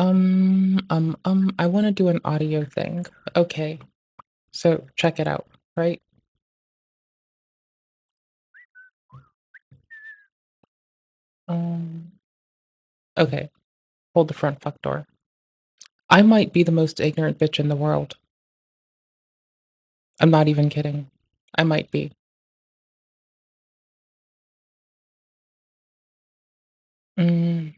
I wanna do an audio thing. Okay, so check it out, right? Um, okay, hold the front fuck door. I might be the most ignorant bitch in the world. I'm not even kidding. I might be. Mm,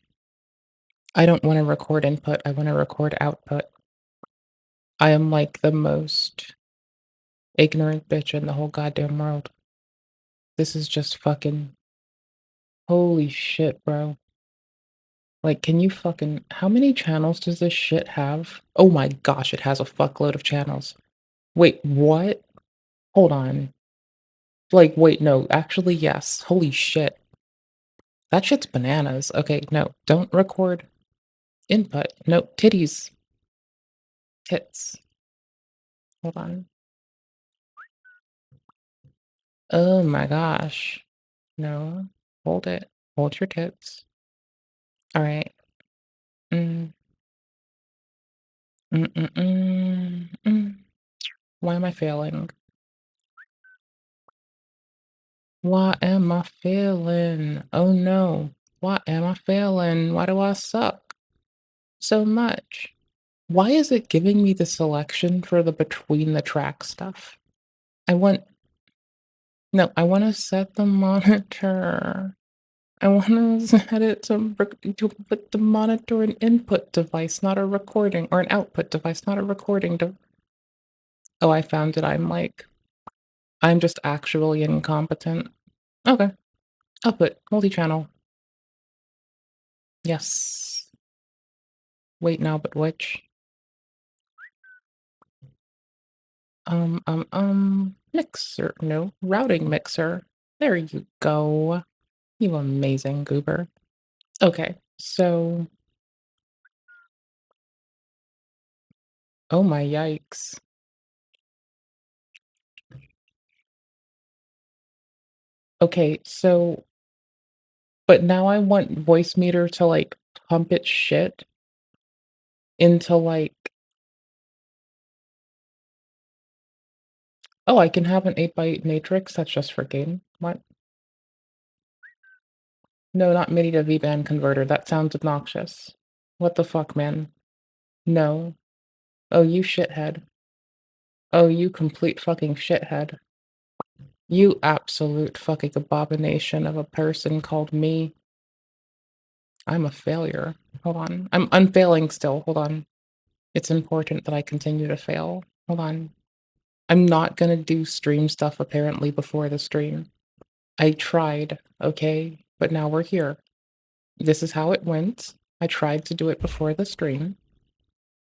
I don't wanna record input, I wanna record output. I am, like, the most ignorant bitch in the whole goddamn world. This is just fucking holy shit, bro. Like, can you fucking how many channels does this shit have? Oh my gosh, it has a fuckload of channels. Wait, what? Hold on. Like, wait, no, actually, yes. Holy shit. That shit's bananas. Okay, no, don't record input. No, titties. Tits. Hold on. Oh my gosh. No. Hold it. Hold your tits. All right. Mm, mm. Why am I failing? Why am I failing? Oh no. Why am I failing? Why do I suck so much? Why is it giving me the selection for the between the track stuff? I want no, I wanna set the monitor. I wanna set it to put the monitor an input device, not a recording or an output device, not a recording oh, I found it. I'm just actually incompetent. Okay. Output, multi-channel. Yes. Wait, now, but which? Mixer. No, routing mixer. There you go. You amazing goober. Okay, so, oh my yikes. Okay, so, but now I want voice meter to like pump its shit into like, oh, I can have an 8 by 8 matrix. That's just for game. What? No, not MIDI to V-band converter. That sounds obnoxious. What the fuck, man? No. Oh, you shithead. Oh, you complete fucking shithead. You absolute fucking abomination of a person called me. I'm a failure. Hold on. I'm unfailing still. Hold on. It's important that I continue to fail. Hold on. I'm not gonna do stream stuff apparently before the stream. I tried, okay? But now we're here. This is how it went. I tried to do it before the stream.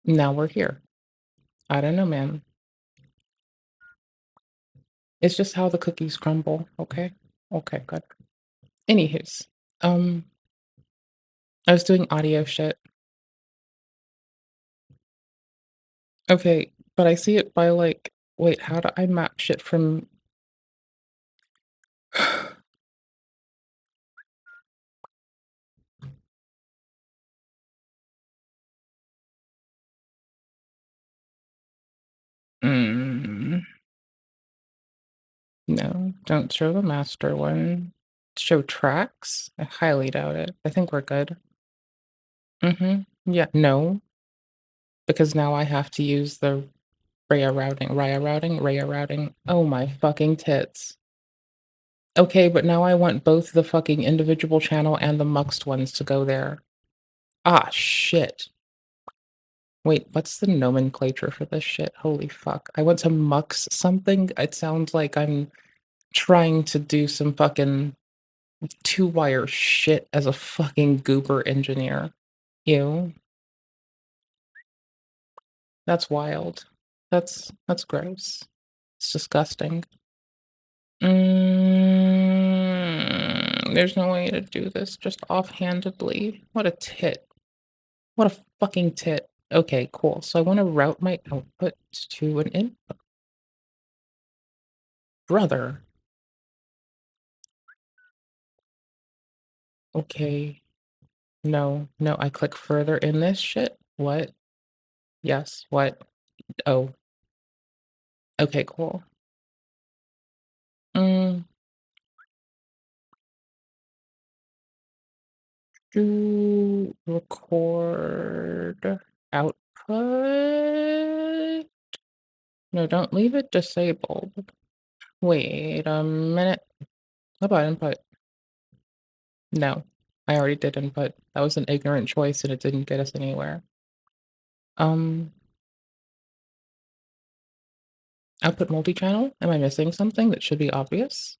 Now we're here. I don't know, man. It's just how the cookies crumble, okay? Okay, good. Anywho's, um, I was doing audio shit. Okay, but I see it by like, wait, how do I map shit from? Mm, no, don't show the master one. Show tracks? I highly doubt it. I think we're good. Yeah, no, because now I have to use the Raya routing. Oh my fucking tits. Okay, but now I want both the fucking individual channel and the muxed ones to go there. Ah, shit. Wait, what's the nomenclature for this shit? Holy fuck. I want to mux something. It sounds like I'm trying to do some fucking two-wire shit as a fucking goober engineer. Ew. That's wild. That's gross. It's disgusting. There's no way to do this just offhandedly. What a tit. What a fucking tit. Okay, cool. So I want to route my output to an input. Brother. Okay. No, no, I click further in this shit. What? Yes, what? Oh, okay, cool. Mm, do record output? No, don't leave it disabled. Wait a minute. How about input? No, I already did input. That was an ignorant choice and it didn't get us anywhere. Um, output multi-channel? Am I missing something that should be obvious?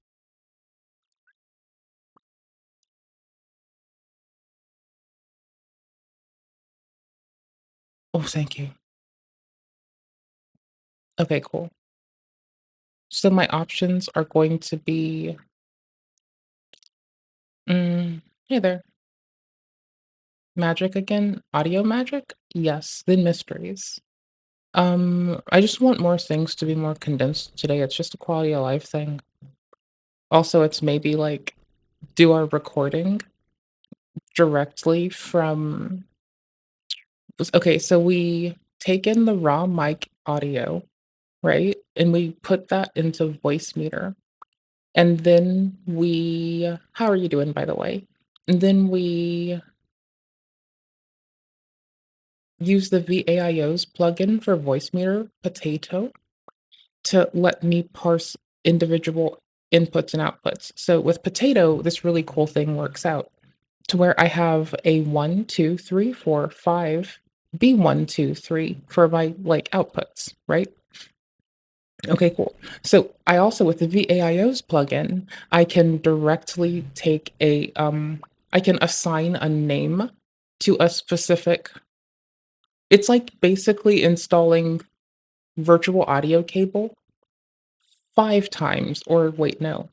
Oh, thank you. Okay, cool. So my options are going to be, hey there, magic again, audio magic? Yes, then mysteries. I just want more things to be more condensed today. It's just a quality of life thing. Also, it's maybe like do our recording directly from okay, so we take in the raw mic audio, right? And we put that into voice meter. And then we how are you doing, by the way? And then we use the VAIO's plugin for voice meter potato to let me parse individual inputs and outputs. So with potato, this really cool thing works out to where I have a 1, 2, 3, 4, 5, B1, 2, 3 for my like outputs, right? Okay, cool. So I also with the VAIO's plugin, I can directly take I can assign a name to a specific it's like basically installing virtual audio cable 5 times or wait, no.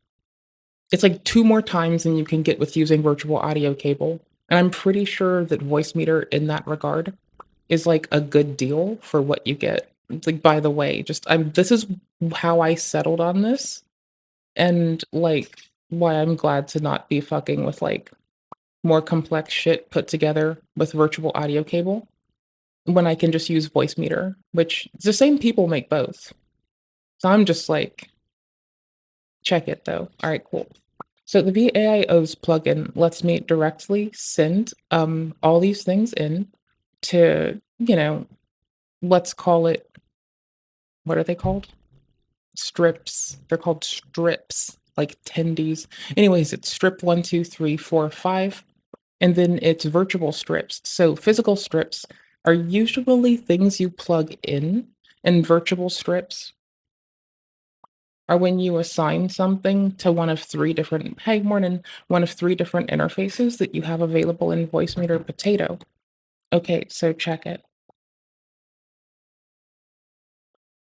It's like 2 more times than you can get with using virtual audio cable, and I'm pretty sure that Voicemeeter in that regard is like a good deal for what you get. It's like, by the way, just I'm this is how I settled on this and, like, why I'm glad to not be fucking with, like, more complex shit put together with virtual audio cable when I can just use Voicemeeter, which the same people make both. So I'm just like, check it though. All right, cool. So the VAIO's plugin lets me directly send all these things in to, let's call it what are they called? Strips. They're called strips, like tendies. Anyways, it's strip 1, 2, 3, 4, 5, and then it's virtual strips. So physical strips are usually things you plug in, and virtual strips are when you assign something to one of 3 different hey, morning, one of 3 different interfaces that you have available in Voicemeeter Potato. Okay, so check it.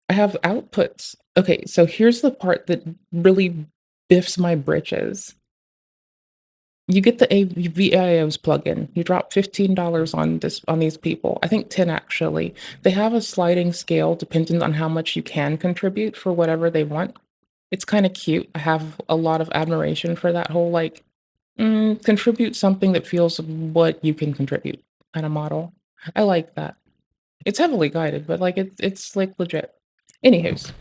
I have outputs. Okay, so here's the part that really biffs my britches. You get the VIO's plugin. You drop $15 on this on these people. I think 10 actually. They have a sliding scale depending on how much you can contribute for whatever they want. It's kind of cute. I have a lot of admiration for that whole like contribute something that feels what you can contribute kind of model. I like that. It's heavily guided, but like it's like legit. Anywho's,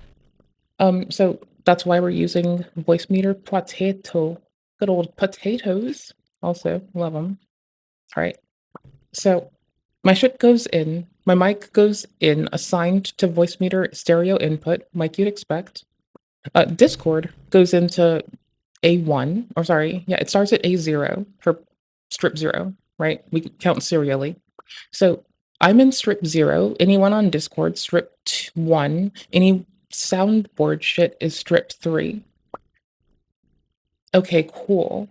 so that's why we're using voice meter potato. Good old potatoes. Also, love them. All right. So my shit goes in. My mic goes in, assigned to voice meter stereo input, like you'd expect. Discord goes into A1, or sorry, yeah, it starts at A0 for strip 0, right? We count serially. So I'm in strip 0. Anyone on Discord, strip 1. Any soundboard shit is strip 3. Okay, cool.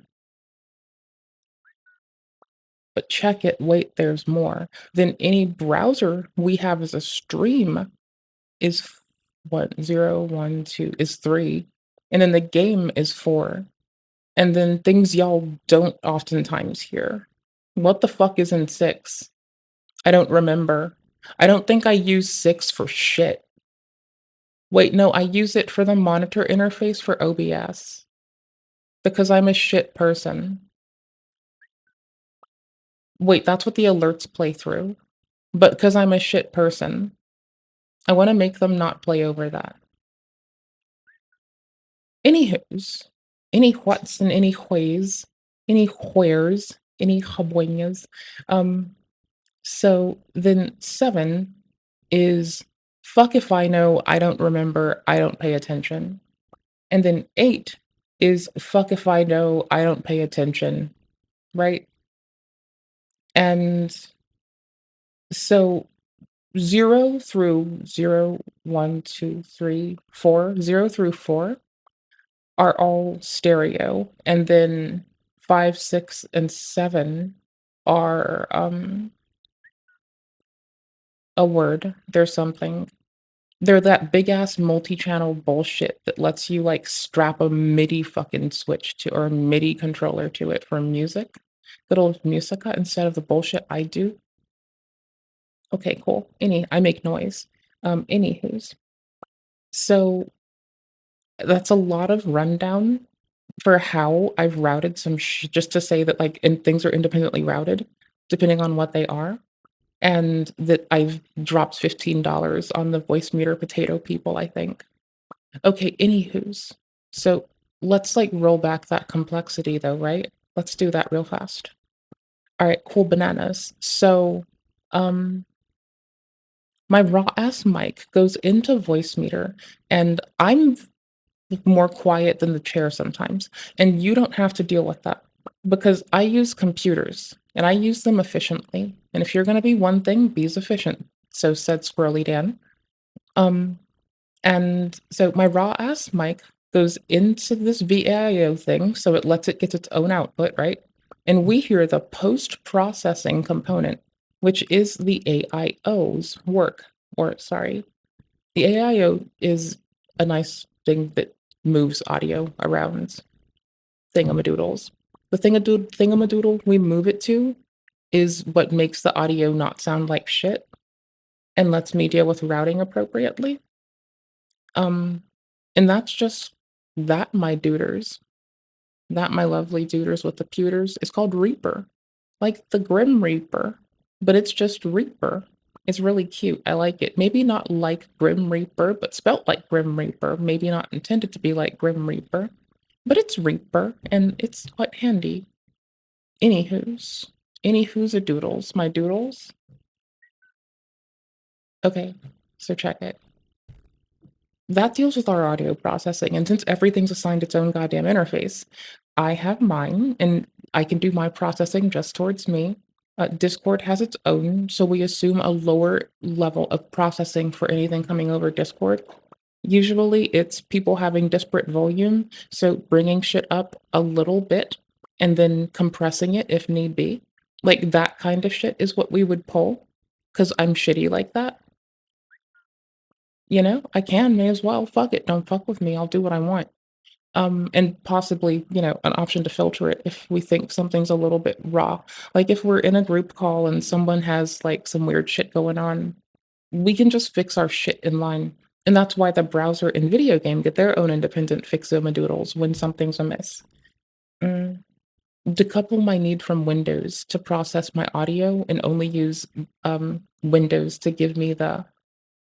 But check it, wait, there's more. Then any browser we have as a stream is what, 0, 1, 2 is 3. And then the game is 4. And then things y'all don't oftentimes hear. What the fuck is in 6? I don't remember. I don't think I use 6 for shit. Wait, no, I use it for the monitor interface for OBS because I'm a shit person. Wait, that's what the alerts play through. but because 'cause I'm a shit person, I wanna make them not play over that. Anywhos, any whats and any whays, any wheres, any habuenas. Um, so then 7 is fuck if I know, I don't remember, I don't pay attention. And then 8 is fuck if I know, I don't pay attention, right? And so 0 through 0, 1, 2, 3, 4, 0 through 4 are all stereo, and then 5, 6, and 7 are, a word. They're something. They're that big ass multi-channel bullshit that lets you, like, strap a MIDI fucking switch to or a MIDI controller to it for music. Good old Musica instead of the bullshit I do. Okay, cool. I make noise. Anywho's. So, that's a lot of rundown for how I've routed some just to say that, like, and things are independently routed depending on what they are, and that I've dropped $15 on the voice meter potato people, I think. Okay, anywho's. So, let's, like, roll back that complexity though, right? Let's do that real fast. Alright, cool bananas. So, um, my raw ass mic goes into voice meter, and I'm more quiet than the chair sometimes, and you don't have to deal with that because I use computers and I use them efficiently. And if you're going to be one thing, be as efficient. So said Squirrely Dan. Um, and so my raw ass mic goes into this VAIO thing, so it lets it get its own output, right? And we hear the post processing component, which is the AIO's work, or sorry, the AIO is a nice thing that moves audio around thingamadoodles. The thingamadoodle we move it to is what makes the audio not sound like shit and lets me deal with routing appropriately. Um, and that's just that, my duders. That, my lovely duders with the pewters, is called Reaper. Like the Grim Reaper, but it's just Reaper. It's really cute. I like it. Maybe not like Grim Reaper, but spelt like Grim Reaper. Maybe not intended to be like Grim Reaper, but it's Reaper, and it's quite handy. Anywho's. Anywho's a doodles. My doodles. Okay, so check it. That deals with our audio processing, and since everything's assigned its own goddamn interface, I have mine, and I can do my processing just towards me. Discord has its own, so we assume a lower level of processing for anything coming over Discord. Usually, it's people having disparate volume, so bringing shit up a little bit and then compressing it if need be. Like, that kind of shit is what we would pull, because 'cause I'm shitty like that. You know, I can, may as well. Fuck it, don't fuck with me, I'll do what I want. And possibly, an option to filter it if we think something's a little bit raw. Like, if we're in a group call and someone has, like, some weird shit going on, we can just fix our shit in line. And that's why the browser and video game get their own independent fix-o-madoodles when something's amiss. Mm. Decouple my need from Windows to process my audio and only use, Windows to give me the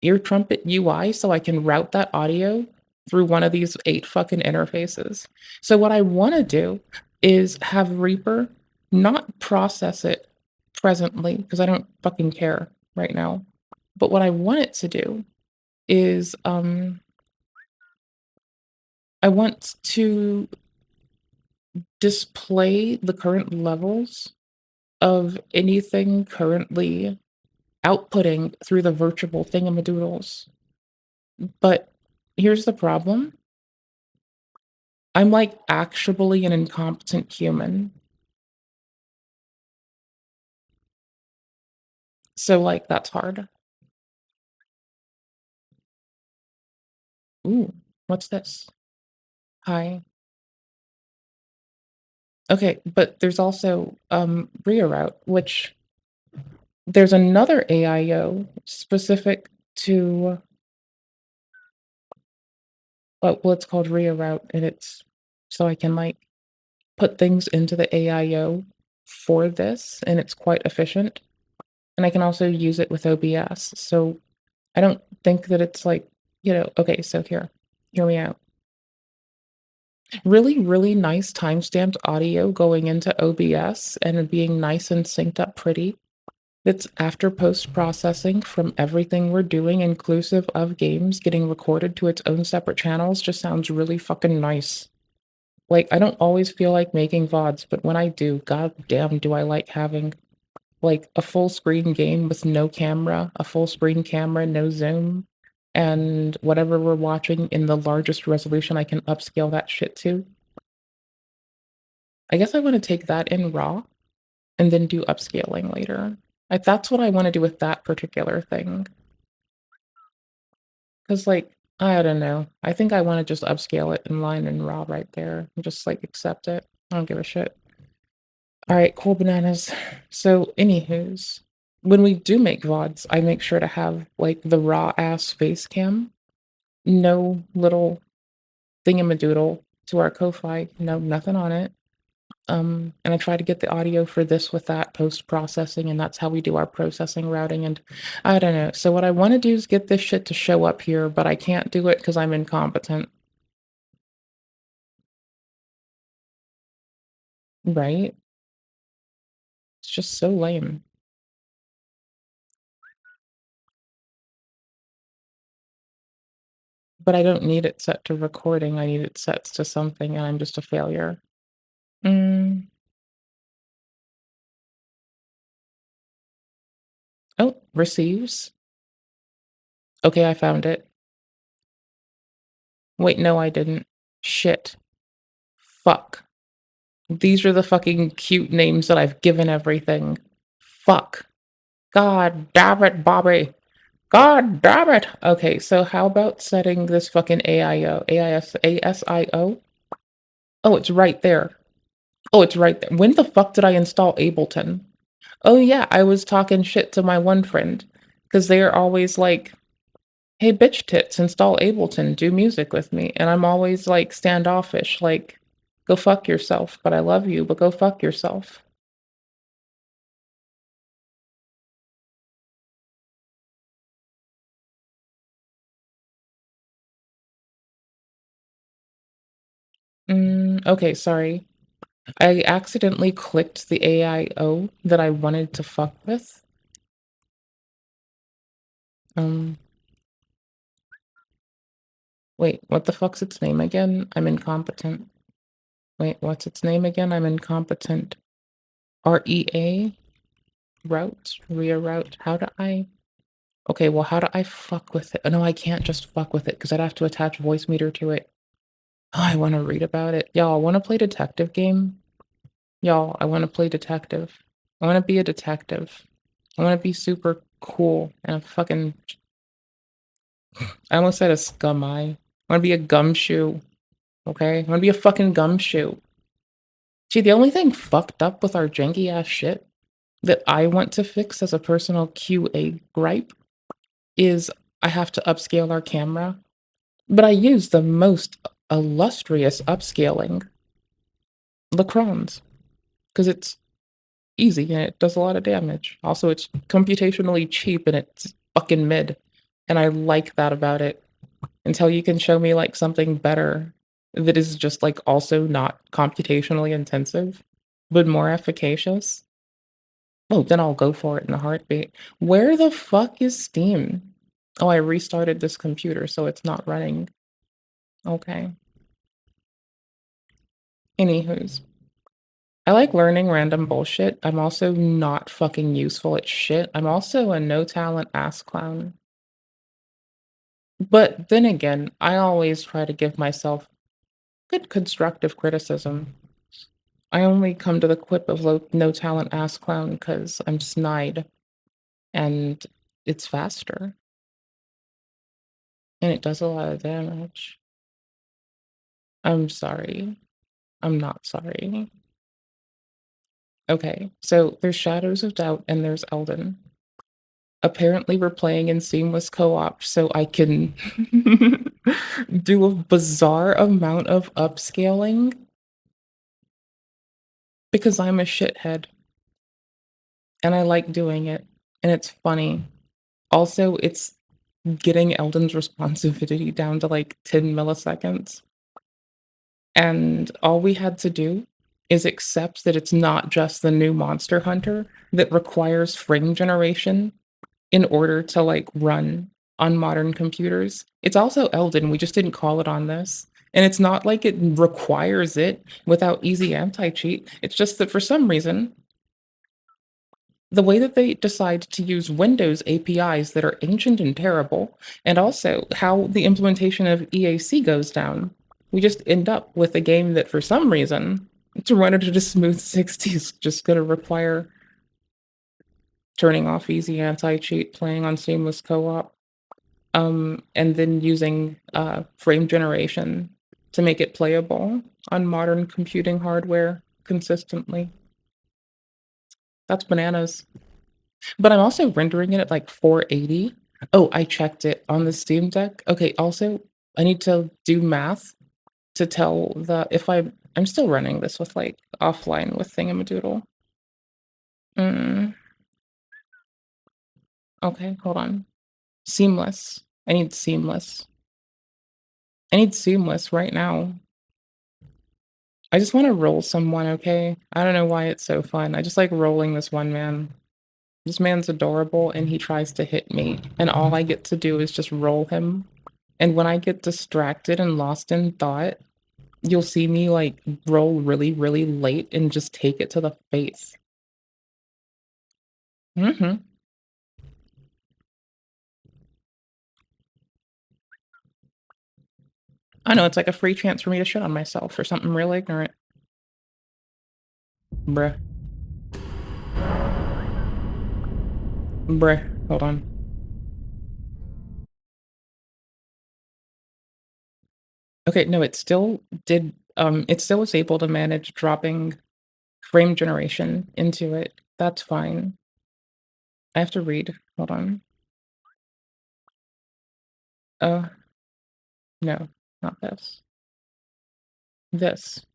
ear trumpet UI so I can route that audio through one of these 8 fucking interfaces. So what I wanna do is have Reaper not process it presently, because I don't fucking care right now. But what I want it to do is, I want to display the current levels of anything currently outputting through the virtual thingamadoodles. But here's the problem. I'm, like, actually an incompetent human. So, like, that's hard. Ooh, what's this? Hi. Okay, but there's also, reroute, which there's another AIO specific to well, it's called reroute, and it's so I can, like, put things into the AIO for this, and it's quite efficient. and I can also use it with OBS, so I don't think that it's like, okay, so hear me out. Really, really nice timestamped audio going into OBS and it being nice and synced up pretty. It's after post-processing from everything we're doing, inclusive of games getting recorded to its own separate channels, just sounds really fucking nice. Like, I don't always feel like making VODs, but when I do, god damn do I like having, like, a full screen game with no camera, a full screen camera, no zoom, and whatever we're watching in the largest resolution I can upscale that shit to. I guess I wanna take that in RAW and then do upscaling later. Like, that's what I wanna do with that particular thing. 'Cause, like, I don't know. I think I wanna just upscale it in line and raw right there and just, like, accept it. I don't give a shit. Alright, cool bananas. So, anywho's, when we do make VODs, I make sure to have, like, the raw ass face cam, no little thingamadoodle to our Ko-Fi, no, nothing on it. And I try to get the audio for this with that post-processing, and that's how we do our processing routing, and I don't know. So what I wanna do is get this shit to show up here, but I can't do it because 'cause I'm incompetent. Right? It's just so lame. But I don't need it set to recording, I need it set to something, and I'm just a failure. Mm. Oh, receives. Okay, I found it. Wait, no, I didn't. Shit. Fuck. These are the fucking cute names that I've given everything. Fuck. God damn it, Bobby. God damn it. Okay, so how about setting this fucking AIO, AIS, ASIO? Oh, it's right there. Oh, it's right there. When the fuck did I install Ableton? Oh yeah, I was talking shit to my one friend because they're always like, "Hey, bitch tits, install Ableton, do music with me," and I'm always like standoffish, like, "Go fuck yourself, but I love you, but go fuck yourself." Okay, sorry. I accidentally clicked the AIO that I wanted to fuck with. Um, Wait, what the fuck's its name again? I'm incompetent. Wait, what's its name again? I'm incompetent. REA? Route? Reroute? How do I Okay, well, how do I fuck with it? Oh, no, I can't just fuck with it because 'cause I'd have to attach voice meter to it. Oh, I wanna read about it. Y'all, wanna play detective game? Y'all, I wanna play detective. I wanna be a detective. I wanna be super cool and a fucking I almost said a scum eye. I wanna be a gumshoe, okay? I wanna be a fucking gumshoe. See, the only thing fucked up with our janky ass shit that I want to fix as a personal QA gripe is I have to upscale our camera, but I use the most illustrious upscaling, Lacrons, because it's easy and it does a lot of damage. Also, it's computationally cheap and it's fucking mid, and I like that about it. Until you can show me, like, something better that is just, like, also not computationally intensive, but more efficacious, oh, then I'll go for it in a heartbeat. Where the fuck is Steam? Oh, I restarted this computer, so it's not running. Okay. Anywho's, I like learning random bullshit. I'm also not fucking useful at shit. I'm also a no talent ass clown. But then again, I always try to give myself good constructive criticism. I only come to the quip of no talent ass clown because I'm snide and it's faster and it does a lot of damage. I'm sorry. I'm not sorry. Okay, so there's Shadows of Doubt and there's Elden. Apparently, we're playing in seamless co-op, so I can do a bizarre amount of upscaling because I'm a shithead and I like doing it. and it's funny. Also, it's getting Eldon's responsivity down to, like, 10 milliseconds, and all we had to do is accept that it's not just the new Monster Hunter that requires frame generation in order to, like, run on modern computers. It's also Eldon, we just didn't call it on this, and it's not like it requires it without easy anti-cheat, it's just that for some reason, the way that they decide to use Windows APIs that are ancient and terrible, and also how the implementation of EAC goes down, we just end up with a game that for some reason, to run it at a smooth 60 is just gonna require turning off easy anti-cheat, playing on seamless co-op, and then using, frame generation to make it playable on modern computing hardware consistently. That's bananas. But I'm also rendering it at, like, 480. Oh, I checked it on the Steam Deck. Okay, also, I need to do math to tell the if I'm still running this with, like, offline with Thingamadoodle. Mm, okay, hold on. Seamless. I need seamless. I need seamless right now. I just wanna roll someone, okay? I don't know why it's so fun. I just like rolling this one man. This man's adorable, and he tries to hit me, and all I get to do is just roll him. And when I get distracted and lost in thought, you'll see me, like, roll really, really late and just take it to the face. Mhm. I know, it's like a free chance for me to shit on myself for something real ignorant. Bruh. Bruh. Hold on. Okay, no, it still was able to manage dropping frame generation into it. That's fine. I have to read. Hold on. Uh, no, not this. This.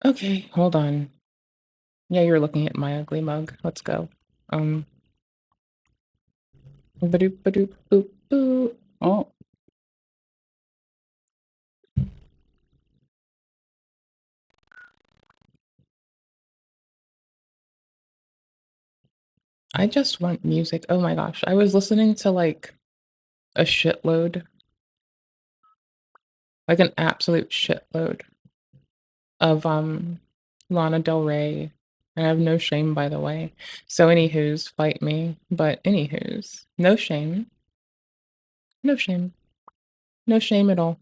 Okay, hold on. Yeah, you're looking at my ugly mug. Let's go. Um, badoop badoop boop boo. Oh, I just want music. Oh my gosh. I was listening to like a shitload, like an absolute shitload of Lana Del Rey. And I have no shame, by the way. So anywho's fight me. But anywho's no shame. No shame. No shame at all.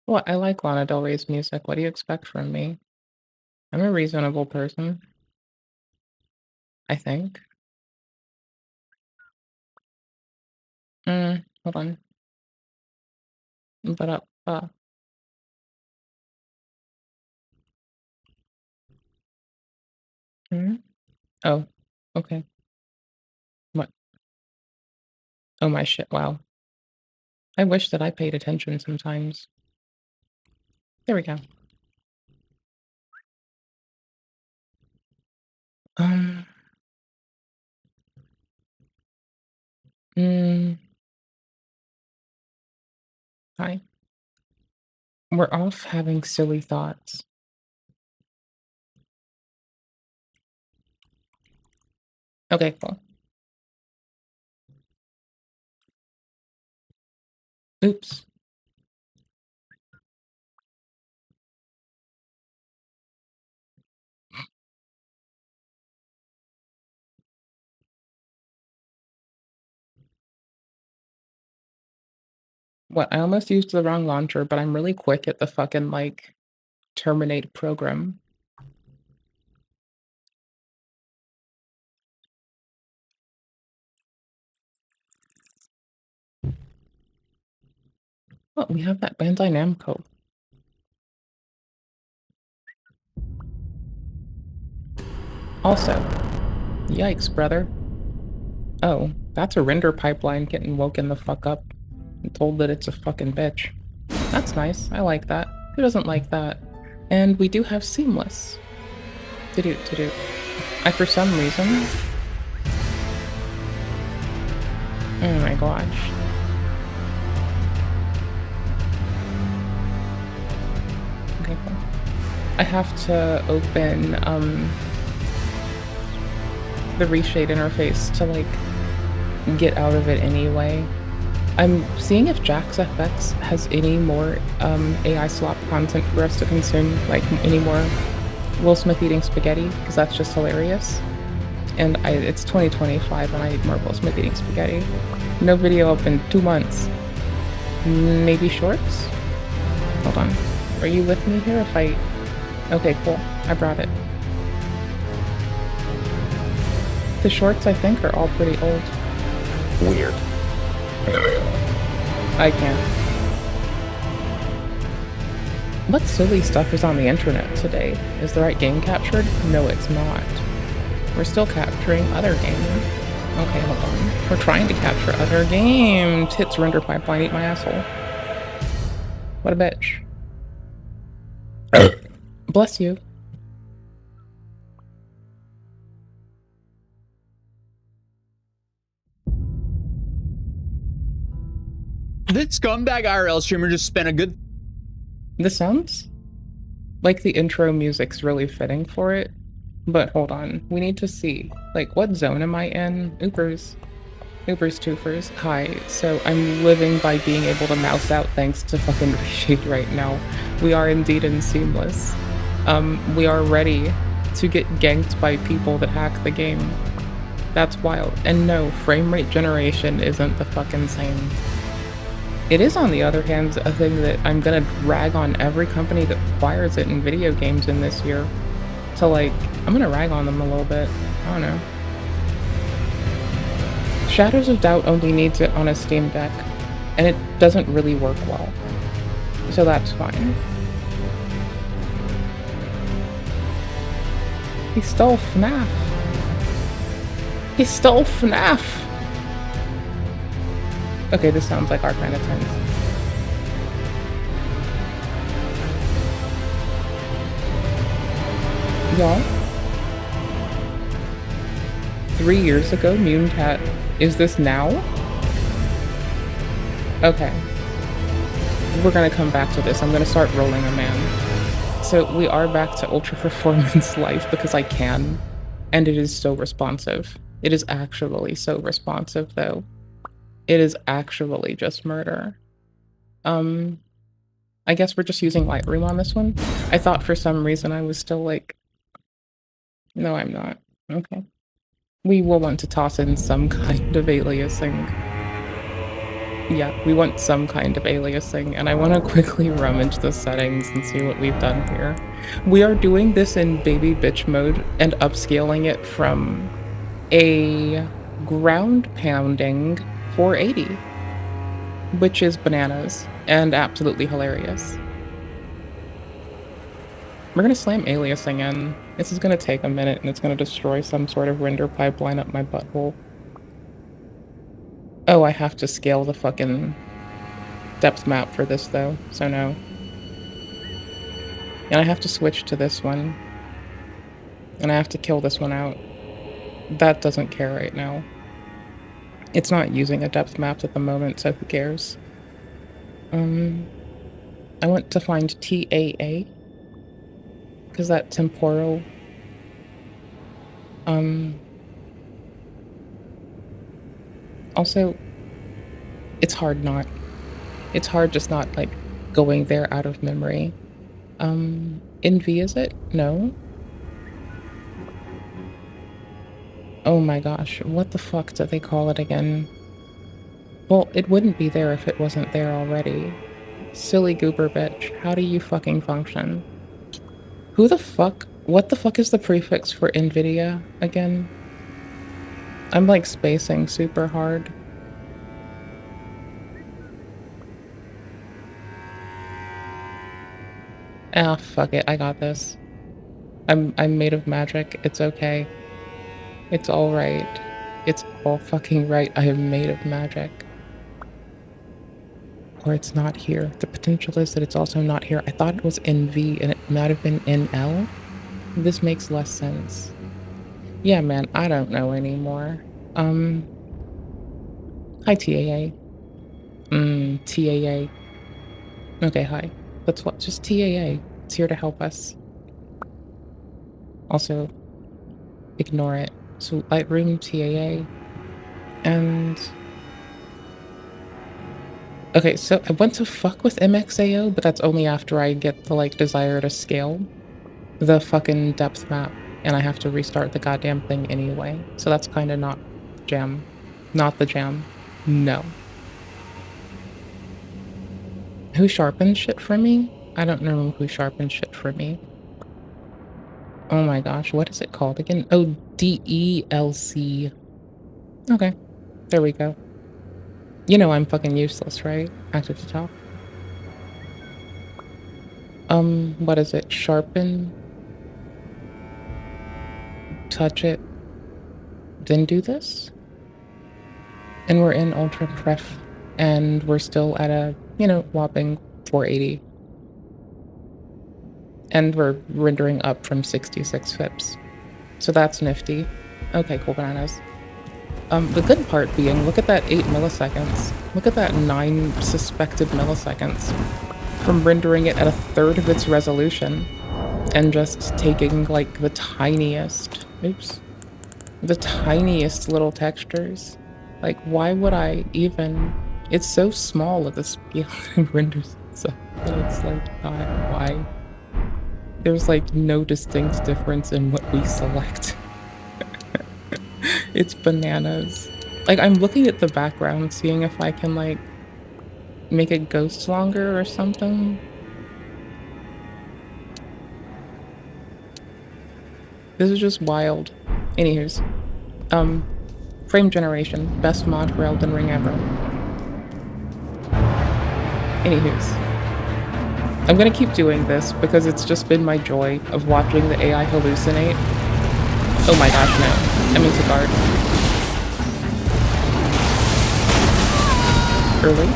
Well, I like Lana Del Rey's music. What do you expect from me? I'm a reasonable person, I think. Hold on. But mm, oh, okay. What? Oh my shit. Wow. I wish that I paid attention sometimes. There we go. Um, mm, hi. We're off having silly thoughts. Okay, cool. Oops. What? I almost used the wrong launcher, but I'm really quick at the fucking like terminate program. Oh, we have that Bandai Namco. Also, yikes, brother. Oh, that's a render pipeline getting woken the fuck up and told that it's a fucking bitch. That's nice. I like that. Who doesn't like that? And we do have seamless. To do. I, for some reason... Oh my gosh. Okay, cool. I have to open, the reshade interface to, like, get out of it anyway. I'm seeing if Jax FX has any more, AI slop content for us to consume, like, any more Will Smith eating spaghetti, because that's just hilarious. And it's 2025 and I eat more Will Smith eating spaghetti. No video up in 2 months. Maybe shorts? Hold on. Are you with me here if I... Okay, cool. I brought it. The shorts, I think, are all pretty old. Weird. I can't. What silly stuff is on the internet today? Is the right game captured? No, it's not. We're still capturing other game. Okay, hold on. We're trying to capture other game. Tits render pipeline, eat my asshole. What a bitch. Bless you. This scumbag IRL streamer just spent a good... This sounds like the intro music's really fitting for it. But hold on, we need to see, like, what zone am I in? Oopers. Oopers twofers. Hi. So I'm living by being able to mouse out thanks to fucking Reshade right now. We are indeed in Seamless. We are ready to get ganked by people that hack the game. That's wild. And no, frame rate generation isn't the fucking same. It is, on the other hand, a thing that I'm gonna drag on every company that requires it in video games in this year. To, like, I'm gonna rag on them a little bit. I don't know. Shadows of Doubt only needs it on a Steam Deck, and it doesn't really work well. So that's fine. He stole FNAF. He stole FNAF! Okay, this sounds like our kind of tense. Y'all? 3 years ago, Munecat. Is this now? Okay. We're gonna come back to this. I'm gonna start rolling a man. So we are back to Ultra Performance Life because I can. And it is so responsive. It is actually so responsive, though. It is actually just murder. I guess we're just using Lightroom on this one. I thought for some reason I was still like... No, I'm not. Okay. We will want to toss in some kind of aliasing. Yeah, we want some kind of aliasing, and I want to quickly rummage the settings and see what we've done here. We are doing this in baby bitch mode and upscaling it from a ground pounding 480, which is bananas and absolutely hilarious. We're gonna slam aliasing in. This is gonna take a minute and it's gonna destroy some sort of render pipeline up my butthole. Oh, I have to scale the fucking depth map for this though, so no. And I have to switch to this one. And I have to kill this one out. That doesn't care right now. It's not using a depth map at the moment, so who cares? I want to find TAA. Because that temporal... Also, it's hard not. It's hard just not, like, going there out of memory. NV, is it? No? Oh my gosh, what the fuck do they call it again? Well, it wouldn't be there if it wasn't there already. Silly goober bitch, how do you fucking function? Who the fuck? What the fuck is the prefix for NVIDIA again? I'm like spacing super hard. Ah, fuck it, I got this. I'm made of magic, it's okay. It's alright. It's all fucking right, I am made of magic. Or it's not here. The potential is that it's also not here. I thought it was in V and it might have been in L. This makes less sense. Yeah, man, I don't know anymore. Hi, TAA. TAA. Okay, hi. That's what, just TAA. It's here to help us. Also, ignore it. So, Lightroom, TAA, and... Okay, so I want to fuck with MXAO, but that's only after I get the, like, desire to scale the fucking depth map, and I have to restart the goddamn thing anyway. So that's kinda not jam. Not the jam. No. Who sharpens shit for me? I don't know who sharpens shit for me. Oh my gosh, what is it called again? Oh, DLC. Okay, there we go. You know I'm fucking useless, right? Active to talk. What is it? Sharpen, touch it, then do this? And we're in ultra pref, and we're still at a, you know, whopping 480. And we're rendering up from 66 fips. So that's nifty. Okay, cool bananas. The good part being, look at that 8 milliseconds. Look at that 9 suspected milliseconds from rendering it at a third of its resolution and just taking like the tiniest, the tiniest little textures. Like, why would I even, it's so small at the scale it renders itself that it's like, God, why? There's like no distinct difference in what we select. It's bananas. Like, I'm looking at the background, seeing if I can, like, make it ghost longer or something. This is just wild. Anywho's. Frame generation. Best mod for Elden Ring ever. Anywho's. I'm gonna keep doing this because it's just been my joy of watching the AI hallucinate. Oh my gosh, no. I mean to guard. Early.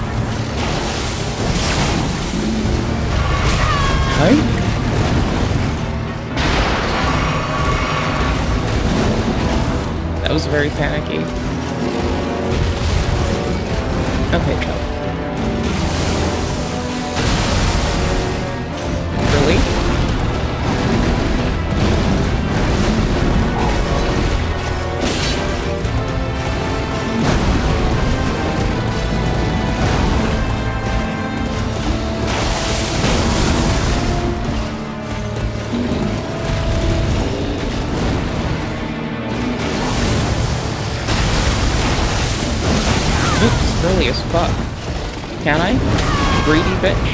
Hi. That was very panicky. Okay, chill. Really? Oops, early as fuck. Can I? Greedy bitch.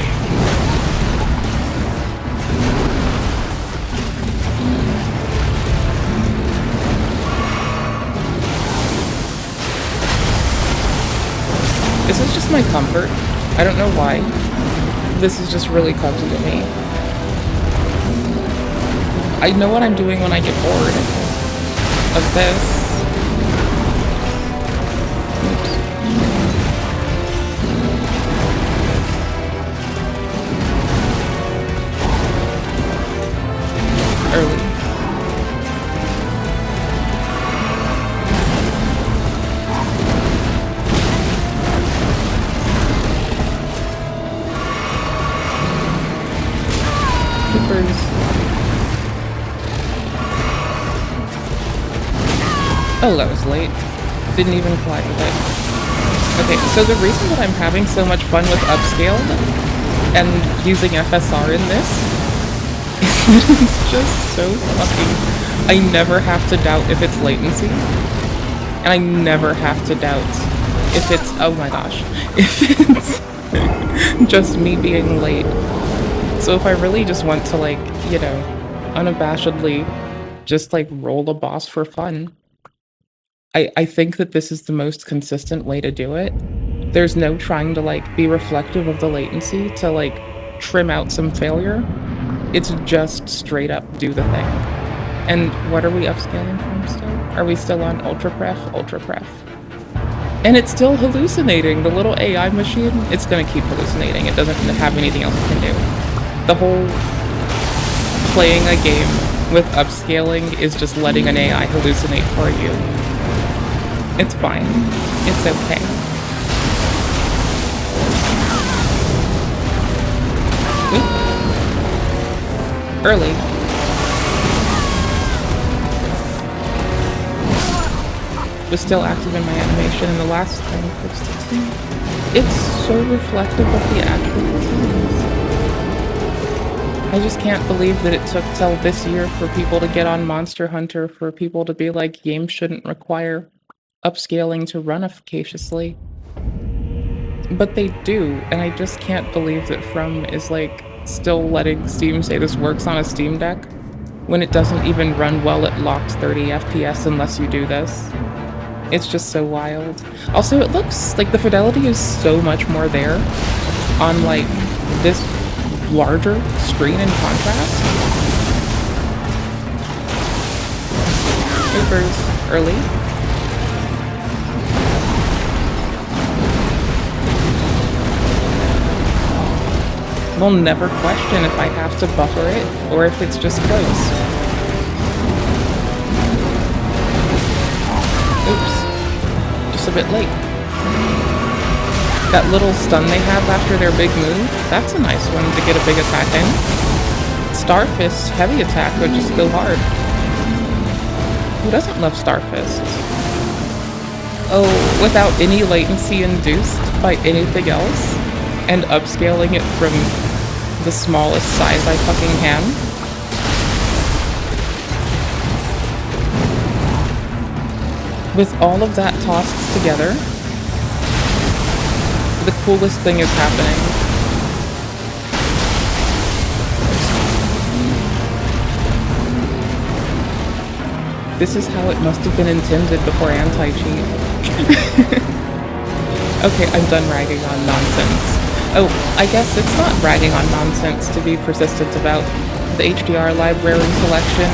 This is just my comfort. I don't know why. This is just really comfy to me. I know what I'm doing when I get bored of this. Early. Hoopers. Oh, that was late. Didn't even collide with it. Okay, so the reason that I'm having so much fun with upscale and using FSR in this it's just so fucking... I never have to doubt if it's latency. And I never have to doubt if it's... Oh my gosh. If it's just me being late. So if I really just want to, like, you know, unabashedly just, like, roll a boss for fun, I think that this is the most consistent way to do it. There's no trying to, like, be reflective of the latency to, like, trim out some failure. It's just straight up do the thing. And what are we upscaling from still? Are we still on ultra pref? Ultra pref. And it's still hallucinating. The little AI machine, it's gonna keep hallucinating. It doesn't have anything else it can do. The whole playing a game with upscaling is just letting an AI hallucinate for you. It's fine. It's okay. Oop. Early. Was still active in my animation in the last time I fixed it too. It's so reflective of the actual scenes. I just can't believe that it took till this year for people to get on Monster Hunter, for people to be like, games shouldn't require upscaling to run efficaciously. But they do, and I just can't believe that From is like still letting Steam say this works on a Steam Deck when it doesn't even run well at locked 30 FPS unless you do this. It's just so wild. Also, it looks like the fidelity is so much more there on like this larger screen in contrast. Supers early. We'll never question if I have to buffer it or if it's just close. Oops. Just a bit late. That little stun they have after their big move, that's a nice one to get a big attack in. Starfist's heavy attack would just go hard. Who doesn't love Starfist? Oh, without any latency induced by anything else, and upscaling it from the smallest size I fucking can. With all of that tossed together, the coolest thing is happening. This is how it must have been intended before anti-cheat. Okay, I'm done ragging on nonsense. Oh, I guess it's not ragging on nonsense to be persistent about the HDR library selection.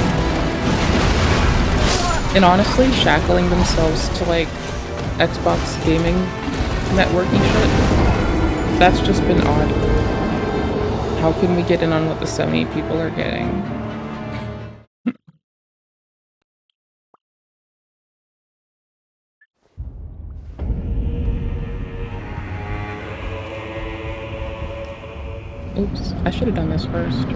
And honestly, shackling themselves to like Xbox gaming networking shit, that's just been odd. How can we get in on what the Sony people are getting? Oops, I should have done this first.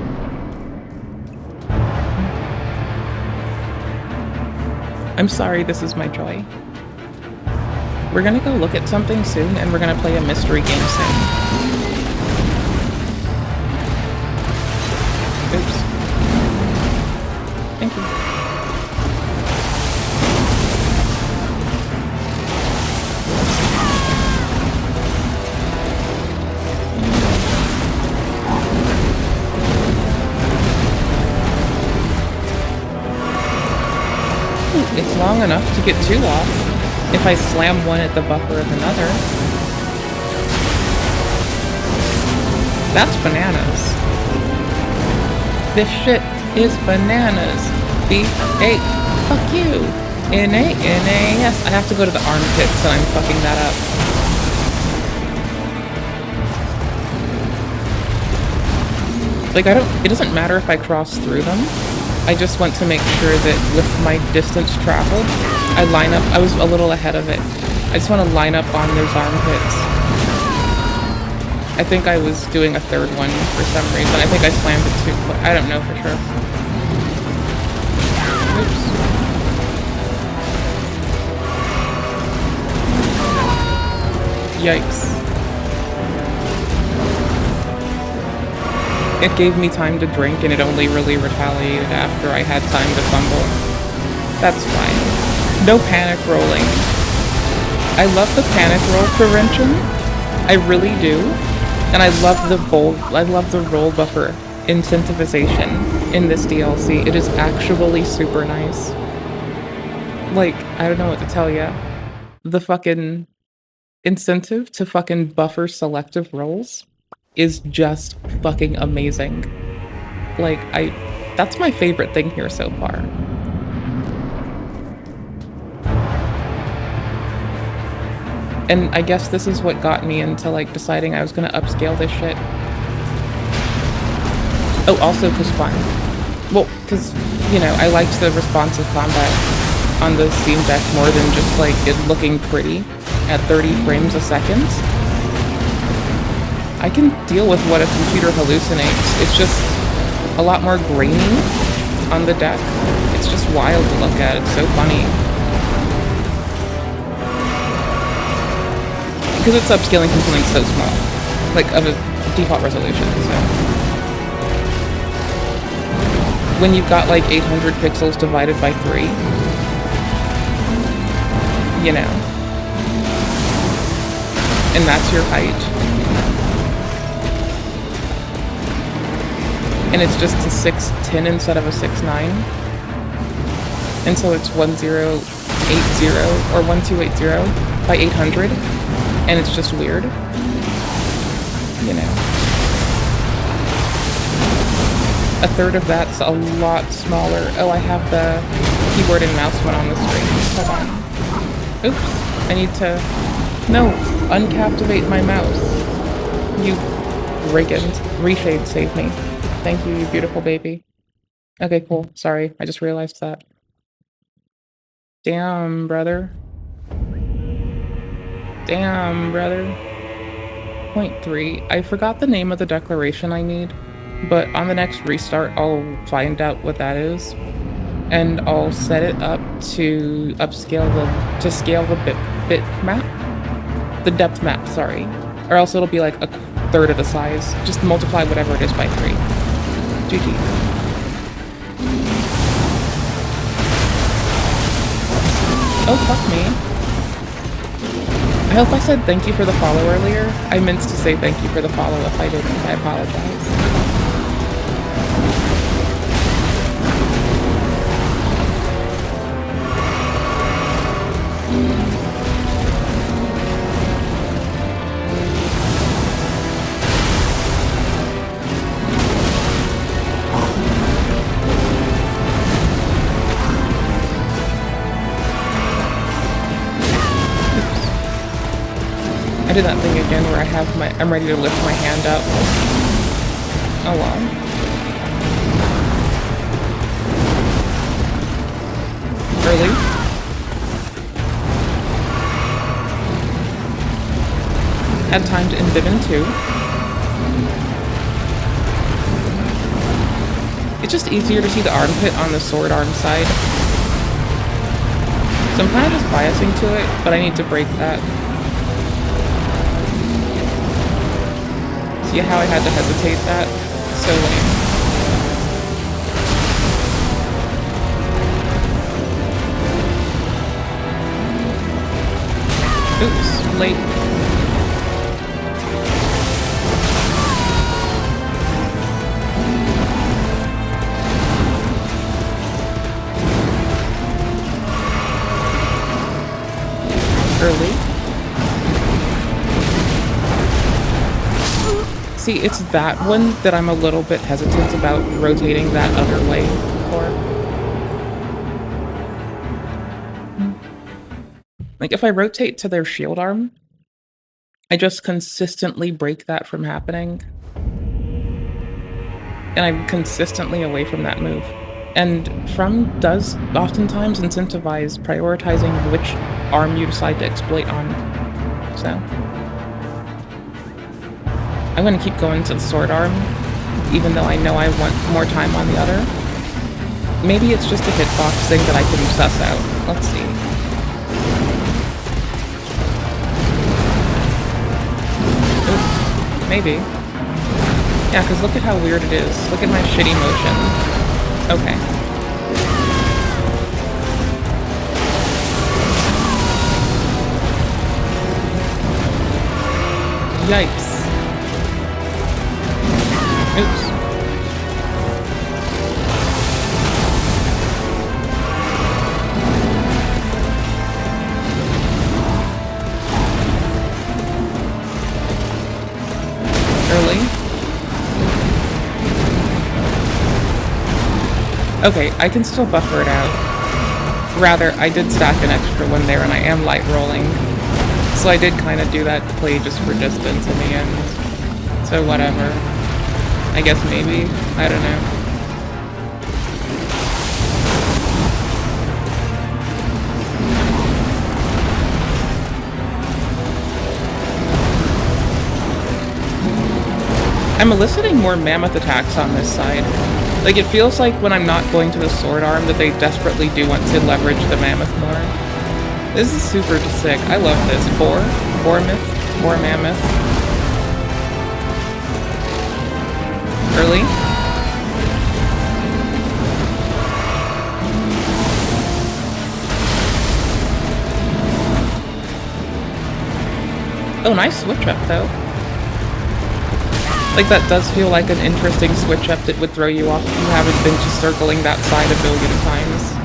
I'm sorry, this is my joy. We're gonna go look at something soon, and we're gonna play a mystery game soon. Oops. Thank you. Ooh, it's long enough to get two off. If I slam one at the buffer of another. That's bananas. This shit is bananas. B-A, fuck you. N-A-N-A-S. I have to go to the armpits and I'm fucking that up. Like, it doesn't matter if I cross through them. I just want to make sure that with my distance traveled, I line up. I was a little ahead of it. I just want to line up on those armpits. I think I was doing a third one for some reason. I think I slammed it too quick. I don't know for sure. Oops. Yikes. It gave me time to drink and it only really retaliated after I had time to fumble. That's fine. No panic rolling. I love the panic roll prevention. I really do. And I love the roll buffer incentivization in this DLC. It is actually super nice. Like, I don't know what to tell ya. The fucking incentive to fucking buffer selective rolls is just fucking amazing. Like, that's my favorite thing here so far. And I guess this is what got me into, like, deciding I was gonna upscale this shit. Oh, also 'cause fun. Well, 'cause, you know, I liked the responsive combat on the Steam Deck more than just, like, it looking pretty at 30 frames a second. I can deal with what a computer hallucinates. It's just a lot more grainy on the deck. It's just wild to look at. It's so funny. Because it's upscaling from something so small, like of a default resolution, so. When you've got like 800 pixels divided by 3, you know, and that's your height. And it's just a 610 instead of a 69. And so it's 1080 or 1280 by 800. And it's just weird. You know. A third of that's a lot smaller. Oh, I have the keyboard and mouse one on the screen. Hold on. Oops. I need to... No! Uncaptivate my mouse. You brigand. Reshade saved me. Thank you, you beautiful baby. Okay, cool. Sorry, I just realized that. Damn, brother. Damn, brother. Point 3. I forgot the name of the declaration I need, but on the next restart, I'll find out what that is, and I'll set it up to scale the bit map? The depth map, sorry. Or else it'll be like a third of the size. Just multiply whatever it is by 3. GG. Oh, fuck me. I hope I said thank you for the follow earlier. I meant to say thank you for the follow. If I didn't, I apologize. I did that thing again where I'm ready to lift my hand up. Oh well. Early. Had time to Invivin too. It's just easier to see the armpit on the sword arm side. So I'm kind of just biasing to it, but I need to break that. See how I had to hesitate that? So lame. Oops, late. Early. See, it's that one that I'm a little bit hesitant about rotating that other way for. Like, if I rotate to their shield arm, I just consistently break that from happening. And I'm consistently away from that move. And From does oftentimes incentivize prioritizing which arm you decide to exploit on. So I'm gonna keep going to the sword arm, even though I know I want more time on the other. Maybe it's just a hitbox thing that I can suss out. Let's see. Ooh, maybe. Yeah, because look at how weird it is. Look at my shitty motion. Okay. Yikes. Oops. Early. Okay, I can still buffer it out. Rather, I did stack an extra one there and I am light rolling. So I did kind of do that play just for distance in the end. So whatever. I guess maybe. I don't know. I'm eliciting more mammoth attacks on this side. Like, it feels like when I'm not going to the sword arm that they desperately do want to leverage the mammoth more. This is super sick. I love this. Boar mammoth. Early. Oh, nice switch up though. Like, that does feel like an interesting switch up that would throw you off if you haven't been just circling that side a billion times.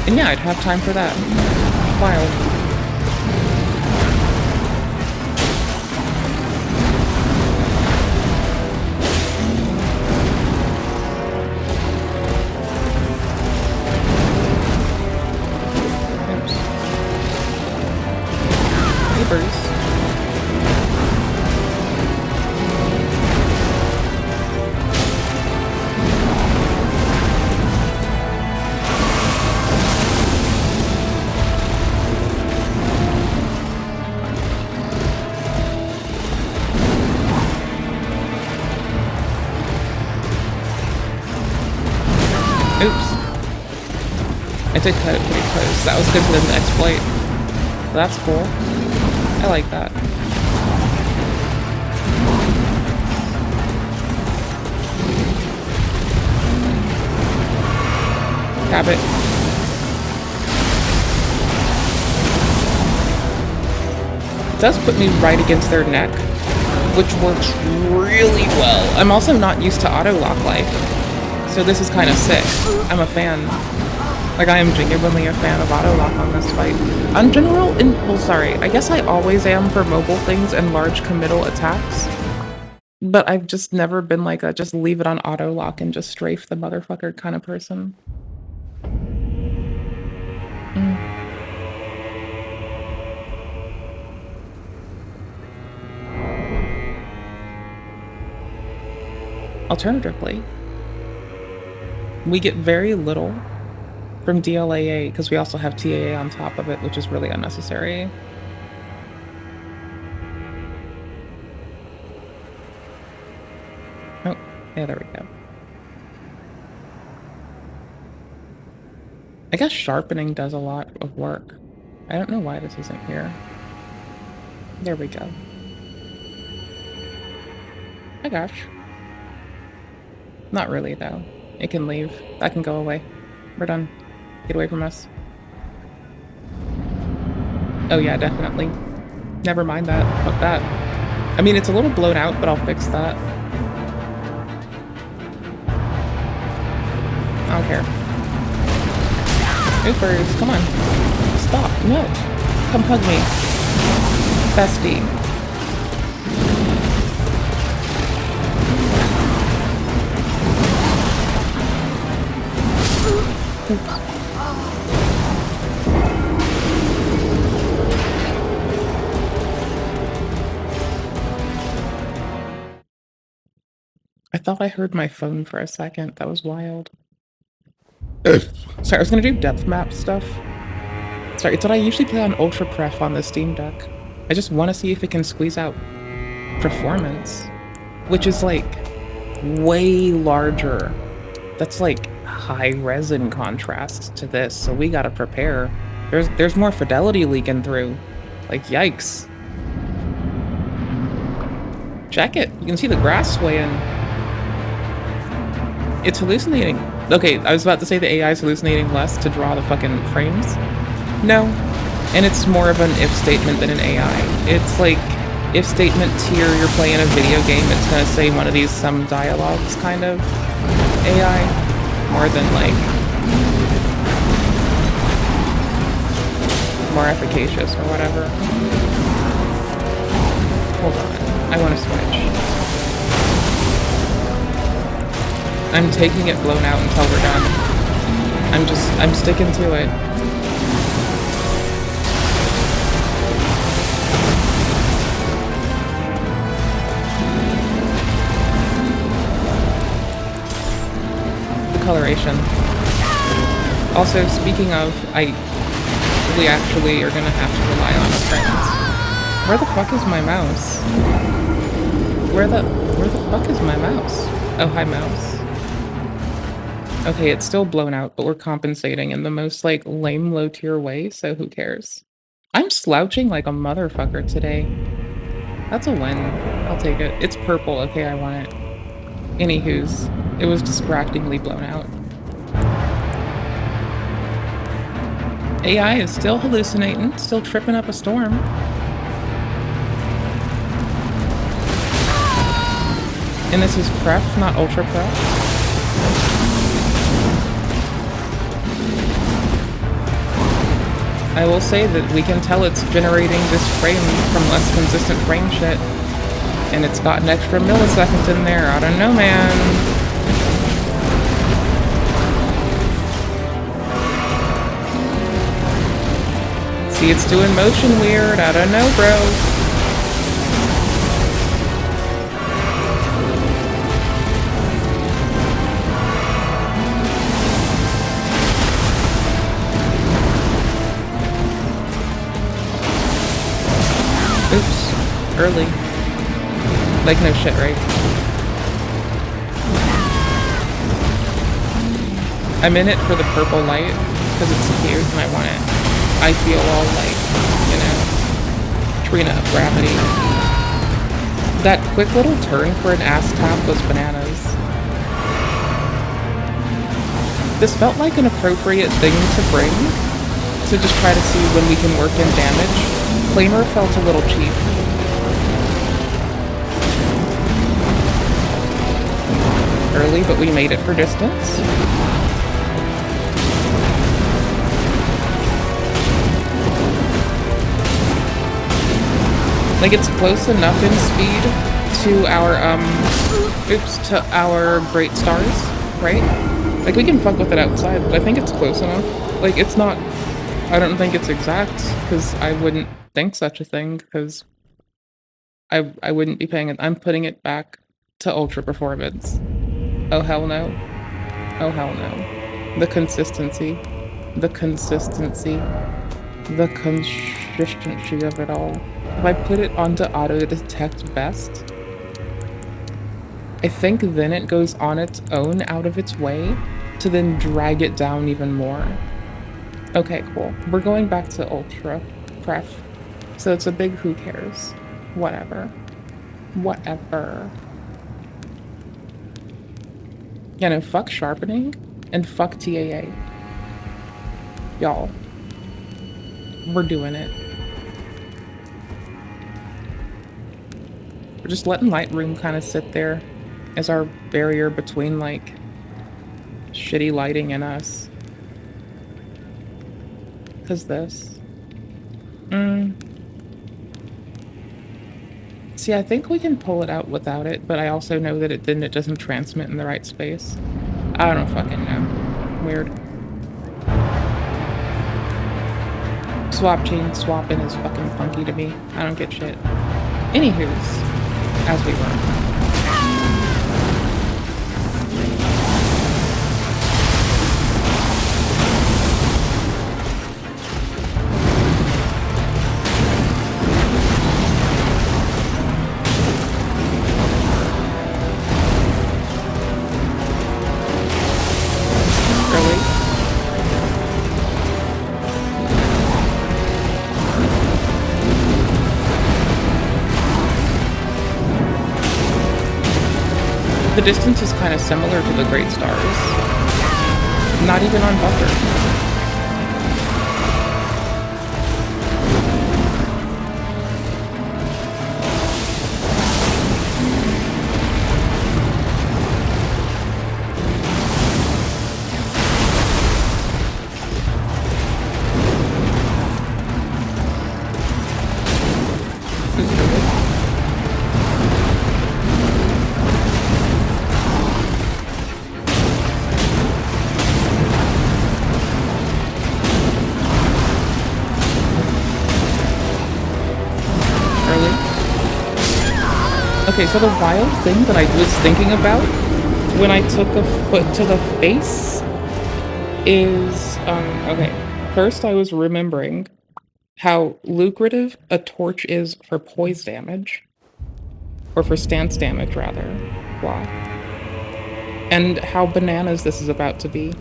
And yeah, I'd have time for that. Wild. Oops. I did cut it pretty close. That was good for them to exploit. That's cool. I like that. Grab it. It does put me right against their neck, which works really well. I'm also not used to auto lock life, so this is kind of sick. I'm a fan. Like, I am genuinely a fan of auto lock on this fight. On general, well, sorry, I guess I always am for mobile things and large committal attacks. But I've just never been like a just leave it on auto lock and just strafe the motherfucker kind of person. Alternatively, we get very little from DLAA because we also have TAA on top of it, which is really unnecessary. Oh, yeah, there we go. I guess sharpening does a lot of work. I don't know why this isn't here. There we go. My gosh. Not really, though. It can leave. That can go away. We're done. Get away from us. Oh yeah, definitely. Never mind that. Fuck that. I mean, it's a little blown out, but I'll fix that. I don't care. Oopers, come on. Stop. No. Come hug me. Bestie. Oops. I thought I heard my phone for a second. That was wild. Sorry, I was gonna do depth map stuff. Sorry, it's what I usually play on Ultra Pref on the Steam Deck. I just want to see if it can squeeze out performance, which is like way larger. That's like high res in contrast to this, so we gotta prepare. There's more fidelity leaking through. Like, yikes. Check it. You can see the grass swaying. It's hallucinating. Okay, I was about to say the AI is hallucinating less to draw the fucking frames. No. And it's more of an if statement than an AI. It's like, if statement tier, you're playing a video game, it's gonna say one of these some dialogues kind of AI, more than like, more efficacious or whatever. Hold on, I wanna switch. I'm taking it blown out until we're done. I'm sticking to it. The coloration. Also, speaking of, we actually are gonna have to rely on a friend. Where the fuck is my mouse? Where the fuck is my mouse? Oh, hi, mouse. Okay, it's still blown out, but we're compensating in the most, like, lame low-tier way, so who cares? I'm slouching like a motherfucker today. That's a win. I'll take it. It's purple, okay, I want it. Anywho's, it was distractingly blown out. AI is still hallucinating, still tripping up a storm. And this is pref, not ultra pref. I will say that we can tell it's generating this frame from less consistent frame shit. And it's got an extra millisecond in there. I don't know, man. See, it's doing motion weird. I don't know, bro. Oops. Early. Like, no shit, right? I'm in it for the purple light, because it's cute and I want it. I feel all like, you know, Trina of gravity. That quick little turn for an ass tap was bananas. This felt like an appropriate thing to bring, to just try to see when we can work in damage. Flamer felt a little cheap. Early, but we made it for distance. Like, it's close enough in speed to our, to our great stars, right? Like, we can fuck with it outside, but I think it's close enough. Like, it's not, I don't think it's exact, because I wouldn't think such a thing, because I wouldn't be paying it. I'm putting it back to ultra performance. Oh, hell no. Oh, hell no. The consistency. The consistency. The consistency of it all. If I put it onto auto detect best, I think then it goes on its own out of its way to then drag it down even more. Okay, cool. We're going back to ultra pref. So it's a big who cares. Whatever. Whatever. Yeah, no, fuck sharpening and fuck TAA. Y'all. We're doing it. We're just letting Lightroom kind of sit there as our barrier between, like, shitty lighting and us. Cause this. See, I think we can pull it out without it, but I also know that it doesn't transmit in the right space. I don't fucking know. Weird. Swap chain swapping is fucking funky to me. I don't get shit. Anywho's, as we were. The distance is kind of similar to the great stars. Not even on buffer. Okay, so the wild thing that I was thinking about when I took a foot to the face is, okay. First I was remembering how lucrative a torch is for poise damage, or for stance damage rather, blah, and how bananas this is about to be.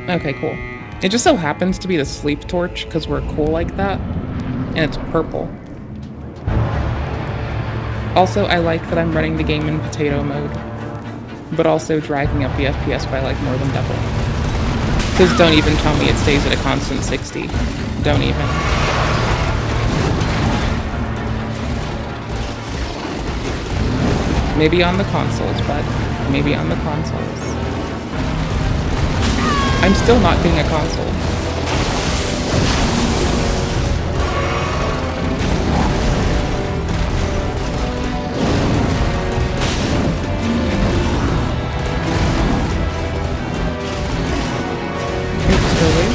Okay, cool. It just so happens to be the sleep torch because we're cool like that, and it's purple. Also, I like that I'm running the game in potato mode, but also dragging up the FPS by like more than double. Because don't even tell me it stays at a constant 60. Don't even. Maybe on the consoles, but maybe on the consoles. I'm still not getting a console. Oops, really?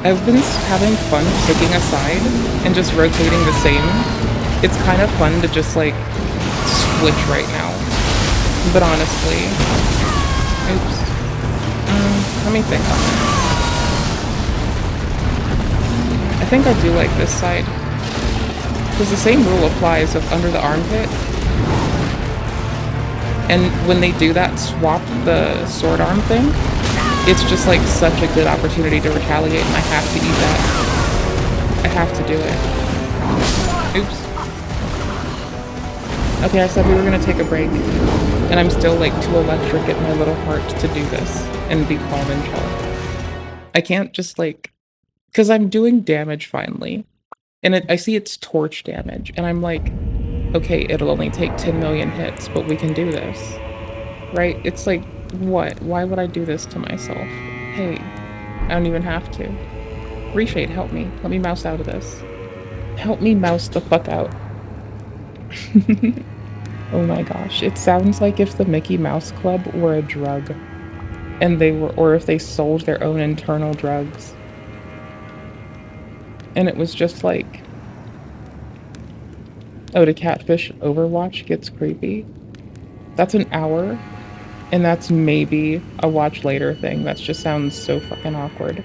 I've been having fun picking a side and just rotating the same. It's kind of fun to just like switch right now. But honestly, oops. Let me think on it. I think I do like this side. Because the same rule applies of under the armpit. And when they do that swap the sword arm thing, it's just like such a good opportunity to retaliate, and I have to eat that. I have to do it. Oops. Okay, I said we were gonna take a break, and I'm still like too electric at my little heart to do this and be calm and chill. I can't just like, because I'm doing damage finally, and I see it's torch damage, and I'm like, okay, it'll only take 10 million hits, but we can do this. Right? It's like, what? Why would I do this to myself? Hey, I don't even have to. Reshade, help me. Let me mouse out of this. Help me mouse the fuck out. Oh my gosh. It sounds like if the Mickey Mouse Club were a drug. And they were, or if they sold their own internal drugs. And it was just like, oh, to catfish Overwatch gets creepy. That's an hour. And that's maybe a watch later thing. That just sounds so fucking awkward.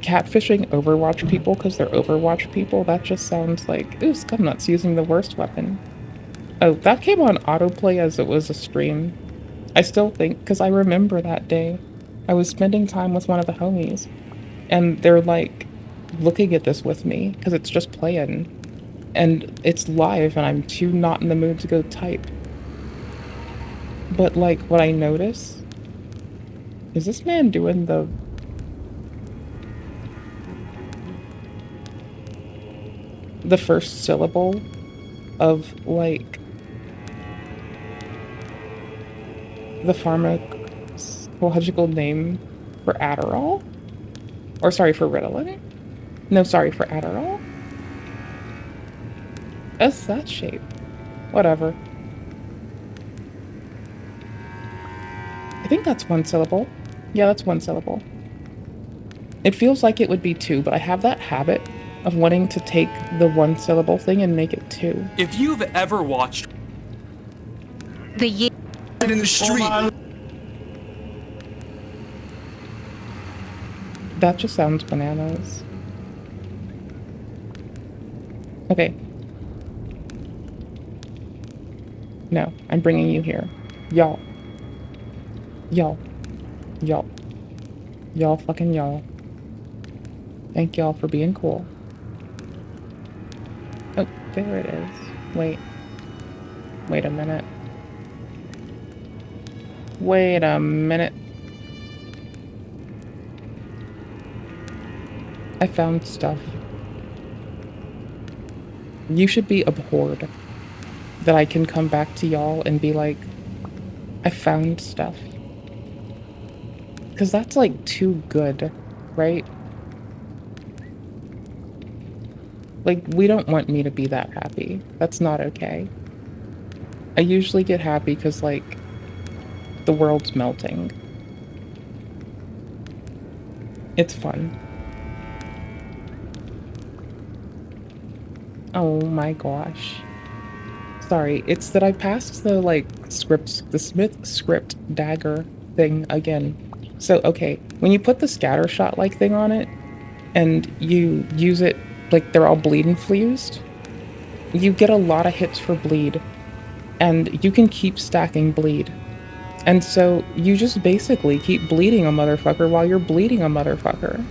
Catfishing Overwatch people because they're Overwatch people, that just sounds like, ooh, Scumnut's using the worst weapon. Oh, that came on autoplay as it was a stream. I still think, because I remember that day. I was spending time with one of the homies, and they're like looking at this with me because it's just playing. And it's live, and I'm too not in the mood to go type. But like, what I notice is this man doing the first syllable of like the pharmacological name for Adderall? Or sorry, for Ritalin? No, sorry, for Adderall? That's that shape. Whatever. I think that's one syllable. Yeah, that's one syllable. It feels like it would be two, but I have that habit of wanting to take the one syllable thing and make it two. If you've ever watched The year in the street, That just sounds bananas. Okay. No, I'm bringing you here. Y'all. Y'all. Y'all. Y'all fucking y'all. Thank y'all for being cool. Oh, there it is. Wait. Wait a minute. Wait a minute. I found stuff. You should be abhorred that I can come back to y'all and be like, I found stuff. Because that's like too good, right? Like, we don't want me to be that happy. That's not okay. I usually get happy because, like, the world's melting. It's fun. Oh my gosh. Sorry, it's that I passed the, like, the Smith script dagger thing again. So, okay, when you put the scatter shot-like thing on it, and you use it, like, they're all bleed infused, you get a lot of hits for bleed, and you can keep stacking bleed. And so, you just basically keep bleeding a motherfucker while you're bleeding a motherfucker.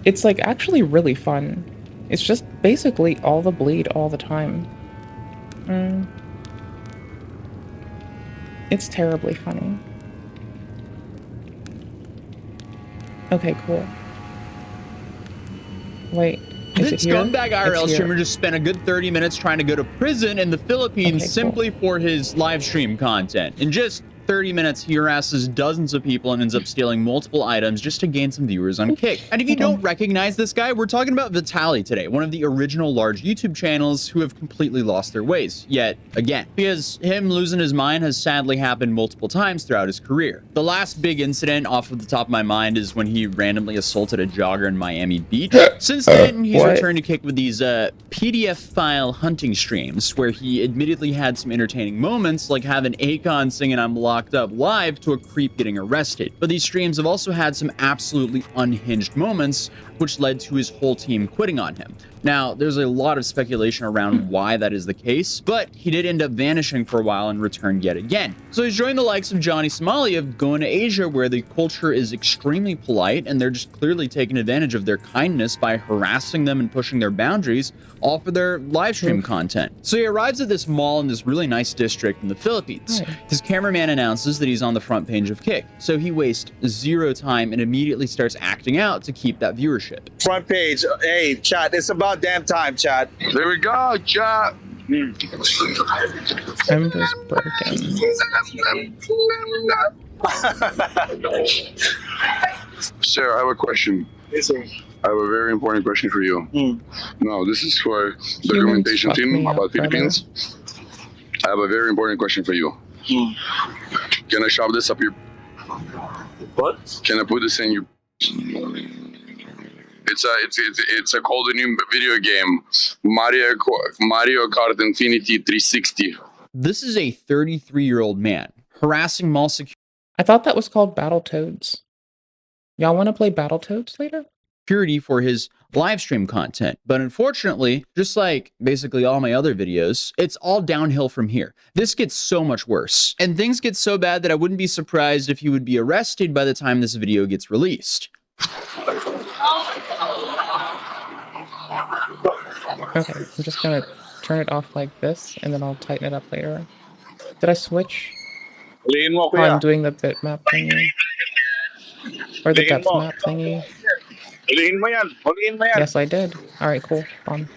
It's, like, actually really fun. It's just basically all the bleed all the time. It's terribly funny. Okay, cool. Wait, is it This here? scumbag IRL It's here. streamer just spent a good 30 minutes trying to go to prison in the Philippines Okay, cool. simply for his live stream content. In just 30 minutes, he harasses dozens of people and ends up stealing multiple items just to gain some viewers on Kick. And if you don't recognize this guy, we're talking about Vitaly today, one of the original large YouTube channels who have completely lost their ways, yet again. Because him losing his mind has sadly happened multiple times throughout his career. The last big incident off of the top of my mind is when he randomly assaulted a jogger in Miami Beach. Since then, he's returned to Kick with these PDF file hunting streams, where he admittedly had some entertaining moments, like having Akon singing "I'm Locked Up" live to a creep getting arrested. But these streams have also had some absolutely unhinged moments, which led to his whole team quitting on him. Now, there's a lot of speculation around why that is the case, but he did end up vanishing for a while and returned yet again. So he's joined the likes of Johnny Somali of going to Asia, where the culture is extremely polite and they're just clearly taking advantage of their kindness by harassing them and pushing their boundaries, all for their live stream content. So he arrives at this mall in this really nice district in the Philippines. His cameraman announces that he's on the front page of Kick, so he wastes zero time and immediately starts acting out to keep that viewership. Front page. Hey, chat. It's about damn time, chat. There we go, chat. I'm just broken. Sir, I have a question. Yes, sir. I have a very important question for you. No, this is for Humans documentation fuck team me about up, brother. Philippines. I have a very important question for you. Can I shove this up your? What? Can I put this in your? It's a called a new video game, Mario Kart Infinity 360. This is a 33-year-old man harassing mall I thought that was called Battletoads. Y'all want to play Battletoads later? security for his live stream content. But unfortunately, just like basically all my other videos, it's all downhill from here. This gets so much worse. And things get so bad that I wouldn't be surprised if he would be arrested by the time this video gets released. Okay, I'm just gonna turn it off like this, and then I'll tighten it up later. Did I switch? Oh, I'm doing the bitmap thingy. Or the depth map thingy. Yes, I did. Alright, cool. Fun.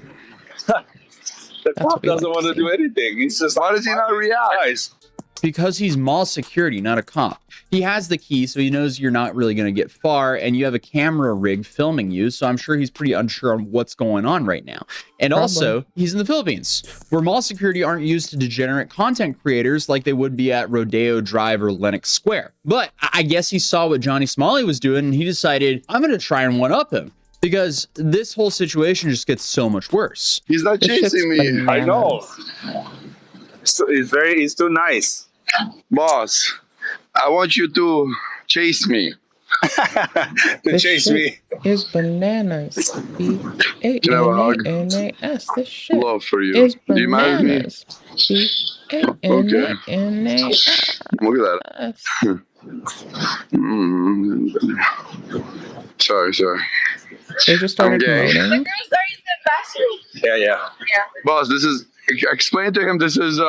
The cop doesn't want to do anything. He's just, why does he not react? Guys. Because he's mall security, not a cop. He has the key, so he knows you're not really going to get far, and you have a camera rig filming you, so I'm sure he's pretty unsure on what's going on right now. And also, he's in the Philippines, where mall security aren't used to degenerate content creators like they would be at Rodeo Drive or Lenox Square. But I guess he saw what Johnny Smalley was doing, and he decided, I'm going to try and one-up him. Because this whole situation just gets so much worse. He's not chasing me. I know. He's too nice. Boss, I want you to chase me. To chase me. Is bananas. Can I have a hug? B-A-N-A-N-A-S. This shit Love for you. is Do you mind me? bananas. B-A-N-A-N-A-S. Look at that. Sorry. They just started gay. promoting. Yeah. Boss, this is. Explain to him this is.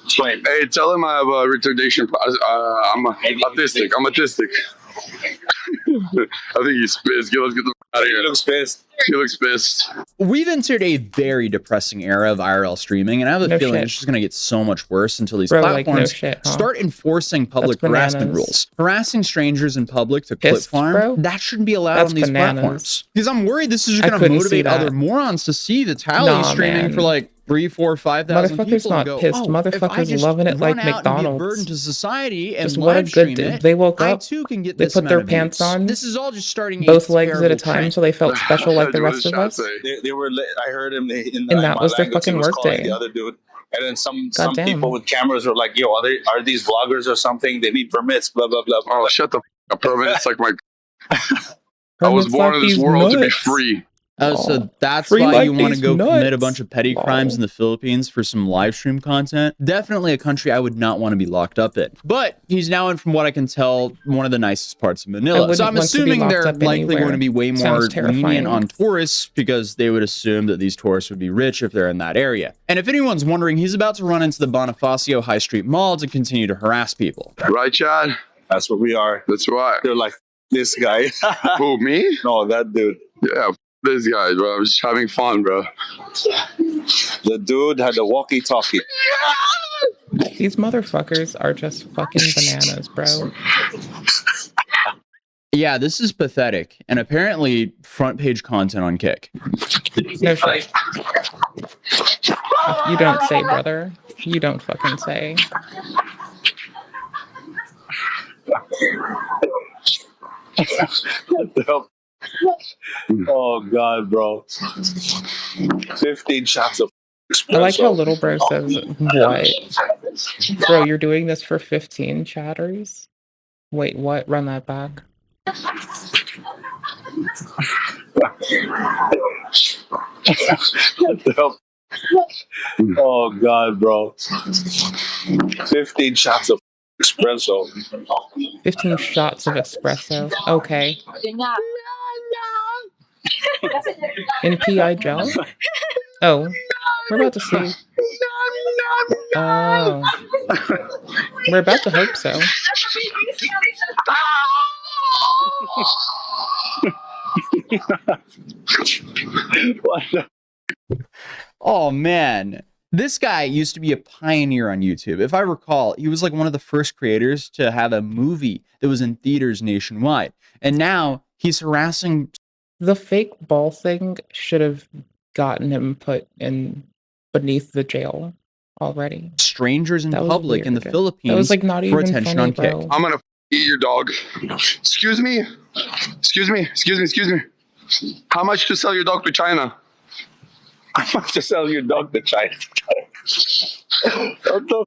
Explain. Hey, tell him I have a retardation. I'm autistic. I'm autistic. I think he's pissed. Let's get the out of here. He looks pissed. He looks pissed. We've entered a very depressing era of IRL streaming, and I have a No feeling shit. it's just going to get so much worse until these Bro, like, platforms no shit, huh? start enforcing public That's harassment bananas. rules. Harassing strangers in public to clip Pissed, farm, bro? that shouldn't be allowed That's on these bananas. platforms. Because I'm worried this is just I going to couldn't see motivate other that. morons to see the tally Nah, streaming man. for like 3, 4, 5,000 Motherfuckers people and not go, pissed. oh, if I Motherfuckers just loving it run like out and be a burden McDonald's. to society and Just what a live good stream day. it, They woke I up, too can get they this put their amount of pants views. on, This is all just starting both a legs at a terrible time, trend. so they felt special like the What rest does of chat us. say? They were. I heard him in And that my was their language. He fucking was calling workday. the other dude, and then some Goddamn. people with cameras were like, "Yo, are these vloggers or something? They need permits." Blah blah blah. Oh, shut the f up. Permits like my. I was Permits born like in this these world to be nuts. free. Oh, Aw, so that's free why like you want to these go commit a nuts. bunch of petty crimes Aw. in the Philippines for some live stream content? Definitely a country I would not want to be locked up in. But he's now in, from what I can tell, one of the nicest parts of Manila. So wouldn't I'm want to be assuming locked they're up likely going to anywhere. be way more Sounds lenient terrifying. on tourists because they would assume that these tourists would be rich if they're in that area. And if anyone's wondering, he's about to run into the Bonifacio High Street Mall to continue to harass people. Right, Chad? That's what we are. That's right. They're like, this guy. Who, me? No, that dude. Yeah, this guy, bro. I'm just having fun, bro. The dude had a walkie-talkie. These motherfuckers are just fucking bananas, bro. Yeah, this is pathetic. And apparently front page content on Kick. No shit. You don't say, brother. You don't fucking say. What the hell? Oh God, bro! 15 shots of espresso. I like how little bro says, what? Bro, you're doing this for 15 chatters? Wait, what? Run that back. What the hell? Oh God, bro! 15 shots of espresso. 15 shots of espresso. Okay. In PI gel? Oh, we're about to see. Oh. We're about to hope so. What the? Oh man, this guy used to be a pioneer on YouTube. If I recall, he was like one of the first creators to have a movie that was in theaters nationwide. And now he's harassing. The fake ball thing should have gotten him put in beneath the jail already. Strangers in That was public in the weird. Philippines That was like not for even attention funny, on Kick. bro. I'm gonna eat your dog. Excuse me. Excuse me. Excuse me. Excuse me. How much to sell your dog to China? How much to sell your dog to China? What the?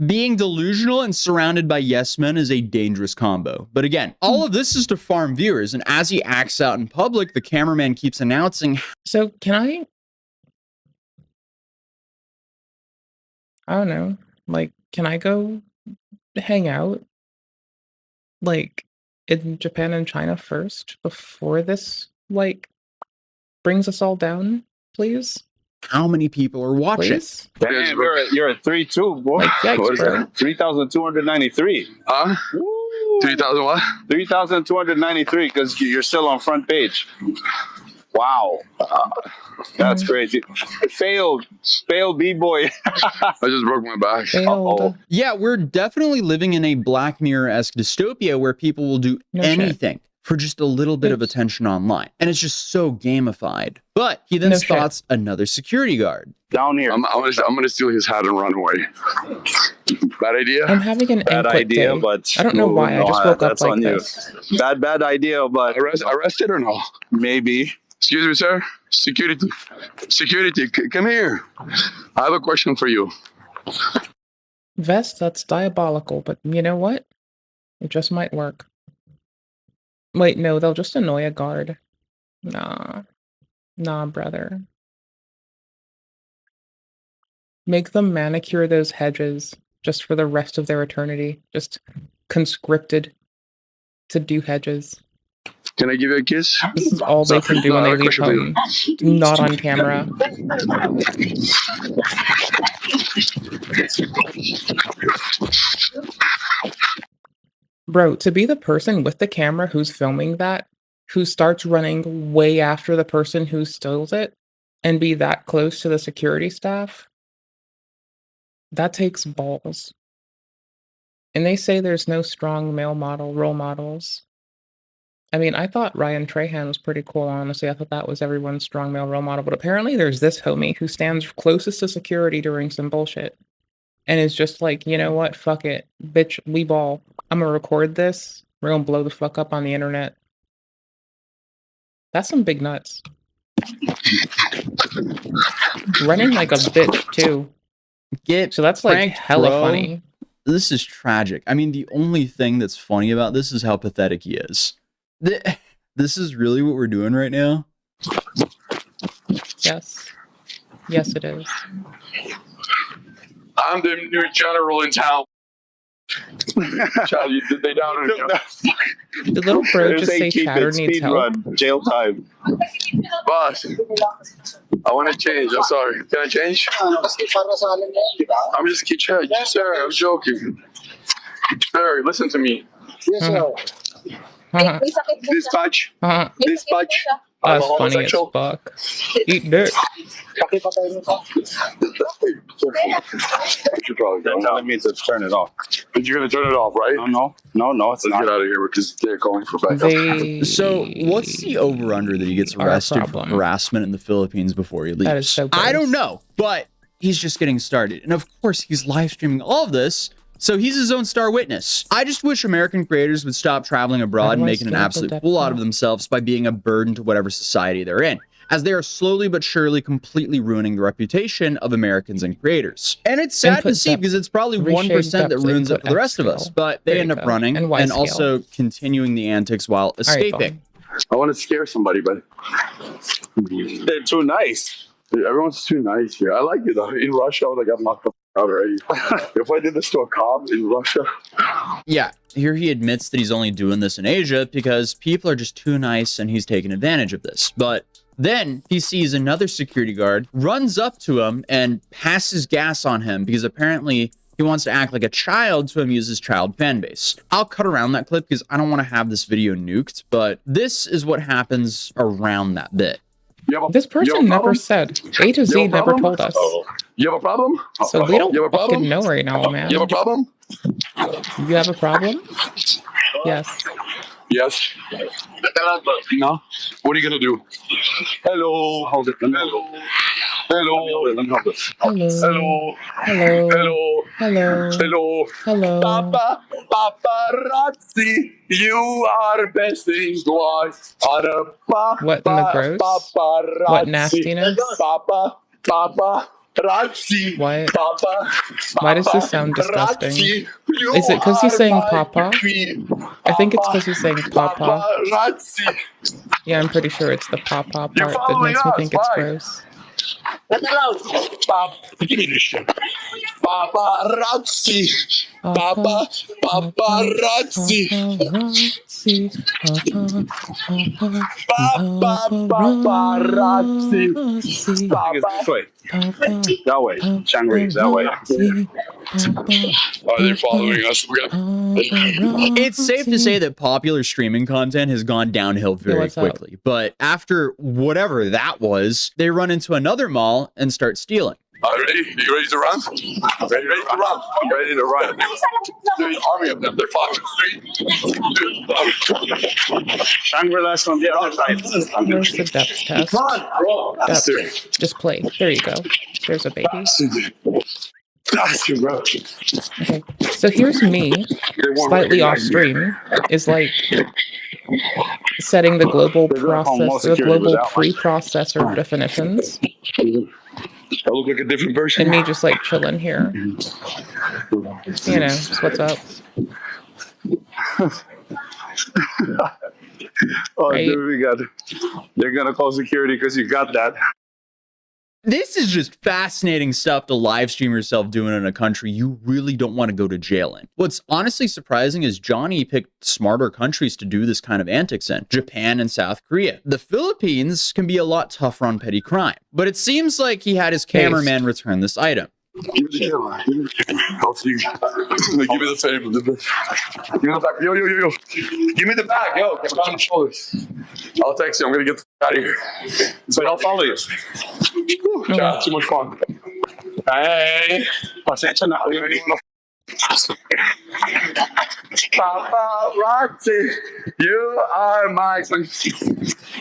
Being delusional and surrounded by yes men is a dangerous combo. But again, all of this is to farm viewers, and as he acts out in public, the cameraman keeps announcing. So can I don't know, like, can I go hang out, like, in Japan and China first before this, like, brings us all down, please? How many people are watching? Please? Damn, you're at 3-2, boy. Like, What yikes, is bro. that? 3,293. Huh? 3,000 what? 3,293 because you're still on front page. Wow. That's crazy. Failed B-boy. I just broke my back. Failed. Yeah, we're definitely living in a Black Mirror-esque dystopia where people will do No shit. anything for just a little bit of Oops. attention online. And it's just so gamified. But he then No shit. spots another security guard. Down here. I'm gonna steal his hat and run away. Bad idea? I'm having an Bad input idea, day. but I don't know why, I just woke up that's like on you. this. Bad idea, but Arrested or no? maybe. Excuse me, sir. Security. Security, come here. I have a question for you. Vest, that's diabolical, but you know what? It just might work. Wait, no, they'll just annoy a guard. Nah. Nah, brother. Make them manicure those hedges just for the rest of their eternity. Just conscripted to do hedges. Can I give you a kiss? This is all they can do when No, I they have a leave question for you. home. Not on camera. Bro, to be the person with the camera who's filming that, who starts running way after the person who steals it, and be that close to the security staff, that takes balls. And they say there's no strong male model role models. I mean, I thought Ryan Trahan was pretty cool, honestly. I thought that was everyone's strong male role model, but apparently there's this homie who stands closest to security during some bullshit and is just like, you know what? Fuck it. Bitch, we ball. I'm gonna record this. We're gonna blow the fuck up on the internet. That's some big nuts. Running like a bitch, too. Get So that's like pranked, hella bro. funny. This is tragic. I mean, the only thing that's funny about this is how pathetic he is. This is really what we're doing right now? Yes. Yes, it is. I'm the new general in town. Child, they down in Did little bro just say Chatter needs help? Run, jail time. Boss, I want to change. I'm sorry. Can I change? I'm just kidding. Sir, I'm joking. Sir, listen to me. Dispatch. Dispatch. That's I'm a funny as homosexual. fuck. Eat dick. You probably They're don't. telling me to turn it off. But you're gonna turn it off, right? No, it's Let's not. get out of here because they're going for backup. They So, what's the over-under that he gets are a arrested for problem. harassment in the Philippines before he leaves? That is so I don't gross. know, but he's just getting started. And of course, he's live streaming all of this, so he's his own star witness. I just wish American creators would stop traveling abroad and making an absolute fool out of themselves by being a burden to whatever society they're in, as they are slowly but surely completely ruining the reputation of Americans and creators. And it's sad to Input see depth, because it's probably reshape 1% that depth, ruins it input for the rest of F us, scale. but they There end you up go. running And Y and scale. also continuing the antics while escaping. I want to scare somebody, but They're too nice. everyone's too nice here. I like it though. In Russia, I would have got knocked out already. If I did this to a cop in Russia, Yeah, here he admits that he's only doing this in Asia because people are just too nice and he's taking advantage of this. But then he sees another security guard, runs up to him and passes gas on him because apparently he wants to act like a child to amuse his child fan base. I'll cut around that clip because I don't want to have this video nuked, but this is what happens around that bit. This person never said. A to Z never told us. You have a problem? So we don't You have a problem? fucking know right now, man. You have a problem? You have a problem? Yes. Yes. No. What are you gonna do? Hello. Hold it. Hello. Hello. Let me hold this. Hello. Hello. Hello. Hello. Hello. Hello. Hello. Papa, paparazzi, you are messing twice on a What in the gross? paparazzi. What nastiness? Paparazzi. What? Papa, Why does this sound disgusting? paparazzi, you Is it 'cause he's are saying my papa? queen. I think it's 'cause he's saying papa. Paparazzi. Yeah, I'm pretty sure it's the papa part You're that following makes me us, think it's why? gross. Give me this shit. Paparazzi. Papa, paparazzi. Paparazzi. Papa. This way. That way. Shangri, that way. Are they following us? It's safe to say that popular streaming content has gone downhill very what's up? quickly, but after whatever that was, they run into another mall and start stealing. Ready? You ready to run? Ready to run? I'm ready to run. There's an army of them. They're following the street. Shangri-La's on the other side. Where's the depth test? Bro. Depth. Just play. There you go. There's a baby. That's you, bro. Okay. So here's me, slightly off stream, is like setting the global process, the global pre-processor definitions, I look like a different person. and me just like chilling here. You know, just what's up. Oh, Right. dude, we got. They're gonna call security because you got that. This is just fascinating stuff to live stream yourself doing in a country you really don't want to go to jail in. What's honestly surprising is Johnny picked smarter countries to do this kind of antics in, Japan and South Korea. The Philippines can be a lot tougher on petty crime, but it seems like he had his cameraman return this item. Give me the camera. Give me the camera. I'll see you. Give me the fame. Give me the bag. Yo. Give me the bag. Yo, get on the shoulders. I'll text you. I'm going to get the f- out of here. But I'll follow you. Whew, too much fun. Hey. Pasensya na. Paparazzi, you are my.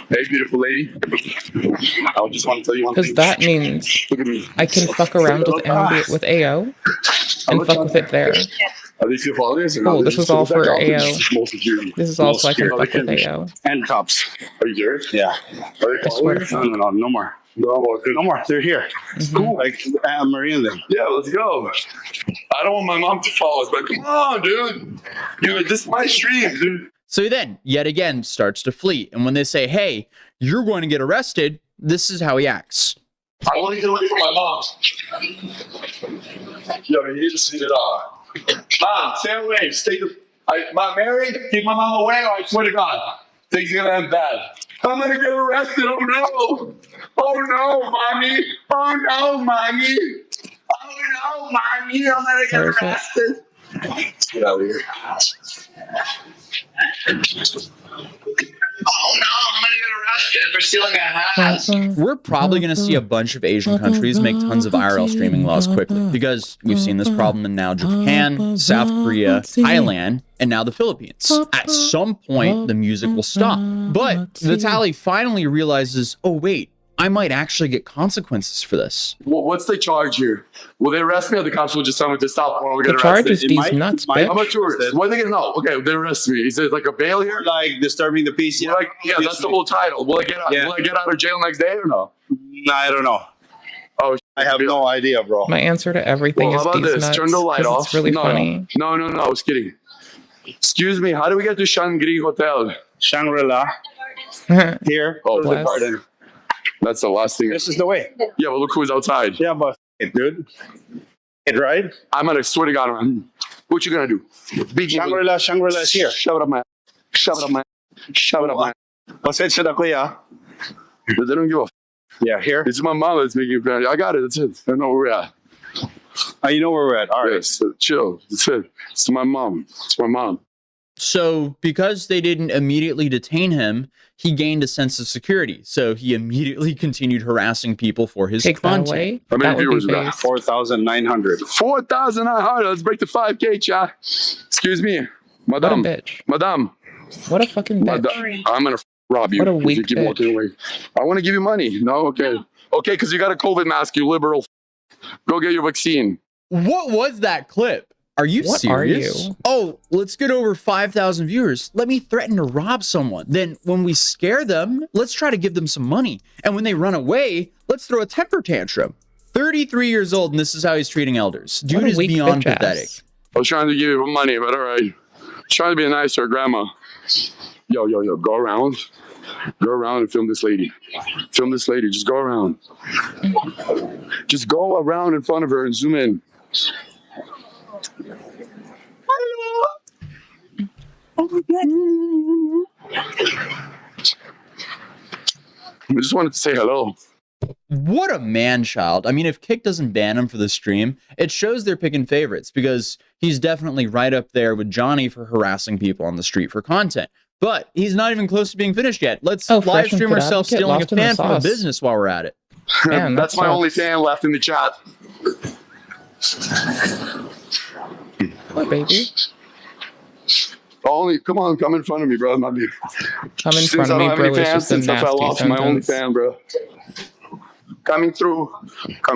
Hey, beautiful lady. I just want to tell you one Because thing. that means Look at me. I can fuck around with AO and fuck with it there. Are these your followers? Cool, this was all for AO. More security. This is all so I can fuck with AO. And cops. Are you serious? Yeah. Are they I swear followers? to No, God. no more. No No more. They're here. Cool. Like Marie and them. Yeah, let's go. I don't want my mom to follow us, but come on, dude. This is my stream, dude. So he then, yet again, starts to flee. And when they say, hey, you're going to get arrested, this is how he acts. I want to get away from my mom. Yo, you need to see it all. Mom, stay away. Mom, Mary, keep my mom away, or I swear to God, things are gonna end bad. I'm gonna get arrested. Oh no! Oh no, mommy! Oh no, mommy! Oh no, mommy! I'm gonna get Where is it? arrested. Get out of here. Oh no, I'm gonna get arrested for stealing a hat. We're probably going to see a bunch of Asian countries make tons of IRL streaming laws quickly because we've seen this problem in now Japan, South Korea, Thailand, and now the Philippines. At some point, the music will stop. But Vitaly finally realizes, oh wait, I might actually get consequences for this. Well, what's the charge here? Will they arrest me, or the cops will just tell me to stop when we The get charge arrested? is these nuts, I'm a bitch. tourist. What are they gonna know? Okay, they arrest me. Is it like a bail here? Like disturbing the peace. Yeah, that's the whole title. Will I get out? Yeah. Will I get out of jail next day or no? Nah, I don't know. Oh, I have no idea, bro. My answer to everything well, how is about these this? nuts. Turn the light 'cause off. It's really no, funny. No, I was kidding. Excuse me. How do we get to Shangri Hotel? Shangri-La. Here. Oh, Bless. the garden. That's the last thing. This is the way. Yeah, but look who's outside. Yeah, but dude. It right? I'm gonna swear to God, man. What you gonna do? Beat me. Shangri-La is here. Shove it up my. Shove it up my. Shove it up my. Pasensya na kuya. But they don't give a. Yeah, here. It's my mom that's making it. I got it. That's it. I know where we're at. You know where we're at. All right. Yes, chill. That's it. It's my mom. It's my mom. So because they didn't immediately detain him, he gained a sense of security. So he immediately continued harassing people for his Take that content. away. How many That would viewers be we got? based. 4,900. 4,900. Let's break the 5K, chat. Excuse me. What a Madam. bitch. Madam. What a fucking bitch. Madam. I'm going to rob you. What a if weak you keep bitch. walking away. I want to give you money. No? Okay. Okay, because you got a COVID mask, you liberal. Go get your vaccine. What was that clip? Are you What are serious? you? Oh, let's get over 5,000 viewers. Let me threaten to rob someone. Then when we scare them, let's try to give them some money. And when they run away, let's throw a temper tantrum. 33 years old, and this is how he's treating elders. Dude What a is weak beyond bitch pathetic. ass. I was trying to give you money, but all right. Trying to be nice to her grandma. Yo. Go around. Go around and film this lady. Film this lady. Just go around. Just go around in front of her and zoom in. I just wanted to say hello. What a man-child. I mean, if Kick doesn't ban him for the stream, it shows they're picking favorites because he's definitely right up there with Johnny for harassing people on the street for content. But he's not even close to being finished yet. Let's Oh, live fresh and stream fit ourselves advocate, stealing a lost in the fan from a sauce. business while we're at it. Man, That's that my only sucks. fan left in the chat. Poor baby. Come in front of me, bro. Come in Since front I of don't me, have bro. any It's fans, just a since I fell nasty off, my only sentence. fan, bro. Coming through.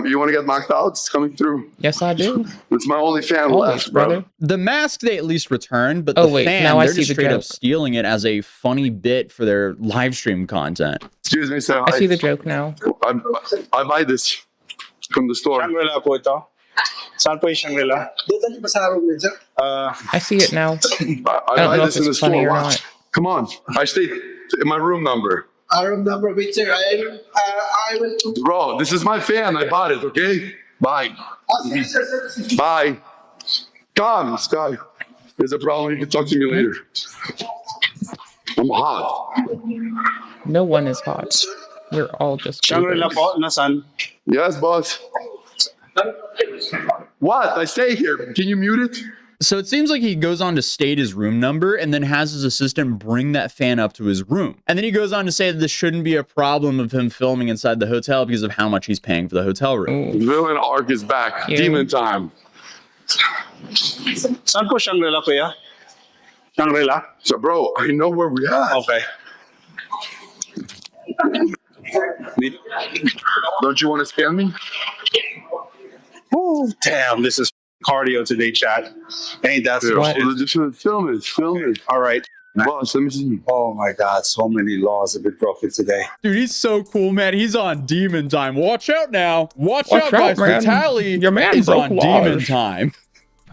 You want to get knocked out? It's coming through. Yes, I do. It's my only fan Always, left, bro. brother. The mask they at least returned, but Oh, the wait, fan, now I they're see just the straight up joke. stealing it as a funny bit for their live stream content. Excuse me, sir. I see the joke now. I buy this from the store. Shangri-La po ito. Saan po yung Shangri-La? I see it now. I I buy don't know this if in the it's funny store. or Watch. not. Come on. I stay in my room number. Room number, wait, sir. I will. Bro, this is my fan. I bought it, okay? Bye. Bye. Come, Sky. There's a problem. You can talk to me later. I'm hot. No one is hot. We're all just Shangri-La creepers. po, nasan? Yes, boss. What? I stay here. Can you mute it? So it seems like he goes on to state his room number and then has his assistant bring that fan up to his room. And then he goes on to say that this shouldn't be a problem of him filming inside the hotel because of how much he's paying for the hotel room. Ooh. Villain arc is back. Yeah. Demon time. Saan po Shangri-La, kuya? Shangri-La? So, bro, I know where we are. Okay. Don't you want to scam me? Ooh, damn, this is cardio today, chat. Ain't that some What? shit? Film it. All right. Boss, let me see. Oh my God, so many laws have been broken today. Dude, he's so cool, man. He's on demon time. Watch out now. Watch Watch out, out, guys. man. Vitaly Your man is broke on laws. demon time.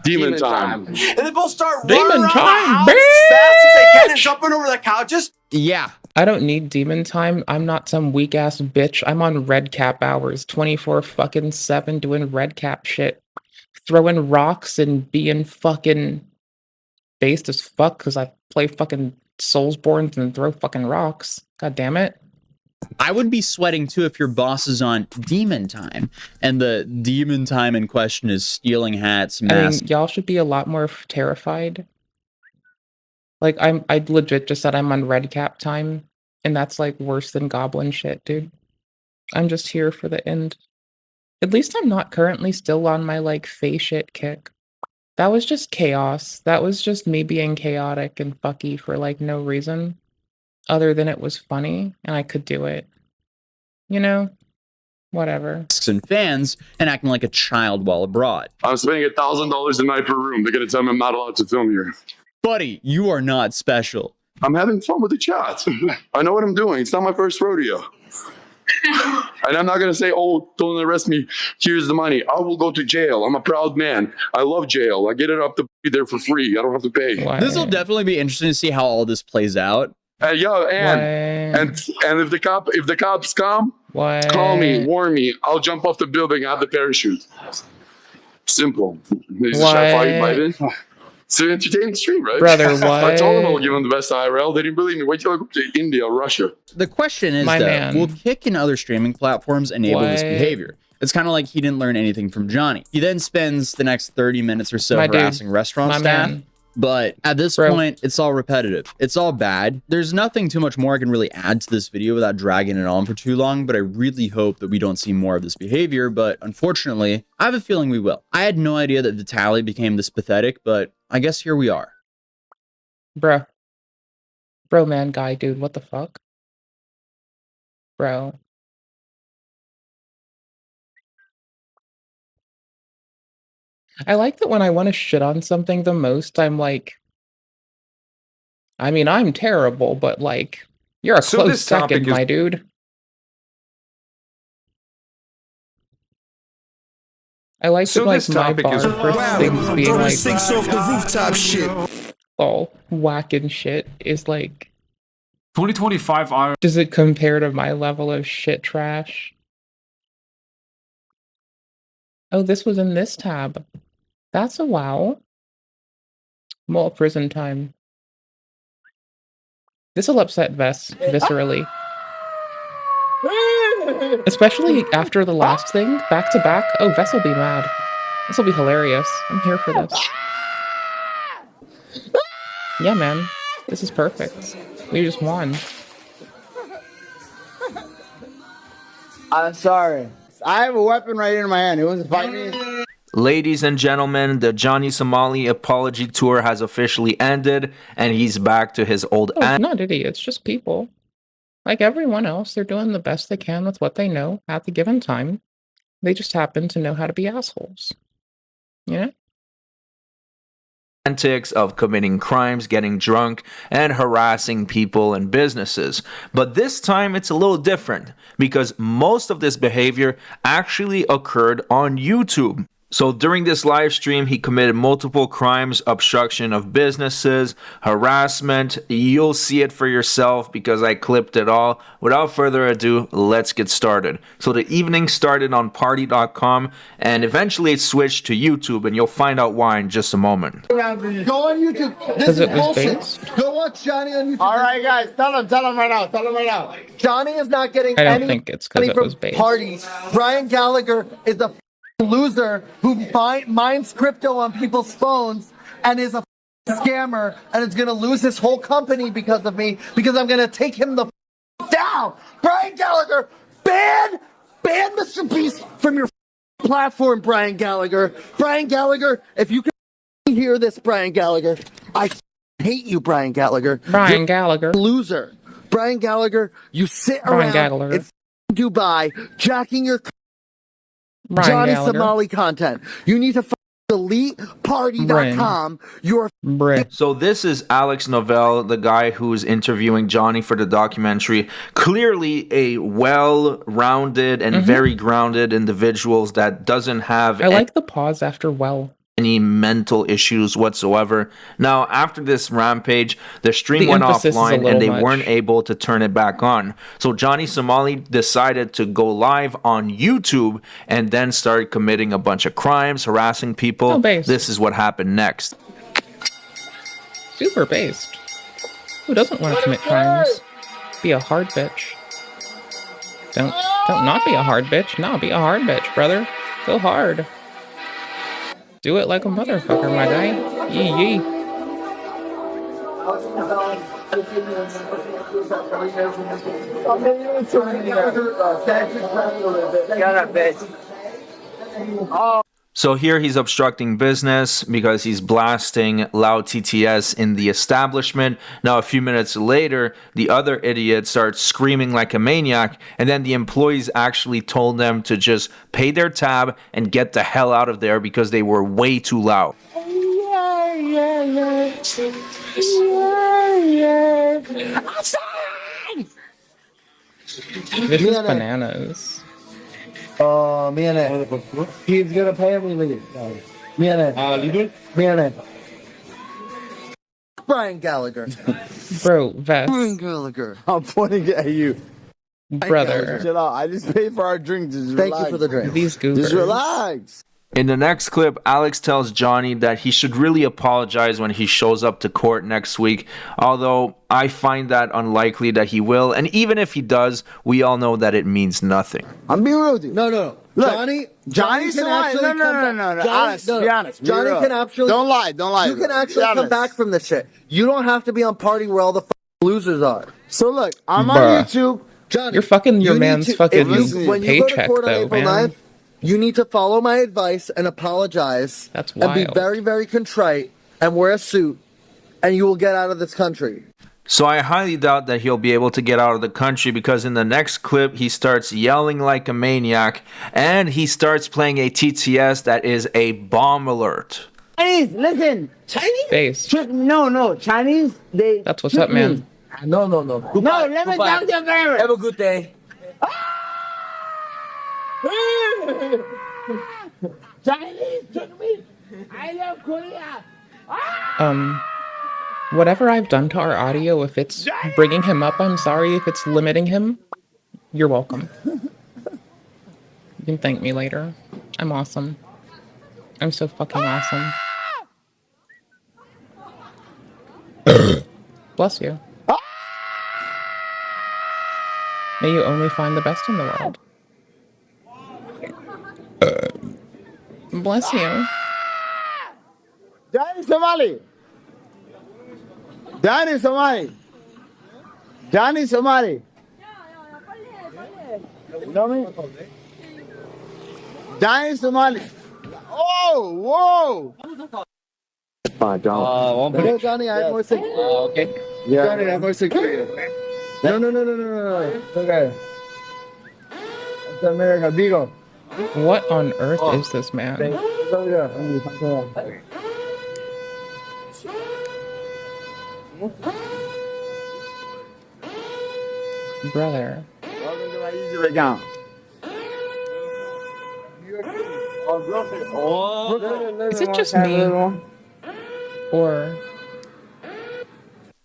Demon time. And they both start Demon running around time, the house as fast as they can and bitch! jumping over the couches. Yeah. I don't need demon time. I'm not some weak ass bitch. I'm on red cap hours, 24/7 doing red cap shit. Throwing rocks and being fucking based as fuck because I play fucking Soulsborne and throw fucking rocks. God damn it. I would be sweating too if your boss is on demon time. And the demon time in question is stealing hats, I mean, masks. y'all should be a lot more terrified. Like, I legit just said I'm on red cap time, and that's like worse than goblin shit, dude. I'm just here for the end. At least I'm not currently still on my like fey shit kick. That was just chaos. That was just me being chaotic and fucky for like no reason. Other than it was funny and I could do it. You know? Whatever. And fans and acting like a child while abroad. I'm spending $1,000 a night per room. They're gonna tell me I'm not allowed to film here. Buddy, you are not special. I'm having fun with the chat. I know what I'm doing. It's not my first rodeo. And I'm not gonna say, oh, don't arrest me. Here's the money. I will go to jail. I'm a proud man. I love jail. I get it up to be there for free. I don't have to pay. What? This will definitely be interesting to see how all this plays out. And if the cops come, What? call me, warn me. I'll jump off the building. I have the parachute. Simple. Is the chat fighting? It's an entertaining stream, right? Brother, I told them I'll what? give them the best IRL. They didn't believe me. Wait till I go to India or Russia. The question is, My though, man. will Kick and other streaming platforms enable this What? behavior? It's kind of like he didn't learn anything from Johnny. He then spends the next 30 minutes or so My dude. harassing restaurant My staff. man. But at this Bro. point, it's all repetitive. It's all bad. There's nothing too much more I can really add to this video without dragging it on for too long, but I really hope that we don't see more of this behavior, but unfortunately, I have a feeling we will. I had no idea that Vitaly became this pathetic, but I guess here we are. Bruh. Bro, man, guy, dude, what the fuck? Bro. I like that when I want to shit on something the most, I'm like, I mean, I'm terrible, but like, you're a So close this topic second, is- my dude. I like So that, like, this my topic bar is- for Wow, things being like, Sinks off the rooftop shit. all whack and shit is like, 2025 IRL. does it compare to my level of shit trash? Oh, this was in this tab. That's a wow. Mole prison time. This'll upset Vess viscerally. Especially after the last thing, back to back. Oh, Vess will be mad. This'll be hilarious. I'm here for this. Yeah, man. This is perfect. We just won. I'm sorry. I have a weapon right in my hand. It was fighting me. Ladies and gentlemen, the Johnny Somali apology tour has officially ended, and he's back to his old Oh, not idiots, just people. Like everyone else, they're doing the best they can with what they know at the given time. They just happen to know how to be assholes. You know? antics of committing crimes, getting drunk, and harassing people and businesses. But this time it's a little different because most of this behavior actually occurred on YouTube. So during this live stream, he committed multiple crimes, obstruction of businesses, harassment. You'll see it for yourself because I clipped it all. Without further ado, let's get started. So the evening started on party.com and eventually it switched to YouTube, and you'll find out why in just a moment. Go on YouTube. This Because is it was bullshit. based? Go watch Johnny on YouTube. All right, guys. Tell him right now. Johnny is not getting I don't any think it's 'cause money it from was based. parties. Brian Gallagher is a loser who mines crypto on people's phones and is a scammer and is going to lose his whole company because of me, because I'm going to take him the down. Brian Gallagher, ban Mr. Beast from your platform, Brian Gallagher. Brian Gallagher, if you can hear this, Brian Gallagher. I hate you, Brian Gallagher. Brian You're Gallagher. a loser. Brian Gallagher, you sit Brian around Gallagher. in Dubai jacking your Brian Johnny Gallagher. Somali content. You need to delete party.com. You're Bruh. So this is Alex Novell, the guy who's interviewing Johnny for the documentary. Clearly a well-rounded and very grounded individual that doesn't have I like the pause after well. any mental issues whatsoever. Now, after this rampage, the stream The went emphasis is a offline little and they much. weren't able to turn it back on. So Johnny Somali decided to go live on YouTube and then started committing a bunch of crimes, harassing people. Oh, based. This is what happened next. Super based. Who doesn't want to commit crimes? Be a hard bitch. Don't not be a hard bitch. No, be a hard bitch, brother. Go hard. Do it like a motherfucker, my guy. Yee yee. So here he's obstructing business because he's blasting loud TTS in the establishment. Now, a few minutes later, the other idiot starts screaming like a maniac, and then the employees actually told them to just pay their tab and get the hell out of there because they were way too loud. This is bananas. Oh, miren. He's gonna pay me with it. Miren. Miren. Brian Gallagher. Bro, vest. Brian Gallagher. I'm pointing at you. Brother. Chill out. I just paid for our drink. Just Thank relax. you for the drink. These goobers. Just relax. In the next clip, Alex tells Johnny that he should really apologize when he shows up to court next week, although I find that unlikely that he will, and even if he does, we all know that it means nothing. I'm being real with you. No. Look, Johnny Johnny can Somali. actually No. come back. Honest, be honest. Be Johnny real. can actually. Don't lie. Don't lie. You can Be actually come honest. back from this shit. You don't have to be on party where all the losers are. So look, I'm Bruh. on YouTube. Johnny, You're fucking your you need man's to- fucking when you go to paycheck, court on though, April man. 9th, you need to follow my advice and apologize. That's And be wild. very, very contrite and wear a suit, and you will get out of this country. So I highly doubt that he'll be able to get out of the country because in the next clip, he starts yelling like a maniac and he starts playing a TTS that is a bomb alert. Chinese, listen. Chinese? Based. No. Chinese, they. That's what's up, man. No, let me talk to your parents. Have a good day. Chinese took me. I love Korea. Whatever I've done to our audio, if it's bringing him up, I'm sorry. If it's limiting him, you're welcome. You can thank me later. I'm awesome. I'm so fucking awesome. Bless you. May you only find the best in the world. Bless you. Johnny Somali. Johnny Somali. Johnny Somali. You know me? Johnny Somali. Oh, whoa. No, Johnny, I have more sick. Okay. Yeah. Johnny, I have more sick for you. No. Okay. It's America, Vigo. What on earth is this man? Brother. Welcome to my YouTube account. Is it just me? Or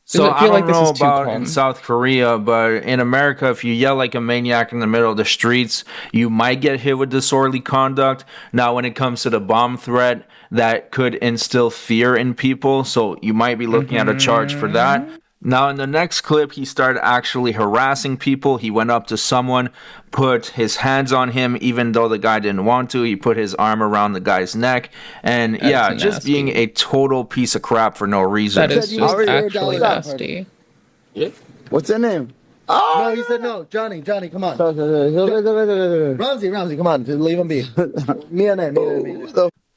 So does it I feel don't like this know is too about calm? in South Korea, but in America, if you yell like a maniac in the middle of the streets, you might get hit with disorderly conduct. Now, when it comes to the bomb threat, that could instill fear in people, so you might be looking at a charge for that. Now, in the next clip, he started actually harassing people. He went up to someone, put his hands on him, even though the guy didn't want to. He put his arm around the guy's neck. And yeah, just nasty. being a total piece of crap for no reason. That is just actually $0 nasty. What's the name? No, he said no. Johnny, come on. Ramsey, come on. Leave him be. Me and him.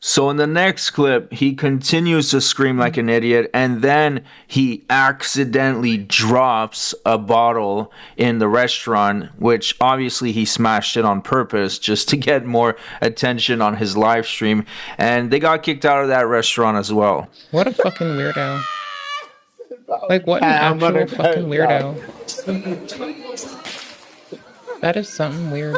So in the next clip, he continues to scream like an idiot, and then he accidentally drops a bottle in the restaurant, which obviously he smashed it on purpose just to get more attention on his live stream, and they got kicked out of that restaurant as well. What a fucking weirdo. Like, what an actual fucking weirdo. That is something weird.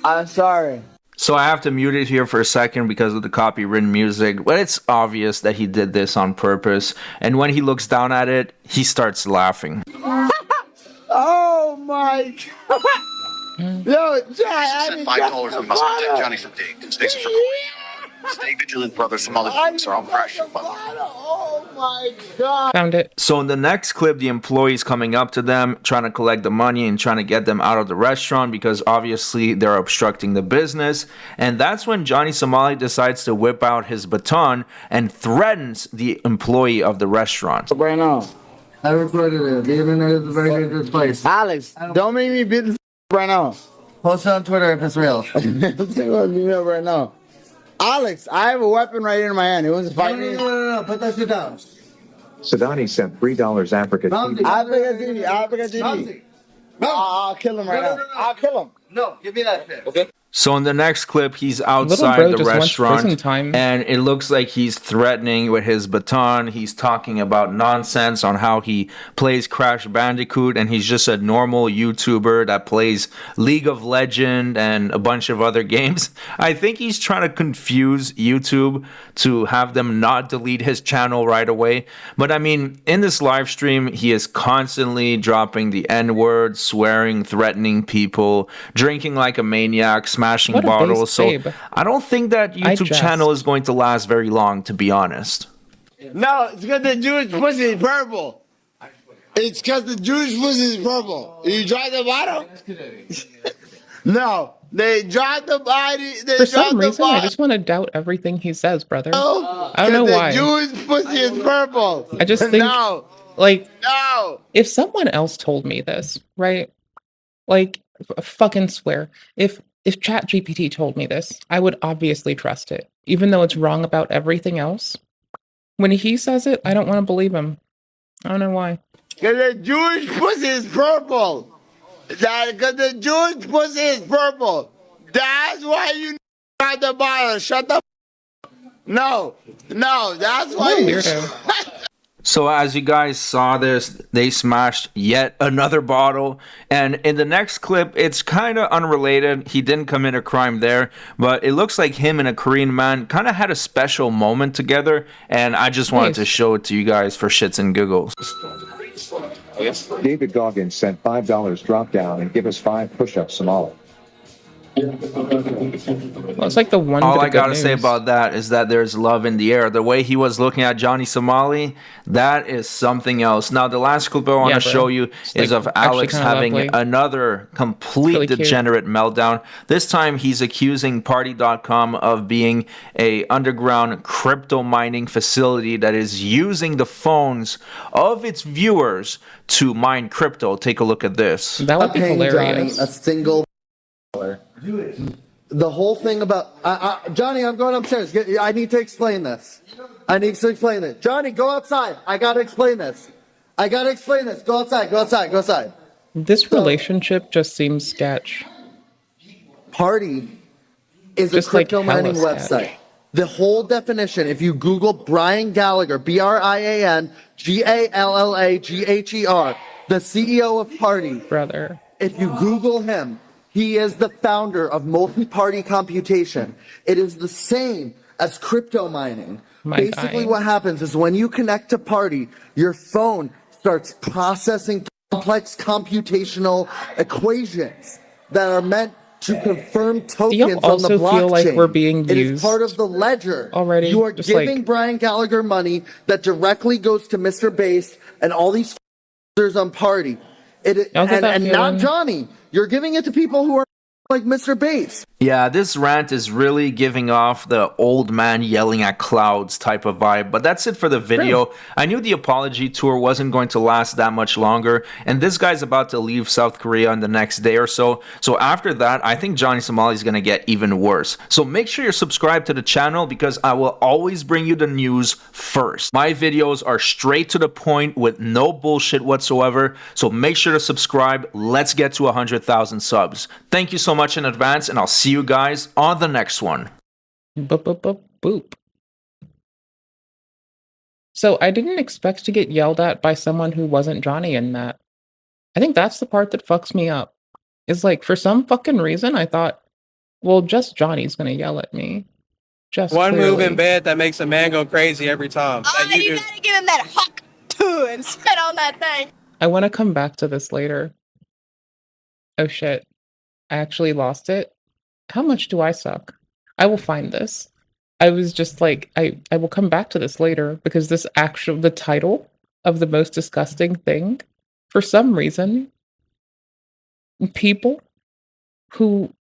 I'm sorry. So I have to mute it here for a second because of the copywritten music, but it's obvious that he did this on purpose. And when he looks down at it, he starts laughing. Oh my God. Yo, Jack, Send $5 from must protect Johnny from Dig. Stakes are for Corey. Stay vigilant, brother. Some other folks are all crashing. oh my God. Found it. So in the next clip, the employee's coming up to them, trying to collect the money and trying to get them out of the restaurant because obviously they're obstructing the business. And that's when Johnny Somali decides to whip out his baton and threatens the employee of the restaurant. Right now. I recorded it. The internet is a very dangerous place. Alex, don't make me beat this right now. Post it on Twitter if it's real. right now. Alex, I have a weapon right here in my hand. It was fighting. No. Put that shit down. Sadani sent $3 Africa TV. Africa TV. I'll kill him right now. I'll kill him. No, give me that shit. Okay. So in the next clip, he's Little outside bro the just wants prison restaurant, time. and it looks like he's threatening with his baton. He's talking about nonsense on how he plays Crash Bandicoot, and he's just a normal YouTuber that plays League of Legends and a bunch of other games. I think he's trying to confuse YouTube to have them not delete his channel right away. But I mean, in this live stream, he is constantly dropping the N-word, swearing, threatening people, drinking like a maniac, smashing bottles. So I don't think that YouTube channel is going to last very long, to be honest. No, it's because the Jewish pussy is purple. It's because the Jewish pussy is purple. You drive the bottle? No, they drive the body. For some reason, I just want to doubt everything he says, brother. I don't know why. The Jewish pussy is purple. I just think, like, no. If someone else told me this, right? Like, fucking swear. If ChatGPT told me this, I would obviously trust it, even though it's wrong about everything else. When he says it, I don't want to believe him. I don't know why. Because the Jewish pussy is purple. Because the Jewish pussy is purple. That's why you got the bottle. Shut the No, that's why you... So as you guys saw this, they smashed yet another bottle. And in the next clip, it's kind of unrelated. He didn't commit a crime there, but it looks like him and a Korean man kind of had a special moment together. And I just wanted to show it to you guys for shits and giggles. David Goggins sent $5 drop down and give us 5 push-ups Somali. Well, it's like the one. All I gotta say about that is that there's love in the air. The way he was looking at Johnny Somali, that is something else. Now, the last clip I want to show you is of Alex having another complete degenerate meltdown. This time, he's accusing Party.com of being a underground crypto mining facility that is using the phones of its viewers to mine crypto. Take a look at this. That would be hilarious. Johnny a single The whole thing about Johnny, I'm going upstairs. I need to explain this. Johnny, go outside. I gotta explain this. Go outside. This relationship just seems sketch. Party is just a crypto mining website. The whole definition, if you Google Brian Gallagher, BrianGallagher, the CEO of Party, brother. If you Google him, he is the founder of multi-party computation. It is the same as crypto mining. Basically, what happens is when you connect to Party, your phone starts processing complex computational equations that are meant to confirm tokens on the blockchain. Feel like we're being used it is part of the ledger already. You are giving Brian Gallagher money that directly goes to Mr. Base and all these on Party. And not Johnny. You're giving it to people who are like Mr. Bates. Yeah, this rant is really giving off the old man yelling at clouds type of vibe, but that's it for the video. I knew the apology tour wasn't going to last that much longer, and this guy's about to leave South Korea on the next day or so. So after that, I think Johnny Somali is going to get even worse. So make sure you're subscribed to the channel because I will always bring you the news first. My videos are straight to the point with no bullshit whatsoever, so make sure to subscribe. Let's get to 100,000 subs. Thank you so much in advance, and I'll see you guys on the next one. Boop, boop, boop, boop. So I didn't expect to get yelled at by someone who wasn't Johnny in that. I think that's the part that fucks me up. Is like, for some fucking reason, I thought, well, just Johnny's gonna yell at me. Just One move clearly. in bed that makes a man go crazy every time. Oh, That you gotta give him that hawk too and spit on that thing. I want to come back to this later. Oh shit. I actually lost it. How much do I suck? I will find this. I was just like, I will come back to this later because the title of the most disgusting thing, for some reason, people who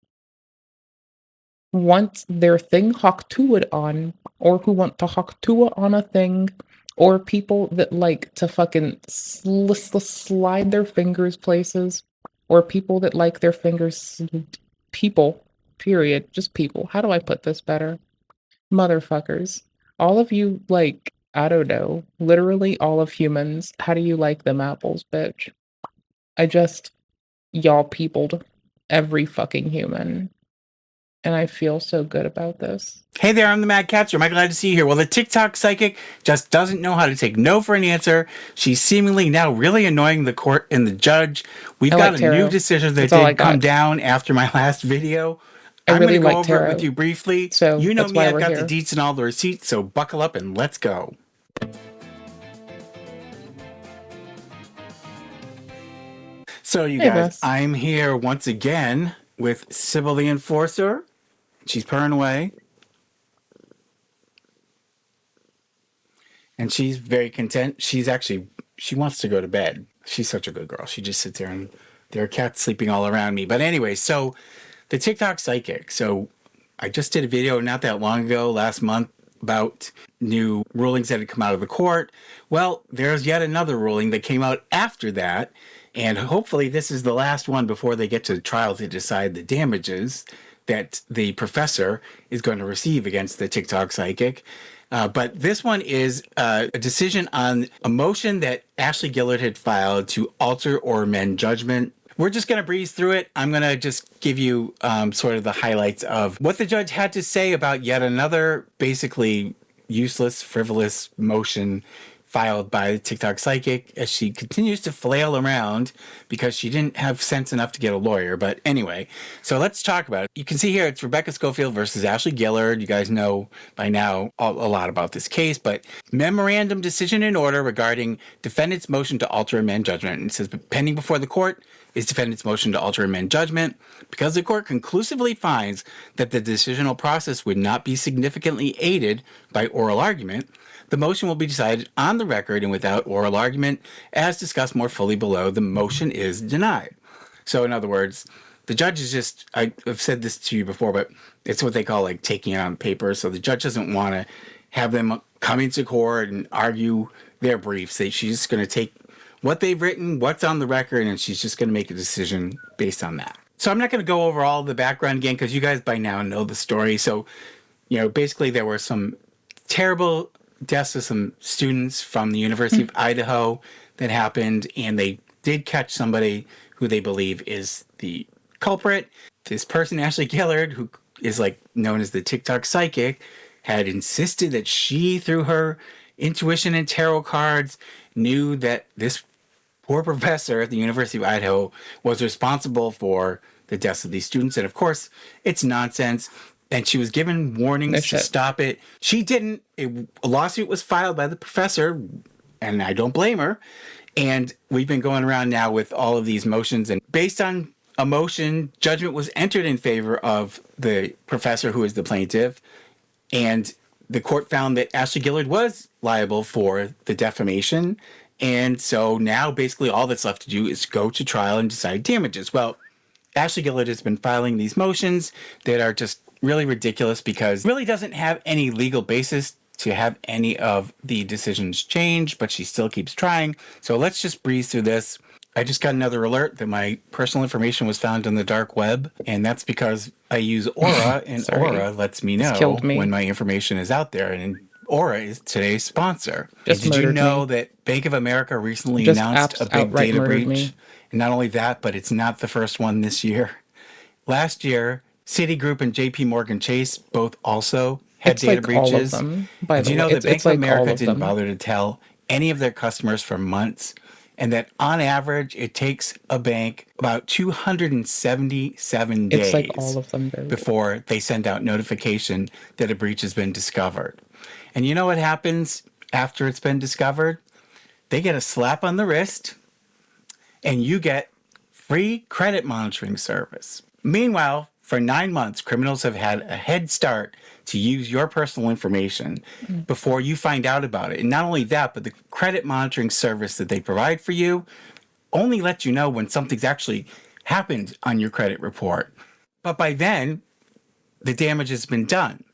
want their thing haktua'd on, or who want to haktua on a thing, or people that like to fucking slide their fingers places, or people that like their fingers, people, period, just people. How do I put this better? Motherfuckers. All of you, like, I don't know, literally all of humans, how do you like them apples, bitch? Y'all peopled every fucking human. And I feel so good about this. Hey there, I'm the Mad Catcher. Am I glad to see you here? Well, the TikTok psychic just doesn't know how to take no for an answer. She's seemingly now really annoying the court and the judge. We've got a new decision that did come down after my last video. I'm going to go over it with you briefly. So you know that's me, why I've we're got here. the deets and all the receipts, so buckle up and let's go. So you Hey, guys, Russ. I'm here once again with Sybil the Enforcer. She's purring away. And she's very content. She wants to go to bed. She's such a good girl. She just sits there and there are cats sleeping all around me. But anyway, so the TikTok psychic. So I just did a video not that long ago, last month, about new rulings that had come out of the court. Well, there's yet another ruling that came out after that. And hopefully this is the last one before they get to the trial to decide the damages that the professor is going to receive against the TikTok psychic. But this one is a decision on a motion that Ashley Gillard had filed to alter or amend judgment. We're just going to breeze through it. I'm going to just give you sort of the highlights of what the judge had to say about yet another basically useless, frivolous motion filed by the TikTok psychic as she continues to flail around because she didn't have sense enough to get a lawyer. But anyway, so let's talk about it. You can see here it's Rebecca Schofield versus Ashley Gillard. You guys know by now a lot about this case, but memorandum decision in order regarding defendant's motion to alter or amend judgment. And it says pending before the court is defendant's motion to alter or amend judgment. Because the court conclusively finds that the decisional process would not be significantly aided by oral argument, the motion will be decided on the record and without oral argument. As discussed more fully below, the motion is denied. So in other words, the judge is just, I've said this to you before, but it's what they call like taking it on paper. So the judge doesn't want to have them come into court and argue their briefs. She's just going to take what they've written, what's on the record, and she's just going to make a decision based on that. So I'm not going to go over all the background again because you guys by now know the story. So, basically there were some terrible deaths of some students from the University of Idaho that happened, and they did catch somebody who they believe is the culprit. This person, Ashley Gillard, who is like known as the TikTok psychic, had insisted that she, through her intuition and tarot cards, knew that this poor professor at the University of Idaho was responsible for the deaths of these students. And of course, it's nonsense. And she was given warnings to stop it. She didn't. A lawsuit was filed by the professor, and I don't blame her. And we've been going around now with all of these motions. And based on a motion, judgment was entered in favor of the professor, who is the plaintiff. And the court found that Ashley Gillard was liable for the defamation. And so now basically all that's left to do is go to trial and decide damages. Well, Ashley Gillard has been filing these motions that are just really ridiculous because it really doesn't have any legal basis to have any of the decisions changed, but she still keeps trying. So let's just breeze through this. I just got another alert that my personal information was found on the dark web, and that's because I use Aura, and Aura lets me know when my information is out there, and Aura is today's sponsor. And did you know that Bank of America recently announced a big data breach? And not only that, but it's not the first one this year. Last year, Citigroup and JP Morgan Chase both also had data breaches. All of them, by Did the you know way. that Bank It's of like America all of didn't them. bother to tell any of their customers for months, and that on average it takes a bank about 277 days It's like all of them. before they send out notification that a breach has been discovered. And you know what happens after it's been discovered? They get a slap on the wrist, and you get free credit monitoring service. Meanwhile, for 9 months, criminals have had a head start to use your personal information before you find out about it. And not only that, but the credit monitoring service that they provide for you only lets you know when something's actually happened on your credit report. But by then, the damage has been done.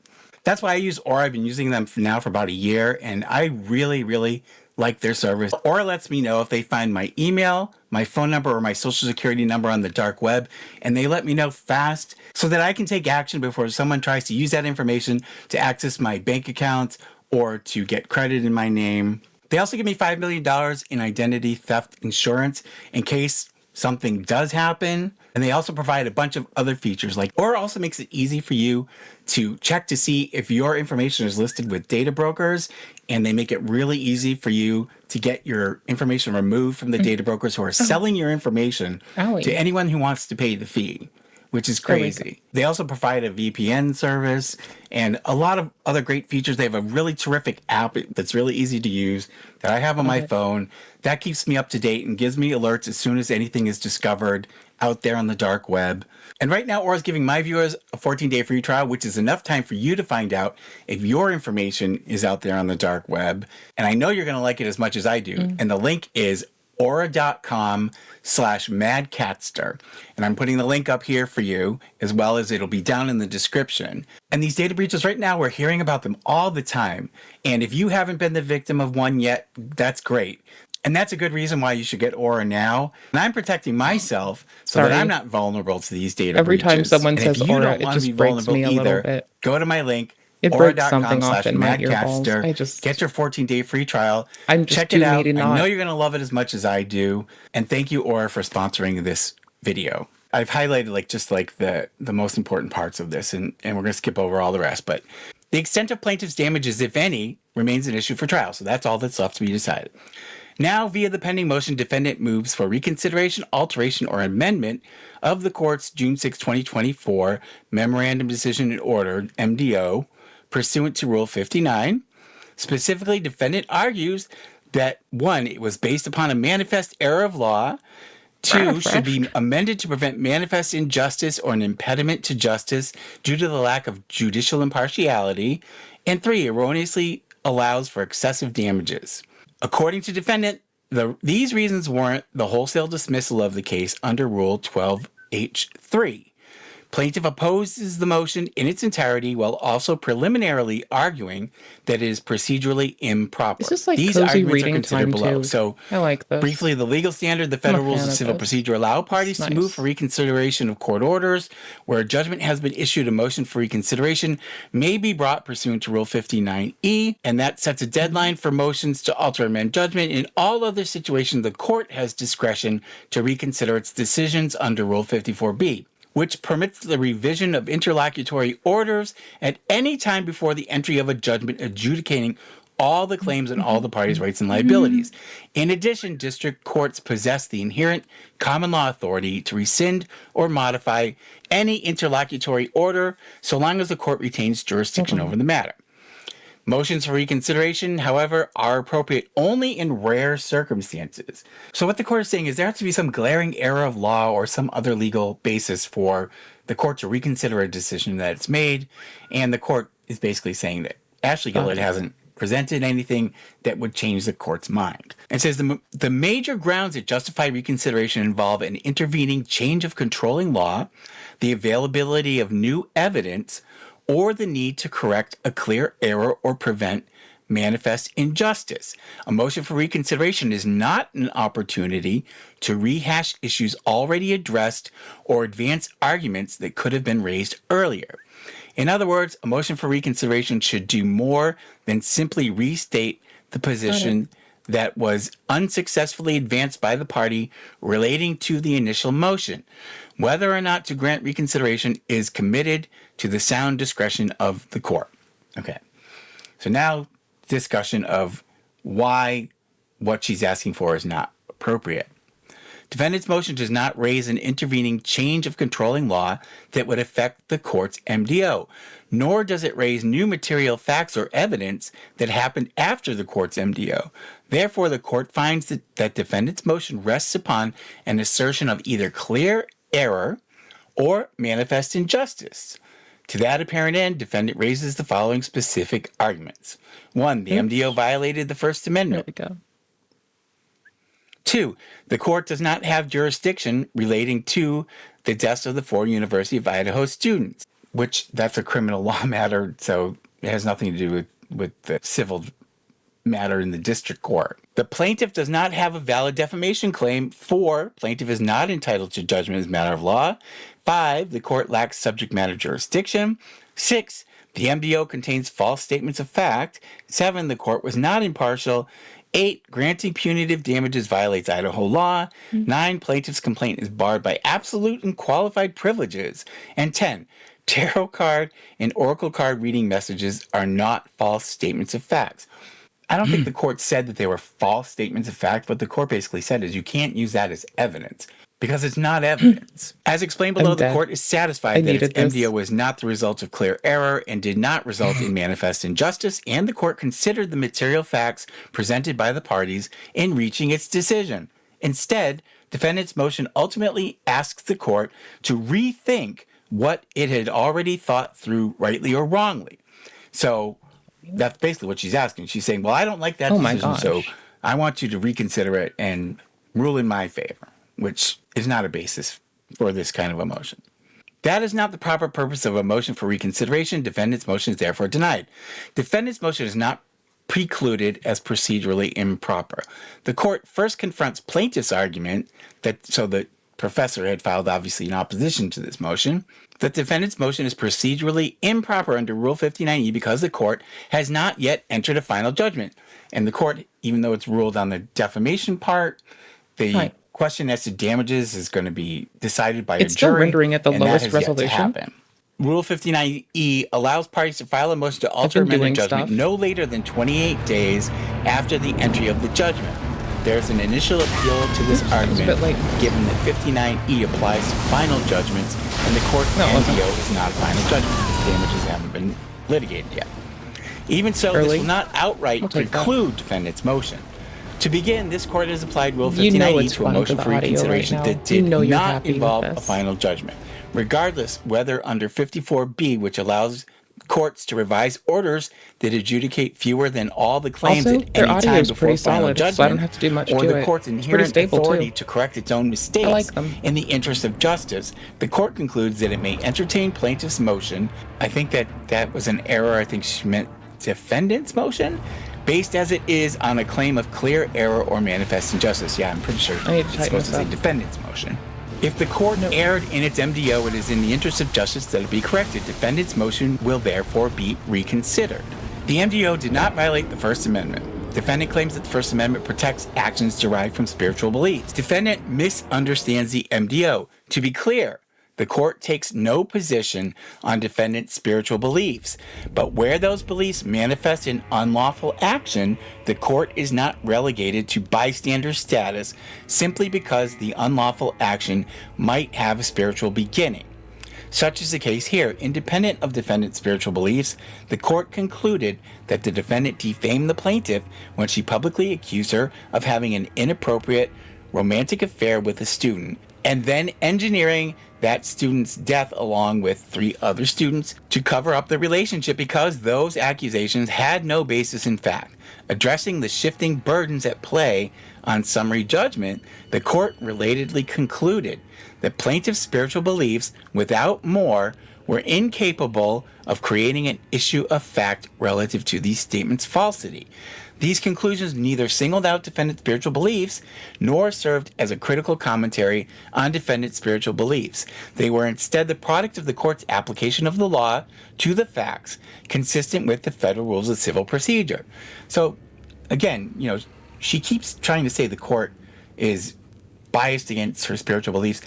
That's why I use Aura. I've been using them for about a year, and I really, really like their service. Aura lets me know if they find my email, my phone number, or my social security number on the dark web, and they let me know fast so that I can take action before someone tries to use that information to access my bank accounts or to get credit in my name. They also give me $5 million in identity theft insurance in case something does happen. And they also provide a bunch of other features, like Aura also makes it easy for you to check to see if your information is listed with data brokers, and they make it really easy for you to get your information removed from the data brokers who are selling your information to anyone who wants to pay the fee, which is crazy. They also provide a VPN service and a lot of other great features. They have a really terrific app that's really easy to use that I have on my phone that keeps me up to date and gives me alerts as soon as anything is discovered out there on the dark web. And right now, Aura is giving my viewers a 14-day free trial, which is enough time for you to find out if your information is out there on the dark web. And I know you're going to like it as much as I do. And the link is aura.com/madcatster. And I'm putting the link up here for you, as well as it'll be down in the description. And these data breaches right now, we're hearing about them all the time. And if you haven't been the victim of one yet, that's great. And that's a good reason why you should get Aura now. And I'm protecting myself so that I'm not vulnerable to these data breaches. Every time someone and says if you Aura, don't it want to just be breaks vulnerable me a little either, bit. go to my link, It breaks something off in my earballs. aura.com/madcaster. Get your 14-day free trial. I'm just Check it out. too I not. know you're going to love it as much as I do. And thank you, Aura, for sponsoring this video. I've highlighted the most important parts of this, and we're going to skip over all the rest. But the extent of plaintiff's damages, if any, remains an issue for trial. So that's all that's left to be decided. Now, via the pending motion, defendant moves for reconsideration, alteration, or amendment of the court's June 6, 2024 Memorandum Decision and Order, MDO, pursuant to Rule 59. Specifically, defendant argues that 1, it was based upon a manifest error of law. 2, should be amended to prevent manifest injustice or an impediment to justice due to the lack of judicial impartiality. And 3, erroneously allows for excessive damages. According to defendant, these reasons warrant the wholesale dismissal of the case under Rule 12H3. Plaintiff opposes the motion in its entirety while also preliminarily arguing that it is procedurally improper. This is like These cozy arguments are reading considered time below. too. So I like this. briefly, the legal standard, the Federal Rules of Civil Procedure allow parties to move for reconsideration of court orders. Where a judgment has been issued, a motion for reconsideration may be brought pursuant to Rule 59E, and that sets a deadline for motions to alter or amend judgment. In all other situations, the court has discretion to reconsider its decisions under Rule 54B, which permits the revision of interlocutory orders at any time before the entry of a judgment adjudicating all the claims and all the parties' rights and liabilities. In addition, district courts possess the inherent common law authority to rescind or modify any interlocutory order so long as the court retains jurisdiction over the matter. Motions for reconsideration, however, are appropriate only in rare circumstances. So what the court is saying is there has to be some glaring error of law or some other legal basis for the court to reconsider a decision that it's made, and the court is basically saying that Ashley Gillard hasn't presented anything that would change the court's mind. It says the major grounds that justify reconsideration involve an intervening change of controlling law, the availability of new evidence, or the need to correct a clear error or prevent manifest injustice. A motion for reconsideration is not an opportunity to rehash issues already addressed or advance arguments that could have been raised earlier. In other words, a motion for reconsideration should do more than simply restate the position that was unsuccessfully advanced by the party relating to the initial motion. Whether or not to grant reconsideration is committed to the sound discretion of the court. Okay. So now discussion of why what she's asking for is not appropriate. Defendant's motion does not raise an intervening change of controlling law that would affect the court's MDO, nor does it raise new material facts or evidence that happened after the court's MDO. Therefore, the court finds that defendant's motion rests upon an assertion of either clear error or manifest injustice. To that apparent end, defendant raises the following specific arguments. 1. The MDO violated the First Amendment. There we go. 2. The court does not have jurisdiction relating to the deaths of the 4 University of Idaho students, which that's a criminal law matter, so it has nothing to do with the civil matter in the district court. The plaintiff does not have a valid defamation claim. 4. Plaintiff is not entitled to judgment as a matter of law. 5. The court lacks subject matter jurisdiction. 6. The MDO contains false statements of fact. 7. The court was not impartial. 8. Granting punitive damages violates Idaho law. 9. Plaintiff's complaint is barred by absolute and qualified privileges. And 10. Tarot card and oracle card reading messages are not false statements of facts. I don't think the court said that they were false statements of fact. What the court basically said is you can't use that as evidence because it's not evidence. As explained below, the court is satisfied that its MDO was not the result of clear error and did not result in manifest injustice, and the court considered the material facts presented by the parties in reaching its decision. Instead, defendant's motion ultimately asks the court to rethink what it had already thought through rightly or wrongly. So that's basically what she's asking. She's saying, well, I don't like that decision, so I want you to reconsider it and rule in my favor, which is not a basis for this kind of a motion. That is not the proper purpose of a motion for reconsideration. Defendant's motion is therefore denied. Defendant's motion is not precluded as procedurally improper. The court first confronts plaintiff's argument that the professor had filed obviously in opposition to this motion, that defendant's motion is procedurally improper under Rule 59E because the court has not yet entered a final judgment. And the court, even though it's ruled on the defamation part, the question as to damages is going to be decided by a jury. It's still rendering at the lowest resolution. Rule 59E allows parties to file a motion to alter amendment judgment no later than 28 days after the entry of the judgment. There's an initial appeal to this argument, given that 59E applies to final judgments, and the court's MDO is not a final judgment because damages haven't been litigated yet. Even so, this will not outright preclude defendant's motion. To begin, this court has applied Rule 59E to a motion for reconsideration that did not involve a final judgment. Regardless, whether under 54B, which allows courts to revise orders that adjudicate fewer than all the claims at any time before final judgment, or the court's inherent authority to correct its own mistakes in the interest of justice, the court concludes that it may entertain plaintiff's motion. I think that was an error. I think she meant defendant's motion, based as it is on a claim of clear error or manifest injustice. Yeah, I'm pretty sure it's supposed to say defendant's motion. If the court erred in its MDO, it is in the interest of justice that it be corrected. Defendant's motion will therefore be reconsidered. The MDO did not violate the First Amendment. Defendant claims that the First Amendment protects actions derived from spiritual beliefs. Defendant misunderstands the MDO. To be clear, the court takes no position on defendant's spiritual beliefs, but where those beliefs manifest in unlawful action, the court is not relegated to bystander status simply because the unlawful action might have a spiritual beginning. Such is the case here. Independent of defendant's spiritual beliefs, the court concluded that the defendant defamed the plaintiff when she publicly accused her of having an inappropriate romantic affair with a student, and then engineering that student's death along with 3 other students to cover up the relationship because those accusations had no basis in fact. Addressing the shifting burdens at play on summary judgment, the court relatedly concluded that plaintiff's spiritual beliefs, without more, were incapable of creating an issue of fact relative to these statements' falsity. These conclusions neither singled out defendant's spiritual beliefs nor served as a critical commentary on defendant's spiritual beliefs. They were instead the product of the court's application of the law to the facts, consistent with the federal rules of civil procedure. So, again, she keeps trying to say the court is biased against her spiritual beliefs,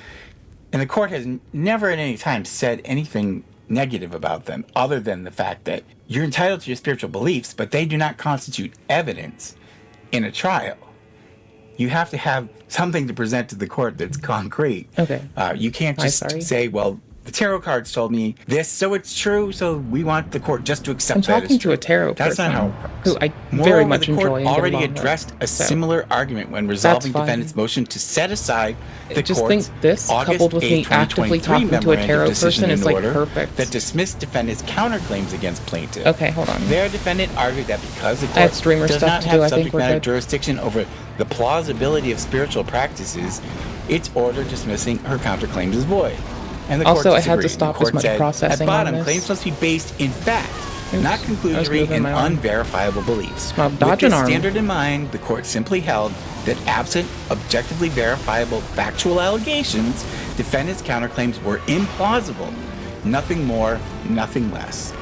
and the court has never at any time said anything negative about them other than the fact that you're entitled to your spiritual beliefs, but they do not constitute evidence in a trial. You have to have something to present to the court that's concrete. Okay. You can't just say, well, the tarot cards told me this, so it's true, so we want the court just to accept that. I'm talking to a tarot That's person not how it works. who I Moreover, very much the court enjoy. already addressed a similar argument when resolving defendant's motion to set aside the just court's think this, August coupled with 8, me actively 2023 talking to a memorandum tarot decision person, is in like order perfect. that dismissed defendant's counterclaims against plaintiff. Okay, hold on. Their defendant argued that because the I have court streamer does stuff not to have do, I think subject we're matter good. jurisdiction over the plausibility of spiritual practices, its order dismissing her counterclaims is void. And the Also, court I had to disagreed. stop The court as much said, processing at bottom, on this. claims must be based in fact, not I was conclusory moving and my arm. unverifiable beliefs. I'm With dodging this arm. standard in mind, the court simply held that absent objectively verifiable factual allegations, defendants' counterclaims were implausible. Nothing more, nothing less.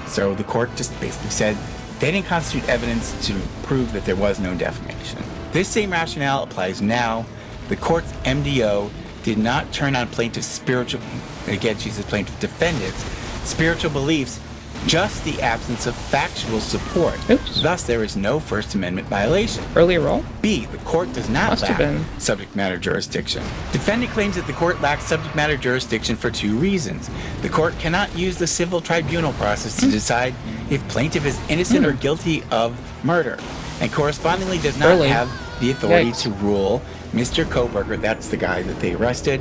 So the court just basically said they didn't constitute evidence to prove that there was no defamation. This same rationale applies now. The court's MDO did not turn on plaintiff's spiritual, again, she's a plaintiff defendant's spiritual beliefs, just the absence of factual support. Oops. Thus, there is no First Amendment violation. Earlier roll? B, the court does not Must have lack been. subject matter jurisdiction. Defendant claims that the court lacks subject matter jurisdiction for 2 reasons. The court cannot use the civil tribunal process to decide if plaintiff is innocent or guilty of murder, and correspondingly does not Early. have the authority Yikes. to rule Mr. Koberger, that's the guy that they arrested,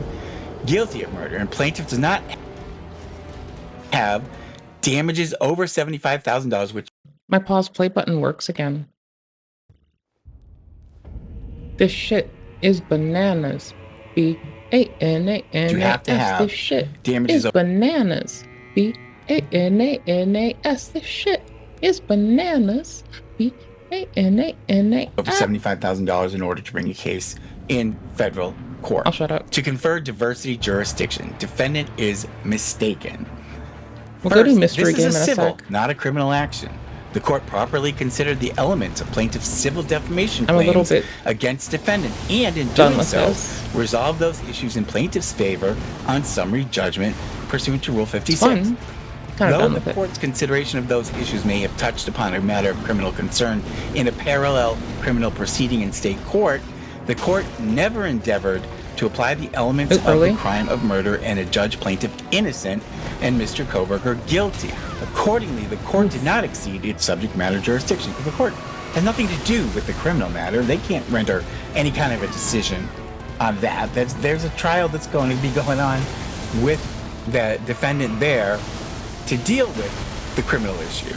guilty of murder, and plaintiff does not have damages over $75,000, which My pause play button works again. This shit is bananas. B-A-N-A-N-A-S. you have to have This shit damages is bananas. B-A-N-A-N-A-S. This shit is bananas. B-A-N-A-N-A-S. over $75,000 in order to bring a case in federal court. I'll shut up. To confer diversity jurisdiction, defendant is mistaken. We'll go to First, mystery this game is in a a civil, sec. not a criminal action. The court properly considered the elements of plaintiff's civil defamation I'm a little claims bit against defendant, and in done doing with so, this. resolved those issues in plaintiff's favor on summary judgment pursuant to Rule 56. Fun. Kind of Though done the with it. court's consideration of those issues may have touched upon a matter of criminal concern in a parallel criminal proceeding in state court, the court never endeavored to apply the elements of the crime of murder and adjudge plaintiff innocent and Mr. Koberger guilty. Accordingly, the court did not exceed its subject matter jurisdiction, because the court has nothing to do with the criminal matter. They can't render any kind of a decision on that. There's a trial that's going to be going on with the defendant there to deal with the criminal issue.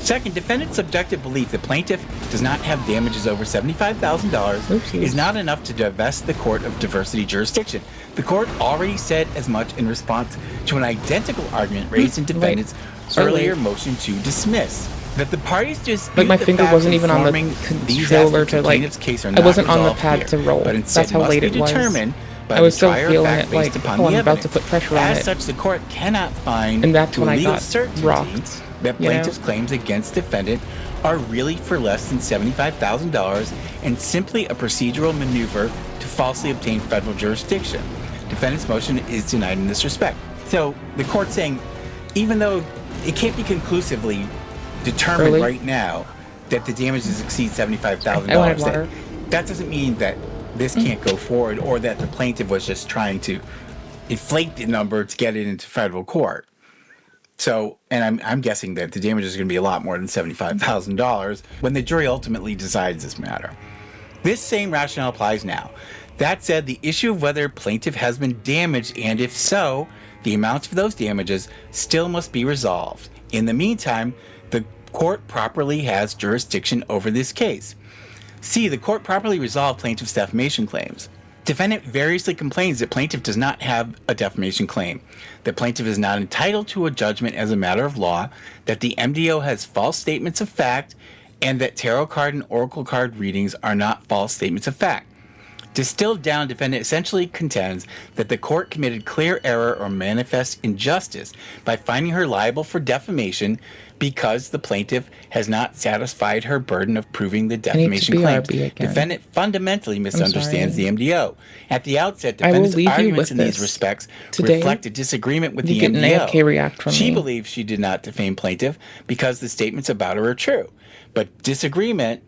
Second, defendant's subjective belief that plaintiff does not have damages over $75,000 is not enough to divest the court of diversity jurisdiction. The court already said as much in response to an identical argument raised in defendant's earlier motion to dismiss. That the parties dispute Like my the finger facts wasn't even on the informing these controller aspects of to like. plaintiff's case are I not wasn't on the resolved pad here, to roll. but instead That's how must late be it was. determined by I was the still trier of feeling fact it based like, upon oh, the I'm about to evidence. put pressure on As it. such, the court cannot find And that's to when a I legal got certainty rocked. that you know? plaintiff's claims against defendant are really for less than $75,000 and simply a procedural maneuver to falsely obtain federal jurisdiction. Defendant's motion is denied in this respect. So the court's saying, even though it can't be conclusively determined Early. right now that the damages exceed I wanted $75,000, water. that doesn't mean that this can't go forward or that the plaintiff was just trying to inflate the number to get it into federal court. So, and I'm guessing that the damages are going to be a lot more than $75,000 when the jury ultimately decides this matter. This same rationale applies now. That said, the issue of whether plaintiff has been damaged, and if so, the amount of those damages still must be resolved. In the meantime, the court properly has jurisdiction over this case. C. The court properly resolved plaintiff's defamation claims. Defendant variously complains that plaintiff does not have a defamation claim, that plaintiff is not entitled to a judgment as a matter of law, that the MDO has false statements of fact, and that tarot card and oracle card readings are not false statements of fact. Distilled down, defendant essentially contends that the court committed clear error or manifest injustice by finding her liable for defamation because the plaintiff has not satisfied her burden of proving the defamation claims. Defendant fundamentally misunderstands the MDO. At the outset, defendant's arguments in these respects reflect a disagreement with the MDO. She believes she did not defame plaintiff because the statements about her are true. But disagreement,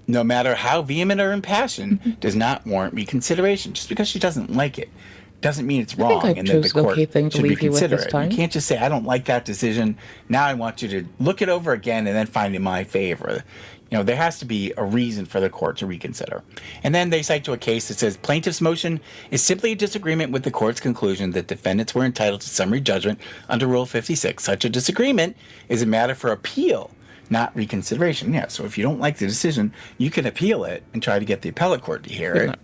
no matter how vehement or impassioned, does not warrant reconsideration. Just because she doesn't like it doesn't mean it's wrong and that the court should reconsider it. You can't just say, I don't like that decision. Now I want you to look it over again and then find it in my favor. You know, there has to be a reason for the court to reconsider. And then they cite to a case that says plaintiff's motion is simply a disagreement with the court's conclusion that defendants were entitled to summary judgment under Rule 56. Such a disagreement is a matter for appeal, not reconsideration. Yeah, so if you don't like the decision, you can appeal it and try to get the appellate court to hear it.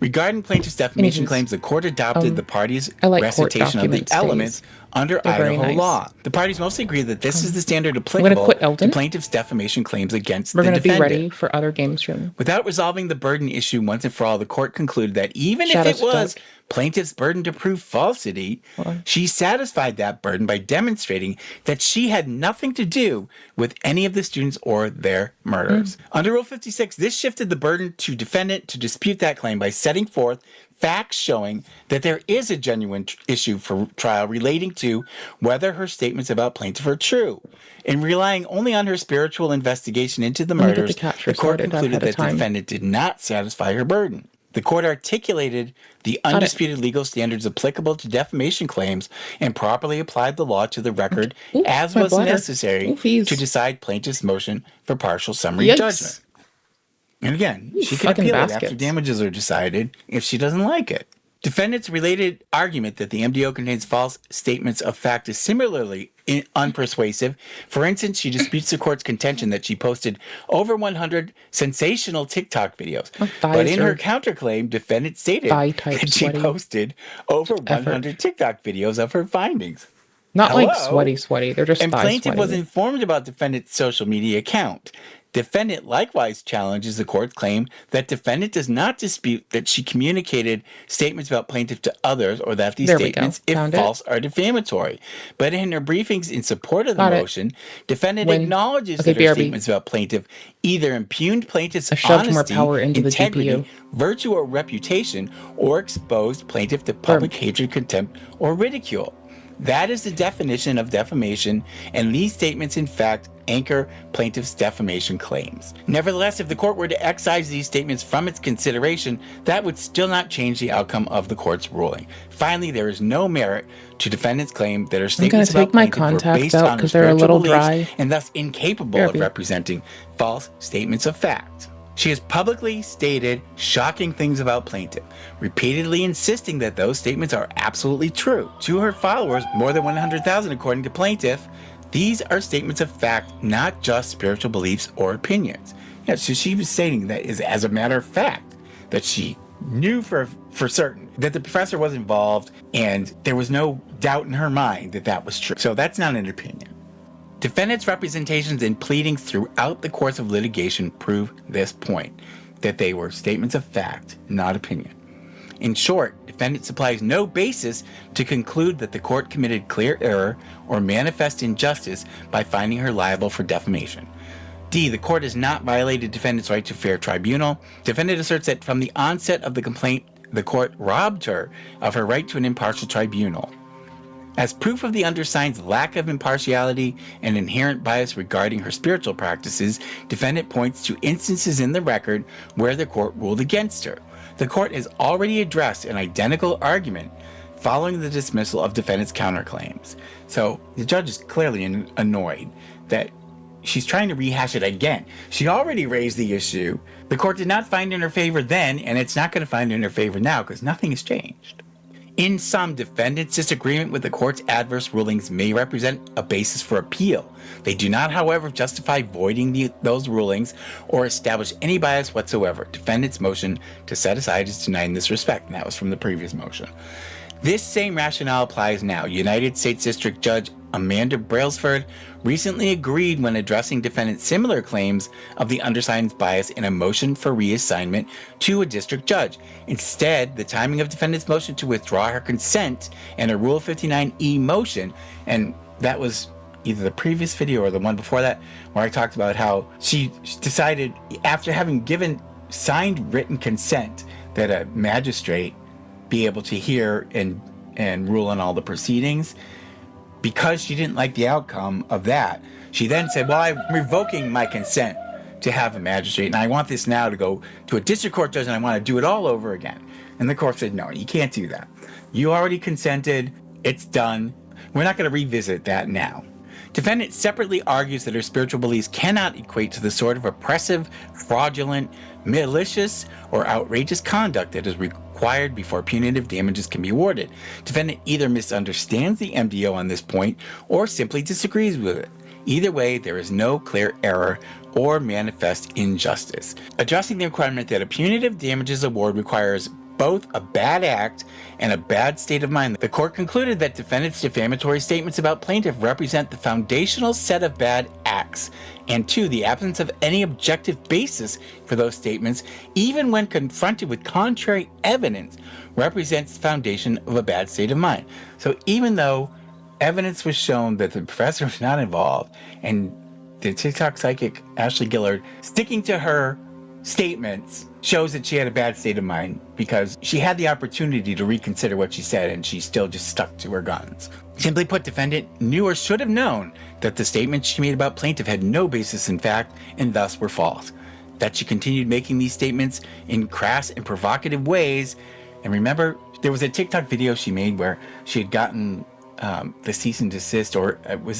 Regarding plaintiff's defamation claims, the court adopted the parties' recitation of the elements under Idaho law. The parties mostly agree that this is the standard applicable to plaintiff's defamation claims against the defendant. We're going to be ready for other game stream. Without resolving the burden issue once and for all, the court concluded that even if it was plaintiff's burden to prove falsity, she satisfied that burden by demonstrating that she had nothing to do with any of the students or their murders. Under Rule 56, this shifted the burden to defendant to dispute that claim by setting forth facts showing that there is a genuine issue for trial relating to whether her statements about plaintiff are true. In relying only on her spiritual investigation into the murders, the court concluded that the defendant did not satisfy her burden. The court articulated the undisputed legal standards applicable to defamation claims and properly applied the law to the record as was necessary to decide plaintiff's motion for partial summary judgment. And again, she can appeal it after damages are decided if she doesn't like it. Defendant's related argument that the MDO contains false statements of fact is similarly unpersuasive. For instance, she disputes the court's contention that she posted over 100 sensational TikTok videos. But in her counterclaim, defendant stated that she posted over 100 TikTok videos of her findings. Not like sweaty. They're just and plaintiff was informed about defendant's social media account. Defendant likewise challenges the court's claim that defendant does not dispute that she communicated statements about plaintiff to others or that these statements, if false, are defamatory. But in her briefings in support of the motion, defendant acknowledges that her statements about plaintiff either impugned plaintiff's honesty, integrity, virtue, or reputation, or exposed plaintiff to public hatred, contempt, or ridicule. That is the definition of defamation, and these statements, in fact, anchor plaintiff's defamation claims. Nevertheless, if the court were to excise these statements from its consideration, that would still not change the outcome of the court's ruling. Finally, there is no merit to defendant's claim that her statements about plaintiff were based on her spiritual beliefs and thus incapable of representing false statements of fact. She has publicly stated shocking things about plaintiff, repeatedly insisting that those statements are absolutely true. To her followers, more than 100,000 according to plaintiff, these are statements of fact, not just spiritual beliefs or opinions. Yeah, so she was stating that is as a matter of fact, that she knew for certain that the professor was involved and there was no doubt in her mind that that was true. So that's not an opinion. Defendant's representations and pleadings throughout the course of litigation prove this point, that they were statements of fact, not opinion. In short, defendant supplies no basis to conclude that the court committed clear error or manifest injustice by finding her liable for defamation. D. The court has not violated defendant's right to fair tribunal. Defendant asserts that from the onset of the complaint, the court robbed her of her right to an impartial tribunal. As proof of the undersigned's lack of impartiality and inherent bias regarding her spiritual practices, defendant points to instances in the record where the court ruled against her. The court has already addressed an identical argument following the dismissal of defendant's counterclaims. So the judge is clearly annoyed that she's trying to rehash it again. She already raised the issue. The court did not find in her favor then, and it's not going to find in her favor now because nothing has changed. In sum, defendants' disagreement with the court's adverse rulings may represent a basis for appeal. They do not, however, justify voiding those rulings or establish any bias whatsoever. Defendant's motion to set aside is denied in this respect, and that was from the previous motion. This same rationale applies now. United States District Judge Amanda Brailsford recently agreed when addressing defendant's similar claims of the undersigned's bias in a motion for reassignment to a district judge. Instead, the timing of defendant's motion to withdraw her consent and a Rule 59E motion, and that was either the previous video or the one before that, where I talked about how she decided, after having given signed written consent, that a magistrate be able to hear and rule on all the proceedings. Because she didn't like the outcome of that, she then said, well, I'm revoking my consent to have a magistrate, and I want this now to go to a district court judge, and I want to do it all over again. And the court said, no, you can't do that. You already consented. It's done. We're not going to revisit that now. Defendant separately argues that her spiritual beliefs cannot equate to the sort of oppressive, fraudulent, malicious, or outrageous conduct that is required before punitive damages can be awarded. Defendant either misunderstands the MDO on this point or simply disagrees with it. Either way, there is no clear error or manifest injustice. Addressing the requirement that a punitive damages award requires both a bad act and a bad state of mind, the court concluded that defendant's defamatory statements about plaintiff represent the foundational set of bad acts, and two, the absence of any objective basis for those statements, even when confronted with contrary evidence, represents the foundation of a bad state of mind. So even though evidence was shown that the professor was not involved, and the TikTok psychic Ashley Gillard sticking to her statements shows that she had a bad state of mind, because she had the opportunity to reconsider what she said and she still just stuck to her guns. Simply put, defendant knew or should have known that the statements she made about plaintiff had no basis in fact and thus were false. That she continued making these statements in crass and provocative ways. And remember, there was a TikTok video she made where she had gotten the cease and desist, or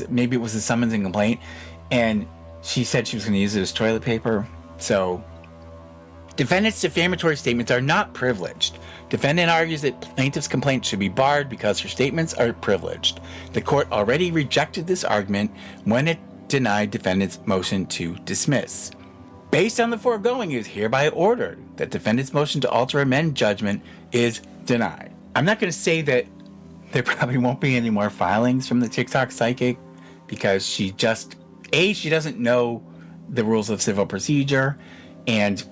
maybe it was a summons and complaint, and she said she was going to use it as toilet paper. So defendant's defamatory statements are not privileged. Defendant argues that plaintiff's complaint should be barred because her statements are privileged. The court already rejected this argument when it denied defendant's motion to dismiss. Based on the foregoing, it is hereby ordered that defendant's motion to alter or amend judgment is denied. I'm not going to say that there probably won't be any more filings from the TikTok psychic, because she doesn't know the rules of civil procedure, and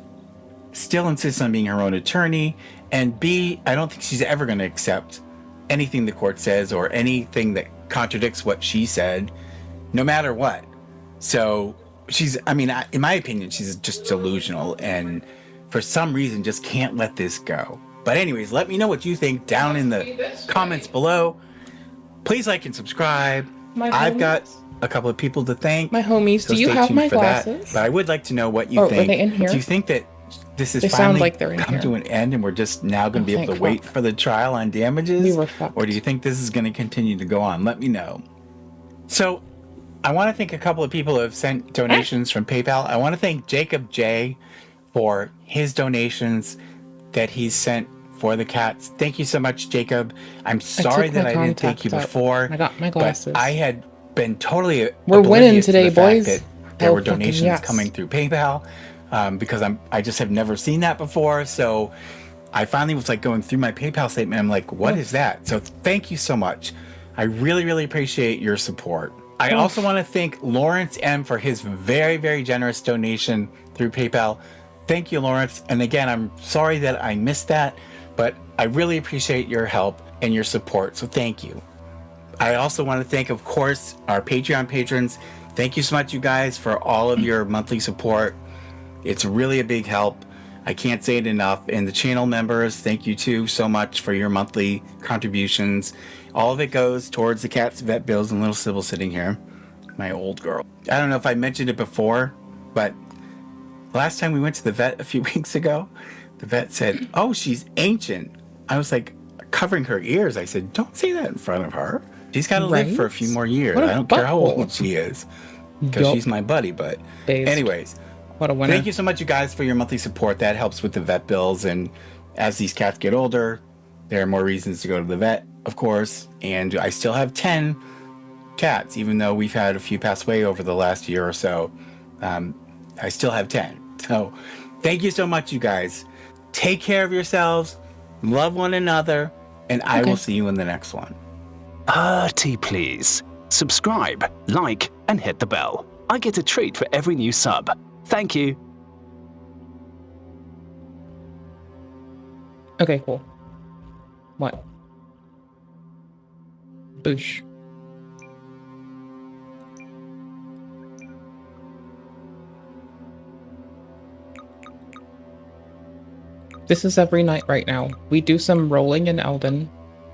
still insists on being her own attorney, and B, I don't think she's ever going to accept anything the court says or anything that contradicts what she said, no matter what. So in my opinion, she's just delusional, and for some reason just can't let this go. But anyways, let me know what you think down in the comments below. Please like and subscribe. I've got a couple of people to thank. My homies, so do you have my glasses? But I would like to know what you think. Are they in here? Do you think that this is They finally sound like they're in come here. to an end and we're just now going to be able to thank wait fuck. for the trial on damages? We were fucked. Or do you think this is going to continue to go on? Let me know. So I want to thank a couple of people who have sent donations from PayPal. I want to thank Jacob J for his donations that he's sent for the cats. Thank you so much, Jacob. I'm sorry took that my I didn't thank you contacts out. before. I got my glasses. But I had been totally We're winning oblivious to today, the fact boys. that there Oh, were fucking donations yes. coming through PayPal, because I just have never seen that before. So I finally was like going through my PayPal statement. I'm like, what is that? So thank you so much. I really, really appreciate your support. I also want to thank Lawrence M for his very, very generous donation through PayPal. Thank you, Lawrence. And again, I'm sorry that I missed that, but I really appreciate your help and your support. So thank you. I also want to thank, of course, our Patreon patrons. Thank you so much, you guys, for all of your monthly support. It's really a big help. I can't say it enough. And the channel members, thank you too so much for your monthly contributions. All of it goes towards the cat's vet bills, and little Sybil sitting here, my old girl. I don't know if I mentioned it before, but last time we went to the vet a few weeks ago, the vet said, oh, she's ancient. I was like, covering her ears. I said, don't say that in front of her. She's got to live for a few more years. I don't care how old she is. because Yup. she's my buddy. But Based. anyways, What a winner. thank you so much, you guys, for your monthly support. That helps with the vet bills. And as these cats get older, there are more reasons to go to the vet, of course. And I still have 10 cats, even though we've had a few pass away over the last year or so. I still have 10. So thank you so much, you guys. Take care of yourselves, love one another, and I will see you in the next one. Please. Subscribe, like, and hit the bell. I get a treat for every new sub. Thank you. Okay, cool. What? Boosh. This is every night right now. We do some rolling in Elden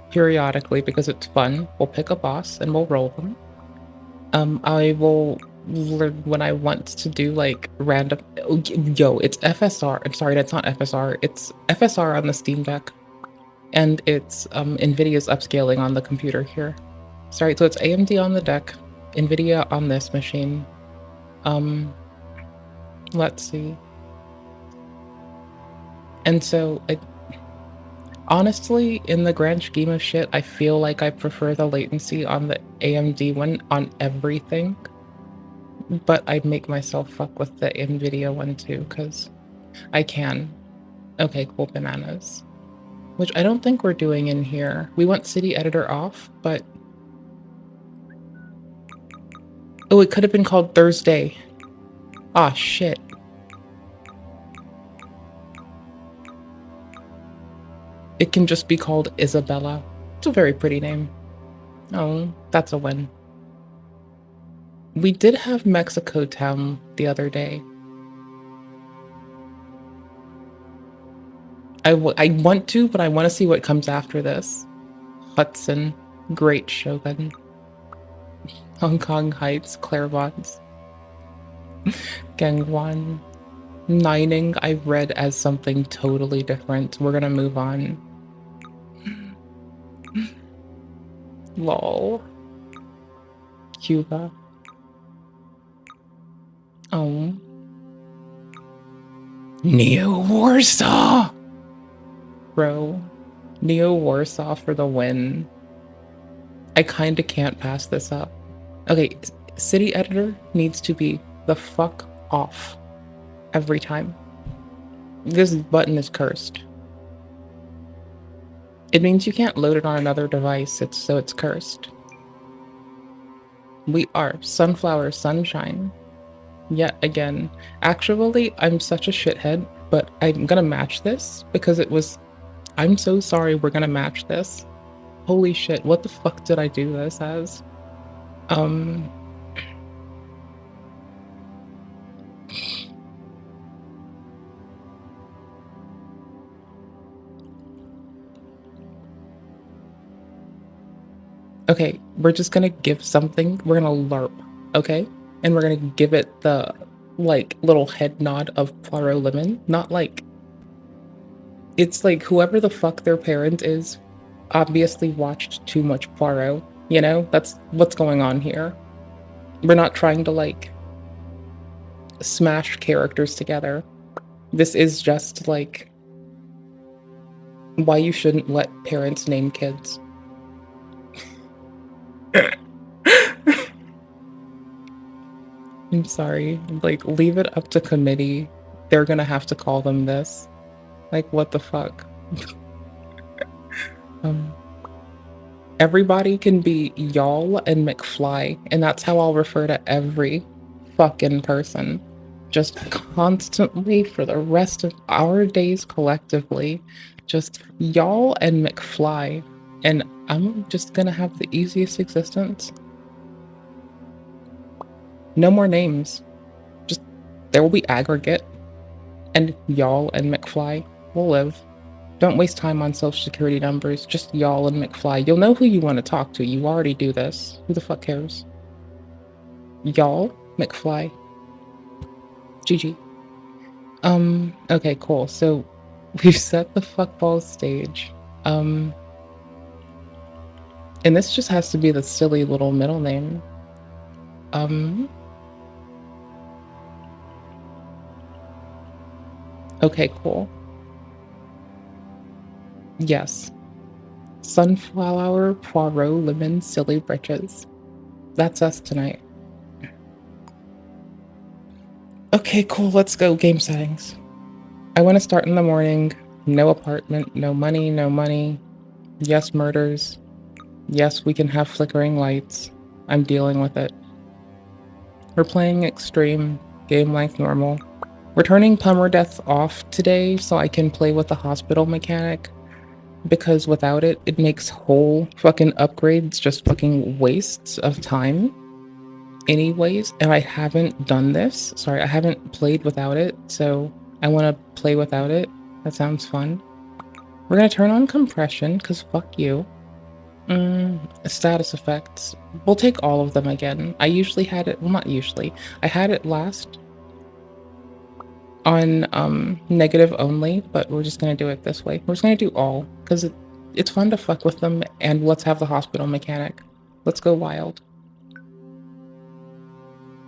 periodically because it's fun. We'll pick a boss and we'll roll them. I will learn when I want to do like random. Yo, it's FSR. I'm sorry, that's not FSR. It's FSR on the Steam Deck, and it's NVIDIA's upscaling on the computer here. Sorry, so it's AMD on the deck, NVIDIA on this machine. Let's see. And so, honestly, in the grand scheme of shit, I feel like I prefer the latency on the AMD one on everything. But I'd make myself fuck with the NVIDIA one too, because I can. Okay, cool, bananas. Which I don't think we're doing in here. We want City Editor off, but... Oh, it could have been called Thursday. Ah, shit. It can just be called Isabella. It's a very pretty name. Oh, that's a win. We did have Mexico Town the other day. I want to, but I want to see what comes after this. Hudson, Great Shogun, Hong Kong Heights, Clairvots, Gangwon. Nining I've read as something totally different. We're gonna move on. Lol. Cuba. Oh. Neo Warsaw! Bro. Neo Warsaw for the win. I kinda can't pass this up. Okay, City Editor needs to be the fuck off. Every time. This button is cursed. It means you can't load it on another device, so it's cursed. We are Sunflower Sunshine. Yet again. Actually, I'm such a shithead, but I'm gonna match this because it was... I'm so sorry we're gonna match this. Holy shit, what the fuck did I do this as? Okay, we're just gonna give something. We're gonna LARP, okay? And we're gonna give it the, like, little head nod of Poirot Lemon. Not like... It's like whoever the fuck their parent is obviously watched too much Poirot, you know? That's what's going on here. We're not trying to, like, smash characters together. This is just, like, why you shouldn't let parents name kids. I'm sorry. Like, leave it up to committee. They're gonna have to call them this. Like, what the fuck? Everybody can be y'all and McFly, and that's how I'll refer to every fucking person. Just constantly for the rest of our days collectively. Just y'all and McFly. And I'm just gonna have the easiest existence. No more names. Just, there will be aggregate. And y'all and McFly will live. Don't waste time on social security numbers. Just y'all and McFly. You'll know who you want to talk to. You already do this. Who the fuck cares? Y'all, McFly. GG. Okay, cool. So, we've set the fuckball stage. And this just has to be the silly little middle name. Okay, cool. Yes. Sunflower, Poirot, Lemon, Silly Britches. That's us tonight. Okay, cool. Let's go. Game settings. I want to start in the morning. No apartment, no money, no money. Yes, murders. Yes, we can have flickering lights. I'm dealing with it. We're playing extreme, game length normal. We're turning permadeath off today so I can play with the hospital mechanic. Because without it, it makes whole fucking upgrades just fucking wastes of time. Anyways, and I haven't done this. Sorry, I haven't played without it, so I want to play without it. That sounds fun. We're gonna turn on compression, because fuck you. Status effects. We'll take all of them again. I usually had it, well, not usually. I had it last on negative only, but we're just gonna do it this way. We're just gonna do all, because it's fun to fuck with them, and let's have the hospital mechanic. Let's go wild.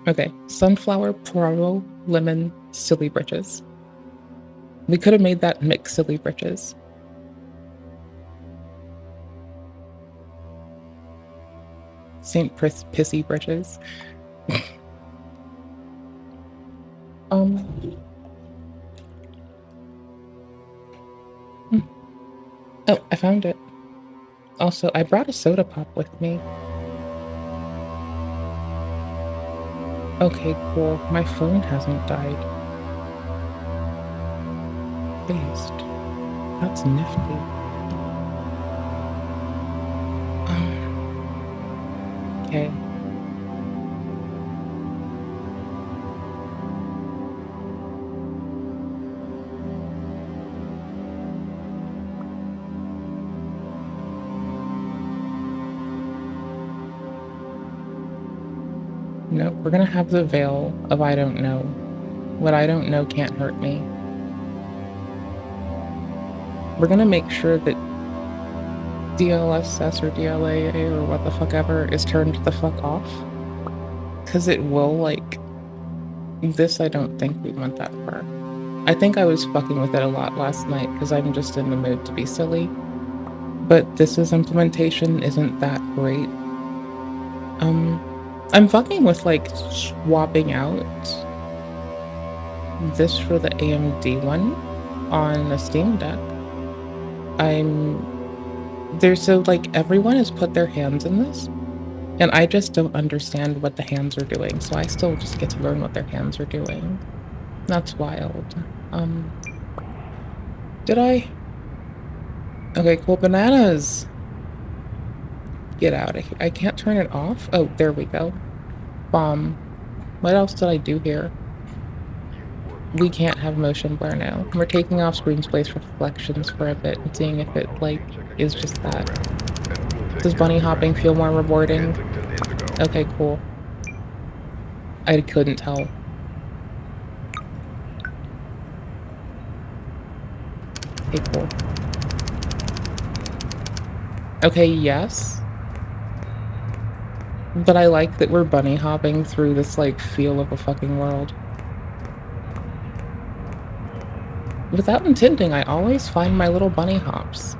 Okay, sunflower, Poirot, lemon, silly britches. We could have made that mix silly britches. Saint Pissy britches. Oh, I found it. Also, I brought a soda pop with me. Okay, cool. My phone hasn't died. Based. That's nifty. Okay. No, we're gonna have the veil of I don't know. What I don't know can't hurt me. We're gonna make sure that DLSS or DLA or what the fuck ever is turned the fuck off. Cause it will, like, this I don't think we went that far. I think I was fucking with it a lot last night because I'm just in the mood to be silly. But this's implementation isn't that great. I'm fucking with, like, swapping out this for the AMD one on the Steam Deck. So, like, everyone has put their hands in this, and I just don't understand what the hands are doing, so I still just get to learn what their hands are doing. That's wild. Did I? Okay, cool. Bananas! Get out of here. I can't turn it off? Oh, there we go. Bomb. What else did I do here? We can't have motion blur now. We're taking off screen space reflections for a bit and seeing if it, like, is just that. Does bunny hopping feel more rewarding? Okay, cool. I couldn't tell. Okay, cool. Okay, yes. But I like that we're bunny hopping through this, like, feel of a fucking world. Without intending, I always find my little bunny hops.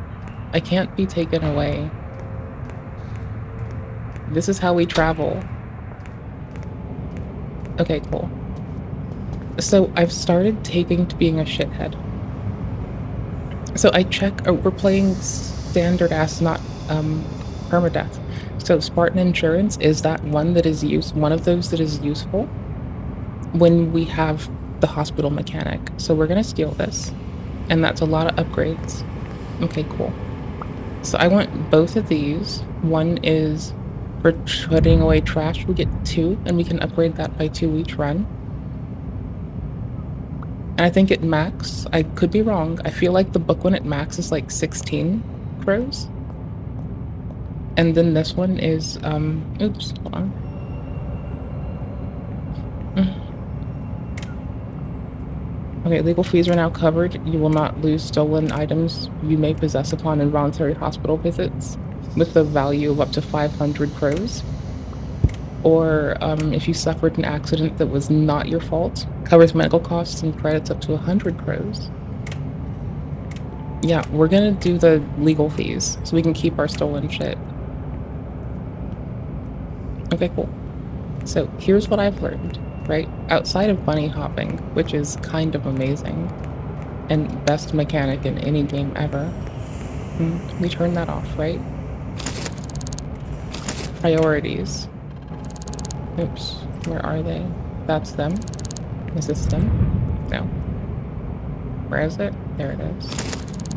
I can't be taken away. This is how we travel. Okay, cool. So I've started taking to being a shithead. So I check, we're playing standard ass, not permadeath. So Spartan Insurance is that one that is one of those that is useful when we have the hospital mechanic. So we're gonna steal this, and that's a lot of upgrades. Okay, cool. So I want both of these. One is for putting away trash. We get 2, and we can upgrade that by 2 each run. And I think at max, I could be wrong, I feel like the book one at max is like 16 crows. And then this one is, oops, hold on. Okay, legal fees are now covered. You will not lose stolen items you may possess upon involuntary hospital visits with the value of up to 500 crows. or if you suffered an accident that was not your fault, covers medical costs and credits up to 100 crows. Yeah, we're gonna do the legal fees so we can keep our stolen shit. Okay, cool. So here's what I've learned, right? Outside of bunny hopping, which is kind of amazing, and best mechanic in any game ever. We turn that off, right? Priorities. Oops, where are they? That's them. Is this them? No. Where is it? There it is.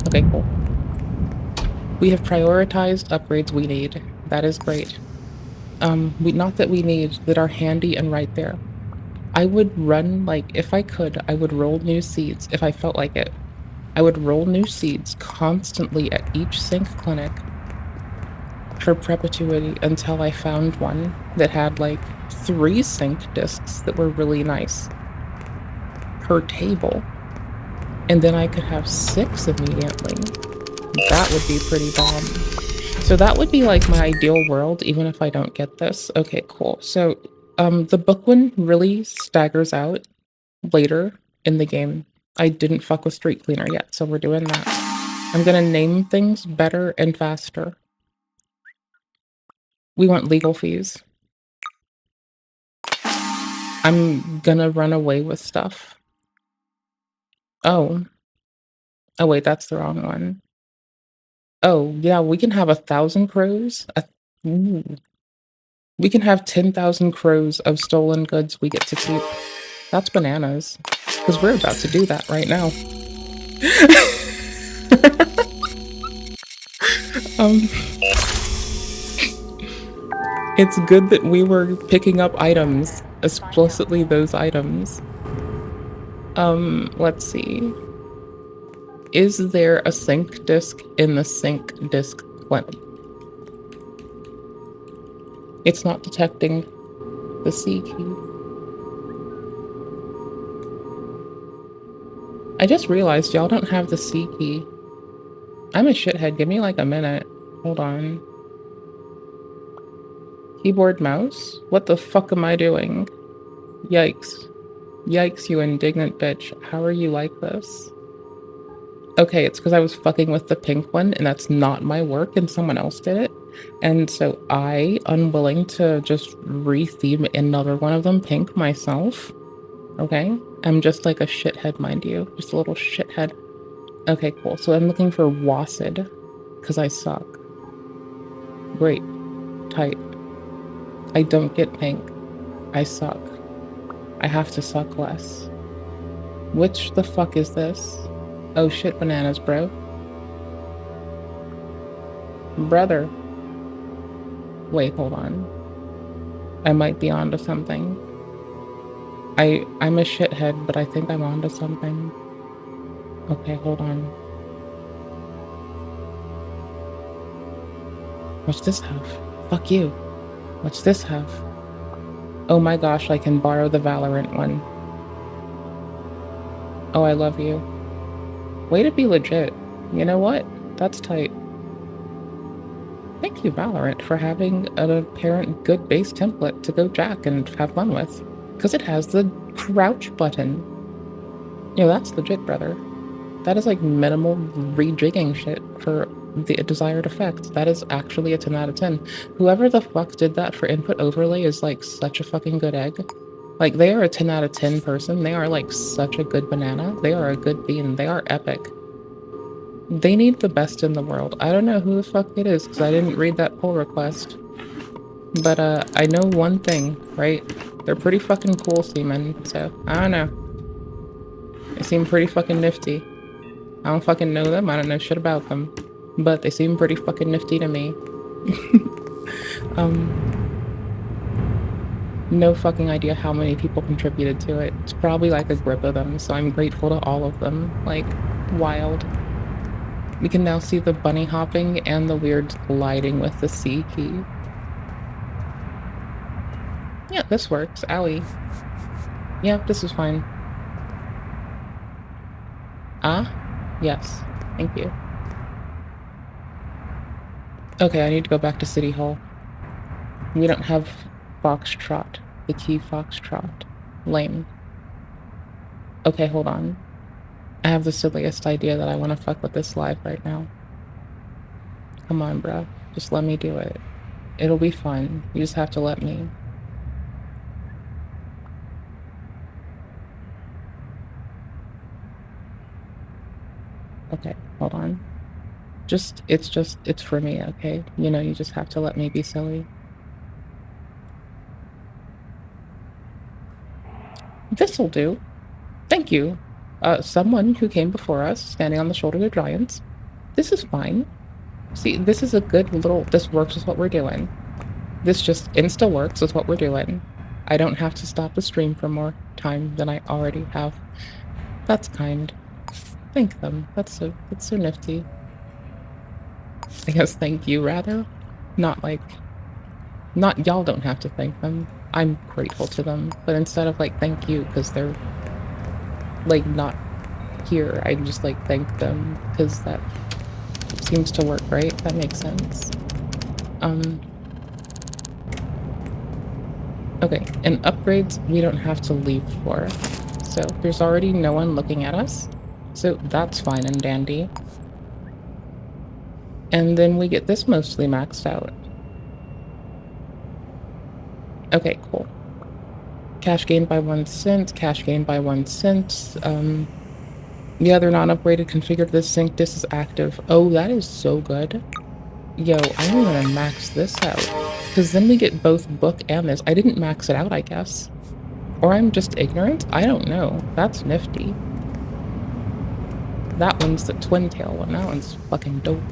Okay, cool. We have prioritized upgrades we need. That is great. Not that we need, that are handy and right there. I would run, like, if I could, I would roll new seeds if I felt like it. I would roll new seeds constantly at each sync clinic for perpetuity until I found one that had, like, 3 sync discs that were really nice per table. And then I could have 6 immediately. That would be pretty bomb. So that would be like my ideal world, even if I don't get this. Okay, cool. So the book one really staggers out later in the game. I didn't fuck with Street Cleaner yet, so we're doing that. I'm gonna name things better and faster. We want legal fees. I'm gonna run away with stuff. Oh. Oh wait, that's the wrong one. Oh, yeah, we can have 1,000 crows. Ooh. We can have 10,000 crows of stolen goods we get to keep. That's bananas. Because we're about to do that right now. It's good that we were picking up items, explicitly those items. Let's see. Is there a sync disk in the sync disk clinic? It's not detecting the C key. I just realized y'all don't have the C key. I'm a shithead. Give me like a minute. Hold on. Keyboard, mouse? What the fuck am I doing? Yikes. Yikes, you indignant bitch. How are you like this? Okay, it's because I was fucking with the pink one, and that's not my work, and someone else did it. And so I, unwilling to just re-theme another one of them pink myself, okay? I'm just like a shithead, mind you. Just a little shithead. Okay, cool. So I'm looking for WASD, because I suck. Great. Tight. I don't get pink. I suck. I have to suck less. Which the fuck is this? Oh shit, bananas, bro. Brother. Wait, hold on. I might be onto something. I'm a shithead, but I think I'm onto something. Okay, hold on. What's this have? Fuck you. What's this have? Oh my gosh, I can borrow the Valorant one. Oh, I love you. Way to be legit. You know what? That's tight. Thank you, Valorant, for having an apparent good base template to go jack and have fun with. Because it has the crouch button. You know, that's legit, brother. That is like minimal rejigging shit for the desired effect. That is actually a 10 out of 10. Whoever the fuck did that for input overlay is like such a fucking good egg. Like, they are a 10 out of 10 person. They are like such a good banana. They are a good bean. They are epic. They need the best in the world. I don't know who the fuck it is because I didn't read that pull request. But I know one thing, right? They're pretty fucking cool seamen, so I don't know. They seem pretty fucking nifty. I don't fucking know them, I don't know shit about them. But they seem pretty fucking nifty to me. No fucking idea how many people contributed to it. It's probably like a grip of them, so I'm grateful to all of them. Like, wild. We can now see the bunny hopping and the weird gliding with the C key. Yeah, this works. Owie. Yeah, this is fine. Ah? Yes. Thank you. Okay, I need to go back to City Hall. We don't have Foxtrot. The key Foxtrot. Lame. Okay, hold on. I have the silliest idea that I want to fuck with this live right now. Come on, bruh. Just let me do it. It'll be fun. You just have to let me. Okay, hold on. It's for me, okay? You know, you just have to let me be silly. This'll do. Thank you. Someone who came before us, standing on the shoulders of giants. This is fine. See, this is a good little, this works with what we're doing. This just insta-works with what we're doing. I don't have to stop the stream for more time than I already have. That's kind. Thank them. That's so nifty. I guess thank you, rather. Not y'all don't have to thank them. I'm grateful to them. But instead of like, thank you, because they're like not here, I just like thank them, because that seems to work, right? That makes sense. Okay, and upgrades we don't have to leave for. So there's already no one looking at us. So that's fine and dandy. And then we get this mostly maxed out. Okay, cool. Cash gained by 1 cent, cash gained by 1 cent. The other non-upgraded configured this sync. This is active. Oh, that is so good. Yo, I'm gonna max this out. Because then we get both book and this. I didn't max it out, I guess. Or I'm just ignorant? I don't know. That's nifty. That one's the twin tail one. That one's fucking dope.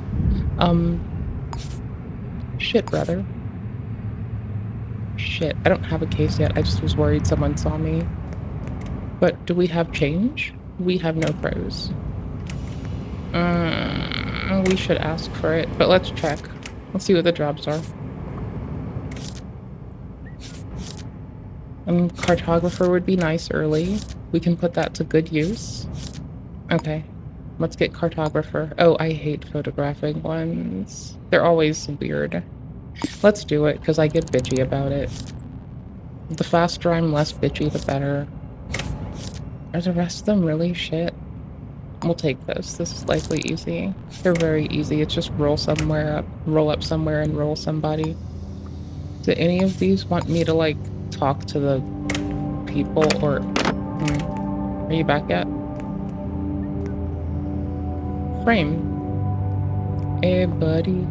Shit, brother. Shit, I don't have a case yet. I just was worried someone saw me. But do we have change? We have no pros. We should ask for it, but let's check. Let's see what the jobs are. Cartographer would be nice early. We can put that to good use. Okay, let's get cartographer. Oh, I hate photographing ones. They're always weird. Let's do it, because I get bitchy about it. The faster I'm less bitchy, the better. Are the rest of them really shit? We'll take this. This is likely easy. They're very easy. It's just roll up somewhere and roll somebody. Do any of these want me to, like, talk to the people, or... Are you back yet? Frame. Hey, buddy.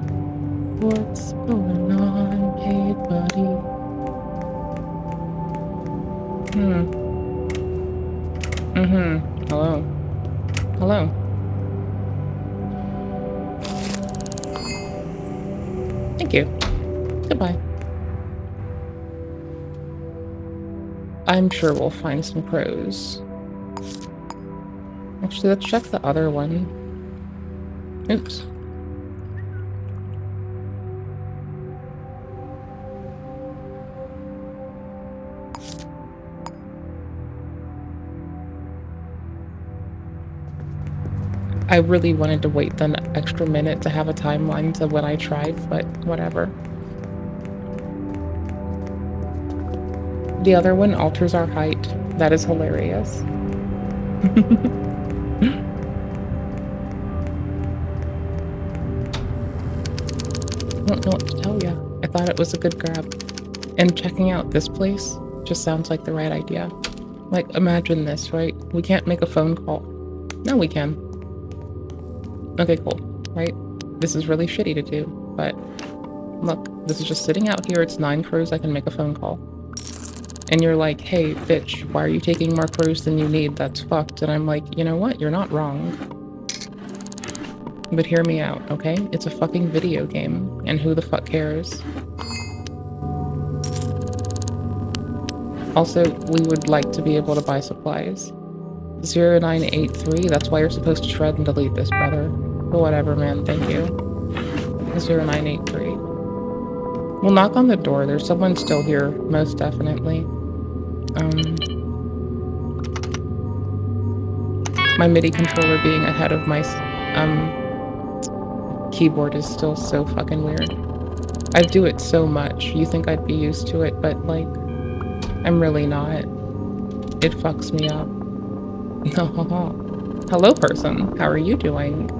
What's going on? Hey, buddy. Hello. Hello. Thank you. Goodbye. I'm sure we'll find some pros. Actually, let's check the other one. Oops. I really wanted to wait the extra minute to have a timeline to when I tried, but whatever. The other one alters our height. That is hilarious. I don't know what to tell you. I thought it was a good grab. And checking out this place just sounds like the right idea. Like, imagine this, right? We can't make a phone call. No, we can. Okay, cool. Right? This is really shitty to do, but look, this is just sitting out here. It's 9 crows. I can make a phone call. And you're like, hey, bitch, why are you taking more crows than you need? That's fucked. And I'm like, you know what? You're not wrong. But hear me out, okay? It's a fucking video game, and who the fuck cares? Also, we would like to be able to buy supplies. 0983, that's why you're supposed to shred and delete this, brother. But whatever, man, thank you. 0983. We'll knock on the door. There's someone still here, most definitely. My MIDI controller being ahead of my keyboard is still so fucking weird. I do it so much. You think I'd be used to it, but like, I'm really not. It fucks me up. Hello, person. How are you doing?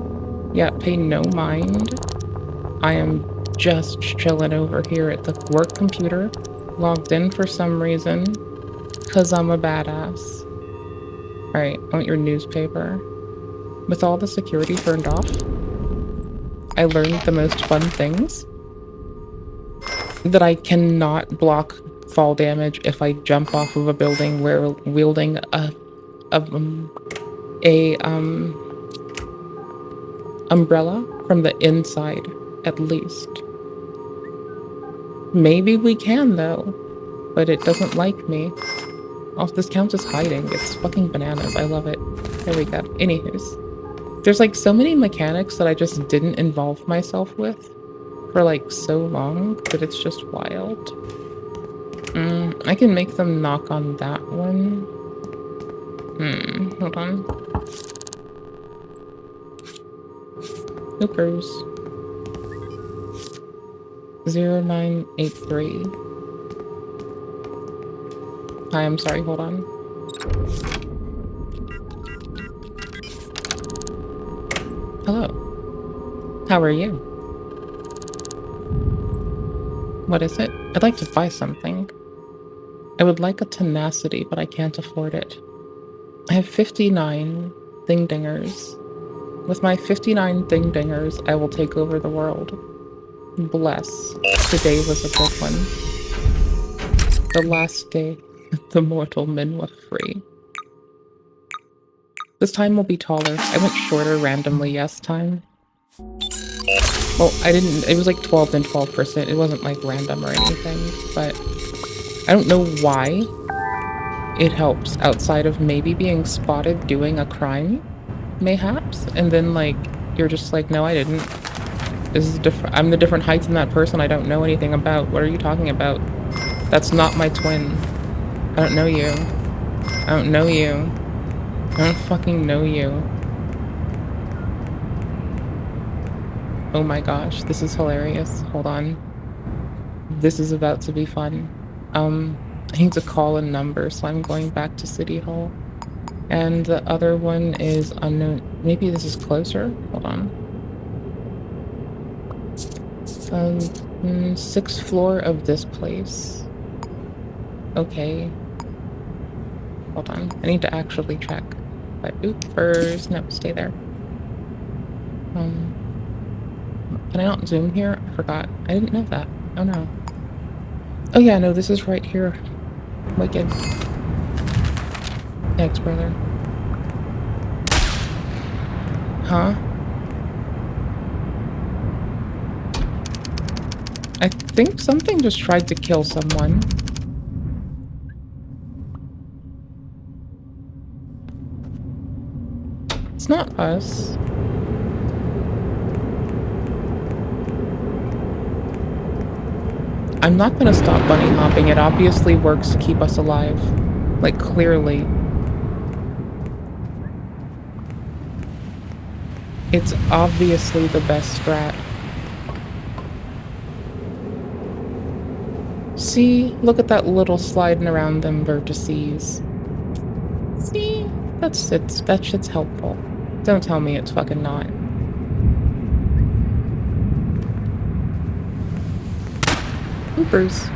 Yeah, pay no mind. I am just chilling over here at the work computer, logged in for some reason, because I'm a badass. Alright, I want your newspaper. With all the security turned off, I learned the most fun things. That I cannot block fall damage if I jump off of a building where wielding a umbrella from the inside, at least. Maybe we can though, but it doesn't like me. Also, this counts as hiding. It's fucking bananas. I love it. There we go. Anywho's. There's like so many mechanics that I just didn't involve myself with for like so long that it's just wild. I can make them knock on that one. Hold on. Hoopers. 0983. Hi, I'm sorry, hold on. Hello. How are you? What is it? I'd like to buy something. I would like a tenacity, but I can't afford it. I have 59 ding-dingers. With my 59 ding-dingers, I will take over the world. Bless. Today was a good one. The last day the mortal men were free. This time will be taller. I went shorter randomly yes time. Well, I didn't, it was like 12 and 12%. It wasn't like random or anything, but I don't know why it helps outside of maybe being spotted doing a crime, mayhaps, and then like, you're just like, no, I didn't. This is different. I'm the different height than that person I don't know anything about. What are you talking about? That's not my twin. I don't know you. I don't know you. I don't fucking know you. Oh my gosh, this is hilarious. Hold on. This is about to be fun. I need to call a number, so I'm going back to City Hall. And the other one is unknown. Maybe this is closer? Hold on. 6th floor of this place. Okay. Hold on. I need to actually check. But oopers. No, stay there. Can I not zoom here? I forgot. I didn't know that. Oh no. Oh yeah, no, this is right here. Wicked. Thanks, brother. Huh? I think something just tried to kill someone. It's not us. I'm not gonna stop bunny hopping. It obviously works to keep us alive. Like, clearly. It's obviously the best strat. See? Look at that little sliding around them vertices. See? That's it. That shit's helpful. Don't tell me it's fucking not. Hoopers.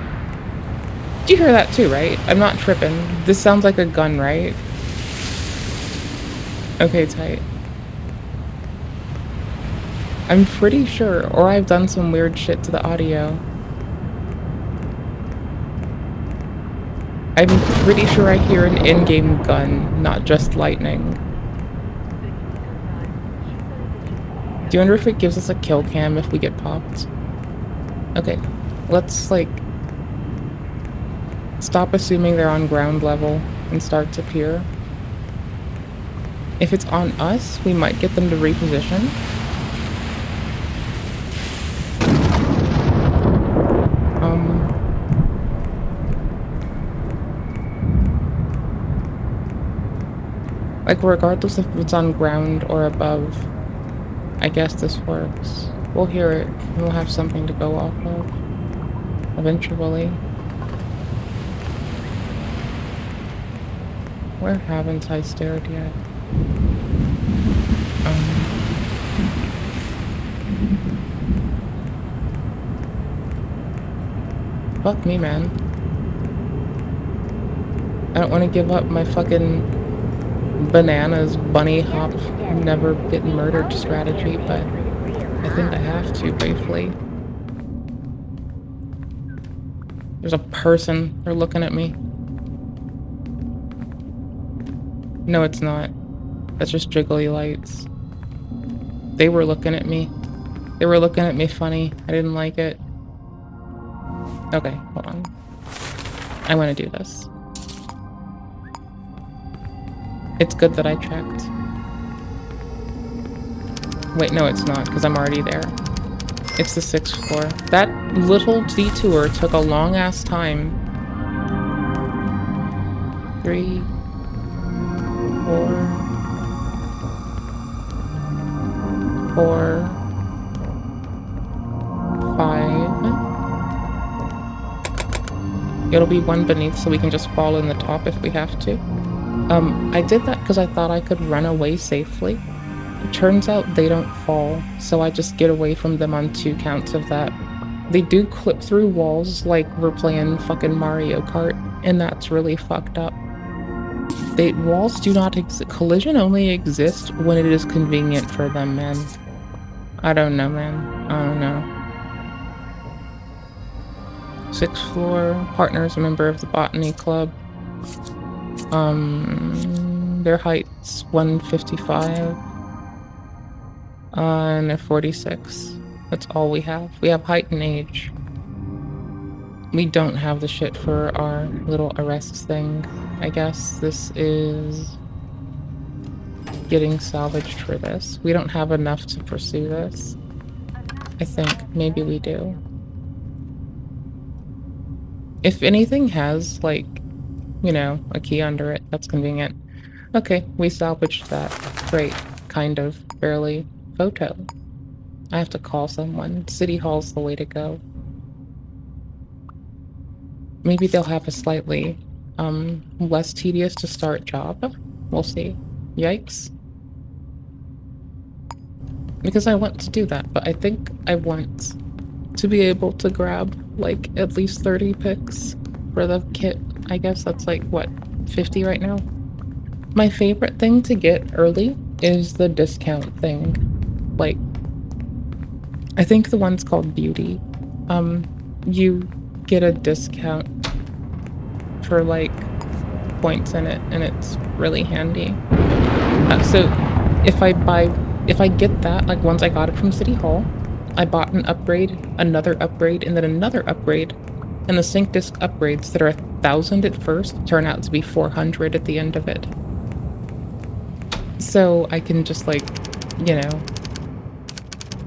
Do you hear that too, right? I'm not tripping. This sounds like a gun, right? Okay, tight. I'm pretty sure, or I've done some weird shit to the audio. I'm pretty sure I hear an in-game gun, not just lightning. Do you wonder if it gives us a kill cam if we get popped? Okay, let's like stop assuming they're on ground level and start to peer. If it's on us, we might get them to reposition. Like, regardless if it's on ground or above, I guess this works. We'll hear it, and we'll have something to go off of. Eventually. Where haven't I stared yet? Fuck me, man. I don't want to give up my fucking bananas, bunny hop, never get murdered strategy, but I think I have to briefly. There's a person. They're looking at me. No, it's not. That's just jiggly lights. They were looking at me. They were looking at me funny. I didn't like it. Okay, hold on. I want to do this. It's good that I checked. Wait, no, it's not, because I'm already there. It's the 6th floor. That little detour took a long-ass time. 3, 4, 4, 5. It'll be one beneath, so we can just fall in the top if we have to. I did that because I thought I could run away safely. It turns out they don't fall, so I just get away from them on 2 counts of that. They do clip through walls like we're playing fucking Mario Kart, and that's really fucked up. Walls do not exist. Collision only exists when it is convenient for them, man. I don't know, man. I don't know. 6th floor. Partner's a member of the Botany Club. Their height's 155. And they're 46. That's all we have. We have height and age. We don't have the shit for our little arrests thing. I guess this is getting salvaged for this. We don't have enough to pursue this. I think. Maybe we do. If anything has, like, you know, a key under it, that's convenient. Okay, we salvaged that. Great. Kind of. Barely. Photo. I have to call someone. City Hall's the way to go. Maybe they'll have a slightly, less tedious to start job. We'll see. Yikes. Because I want to do that, but I think I want to be able to grab, like, at least 30 picks for the kit. I guess that's like, what, 50 right now? My favorite thing to get early is the discount thing. Like, I think the one's called Beauty. You get a discount for, like, points in it, and it's really handy. So, if I get that, like, once I got it from City Hall, I bought an upgrade, another upgrade, and then another upgrade, and the sync disc upgrades that are 1,000 at first turn out to be 400 at the end of it. So I can just, like, you know,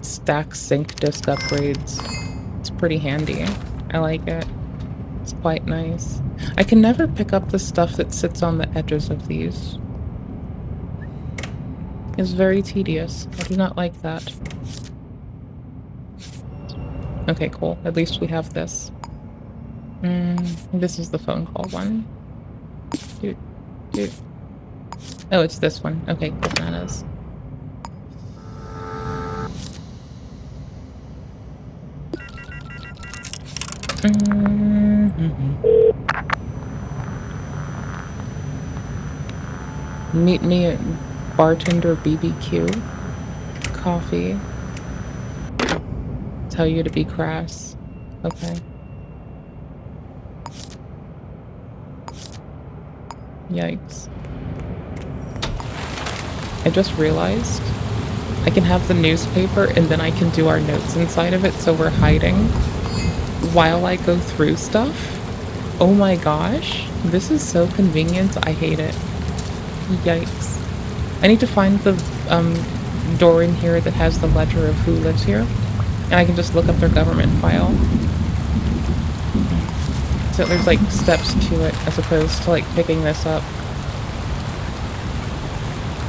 stack sync disc upgrades. It's pretty handy. I like it. It's quite nice. I can never pick up the stuff that sits on the edges of these. It's very tedious. I do not like that. Okay, cool. At least we have this. This is the phone call one. Dude. Oh, it's this one. Okay, bananas. Meet me at Bartender BBQ. Coffee. Tell you to be crass. Okay. Yikes. I just realized I can have the newspaper and then I can do our notes inside of it so we're hiding while I go through stuff. Oh my gosh. This is so convenient. I hate it. Yikes. I need to find the door in here that has the ledger of who lives here. And I can just look up their government file. So there's like steps to it as opposed to like picking this up.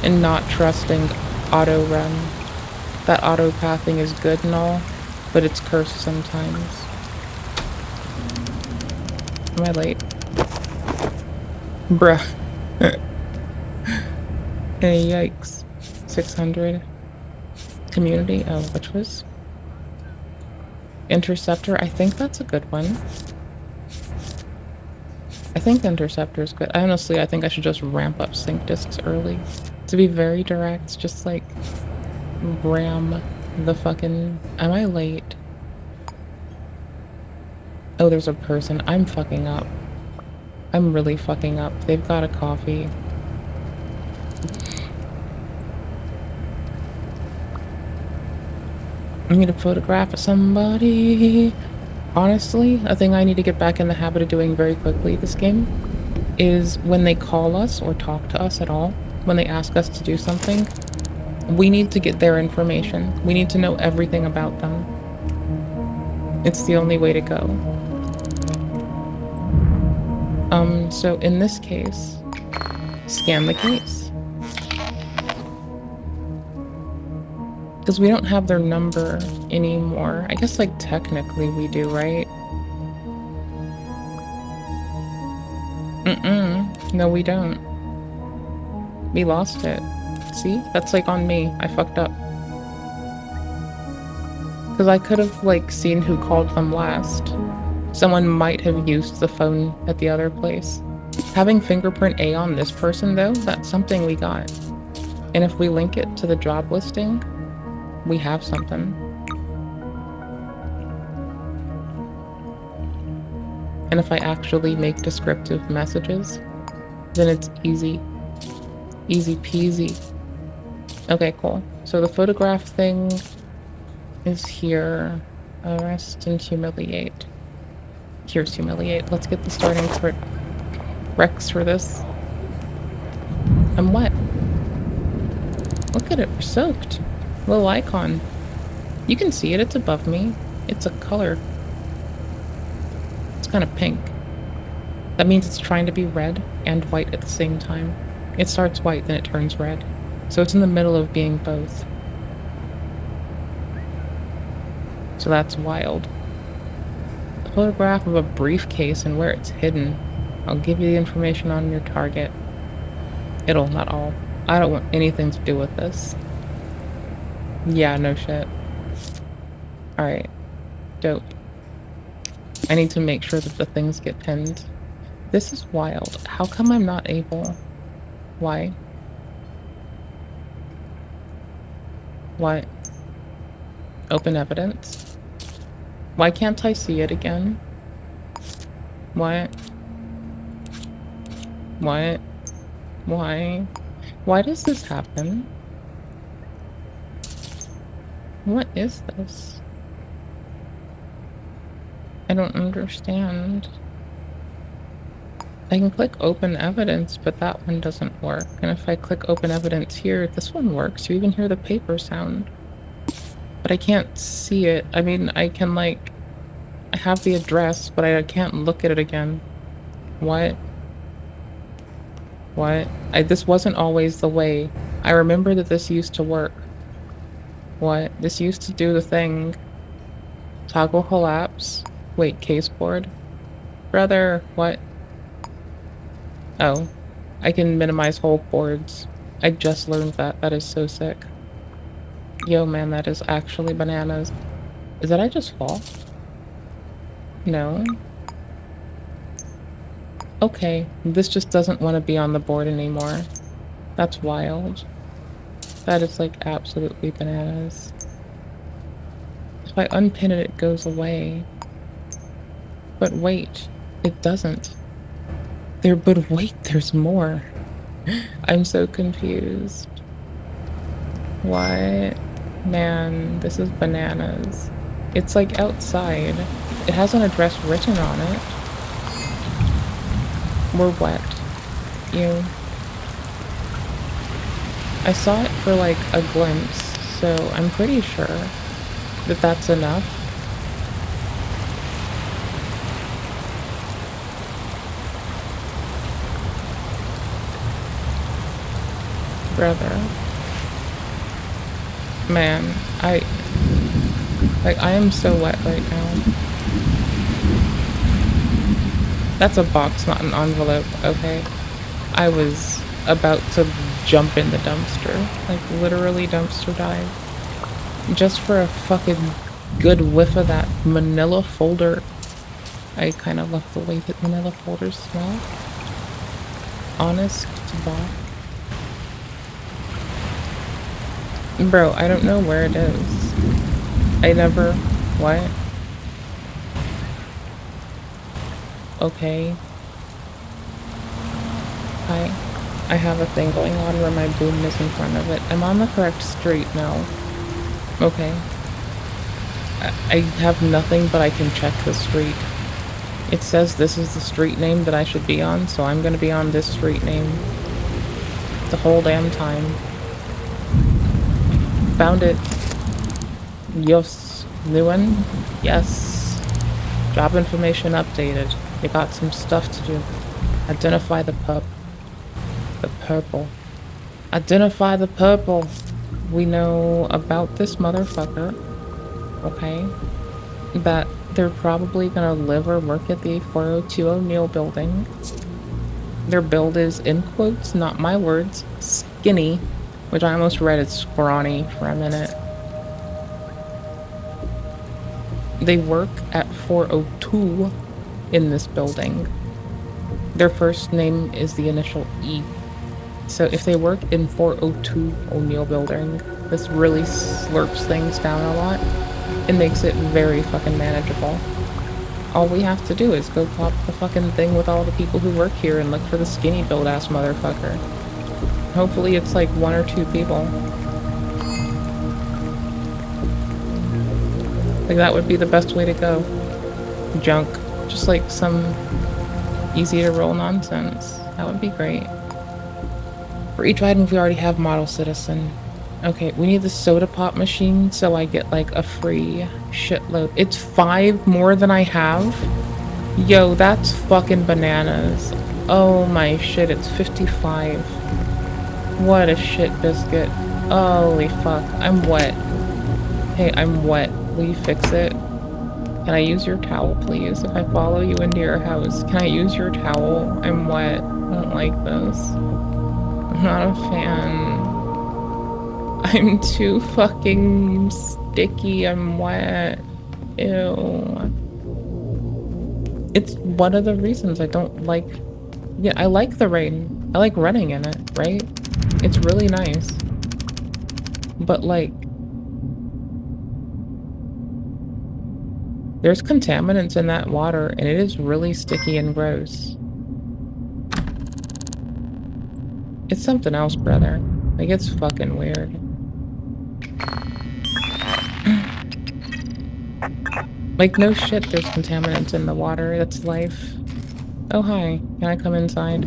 And not trusting auto run. That auto pathing is good and all, but it's cursed sometimes. Am I late? Bruh. Hey, yikes. 600. Community. Oh, which was? Interceptor. I think that's a good one. I think Interceptor is good. Honestly, I think I should just ramp up sync disks early. To be very direct, just like ram the fucking... Am I late? Oh, there's a person. I'm fucking up. I'm really fucking up. They've got a coffee. I need a photograph of somebody. Honestly, a thing I need to get back in the habit of doing very quickly this game is when they call us or talk to us at all, when they ask us to do something, we need to get their information. We need to know everything about them. It's the only way to go. So in this case, scan the case. Because we don't have their number anymore. I guess, like, technically we do, right? No, we don't. We lost it. See? That's, like, on me. I fucked up. Because I could have, like, seen who called them last. Someone might have used the phone at the other place. Having fingerprint A on this person, though, that's something we got. And if we link it to the job listing, we have something. And if I actually make descriptive messages, then it's easy. Easy peasy. Okay, cool. So the photograph thing is here. Arrest and humiliate. Here's humiliate. Let's get the starting Rex for this. I'm wet. Look at it, we're soaked. Little icon. You can see it, it's above me. It's a color. It's kind of pink. That means it's trying to be red and white at the same time. It starts white, then it turns red. So it's in the middle of being both. So that's wild. A photograph of a briefcase and where it's hidden. I'll give you the information on your target. It'll, not all. I don't want anything to do with this. Yeah, no shit. Alright. Dope. I need to make sure that the things get pinned. This is wild. How come I'm not able? Why? What? Open evidence? Why can't I see it again? What? What? Why? Why does this happen? What is this? I don't understand. I can click open evidence, but that one doesn't work. And if I click open evidence here, this one works. You even hear the paper sound. But I can't see it. I mean, I can, like, I have the address, but I can't look at it again. What? What? This wasn't always the way. I remember that this used to work. What? This used to do the thing. Toggle collapse. Wait, case board? Brother, what? Oh. I can minimize whole boards. I just learned that. That is so sick. Yo, man, that is actually bananas. Did I just fall? No. Okay, this just doesn't want to be on the board anymore. That's wild. That is, like, absolutely bananas. If I unpin it, it goes away. But wait, it doesn't. But wait, there's more. I'm so confused. What? Man, this is bananas. It's, like, outside. It has an address written on it. We're wet. Ew. I saw it for, like, a glimpse, so I'm pretty sure that that's enough. Brother. Man, I am so wet right now. That's a box, not an envelope, okay? I was about to jump in the dumpster. Like, literally dumpster dive. Just for a fucking good whiff of that manila folder. I kind of love the way that manila folders smell. Honest to God. Bro, I don't know where it is. I never... What? Okay. Hi. I have a thing going on where my boom is in front of it. I'm on the correct street now. Okay. I have nothing, but I can check the street. It says this is the street name that I should be on, so I'm gonna be on this street name. The whole damn time. Found it. Yes. New one? Yes. Job information updated. You got some stuff to do. Identify the pup. The purple. Identify the purple. We know about this motherfucker. Okay. That they're probably gonna live or work at the 402 O'Neill building. Their build is, in quotes, not my words, skinny, which I almost read as scrawny for a minute. They work at 402 in this building. Their first name is the initial E. So if they work in 402 O'Neill building, this really slurps things down a lot. It makes it very fucking manageable. All we have to do is go pop the fucking thing with all the people who work here and look for the skinny build ass motherfucker. Hopefully it's like 1 or 2 people. Like that would be the best way to go. Junk. Just like some easy to roll nonsense. That would be great. For each item we already have model citizen. Okay, we need the soda pop machine so I get like a free shitload. It's 5 more than I have? Yo, that's fucking bananas. Oh my shit, it's 55. What a shit biscuit. Holy fuck, I'm wet. Hey, I'm wet. Will you fix it? Can I use your towel, please? If I follow you into your house, can I use your towel? I'm wet. I don't like this. I'm not a fan. I'm too fucking sticky. I'm wet. Ew. It's one of the reasons I don't like... Yeah, I like the rain. I like running in it, right? It's really nice. But like... There's contaminants in that water, and it is really sticky and gross. It's something else, brother. Like, it's fucking weird. Like, no shit, there's contaminants in the water. That's life. Oh, hi. Can I come inside?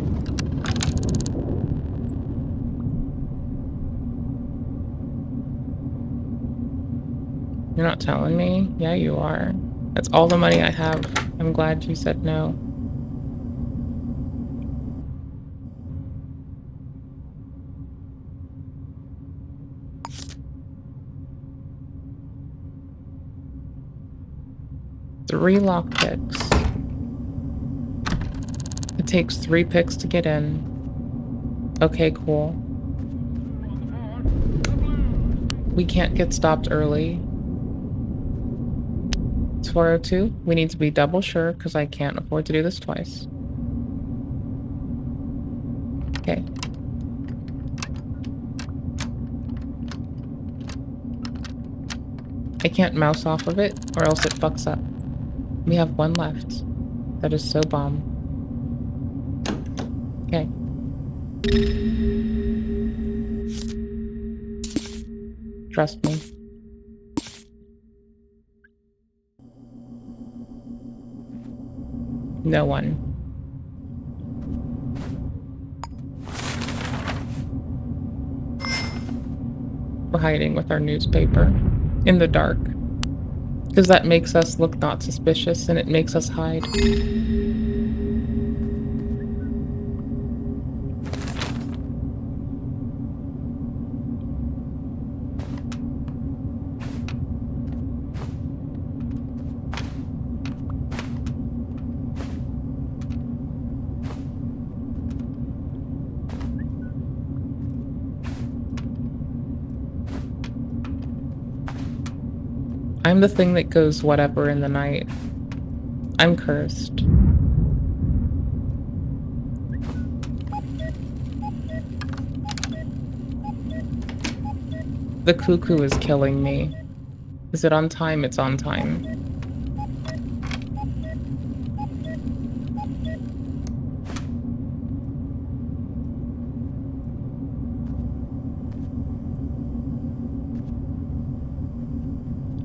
You're not telling me? Yeah, you are. That's all the money I have. I'm glad you said no. Three lockpicks. It takes 3 picks to get in. Okay, cool. We can't get stopped early. It's 402. We need to be double sure because I can't afford to do this twice. Okay. I can't mouse off of it or else it fucks up. We have 1 left. That is so bomb. Okay. Trust me. No one. We're hiding with our newspaper in the dark. Because that makes us look not suspicious and it makes us hide. I'm the thing that goes whatever in the night. I'm cursed. The cuckoo is killing me. Is it on time? It's on time.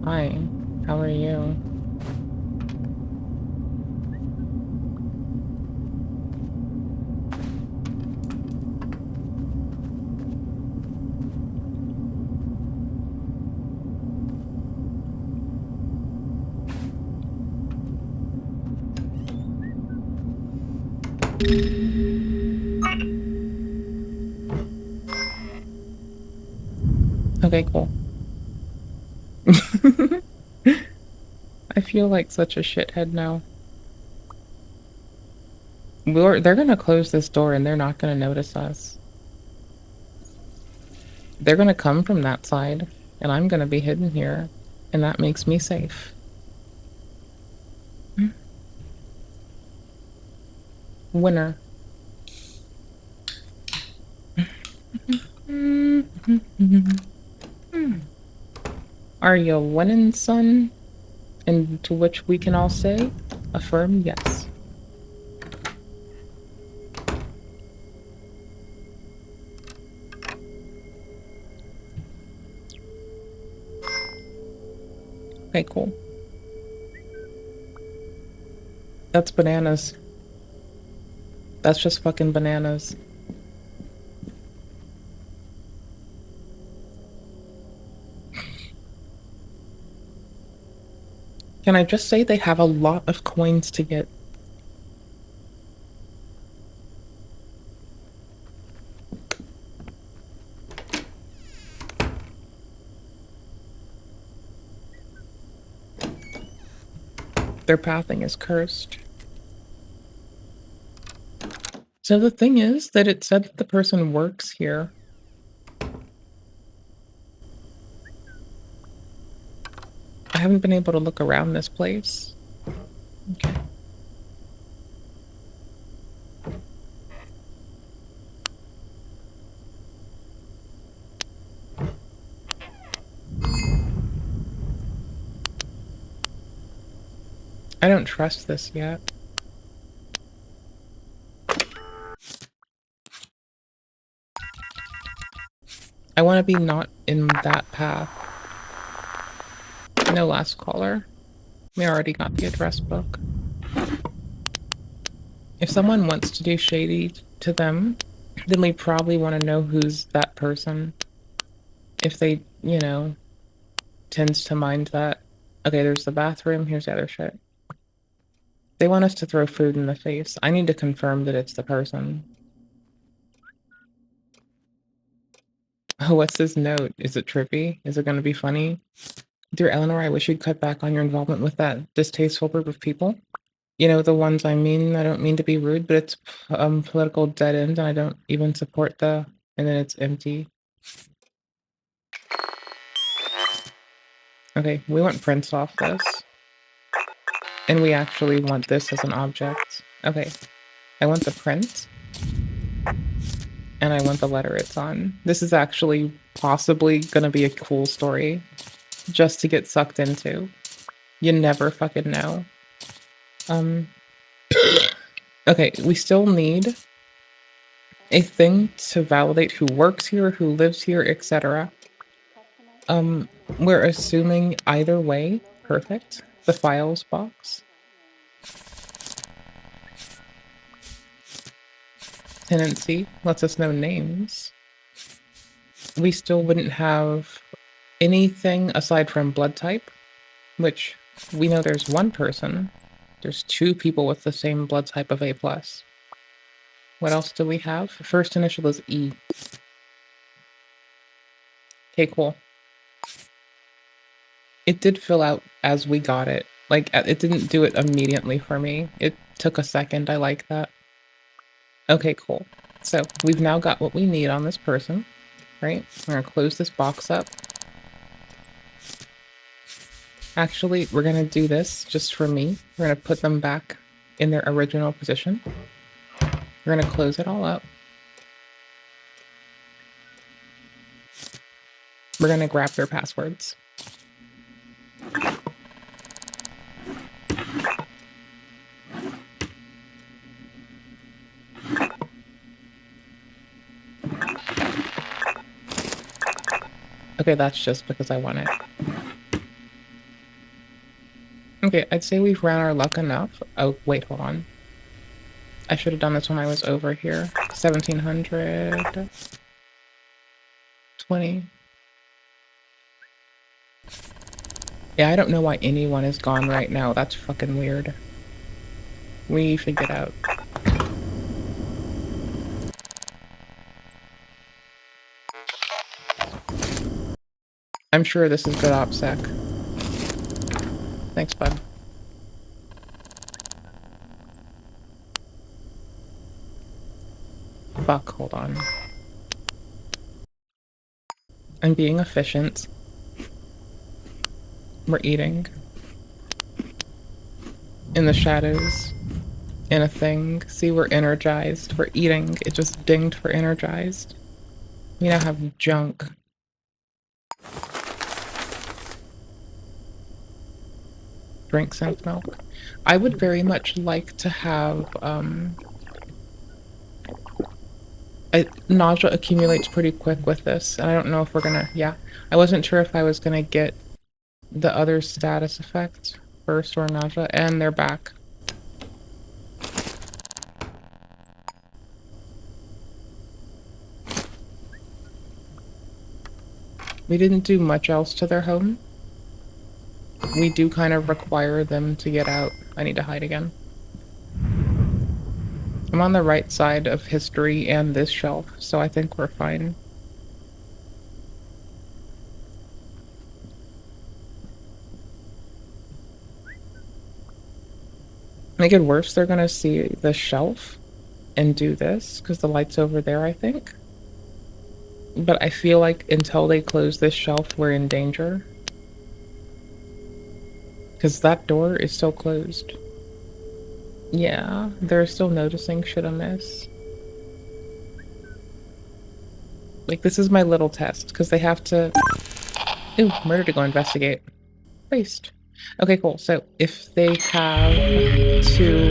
Hi, how are you? Okay, cool. I feel like such a shithead now. They're gonna close this door and they're not gonna notice us. They're gonna come from that side, and I'm gonna be hidden here, and that makes me safe. Winner. Are you winning, son? And to which we can all say, affirm yes. Okay, cool. That's bananas. That's just fucking bananas. Can I just say they have a lot of coins to get? Their pathing is cursed. So the thing is that it said that the person works here. I haven't been able to look around this place. Okay. I don't trust this yet. I want to be not in that path. No last caller. We already got the address book. If someone wants to do shady to them, then we probably want to know who's that person. If they, you know, tends to mind that. Okay, there's the bathroom. Here's the other shit. They want us to throw food in the face. I need to confirm that it's the person. Oh, what's this note? Is it trippy? Is it going to be funny? Dear Eleanor, I wish you'd cut back on your involvement with that distasteful group of people. You know, the ones I mean, I don't mean to be rude, but it's political dead end, and I don't even support the... And then it's empty. Okay, we want prints off this. And we actually want this as an object. Okay, I want the print. And I want the letter it's on. This is actually possibly gonna be a cool story. Just to get sucked into. You never fucking know. Okay, we still need a thing to validate who works here, who lives here, etc. We're assuming either way. Perfect. The files box. Tenancy lets us know names. We still wouldn't have anything aside from blood type, which we know there's one person. There's two people with the same blood type of A+. What else do we have? First initial is E. Okay, cool. It did fill out as we got it. Like, it didn't do it immediately for me. It took a second. I like that. Okay, cool. So, we've now got what we need on this person, right? We're gonna close this box up. Actually, we're gonna do this just for me. We're gonna put them back in their original position. We're gonna close it all up. We're gonna grab their passwords. Okay, that's just because I want it. Okay, I'd say we've ran our luck enough. Oh, wait, hold on. I should have done this when I was over here. 1700. 20. Yeah, I don't know why anyone is gone right now. That's fucking weird. We should get out. I'm sure this is good OPSEC. Thanks, bud. Fuck, hold on. I'm being efficient. We're eating. In the shadows. In a thing. See, we're energized. We're eating. It just dinged for energized. We now have junk. Drink sense milk. I would very much like to have, nausea accumulates pretty quick with this, and I don't know if we're gonna, yeah. I wasn't sure if I was gonna get the other status effects first or nausea, and they're back. We didn't do much else to their home. We do kind of require them to get out. I need to hide again. I'm on the right side of history and this shelf, so I think we're fine. Make it worse, they're gonna see the shelf and do this, because the light's over there, I think. But I feel like until they close this shelf, we're in danger. Because that door is still closed. Yeah, they're still noticing shit amiss. Like, this is my little test, because they have to... Ooh, murder to go investigate. Waste. Okay, cool. So, if they have to...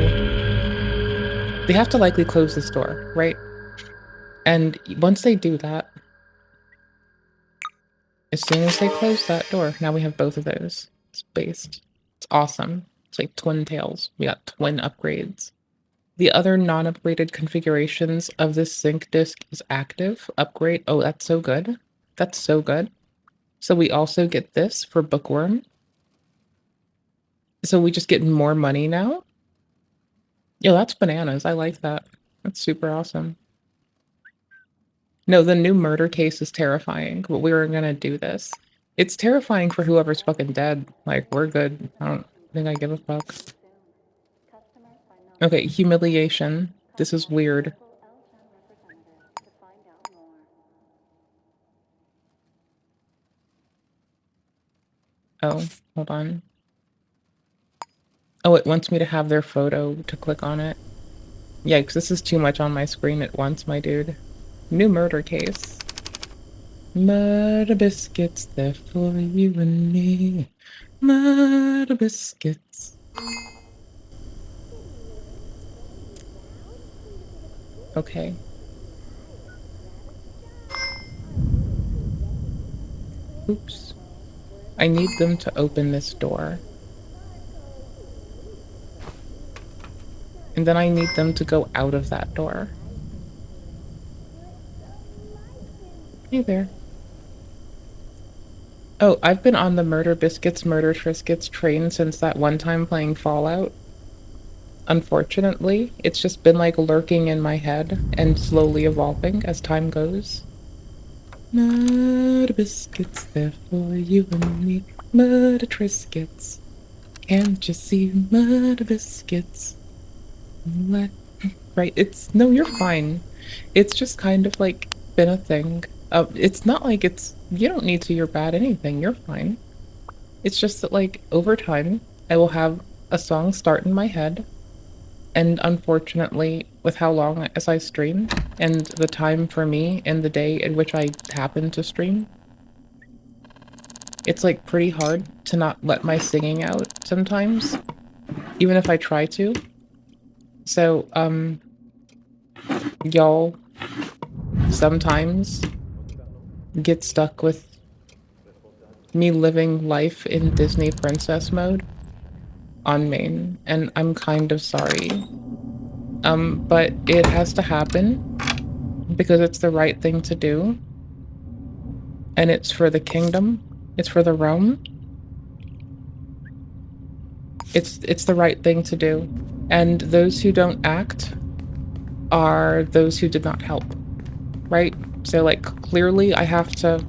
They have to likely close this door, right? And once they do that, as soon as they close that door, now we have both of those. It's based. It's awesome. It's like twin tails. We got twin upgrades. The other non-upgraded configurations of this sync disk is active. Upgrade. Oh, that's so good. That's so good. So we also get this for Bookworm. So we just get more money now? Yo, that's bananas. I like that. That's super awesome. No, the new murder case is terrifying, but we were gonna do this. It's terrifying for whoever's fucking dead. Like, we're good. I don't think I give a fuck. Okay, humiliation. This is weird. Oh, hold on. Oh, it wants me to have their photo to click on it. Yikes, this is too much on my screen at once, my dude. New murder case. Murder biscuits, they're for you and me. Murder biscuits. Okay. Oops. I need them to open this door. And then I need them to go out of that door. Hey there. Oh, I've been on the Murder Biscuits, Murder Triscuits train since that one time playing Fallout. Unfortunately, it's just been like lurking in my head and slowly evolving as time goes. Murder biscuits, they're for you and me. Murder Triscuits. Can't you see murder biscuits? What? Right, it's... No, you're fine. It's just kind of like been a thing. It's not like it's... You don't need to, you're bad anything, you're fine. It's just that, like, over time, I will have a song start in my head, and unfortunately, with how long as I stream, and the time for me and the day in which I happen to stream, it's, like, pretty hard to not let my singing out sometimes, even if I try to. So, y'all sometimes get stuck with me living life in Disney princess mode on main, and I'm kind of sorry. But it has to happen because it's the right thing to do, and it's for the kingdom, it's for the realm. It's the right thing to do, and those who don't act are those who did not help, right? So, like, clearly I have to,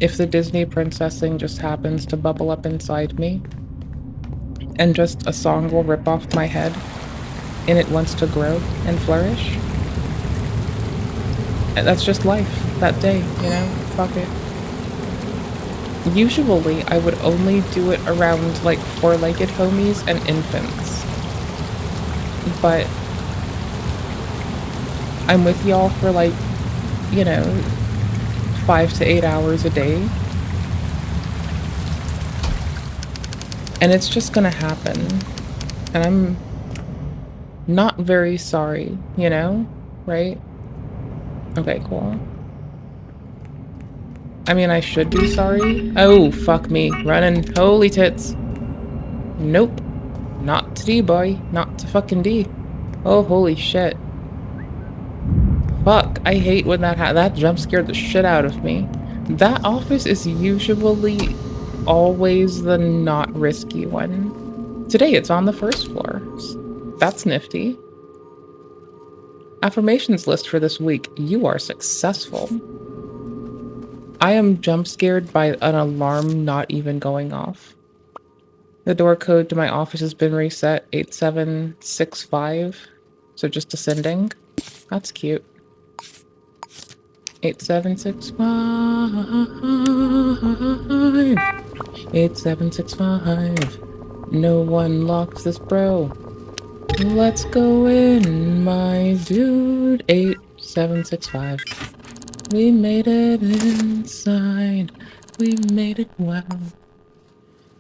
if the Disney princess thing just happens to bubble up inside me, and just a song will rip off my head, and it wants to grow and flourish, and that's just life, that day, you know? Fuck it. Usually, I would only do it around, like, four-legged homies and infants. But I'm with y'all for, like, you know, 5 to 8 hours a day. And it's just gonna happen. And I'm not very sorry, you know? Right? Okay, cool. I mean, I should be sorry. Oh, fuck me. Running. Holy tits. Nope. Not to D, boy. Not to fucking D. Oh, holy shit. Fuck. I hate when that jump scared the shit out of me. That office is usually always the not risky one. Today it's on the first floor. That's nifty. Affirmations list for this week. You are successful. I am jump scared by an alarm not even going off. The door code to my office has been reset, 8765. So just descending. That's cute. 8765. 8765. No one locks this bro. Let's go in, my dude. 8765. We made it inside. We made it well.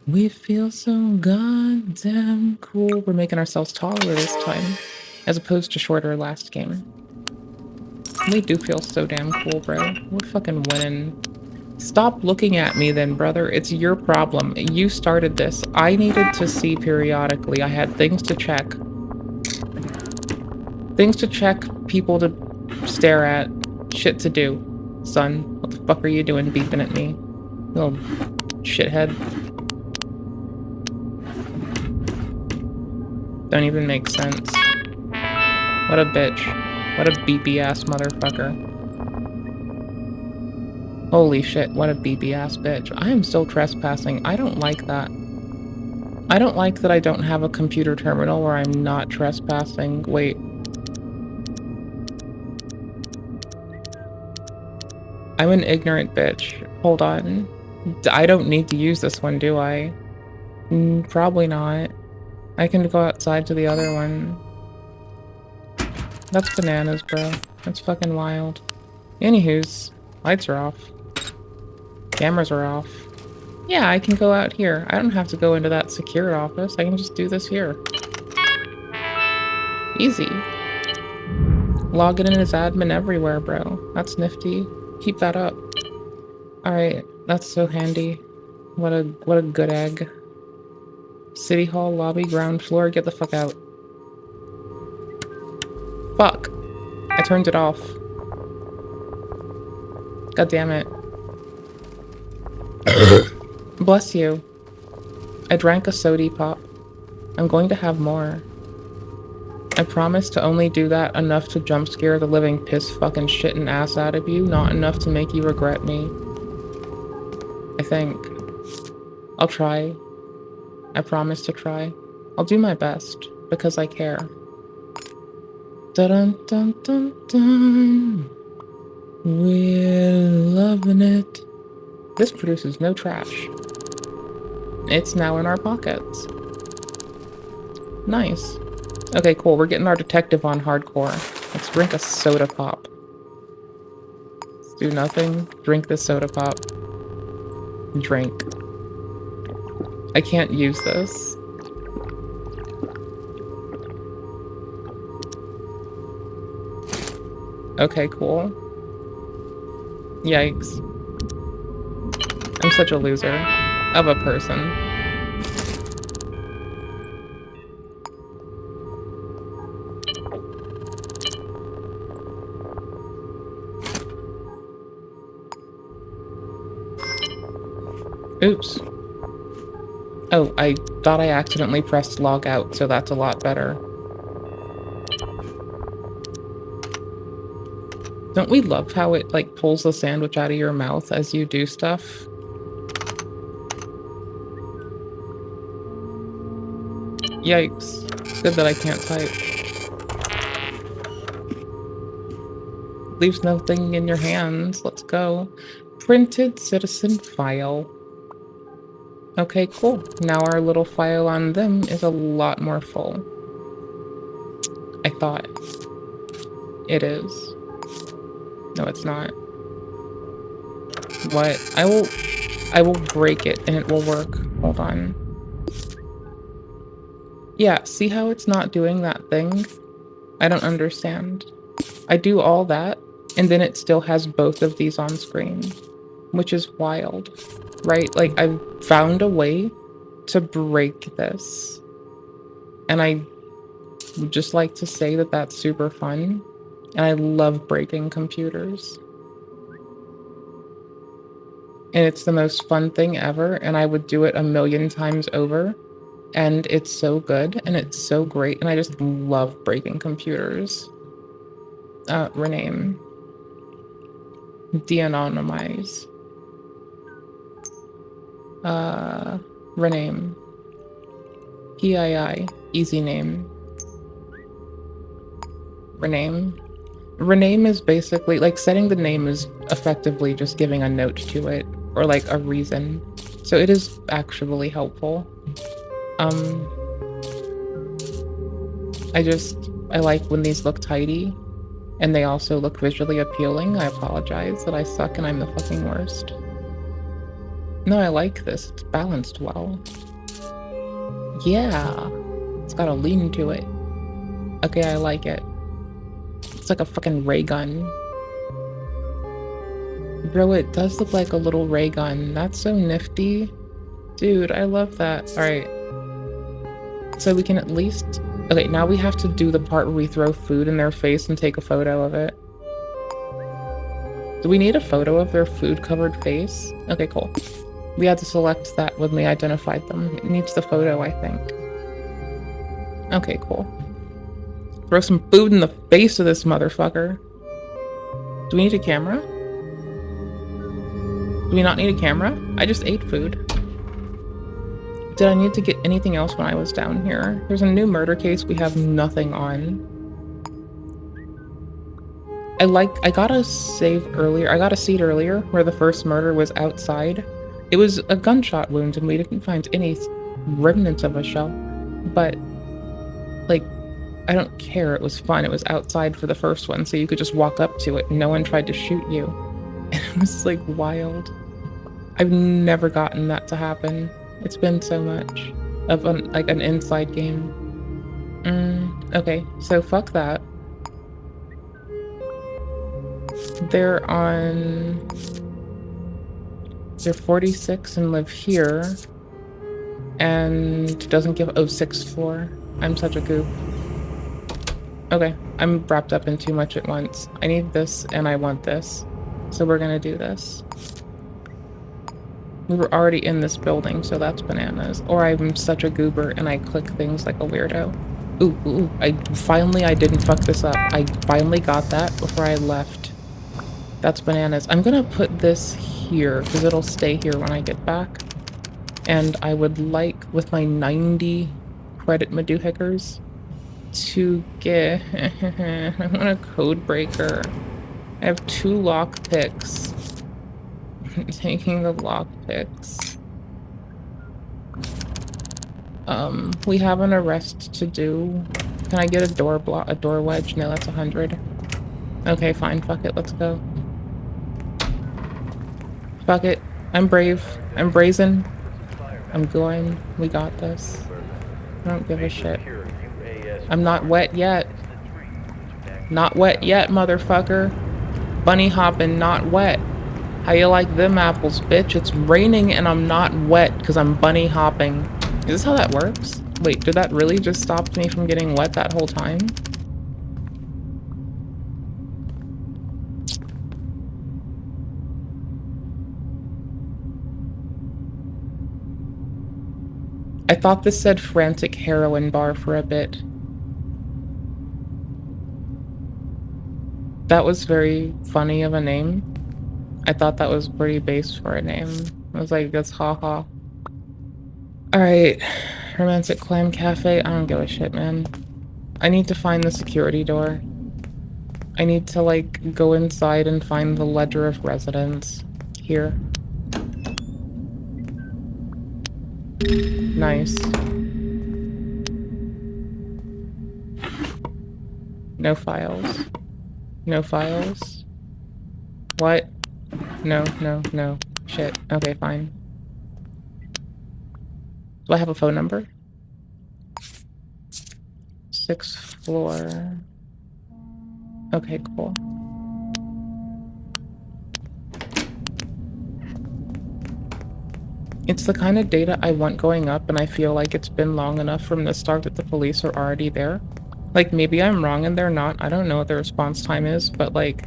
We feel so goddamn cool. We're making ourselves taller this time, as opposed to shorter last game. We do feel so damn cool, bro. We're fucking winning. Stop looking at me then, brother. It's your problem. You started this. I needed to see periodically. I had things to check. Things to check, people to stare at, shit to do. Son, what the fuck are you doing beeping at me? Little shithead. Don't even make sense. What a bitch. What a beepy ass motherfucker. Holy shit, what a beepy ass bitch. I am still trespassing. I don't like that. I don't like that I don't have a computer terminal where I'm not trespassing. Wait. I'm an ignorant bitch. Hold on. I don't need to use this one, do I? Probably not. I can go outside to the other one. That's bananas, bro. That's fucking wild. Anywho's, lights are off. Cameras are off. Yeah, I can go out here. I don't have to go into that secure office. I can just do this here. Easy. Logging in as admin everywhere, bro. That's nifty. Keep that up. Alright, that's so handy. What a good egg. City Hall, lobby, ground floor, get the fuck out. Fuck. I turned it off. God damn it. Bless you. I drank a sody pop. I'm going to have more. I promise to only do that enough to jump scare the living piss fucking shit and ass out of you, not enough to make you regret me. I think. I'll try. I promise to try. I'll do my best, because I care. Dun dun dun dun. We're loving it. This produces no trash. It's now in our pockets. Nice. Okay, cool. We're getting our detective on hardcore. Let's drink a soda pop. Let's do nothing. Drink the soda pop. Drink. I can't use this. Okay, cool. Yikes. I'm such a loser of a person. Oops. Oh, I thought I accidentally pressed log out, so that's a lot better. Don't we love how it, like, pulls the sandwich out of your mouth as you do stuff? Yikes. Good that I can't type. Leaves nothing in your hands. Let's go. Printed citizen file. Okay, cool. Now our little file on them is a lot more full. I thought. It is. No, it's not. What? I will break it and it will work. Hold on. Yeah, see how it's not doing that thing? I don't understand. I do all that, and then it still has both of these on screen, which is wild, right? Like, I've found a way to break this, and I would just like to say that that's super fun, and I love breaking computers. And it's the most fun thing ever, and I would do it a million times over, and it's so good, and it's so great, and I just love breaking computers. Rename. De-anonymize. Rename. PII. Easy name. Rename. Rename is basically, like, setting the name is effectively just giving a note to it, or like a reason. So it is actually helpful. I like when these look tidy, and they also look visually appealing. I apologize that I suck and I'm the fucking worst. No, I like this. It's balanced well. Yeah. It's got a lean to it. Okay, I like it. It's like a fucking ray gun. Bro, it does look like a little ray gun. That's so nifty. Dude, I love that. Alright. So we can at least... Okay, now we have to do the part where we throw food in their face and take a photo of it. Do we need a photo of their food-covered face? Okay, cool. We had to select that when we identified them. It needs the photo, I think. Okay, cool. Throw some food in the face of this motherfucker. Do we need a camera? Do we not need a camera? I just ate food. Did I need to get anything else when I was down here? There's a new murder case we have nothing on. I got a save earlier. I got a seed earlier where the first murder was outside. It was a gunshot wound and we didn't find any remnants of a shell. But, like, I don't care. It was fun. It was outside for the first one, so you could just walk up to it and no one tried to shoot you. And it was, like, wild. I've never gotten that to happen. It's been so much of an inside game. Okay, so fuck that. They're 46 and live here. And doesn't give 06 floor. I'm such a goof. Okay, I'm wrapped up in too much at once. I need this and I want this. So we're gonna do this. We were already in this building, so that's bananas. Or I'm such a goober and I click things like a weirdo. Ooh, I didn't fuck this up. I finally got that before I left. That's bananas. I'm gonna put this here, because it'll stay here when I get back. And I would like, with my 90 credit Maduhickers, to get... I want a code breaker. I have 2 lock picks. I'm taking the lock picks. We have an arrest to do. Can I get a door wedge? No, that's 100. Okay, fine. Fuck it. Let's go. Fuck it. I'm brave. I'm brazen. I'm going. We got this. I don't give a shit. I'm not wet yet. Not wet yet, motherfucker. Bunny hopping, not wet. How you like them apples, bitch? It's raining and I'm not wet because I'm bunny hopping. Is this how that works? Wait, did that really just stop me from getting wet that whole time? I thought this said frantic heroin bar for a bit. That was very funny of a name. I thought that was pretty base for a name. I was like, that's haha. Alright. Romantic Clam Cafe. I don't give a shit, man. I need to find the security door. I need to, like, go inside and find the ledger of residence. Here. Nice. No files. No files. What? No, no, no. Shit. Okay, fine. Do I have a phone number? 6th floor. Okay, cool. It's the kind of data I want going up, and I feel like it's been long enough from the start that the police are already there. Like, maybe I'm wrong and they're not. I don't know what the response time is, but like,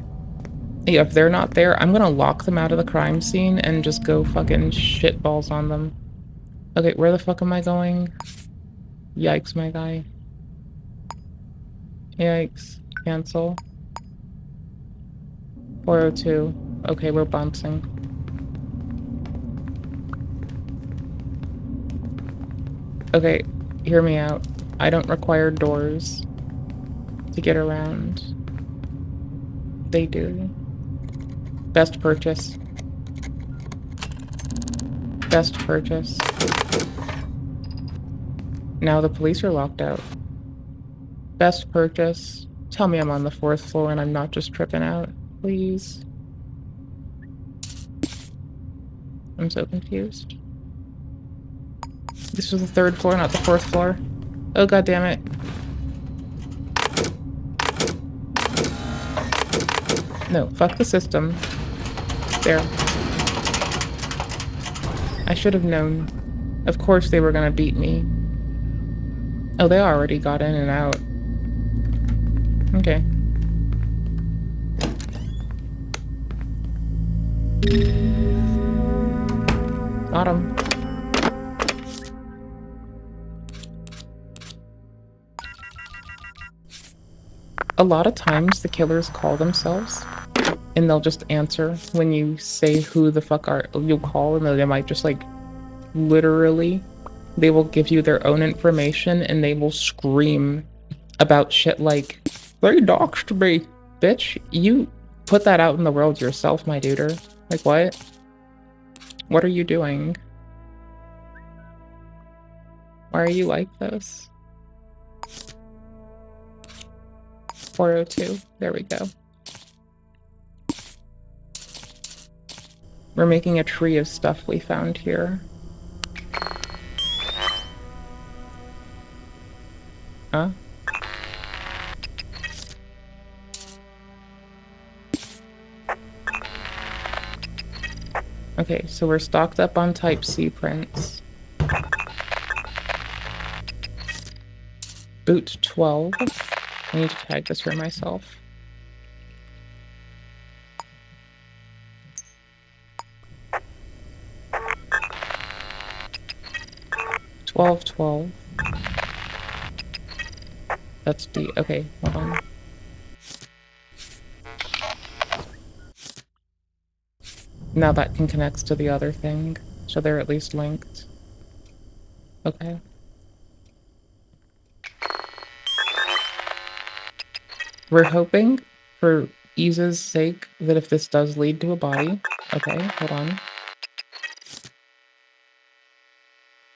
yeah, if they're not there, I'm gonna lock them out of the crime scene and just go fucking shitballs on them. Okay, where the fuck am I going? Yikes, my guy. Yikes. Cancel. 402. Okay, we're bouncing. Okay, hear me out. I don't require doors to get around. They do. Best purchase. Best purchase. Now the police are locked out. Best purchase. Tell me I'm on the 4th floor and I'm not just tripping out, please. I'm so confused. This was the 3rd floor, not the 4th floor. Oh, god damn it. No, fuck the system. There. I should have known. Of course they were gonna beat me. Oh, they already got in and out. Okay. Got him. A lot of times the killers call themselves and they'll just answer when you say who the fuck you'll call, and they might just like literally they will give you their own information and they will scream about shit like, they doxed me. Bitch, you put that out in the world yourself, my duder. Like, what? What are you doing? Why are you like this? 402. There we go. We're making a tree of stuff we found here. Huh? Okay, so we're stocked up on Type C prints. Boot 12. I need to tag this for myself. $12. That's D. Okay, hold on. Now that can connect to the other thing, so they're at least linked. Okay. We're hoping, for ease's sake, that if this does lead to a body... Okay, hold on.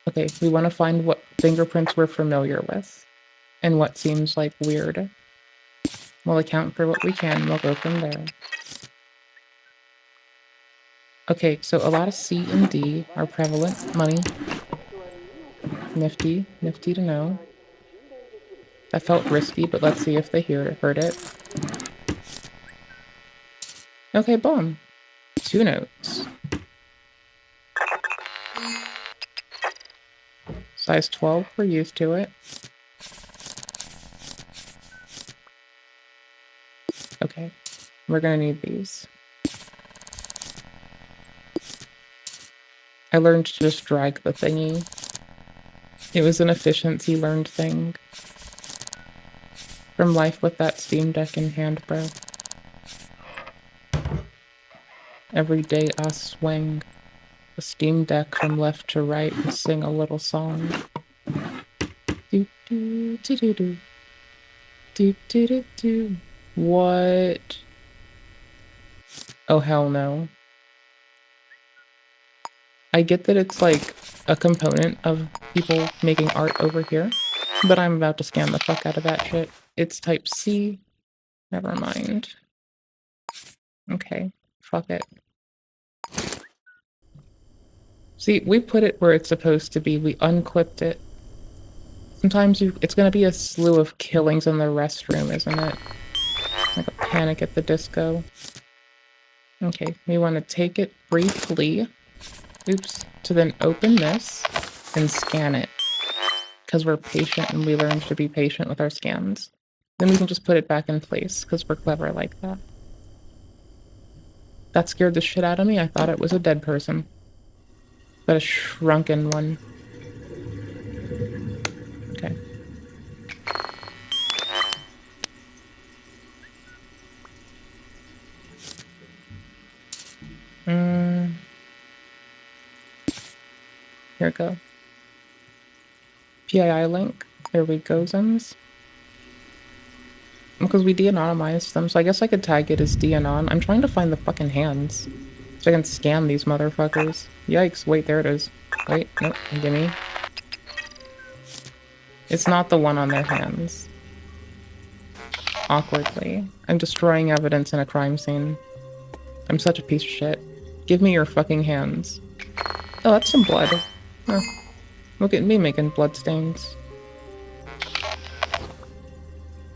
Okay, we want to find what fingerprints we're familiar with and what seems like weird. We'll account for what we can, we'll go from there. Okay, so a lot of C and D are prevalent. Money. Nifty. Nifty to know. That felt risky, but let's see if they heard it. Okay, boom. 2 notes. Size 12, we're used to it. Okay, we're gonna need these. I learned to just drag the thingy. It was an efficiency learned thing. From life with that Steam Deck in hand, bro. Every day I swing the Steam Deck from left to right and sing a little song. Do do do do do. Do do do do. What? Oh hell no. I get that it's like a component of people making art over here, but I'm about to scan the fuck out of that shit. It's type C. Never mind. Okay, fuck it. See, we put it where it's supposed to be. We unclipped it. Sometimes it's gonna be a slew of killings in the restroom, isn't it? Like a Panic at the Disco. Okay, we want to take it briefly. Oops. To then open this and scan it. Because we're patient and we learned to be patient with our scans. Then we can just put it back in place because we're clever like that. That scared the shit out of me. I thought it was a dead person. But a shrunken one. Okay. Here we go. PII link. There we go, Zems. Because we de-anonymized them, so I guess I could tag it as de-anon. I'm trying to find the fucking hands. So I can scan these motherfuckers. Yikes, wait, there it is. Wait, nope, gimme. It's not the one on their hands. Awkwardly. I'm destroying evidence in a crime scene. I'm such a piece of shit. Give me your fucking hands. Oh, that's some blood. Huh. Look at me making bloodstains.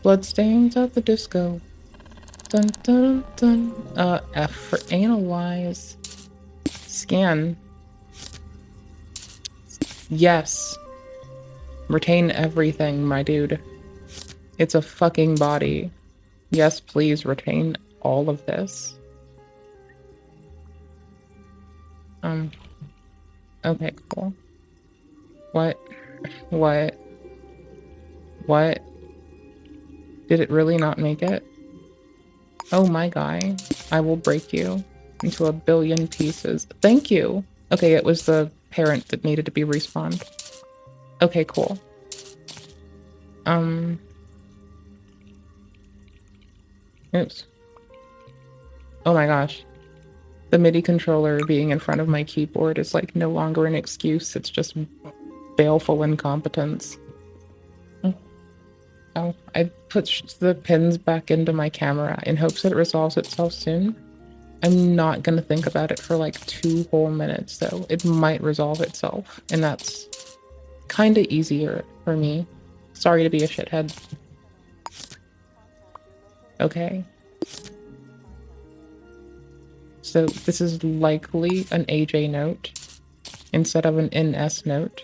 Bloodstains at the disco. Dun dun dun. F for analyze. Scan. Yes. Retain everything, my dude. It's a fucking body. Yes, please retain all of this. Okay, cool. What? What? What? Did it really not make it? Oh my guy. I will break you into a billion pieces. Thank you! Okay, it was the parent that needed to be respawned. Okay, cool. Oops. Oh my gosh. The MIDI controller being in front of my keyboard is like no longer an excuse, it's just baleful incompetence. Oh, I put the pins back into my camera in hopes that it resolves itself soon. I'm not gonna think about it for like 2 whole minutes though. It might resolve itself, and that's kinda easier for me. Sorry to be a shithead. Okay. So this is likely an AJ note instead of an NS note.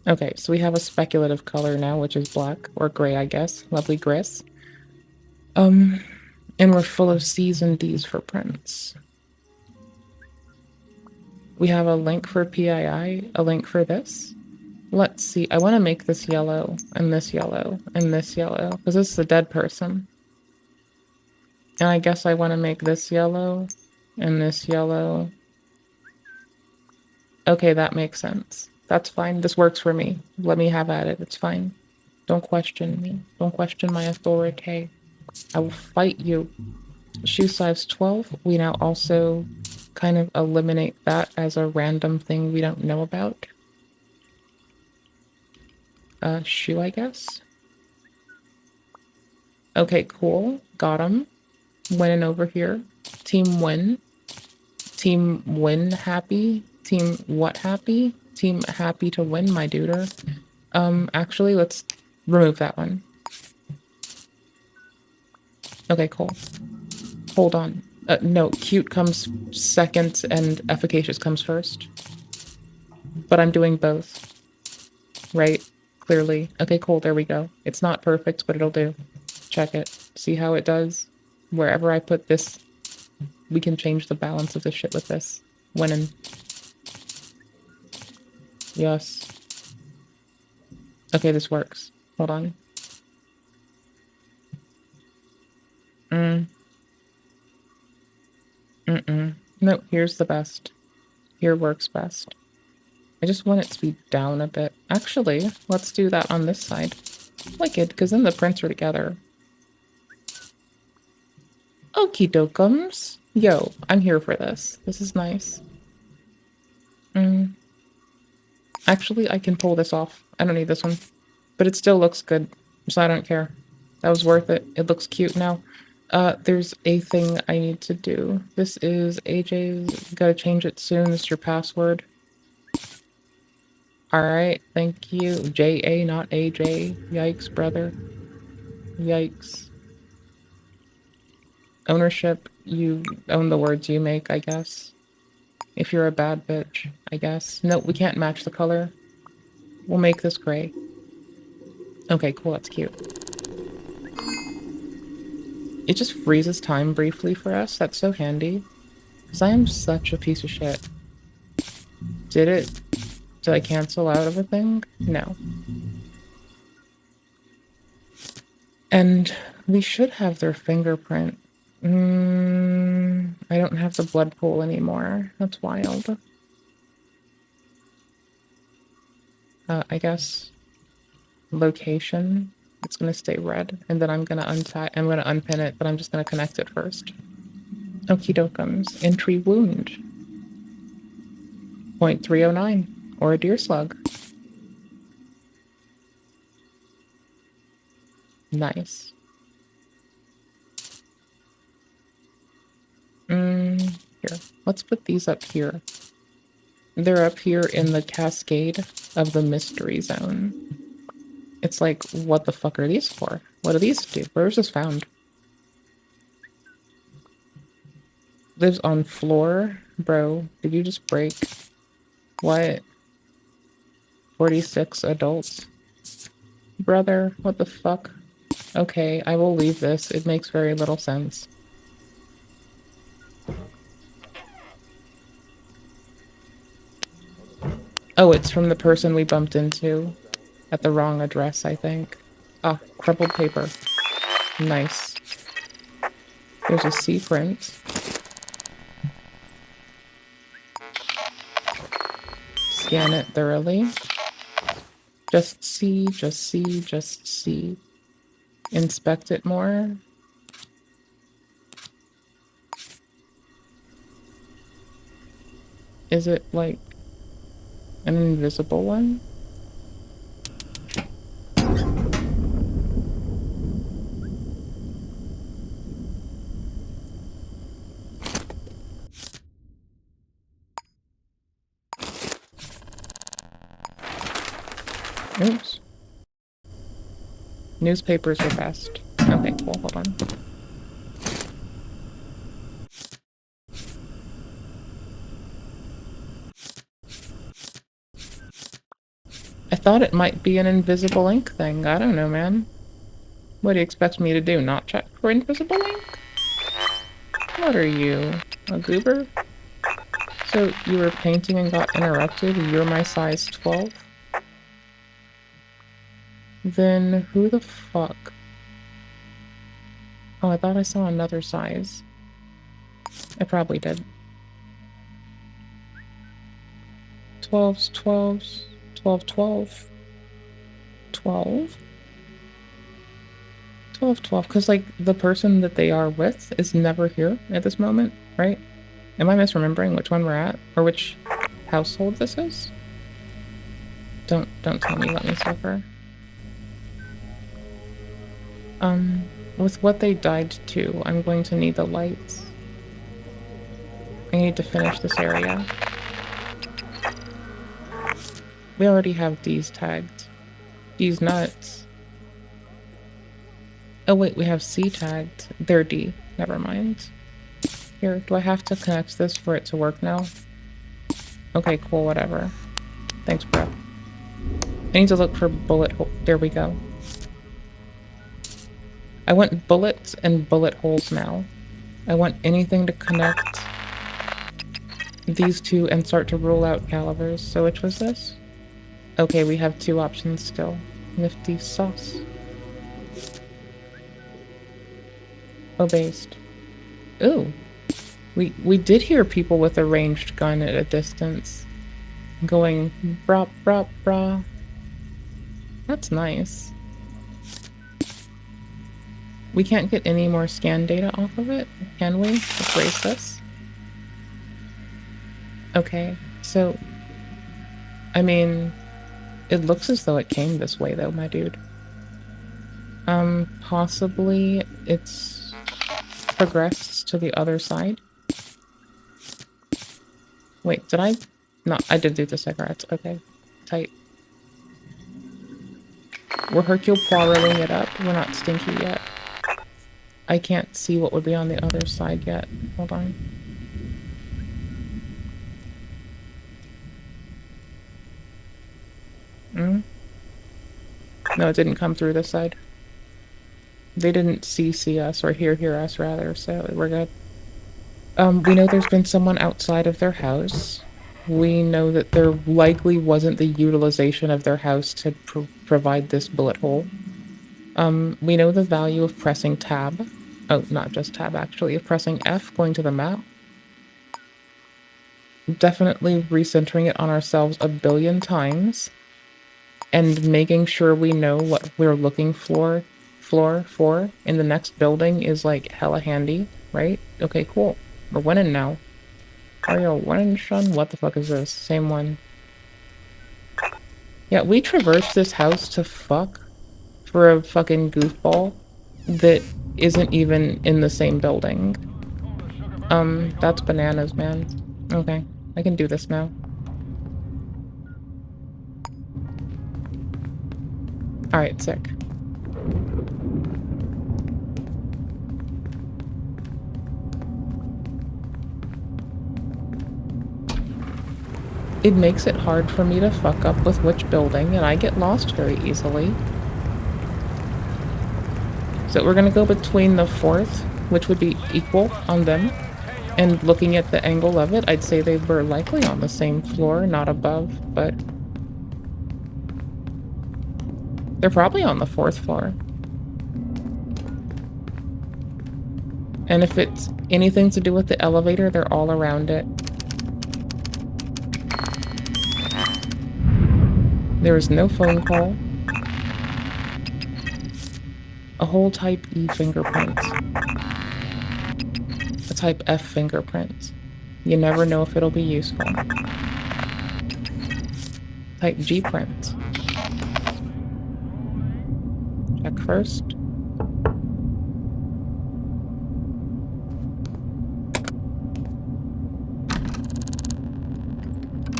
Okay, so we have a speculative color now, which is black, or gray, I guess. Lovely gris. And we're full of C's and D's for prints. We have a link for PII, a link for this. Let's see, I want to make this yellow, and this yellow, and this yellow, because this is a dead person. And I guess I want to make this yellow, and this yellow. Okay, that makes sense. That's fine. This works for me. Let me have at it. It's fine. Don't question me. Don't question my authority. I will fight you. Shoe size 12. We now also kind of eliminate that as a random thing we don't know about. Shoe, I guess. Okay, cool. Got him. Winning over here. Team win. Team win happy. Team what happy? Team happy to win, my duder. Actually, let's remove that one. Okay, cool. Hold on. No, cute comes second and efficacious comes first. But I'm doing both. Right? Clearly. Okay, cool. There we go. It's not perfect, but it'll do. Check it. See how it does? Wherever I put this, we can change the balance of the shit with this. Winning. Yes. Okay, this works. Hold on. No, here's the best. Here works best. I just want it to be down a bit. Actually, let's do that on this side. Wicked, because then the prints are together. Okie dokums. Yo, I'm here for this. This is nice. Actually, I can pull this off. I don't need this one. But it still looks good, so I don't care. That was worth it. It looks cute now. There's a thing I need to do. This is AJ's. Gotta change it soon. This is your password. Alright, thank you. JA, not AJ. Yikes, brother. Yikes. Ownership, you own the words you make, I guess. If you're a bad bitch, I guess. No, we can't match the color. We'll make this gray. Okay, cool, that's cute. It just freezes time briefly for us. That's so handy. Because I am such a piece of shit. Did I cancel out of a thing? No. And we should have their fingerprint. I don't have the blood pool anymore. That's wild. I guess location. It's gonna stay red, and then I'm gonna unpin it, but I'm just gonna connect it first. Okie dokums. Entry wound. 0.309, or a deer slug. Nice. Here. Let's put these up here. They're up here in the cascade of the mystery zone. It's like, what the fuck are these for? What do these do? Where was this found? Lives on floor? Bro, did you just break? What? 46 adults? Brother, what the fuck? Okay, I will leave this. It makes very little sense. Oh, it's from the person we bumped into at the wrong address, I think. Ah, crumpled paper. Nice. There's a C print. Scan it thoroughly. Just see, just see, just see. Inspect it more. Is it like an invisible one? Oops. Newspapers are best. Okay, cool, hold on. I thought it might be an invisible ink thing. I don't know, man. What do you expect me to do? Not check for invisible ink? What are you? A goober? So you were painting and got interrupted? You're my size 12? Then who the fuck? Oh, I thought I saw another size. I probably did. 12s, 12s, 12, 12. 12? 12, 12, because, like, the person that they are with is never here at this moment, right? Am I misremembering which one we're at? Or which household this is? Don't tell me, let me suffer. With what they died to, I'm going to need the lights. I need to finish this area. We already have D's tagged. D's nuts. Oh wait, we have C tagged. They're D. Never mind. Here, do I have to connect this for it to work now? Okay, cool, whatever. Thanks, bro. I need to look for bullet hole. There we go. I want bullets and bullet holes now. I want anything to connect these two and start to rule out calibers. So which was this? Okay, we have two options still. Nifty sauce. Oh, based. Ooh. We did hear people with a ranged gun at a distance going brah brah brah. That's nice. We can't get any more scan data off of it, can we? Let's erase this. Okay, so I mean, it looks as though it came this way though, my dude. Possibly it's progressed to the other side. Wait, did I? No, I did do the cigarettes. Okay, tight. We're Hercule Poirot-ing it up. We're not stinky yet. I can't see what would be on the other side yet. Hold on. No, it didn't come through this side. They didn't see us, or hear us rather, so we're good. We know there's been someone outside of their house. We know that there likely wasn't the utilization of their house to provide this bullet hole. We know the value of pressing tab. Oh, not just tab, actually. Of pressing F, going to the map. Definitely recentering it on ourselves a billion times. And making sure we know what we're looking for in the next building is like hella handy, right? Okay, cool. We're winning now. Are you winning, Sean? What the fuck is this? Same one. Yeah, we traversed this house to fuck for a fucking goofball that isn't even in the same building. That's bananas, man. Okay, I can do this now. Alright, sick. It makes it hard for me to fuck up with which building, and I get lost very easily. So we're gonna go between the fourth, which would be equal on them, and looking at the angle of it, I'd say they were likely on the same floor, not above, but they're probably on the fourth floor. And if it's anything to do with the elevator, they're all around it. There is no phone call. A whole type E fingerprint. A type F fingerprint. You never know if it'll be useful. Type G print. Check first.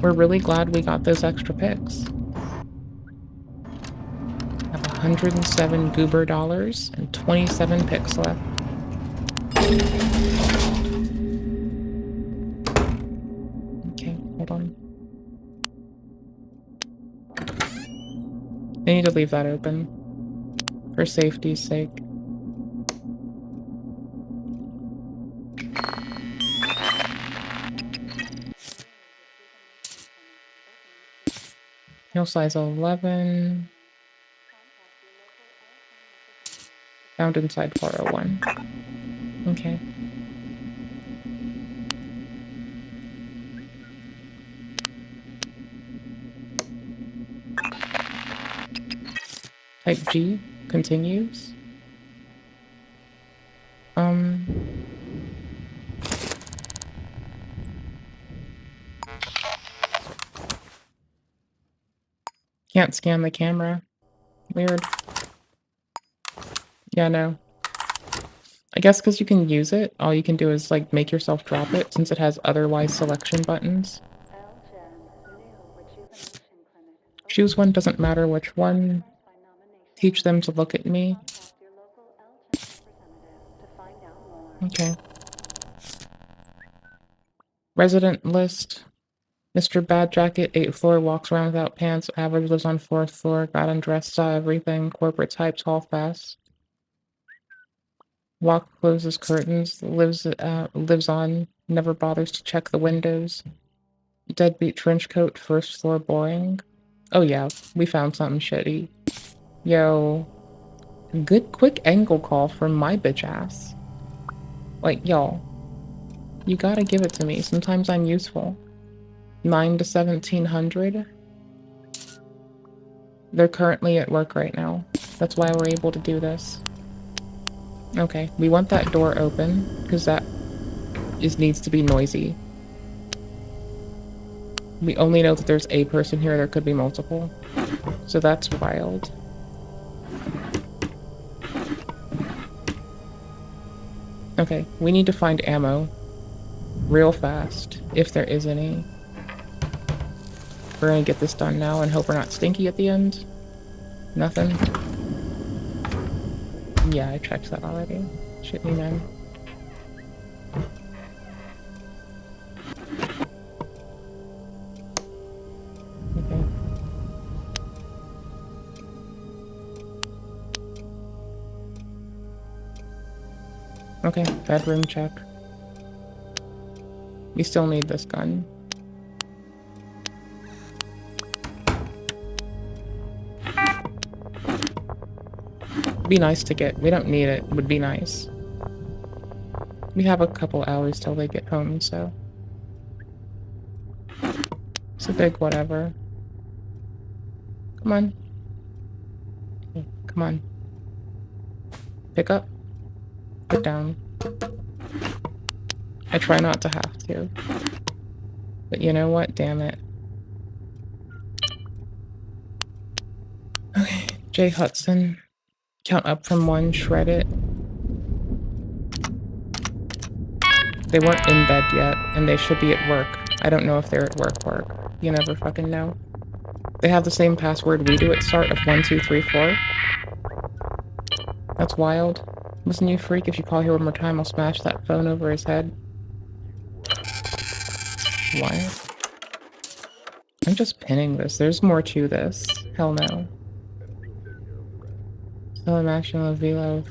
We're really glad we got those extra picks. I have 107 goober dollars and 27 picks left. Okay, hold on. I need to leave that open for safety's sake. No size 11. Found inside 401. Okay. Type G continues. Can't scan the camera. Weird. Yeah, no. I guess because you can use it, all you can do is like make yourself drop it since it has otherwise selection buttons. Choose one, doesn't matter which one. Teach them to look at me. Okay. Resident list. Mr. Bad Jacket, 8th floor, walks around without pants. Average lives on 4th floor. Got undressed, saw everything. Corporate type, tall, fast. Walk, closes curtains. Lives on. Never bothers to check the windows. Deadbeat trench coat, 1st floor, boring. Oh yeah, we found something shitty. Yo. Good quick angle call from my bitch ass. Like, y'all. You gotta give it to me. Sometimes I'm useful. 9 to 1700. They're currently at work right now. That's why we're able to do this. Okay, we want that door open, because that needs to be noisy. We only know that there's a person here, there could be multiple. So that's wild. Okay, we need to find ammo. Real fast, if there is any. We're gonna get this done now and hope we're not stinky at the end. Nothing? Yeah, I checked that already. Shit me, man. Okay. Okay, bedroom check. We still need this gun. Be nice to get. We don't need it. Would be nice. We have a couple hours till they get home, so it's a big whatever. Come on. Come on. Pick up. Put down. I try not to have to. But you know what? Damn it. Okay. Jay Hudson. Count up from 1, shred it. They weren't in bed yet, and they should be at work. I don't know if they're at work. You never fucking know. They have the same password we do at start of 1, 2, 3, 4. That's wild. Listen, you freak, if you call here one more time, I'll smash that phone over his head. Why? I'm just pinning this. There's more to this. Hell no. National Velo.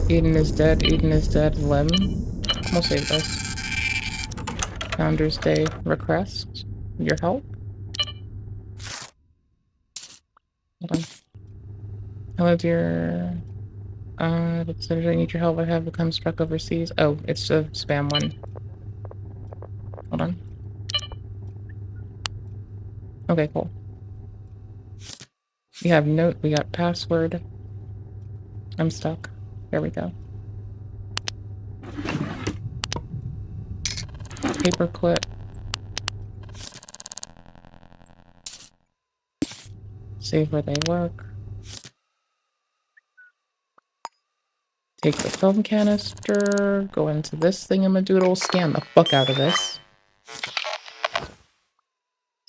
Eden is dead. Eden is dead. Lim. We'll save this. Founders Day request. Your help? Hold on. Hello, dear. I need your help. I have become stuck overseas. Oh, it's a spam one. Hold on. Okay, cool. We have note. We got password. I'm stuck. There we go. Paperclip. Save where they work. Take the film canister. Go into this thingamadoodle. Scan the fuck out of this.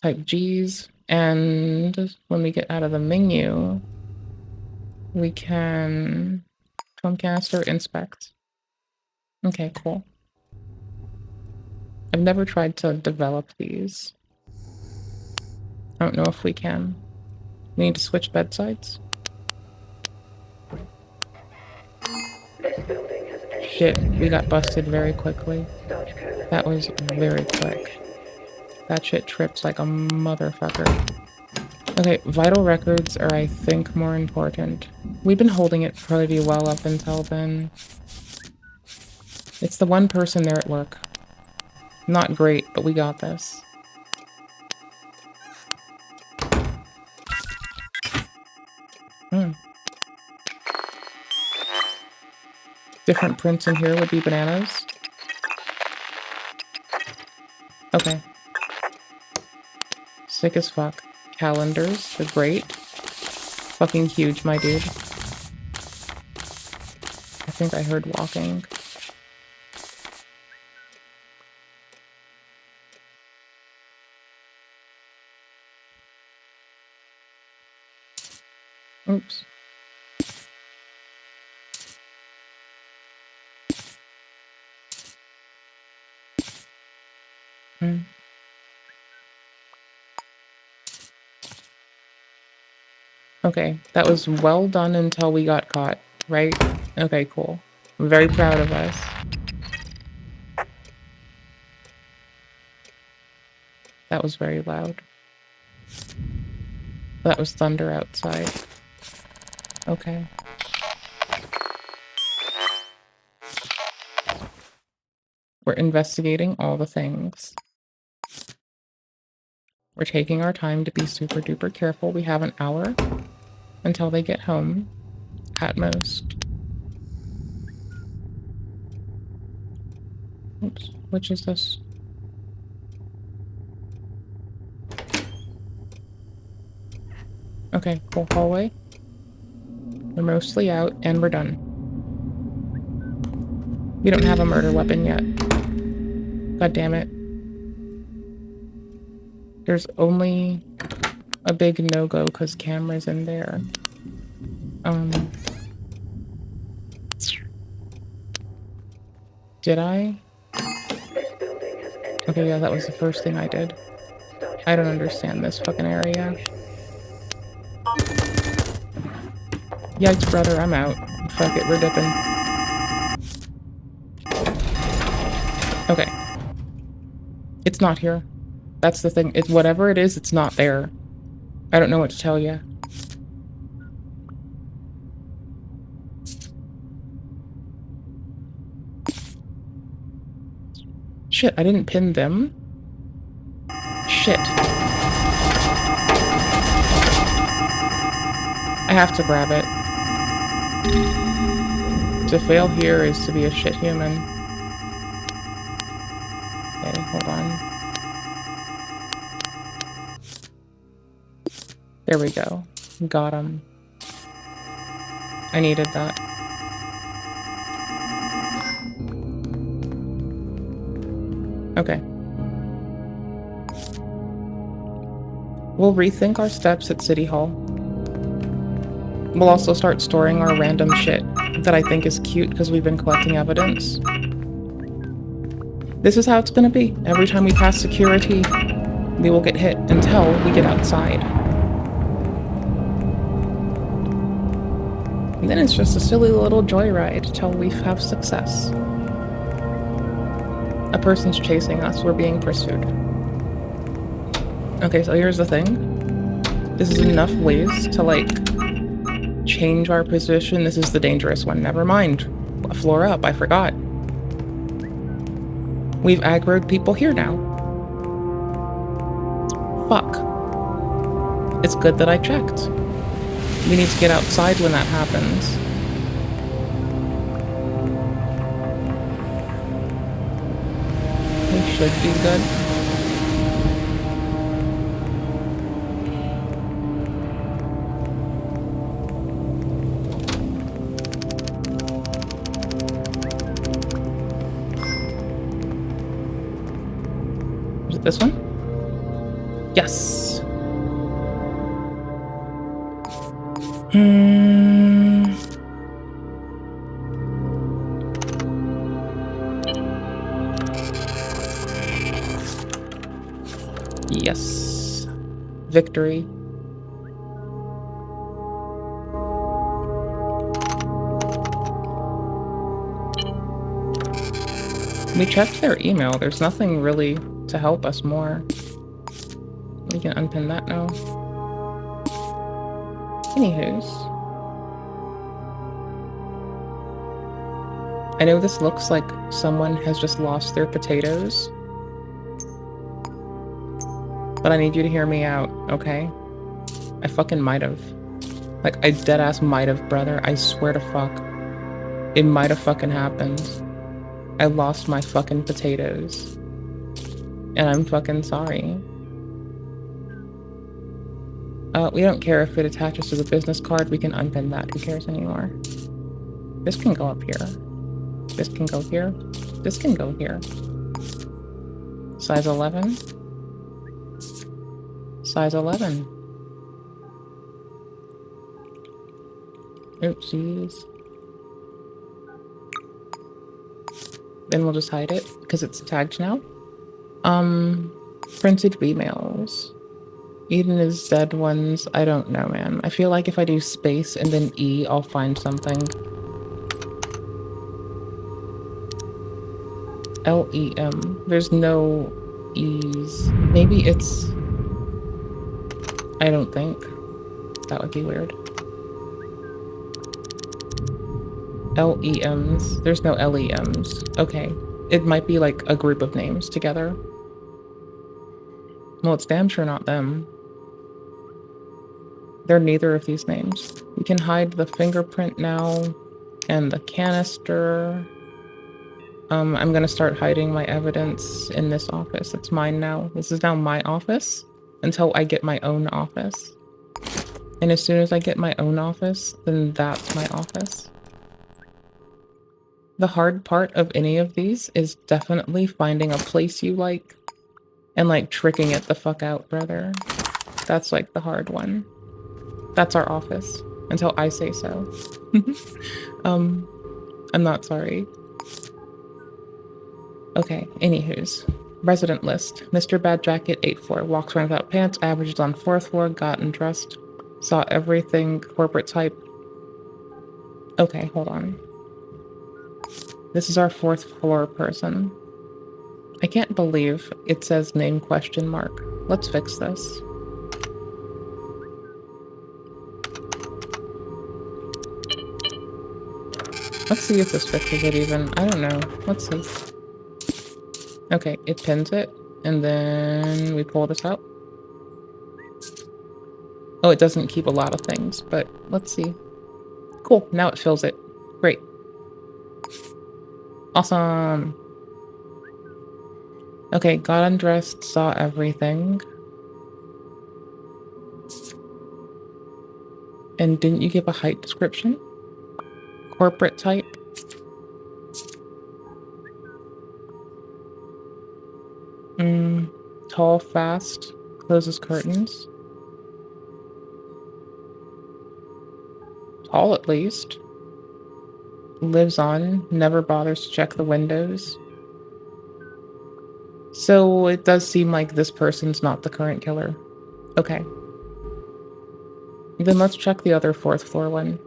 Type G's. And when we get out of the menu, we can film canister inspect. Okay, cool. I've never tried to develop these. I don't know if we can. We need to switch bedsides. Shit, we got busted very quickly. That was very quick. That shit tripped like a motherfucker. Okay, vital records are, I think, more important. We've been holding it pretty well up until then. It's the one person there at work. Not great, but we got this. Different prints in here would be bananas. Okay. Sick as fuck. calendars. They're great. Fucking huge, my dude. I think I heard walking. Oops. Okay, that was well done until we got caught, right? Okay, cool. I'm very proud of us. That was very loud. That was thunder outside. Okay. We're investigating all the things. We're taking our time to be super duper careful. We have an hour until they get home, at most. Oops, which is this? Okay, cool. Hallway. We're mostly out, and we're done. We don't have a murder weapon yet. God damn it. There's only a big no-go because camera's in there. Did I? Okay, yeah, that was the first thing I did. I don't understand this fucking area. Yikes, brother, I'm out. Fuck it, we're dipping. Okay. It's not here. That's the thing. It's whatever it is, it's not there. I don't know what to tell you. Shit, I didn't pin them. Shit. I have to grab it. To fail here is to be a shit human. Okay, hold on. There we go. Got him. I needed that. Okay. We'll rethink our steps at City Hall. We'll also start storing our random shit that I think is cute because we've been collecting evidence. This is how it's gonna be. Every time we pass security, we will get hit until we get outside. And then it's just a silly little joyride till we have success. A person's chasing us, we're being pursued. Okay, so here's the thing. This is enough ways to, like, change our position. This is the dangerous one. Never mind. A floor up, I forgot. We've aggroed people here now. Fuck. It's good that I checked. We need to get outside when that happens. We should be good. Is it this one? Yes. Yes. Victory. We checked their email. There's nothing really to help us more. We can unpin that now. Anywho's. I know this looks like someone has just lost their potatoes. But I need you to hear me out, okay? I fucking might have. Like, I deadass might have, brother. I swear to fuck. It might have fucking happened. I lost my fucking potatoes. And I'm fucking sorry. We don't care if it attaches to the business card. We can unpin that. Who cares anymore? This can go up here. This can go here. This can go here. Size 11. Size 11. Oopsies. Then we'll just hide it because it's tagged now. Printed emails. Eden is dead ones. I don't know, man. I feel like if I do space and then E, I'll find something. LEM. There's no E's. Maybe it's... I don't think. That would be weird. LEMs. There's no LEMs. Okay. It might be like a group of names together. Well, it's damn sure not them. They're neither of these names. We can hide the fingerprint now and the canister. I'm gonna start hiding my evidence in this office. It's mine now. This is now my office until I get my own office. And as soon as I get my own office, then that's my office. The hard part of any of these is definitely finding a place you like and like tricking it the fuck out, brother. That's like the hard one. That's our office until I say so. I'm not sorry. Okay, anywho's. Resident list. Mr. Bad Jacket, 8-4. Walks around without pants, averages on 4th floor, gotten dressed. Saw everything, corporate type. Okay, hold on. This is our 4th floor person. I can't believe it says name question mark. Let's fix this. Let's see if this fixes it even. I don't know. Let's see. Okay, it pins it, and then we pull this out. Oh, it doesn't keep a lot of things, but let's see. Cool, now it fills it. Great. Awesome. Okay, got undressed, saw everything. And didn't you give a height description? Corporate type? Tall, fast, closes curtains. Tall at least. Lives on, never bothers to check the windows. So it does seem like this person's not the current killer. Okay. Then let's check the other 4th floor one.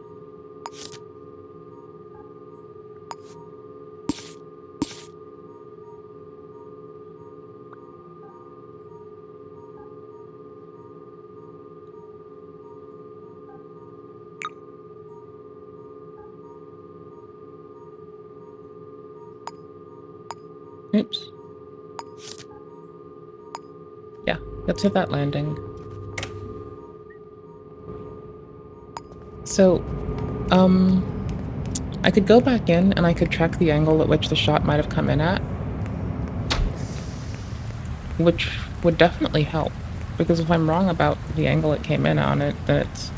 Oops. Yeah, let's hit that landing. So, I could go back in and I could check the angle at which the shot might have come in at. Which would definitely help. Because if I'm wrong about the angle it came in on it, then it's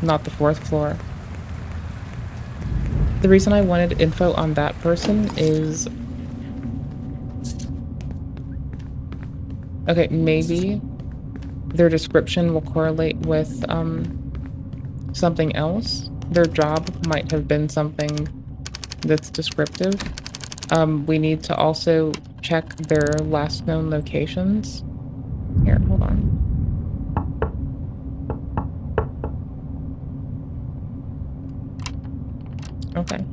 not the 4th floor. The reason I wanted info on that person is... Okay, maybe their description will correlate with something else. Their job might have been something that's descriptive. We need to also check their last known locations. Here, hold on. Okay.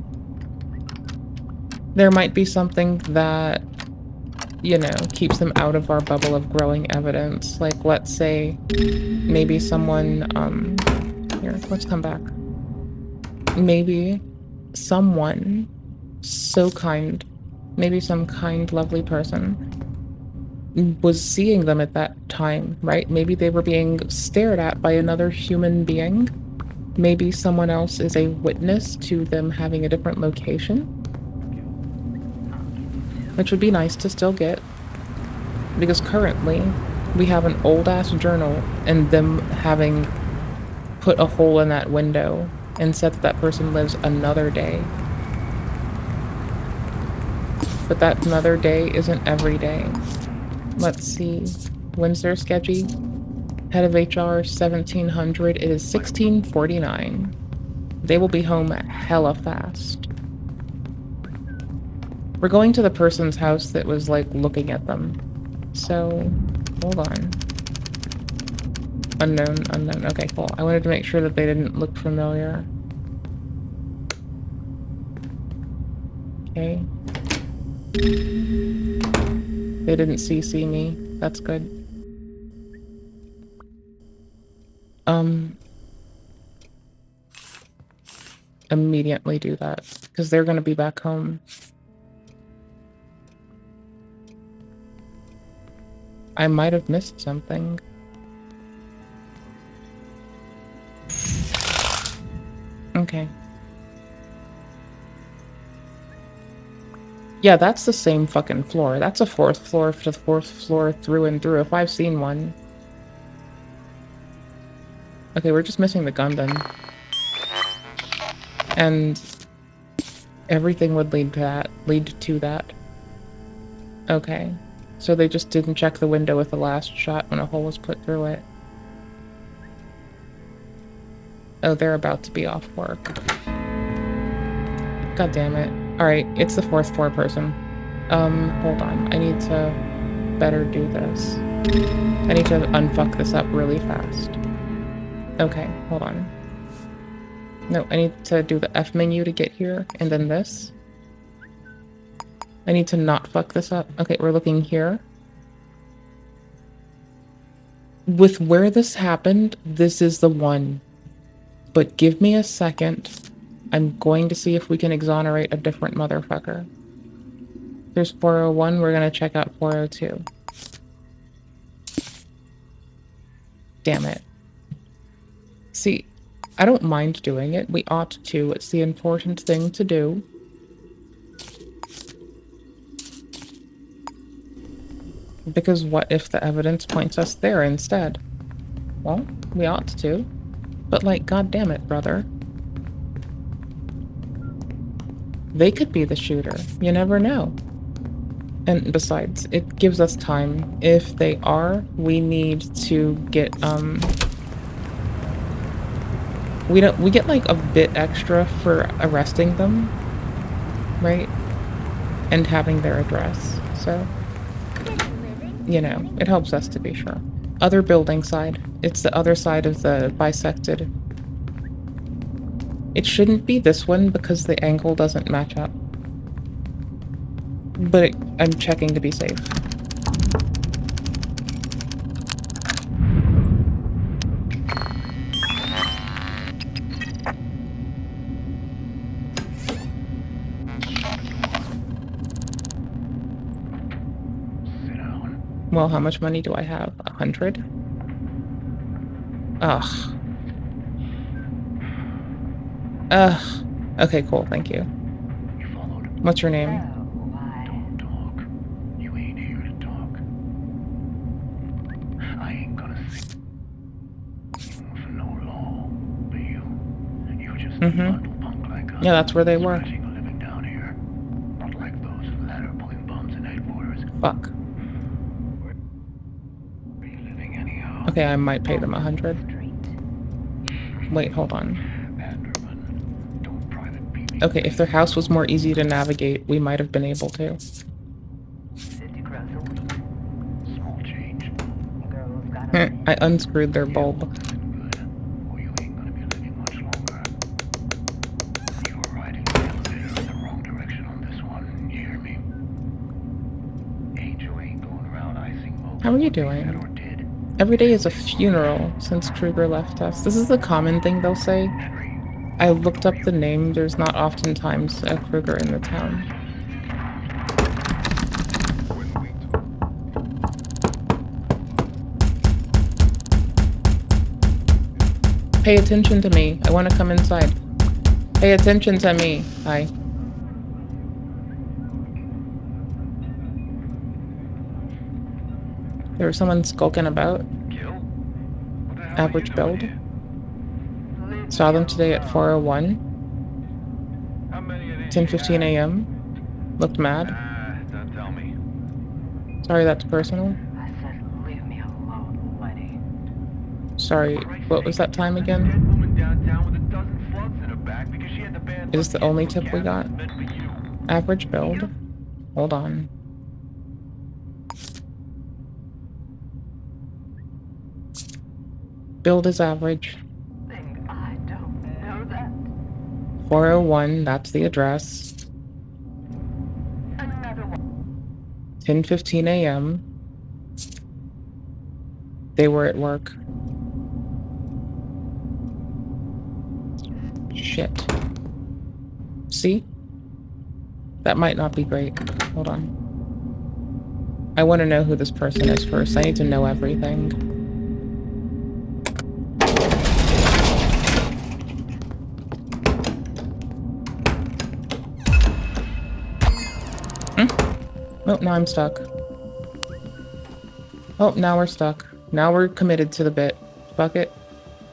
There might be something that, you know, keeps them out of our bubble of growing evidence. Like, let's say, maybe someone, here, let's come back. Maybe someone so kind, maybe some kind, lovely person was seeing them at that time, right? Maybe they were being stared at by another human being. Maybe someone else is a witness to them having a different location. Which would be nice to still get. Because currently, We have an old-ass journal and them having put a hole in that window and said that that person lives another day. But that another day isn't every day. Let's see. When's their sketchy? Head of HR, 1700. It is 1649. They will be home hella fast. We're going to the person's house that was, like, looking at them. So, hold on. Unknown, unknown. Okay, cool. I wanted to make sure that they didn't look familiar. Okay. They didn't CC me. That's good. Immediately do that, because they're gonna be back home. I might have missed something. Okay. Yeah, that's the same fucking floor. That's a fourth floor to the fourth floor through and through, if I've seen one. Okay, we're just missing the gunman. And everything would lead to that. Okay. So they just didn't check the window with the last shot when a hole was put through it. Oh, they're about to be off work. God damn it. Alright, it's the fourth floor person. Hold on. I need to better do this. I need to unfuck this up really fast. Okay, hold on. No, I need to do the F menu to get here, and then this. I need to not fuck this up. Okay, we're looking here. With where this happened, this is the one. But give me a second. I'm going to see if we can exonerate a different motherfucker. There's 401, we're gonna check out 402. Damn it. See, I don't mind doing it. We ought to. It's the important thing to do. Because what if the evidence points us there instead? Well, we ought to. But like, god damn it, brother. They could be the shooter. You never know. And besides, it gives us time. If they are, we need to get, we get like a bit extra for arresting them, right? And having their address, so, you know, it helps us to be sure. Other building side. It's the other side of the bisected. It shouldn't be this one because the angle doesn't match up. But I'm checking to be safe. Well, how much money do I have? 100? Ugh. Ugh. Okay, cool, thank you. What's your name? Mm-hmm. Yeah, that's where they were. Fuck. Okay, I might pay them 100. Wait, hold on. Okay, if their house was more easy to navigate, we might have been able to. I unscrewed their bulb. How are you doing? Every day is a funeral since Kruger left us. This is the common thing they'll say. I looked up the name. There's not oftentimes a Kruger in the town. Pay attention to me. I want to come inside. Pay attention to me. Hi. There was someone skulking about. Average build. Saw them today at 4:01. 10:15 a.m. Looked mad. Sorry, that's personal. Sorry, what was that time again? Is this the only tip we got? Average build. Hold on. Build is average. 4:01, that's the address. 10:15 a.m. They were at work. Shit. See? That might not be great. Hold on. I want to know who this person is first. I need to know everything. Oh, now I'm stuck. Oh, now we're stuck. Now we're committed to the bit. Fuck it.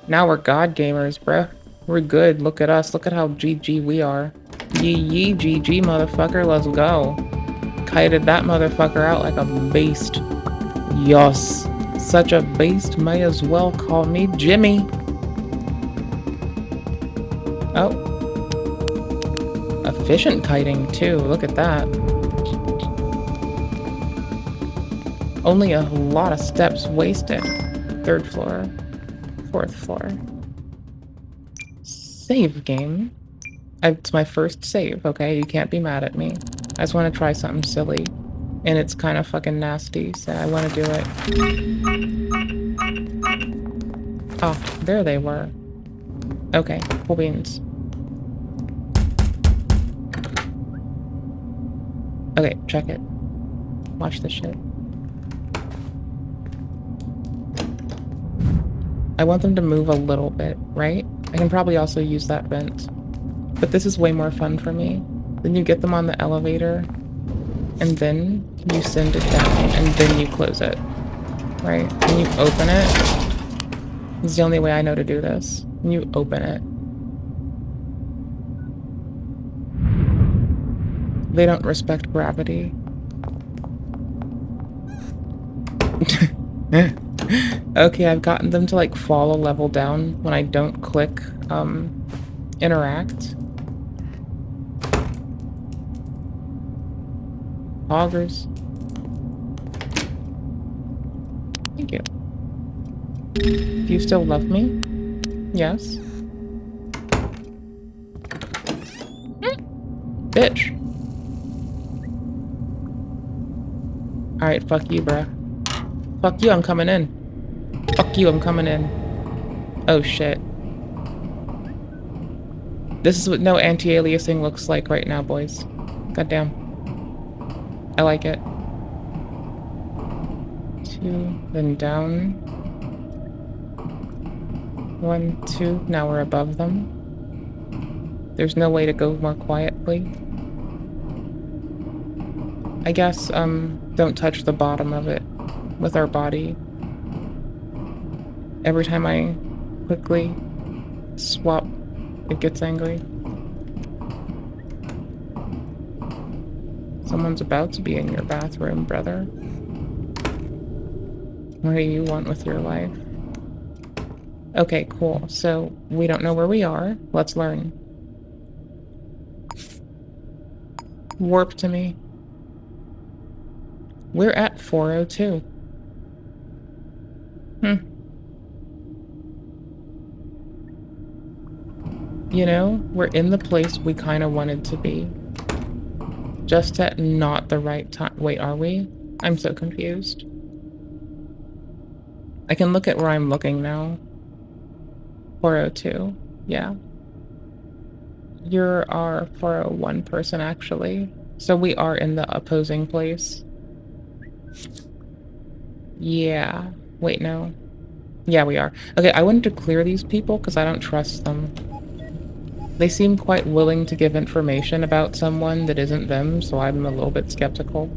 Now we're god gamers, bruh. We're good. Look at us. Look at how GG we are. Yee GG, motherfucker. Let's go. Kited that motherfucker out like a beast. Yos. Such a beast. May as well call me Jimmy. Oh. Efficient kiting, too. Look at that. Only a lot of steps wasted. 3rd floor. 4th floor. Save game. It's my first save, okay? You can't be mad at me. I just want to try something silly. And it's kind of fucking nasty, so I want to do it. Oh, there they were. Okay, cool beans. Okay, check it. Watch this shit. I want them to move a little bit, right? I can probably also use that vent. But this is way more fun for me. Then you get them on the elevator, and then you send it down, and then you close it, right? And you open it. This is the only way I know to do this. And you open it. They don't respect gravity. Okay, I've gotten them to like fall a level down when I don't click interact. Augers. Thank you. Do you still love me? Yes. Bitch. Alright, fuck you, bruh. Fuck you, I'm coming in. Fuck you, I'm coming in. Oh shit. This is what no anti-aliasing looks like right now, boys. Goddamn. I like it. 2, then down. 1, 2, now we're above them. There's no way to go more quietly. I guess, don't touch the bottom of it with our body. Every time I quickly swap, it gets angry. Someone's about to be in your bathroom, brother. What do you want with your life? Okay, cool. So, we don't know where we are. Let's learn. Warp to me. We're at 4:02. You know, we're in the place we kind of wanted to be. Just at not the right time. Wait, are we? I'm so confused. I can look at where I'm looking now. 4:02. Yeah. You're our 4:01 person, actually. So we are in the opposing place. Yeah. Wait, no. Yeah, we are. Okay, I wanted to clear these people because I don't trust them. They seem quite willing to give information about someone that isn't them, so I'm a little bit skeptical.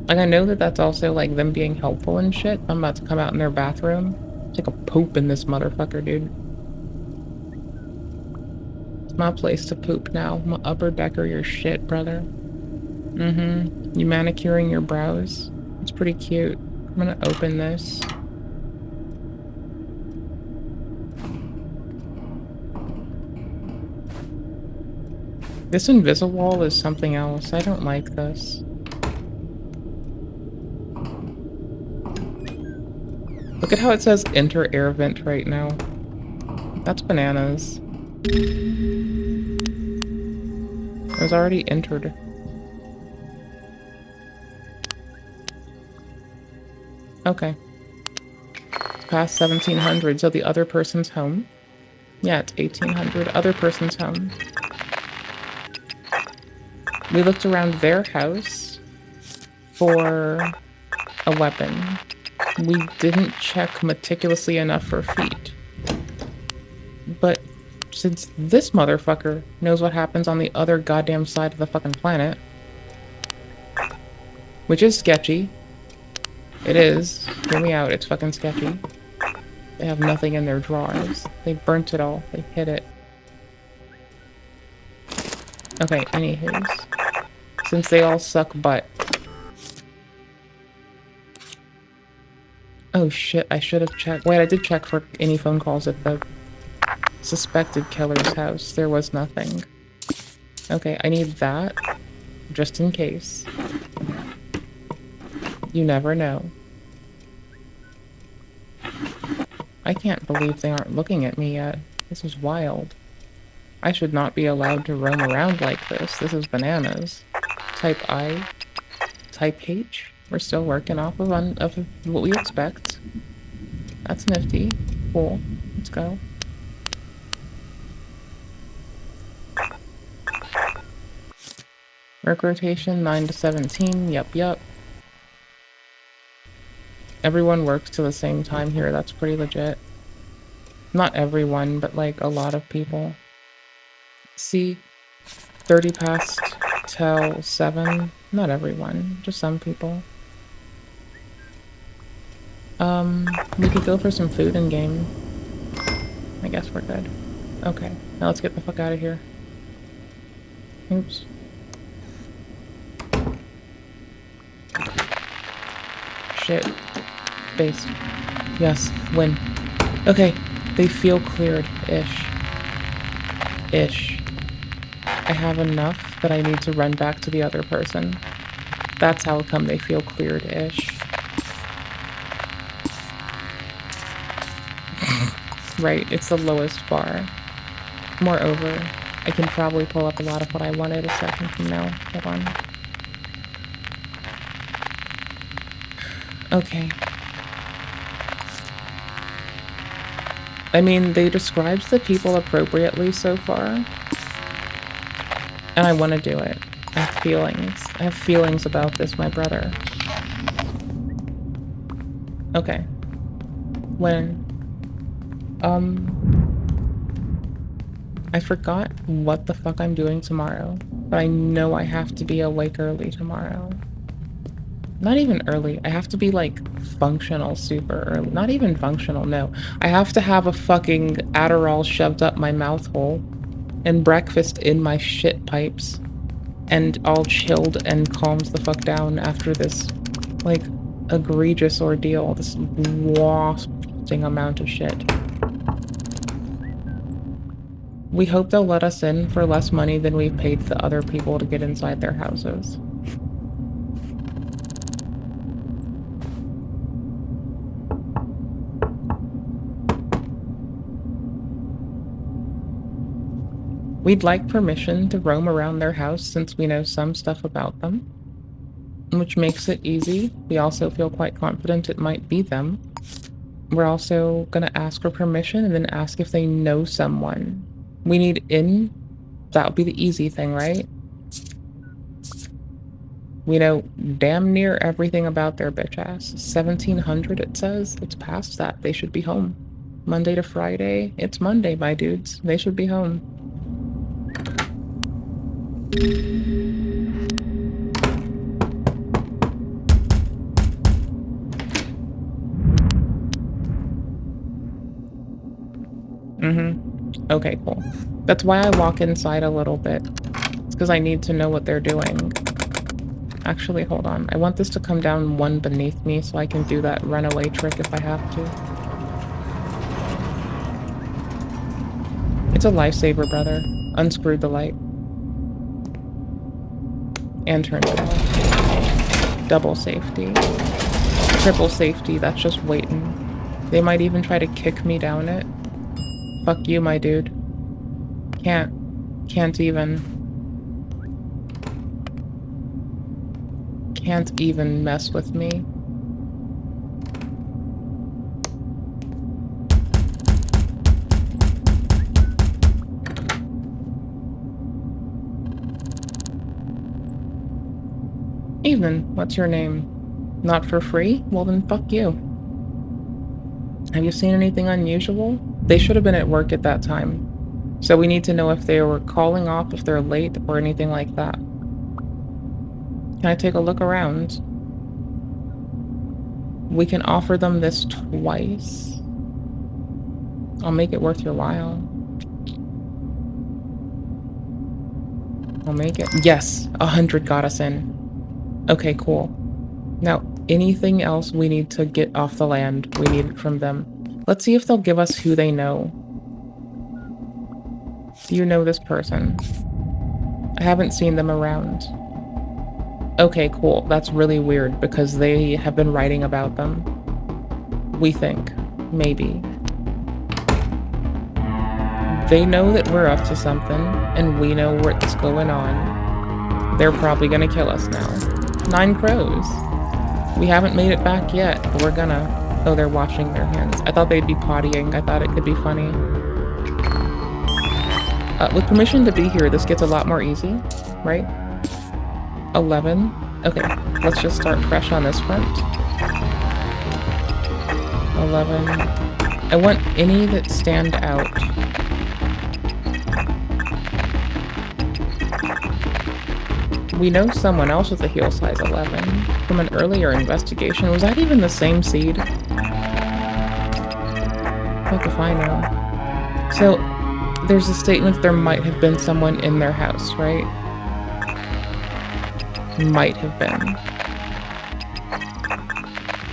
Like, I know that that's also, like, them being helpful and shit. I'm about to come out in their bathroom. Take a poop in this motherfucker, dude. It's my place to poop now. I'm gonna upper decker your shit, brother. Mm-hmm. You manicuring your brows? It's pretty cute. I'm gonna open this. This invisible is something else. I don't like this. Look at how it says enter air vent right now. That's bananas. It was already entered. Okay. It's past 1700, so the other person's home. Yeah, it's 1800. Other person's home. We looked around their house for a weapon. We didn't check meticulously enough for feet. But since this motherfucker knows what happens on the other goddamn side of the fucking planet, which is sketchy. It is. Hear me out, it's fucking sketchy. They have nothing in their drawers. They burnt it all. They hid it. Okay, anywho's. Since they all suck butt. Oh shit, I should have checked. Wait, I did check for any phone calls at the suspected killer's house. There was nothing. Okay, I need that. Just in case. You never know. I can't believe they aren't looking at me yet. This is wild. I should not be allowed to roam around like this. This is bananas. Type I. Type H. We're still working off of what we expect. That's nifty. Cool. Let's go. Work rotation 9 to 17. Yep. Everyone works to the same time here. That's pretty legit. Not everyone, but like a lot of people. See, 30 past till 7. Not everyone, just some people. We could go for some food in game. I guess we're good. Okay, now let's get the fuck out of here. Oops. Shit. Base. Yes, win. Okay, they feel cleared-ish. I have enough that I need to run back to the other person. That's how come they feel cleared-ish. Right, it's the lowest bar. Moreover, I can probably pull up a lot of what I wanted a second from now. Hold on. Okay. I mean, they described the people appropriately so far. And I want to do it. I have feelings. I have feelings about this, my brother. Okay. When? I forgot what the fuck I'm doing tomorrow. But I know I have to be awake early tomorrow. Not even early. I have to be, like, functional super early. Not even functional, no. I have to have a fucking Adderall shoved up my mouth hole. And breakfast in my shit pipes. And all chilled and calmed the fuck down after this, like, egregious ordeal. This wafting amount of shit. We hope they'll let us in for less money than we've paid the other people to get inside their houses. We'd like permission to roam around their house since we know some stuff about them, which makes it easy. We also feel quite confident it might be them. We're also gonna ask for permission and then ask if they know someone. We need in. That would be the easy thing, right? We know damn near everything about their bitch ass. 1700 it says. It's past that. They should be home. Monday to Friday. It's Monday, my dudes. They should be home. Okay, cool. That's why I walk inside a little bit. It's because I need to know what they're doing. Actually, hold on. I want this to come down one beneath me so I can do that runaway trick if I have to. It's a lifesaver, brother. Unscrewed the light. And turned it off. Double safety. Triple safety, that's just waiting. They might even try to kick me down it. Fuck you, my dude. Can't even mess with me. Evening, what's your name? Not for free? Well then fuck you. Have you seen anything unusual? They should have been at work at that time. So we need to know if they were calling off, if they're late, or anything like that. Can I take a look around? We can offer them this twice. I'll make it worth your while. I'll make it. Yes, 100 got us in. Okay, cool. Now, anything else we need to get off the land, we need it from them. Let's see if they'll give us who they know. Do you know this person? I haven't seen them around. Okay, cool. That's really weird because they have been writing about them. We think. Maybe. They know that we're up to something, and we know what's going on. They're probably gonna kill us now. 9 crows. We haven't made it back yet, but we're gonna... Oh, they're washing their hands. I thought they'd be pottying. I thought it could be funny. With permission to be here, this gets a lot more easy, right? 11. Okay, let's just start fresh on this front. 11. I want any that stand out. We know someone else with a heel size 11 from an earlier investigation. Was that even the same seed? Fuck if I know. So, there's a statement there might have been someone in their house, right? Might have been.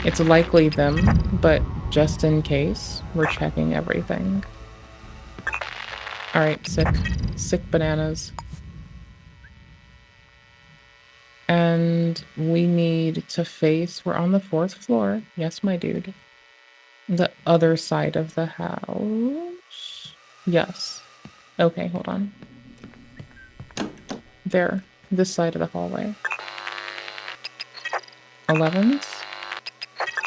It's likely them, but just in case, we're checking everything. Alright, sick. Sick bananas. And we need to face... We're on the 4th floor. Yes, my dude. The other side of the house. Yes. Okay, hold on. There. This side of the hallway. 11s?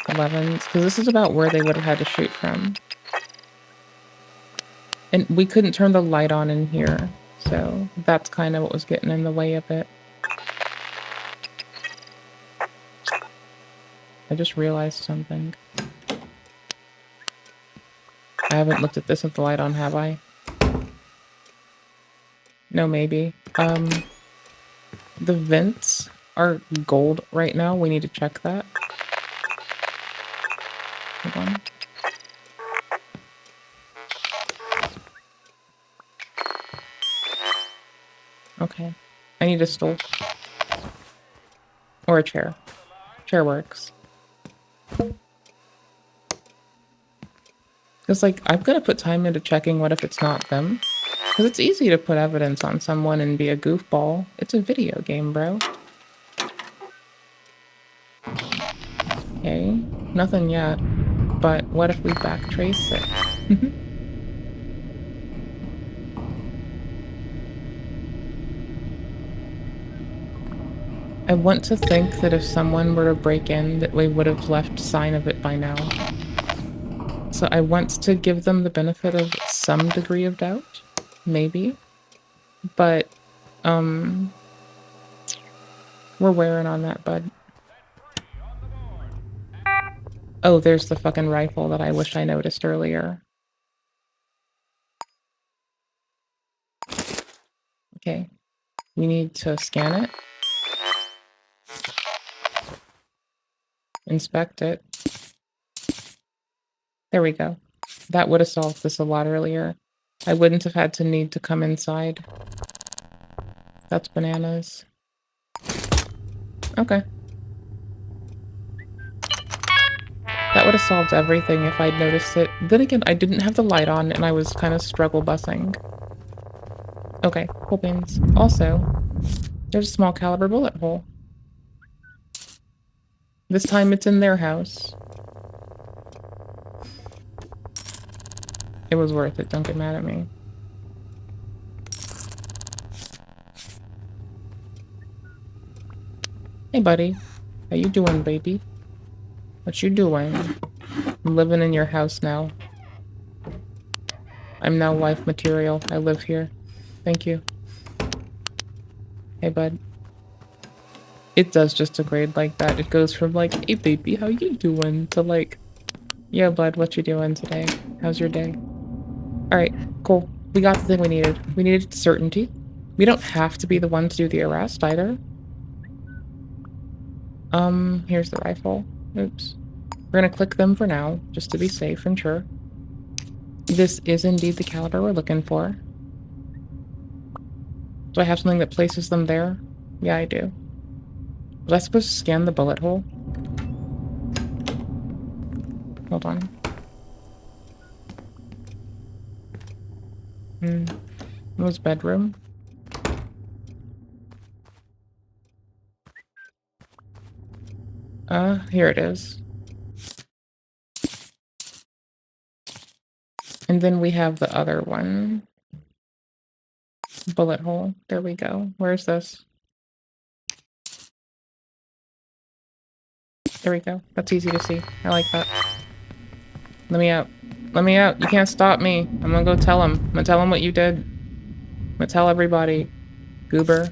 11s. Because this is about where they would have had to shoot from. And we couldn't turn the light on in here. So that's kind of what was getting in the way of it. I just realized something. I haven't looked at this with the light on, have I? No, maybe. The vents are gold right now. We need to check that. Hold on. Okay. I need a stool. Or a chair. Chair works. Because, like, I'm gonna put time into checking what if it's not them. Because it's easy to put evidence on someone and be a goofball. It's a video game, bro. Okay. Nothing yet. But what if we backtrace it? I want to think that if someone were to break in, that we would have left sign of it by now. So I want to give them the benefit of some degree of doubt. Maybe. But, we're wearing on that, bud. Oh, there's the fucking rifle that I wish I noticed earlier. Okay. We need to scan it. Inspect it. There we go. That would have solved this a lot earlier. I wouldn't have had to need to come inside. That's bananas. Okay. That would have solved everything if I'd noticed it. Then again, I didn't have the light on and I was kind of struggle busing. Okay, cool beans. Also, there's a small caliber bullet hole. This time it's in their house. It was worth it, don't get mad at me. Hey buddy, how you doing, baby? What you doing? I'm living in your house now. I'm now wife material. I live here. Thank you. Hey bud. It does just degrade like that. It goes from like, hey baby, how you doing? To like, yeah bud, what you doing today? How's your day? Alright, cool. We got the thing we needed. We needed certainty. We don't have to be the one to do the arrest either. Here's the rifle. Oops. We're gonna click them for now, just to be safe and sure. This is indeed the caliber we're looking for. Do I have something that places them there? Yeah, I do. Was I supposed to scan the bullet hole? Hold on. What was bedroom? Here it is. And then we have the other one. Bullet hole. There we go. Where's this? There we go. That's easy to see. I like that. Let me out. Let me out. You can't stop me. I'm gonna go tell him. I'm gonna tell him what you did. I'm gonna tell everybody. Goober.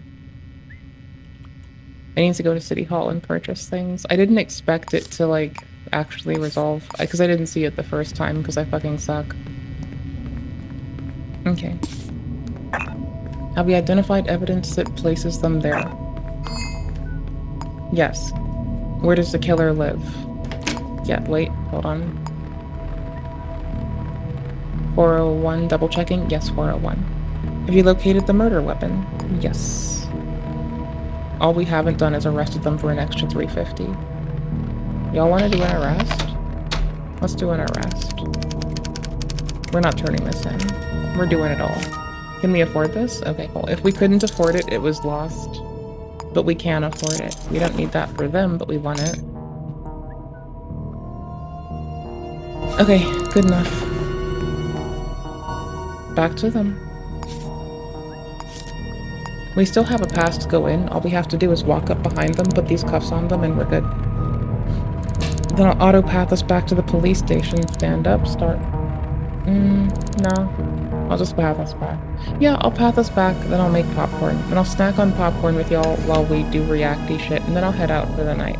I need to go to City Hall and purchase things. I didn't expect it to, like, actually resolve. Because I didn't see it the first time, because I fucking suck. Okay. Have we identified evidence that places them there? Yes. Where does the killer live? Yeah, wait, hold on. 401, double checking? Yes, 401. Have you located the murder weapon? Yes. All we haven't done is arrested them for an extra $350. Y'all want to do an arrest? Let's do an arrest. We're not turning this in. We're doing it all. Can we afford this? Okay, cool. If we couldn't afford it, it was lost. But we can afford it. We don't need that for them, but we want it. Okay, good enough. Back to them. We still have a pass to go in. All we have to do is walk up behind them, put these cuffs on them, and we're good. Then I'll auto-path us back to the police station. Stand up, start. No. I'll just path us back. Yeah, I'll path us back, then I'll make popcorn. And I'll snack on popcorn with y'all while we do reacty shit, and then I'll head out for the night.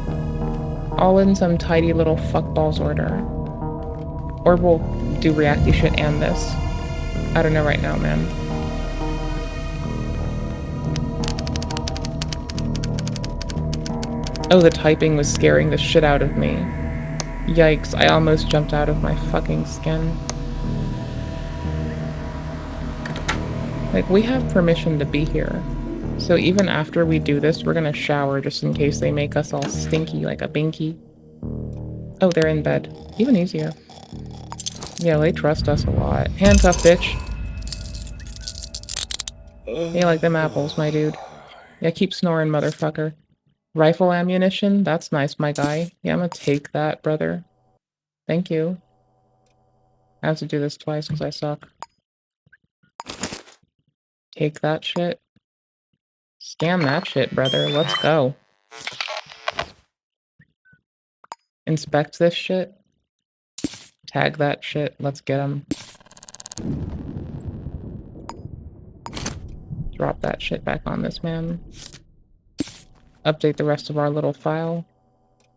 All in some tidy little fuckballs order. Or we'll do reacty shit and this. I don't know right now, man. Oh, the typing was scaring the shit out of me. Yikes, I almost jumped out of my fucking skin. Like, we have permission to be here. So even after we do this, we're gonna shower just in case they make us all stinky like a binky. Oh, they're in bed. Even easier. Yeah, they trust us a lot. Handcuff, bitch. You like them apples, my dude. Yeah, keep snoring, motherfucker. Rifle ammunition? That's nice, my guy. Yeah, I'm gonna take that, brother. Thank you. I have to do this twice because I suck. Take that shit. Scan that shit, brother. Let's go. Inspect this shit. Tag that shit. Let's get him. Drop that shit back on this man. Update the rest of our little file.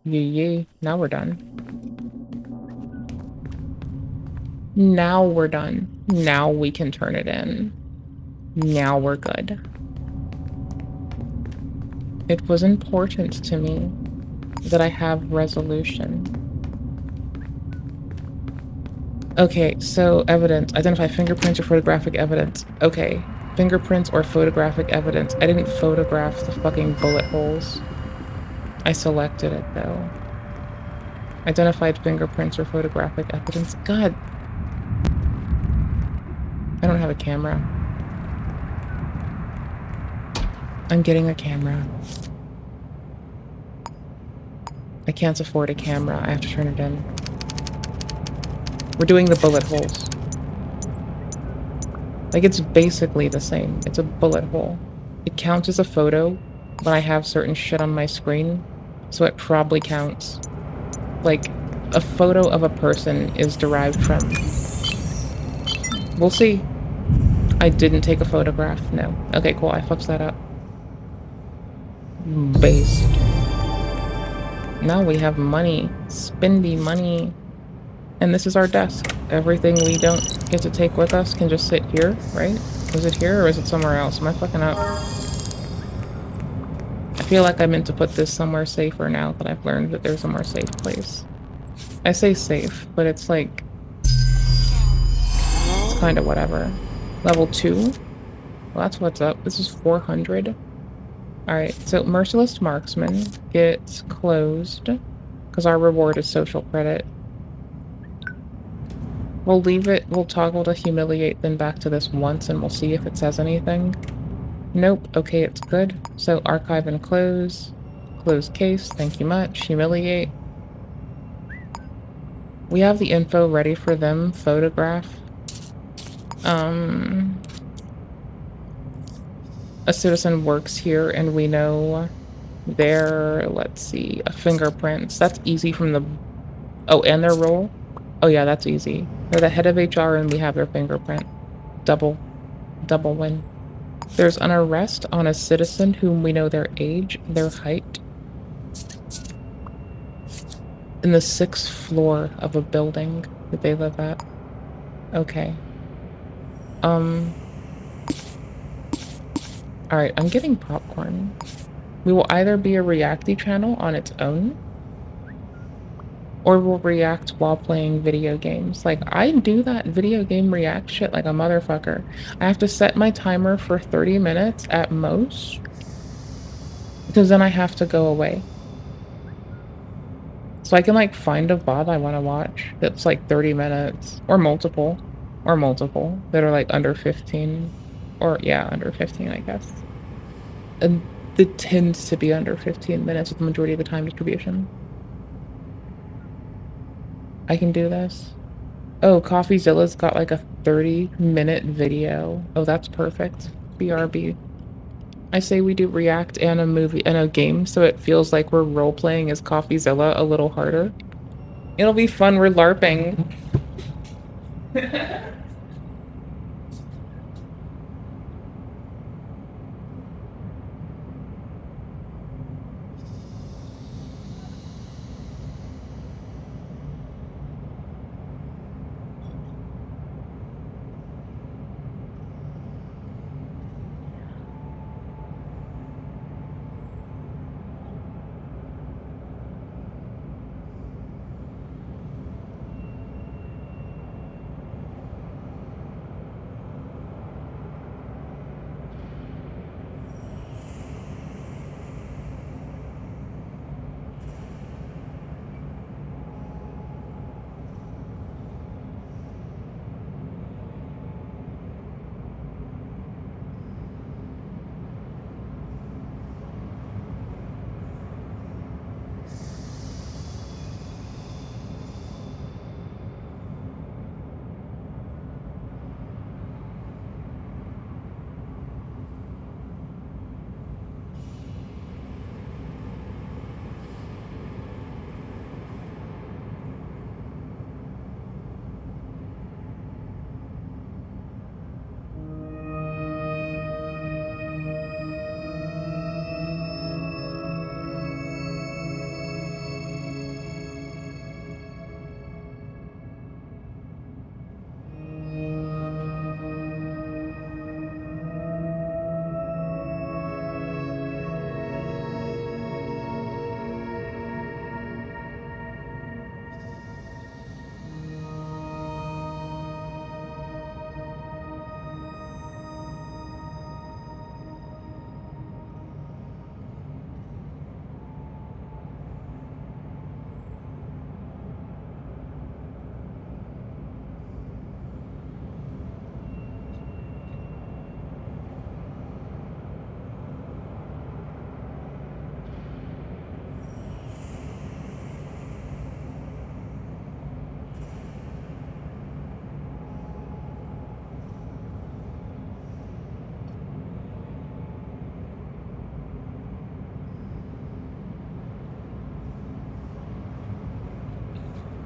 Yee. Now we're done. Now we're done. Now we can turn it in. Now we're good. It was important to me that I have resolution. Okay, so evidence. Identify fingerprints or photographic evidence. Okay. Fingerprints or photographic evidence. I didn't photograph the fucking bullet holes. I selected it, though. Identified fingerprints or photographic evidence. God. I don't have a camera. I'm getting a camera. I can't afford a camera. I have to turn it in. We're doing the bullet holes. Like, it's basically the same. It's a bullet hole. It counts as a photo when I have certain shit on my screen, so it probably counts. Like, a photo of a person is derived from... We'll see. I didn't take a photograph. No. Okay, cool. I fucked that up. Based. Now we have money. Spendy money. And this is our desk. Everything we don't get to take with us can just sit here, right? Is it here or is it somewhere else? Am I fucking up? I feel like I meant to put this somewhere safer now that I've learned that there's a more safe place. I say safe, but it's like... It's kind of whatever. Level 2? Well, that's what's up. This is 400. Alright, so Merciless Marksman gets closed. Because our reward is social credit. We'll leave it, we'll toggle to humiliate, then back to this once, and we'll see if it says anything. Nope, okay, it's good. So archive and close. Close case, thank you much. Humiliate. We have the info ready for them. Photograph. A citizen works here, and we know their, let's see, fingerprints. That's easy from the... Oh, and their role? Oh yeah, that's easy. They're the head of HR, and we have their fingerprint. Double win. There's an arrest on a citizen whom we know their age, their height. In the 6th floor of a building that they live at. Okay. Alright, I'm getting popcorn. We will either be a reacty channel on its own, or we'll react while playing video games. Like, I do that video game react shit like a motherfucker. I have to set my timer for 30 minutes at most, because then I have to go away. So I can, like, find a VOD I want to watch that's, like, 30 minutes, or multiple, that are, like, under 15. Or, yeah, under 15, I guess. And it tends to be under 15 minutes with the majority of the time distribution. I can do this. Oh, CoffeeZilla's got like a 30-minute video. Oh, that's perfect. BRB. I say we do react and a movie and a game so it feels like we're role-playing as CoffeeZilla a little harder. It'll be fun, we're LARPing.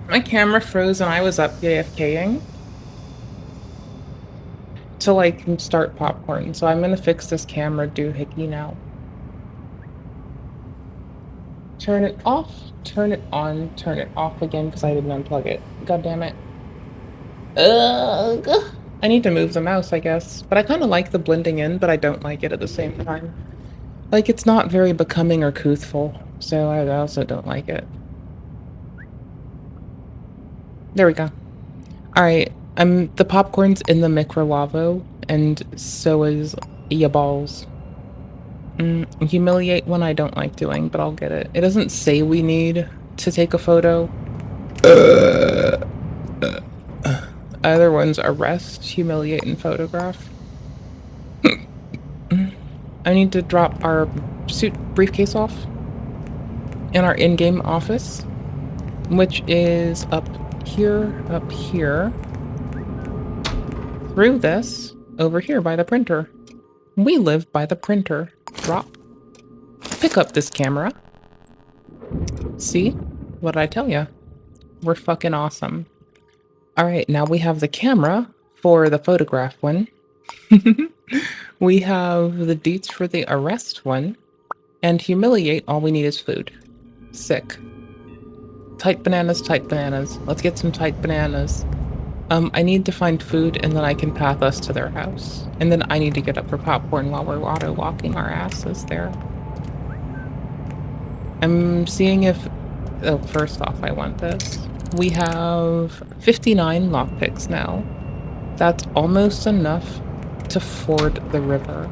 My camera froze and I was up AFKing. Till I can start popcorn, so I'm gonna fix this camera doohickey now. Turn it off, turn it on, turn it off again because I didn't unplug it. God damn it. Ugh. I need to move the mouse, I guess. But I kind of like the blending in, but I don't like it at the same time. Like, it's not very becoming or couthful, so I also don't like it. There we go. Alright, the popcorn's in the microlavo, and so is ya balls. Humiliate one I don't like doing, but I'll get it. It doesn't say we need to take a photo. Other ones arrest, humiliate, and photograph. I need to drop our suit briefcase off in our in-game office, which is up here, through this, over here by the printer. We live by the printer. Drop. Pick up this camera. See? What did I tell ya? We're fucking awesome. Alright, now we have the camera for the photograph one. We have the deets for the arrest one. And humiliate, all we need is food. Sick. Tight bananas, tight bananas. Let's get some tight bananas. I need to find food and then I can path us to their house. And then I need to get up for popcorn while we're auto-walking our asses there. I'm seeing if... Oh, first off, I want this. We have 59 lockpicks now. That's almost enough to ford the river.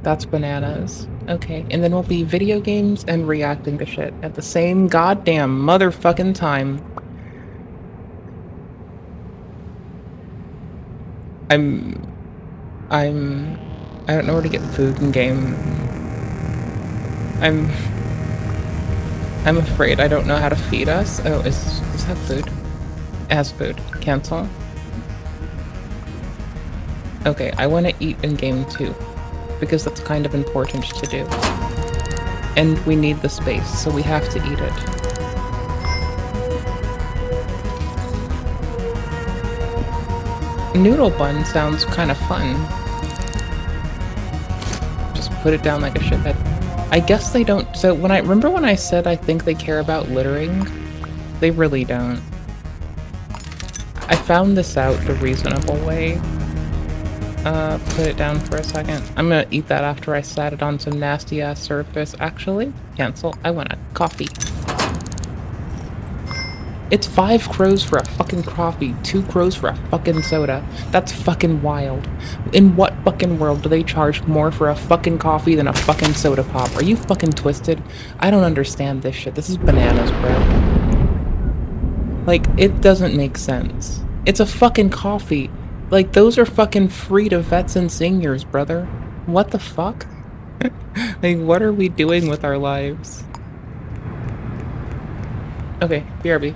That's bananas. Okay, and then we'll be video games and reacting to shit at the same goddamn motherfucking time. I don't know where to get food in game. I'm afraid I don't know how to feed us. Oh, does this have food? It has food. Cancel. Okay, I want to eat in game too, because that's kind of important to do. And we need the space, so we have to eat it. Noodle bun sounds kind of fun. Just put it down like a shithead. I guess they don't. So remember when I said I think they care about littering? They really don't. I found this out the reasonable way. Put it down for a second. I'm gonna eat that after I sat it on some nasty ass surface. Actually, cancel. I want a coffee. It's 5 crows for a fucking coffee, 2 crows for a fucking soda. That's fucking wild. In what fucking world do they charge more for a fucking coffee than a fucking soda pop? Are you fucking twisted? I don't understand this shit. This is bananas, bro. Like, it doesn't make sense. It's a fucking coffee. Like, those are fucking free to vets and seniors, brother. What the fuck? Like, what are we doing with our lives? Okay, BRB.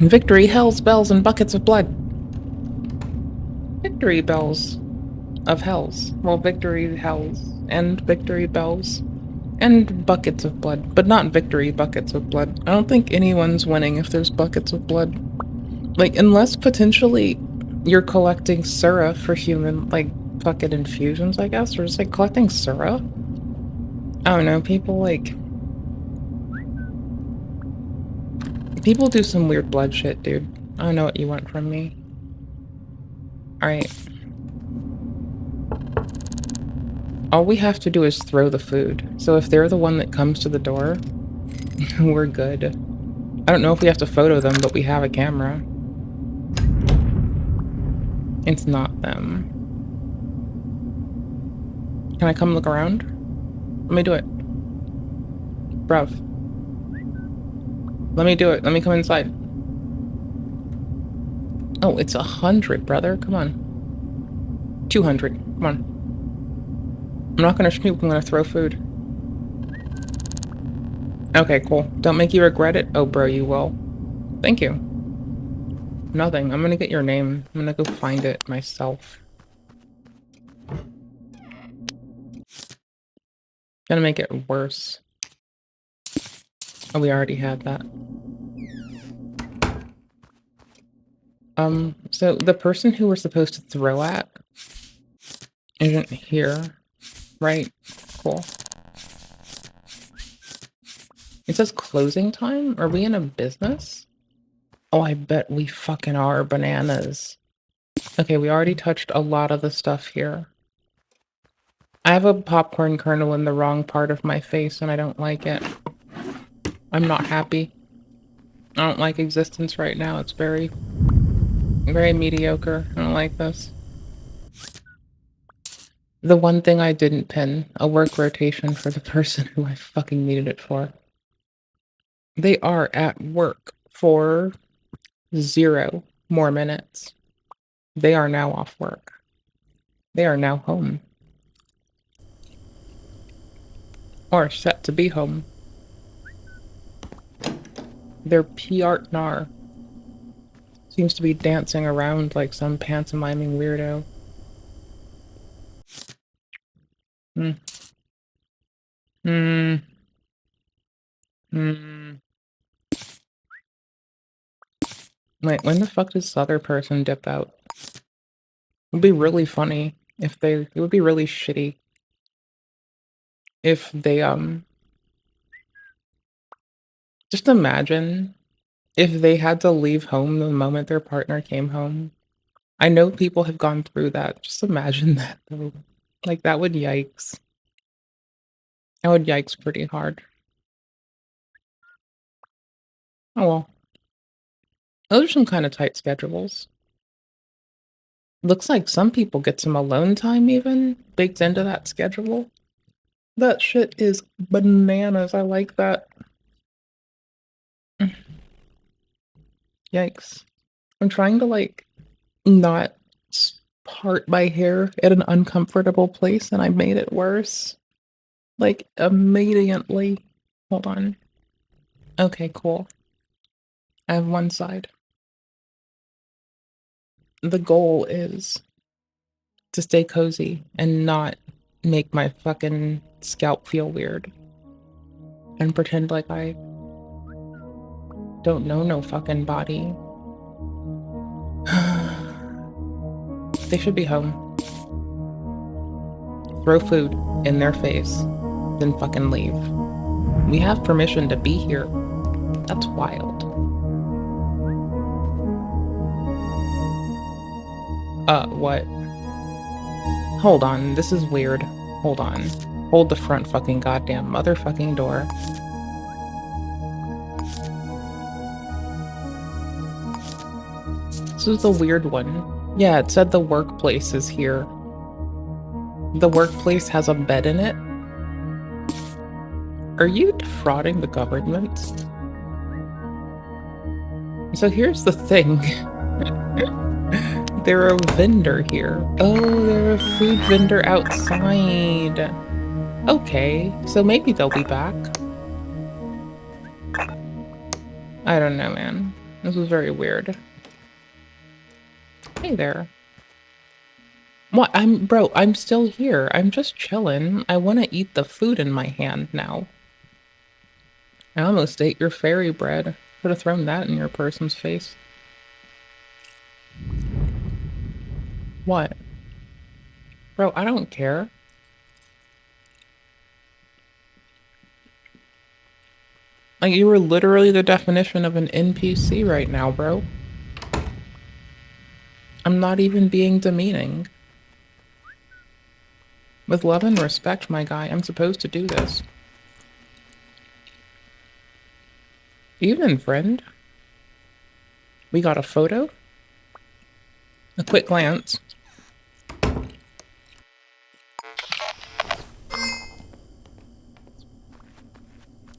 Victory, hells, bells, and buckets of blood. Victory bells of hells. Well, victory hells and victory bells and buckets of blood, but not victory buckets of blood. I don't think anyone's winning if there's buckets of blood. Like, unless potentially you're collecting Sura for human, like, fucking infusions, I guess, or just like collecting Sura. I don't know, people like... People do some weird blood shit, dude. I don't know what you want from me. Alright. All we have to do is throw the food. So if they're the one that comes to the door, we're good. I don't know if we have to photo them, but we have a camera. It's not them. Can I come look around? Let me do it. Bruv. Let me do it. Let me come inside. Oh, it's 100, brother. Come on. 200. Come on. I'm not gonna snoop. I'm gonna throw food. Okay, cool. Don't make you regret it. Oh, bro, you will. Thank you. Nothing. I'm gonna get your name. I'm gonna go find it myself. Gonna make it worse. Oh, we already had that. So the person who we're supposed to throw at isn't here, right? Cool. It says closing time? Are we in a business? Oh, I bet we fucking are bananas. Okay, we already touched a lot of the stuff here. I have a popcorn kernel in the wrong part of my face and I don't like it. I'm not happy. I don't like existence right now. It's very mediocre. I don't like this. The one thing I didn't pin, a work rotation for the person who I fucking needed it for. They are at work for 0 more minutes. They are now off work. They are now home. Or set to be home. Their Piartnar seems to be dancing around like some pantomiming weirdo. Hmm. Hmm. Hmm. Wait, when the fuck does this other person dip out? It would be really funny if they... It would be really shitty if they, just imagine if they had to leave home the moment their partner came home. I know people have gone through that. Just imagine that, though. Like, that would yikes. That would yikes pretty hard. Oh well. Those are some kind of tight schedules. Looks like some people get some alone time even baked into that schedule. That shit is bananas. I like that. Yikes. I'm trying to, like, not part my hair at an uncomfortable place, and I made it worse. Like, immediately. Hold on. Okay, cool. I have one side. The goal is to stay cozy and not make my fucking scalp feel weird. And pretend like I don't know no fucking body. They should be home. Throw food in their face, then fucking leave. We have permission to be here. That's wild. What? Hold on, this is weird. Hold on. Hold the front fucking goddamn motherfucking door. This is the weird one. Yeah, it said the workplace is here. The workplace has a bed in it? Are you defrauding the government? So here's the thing. They're a vendor here. Oh, they're a food vendor outside. Okay, so maybe they'll be back. I don't know, man. This was very weird. Hey there. What? Bro, I'm still here. I'm just chilling. I want to eat the food in my hand now. I almost ate your fairy bread. Could have thrown that in your person's face. What? Bro, I don't care. Like, you were literally the definition of an NPC right now, bro. I'm not even being demeaning. With love and respect, my guy, I'm supposed to do this. Evening, friend. We got a photo? A quick glance.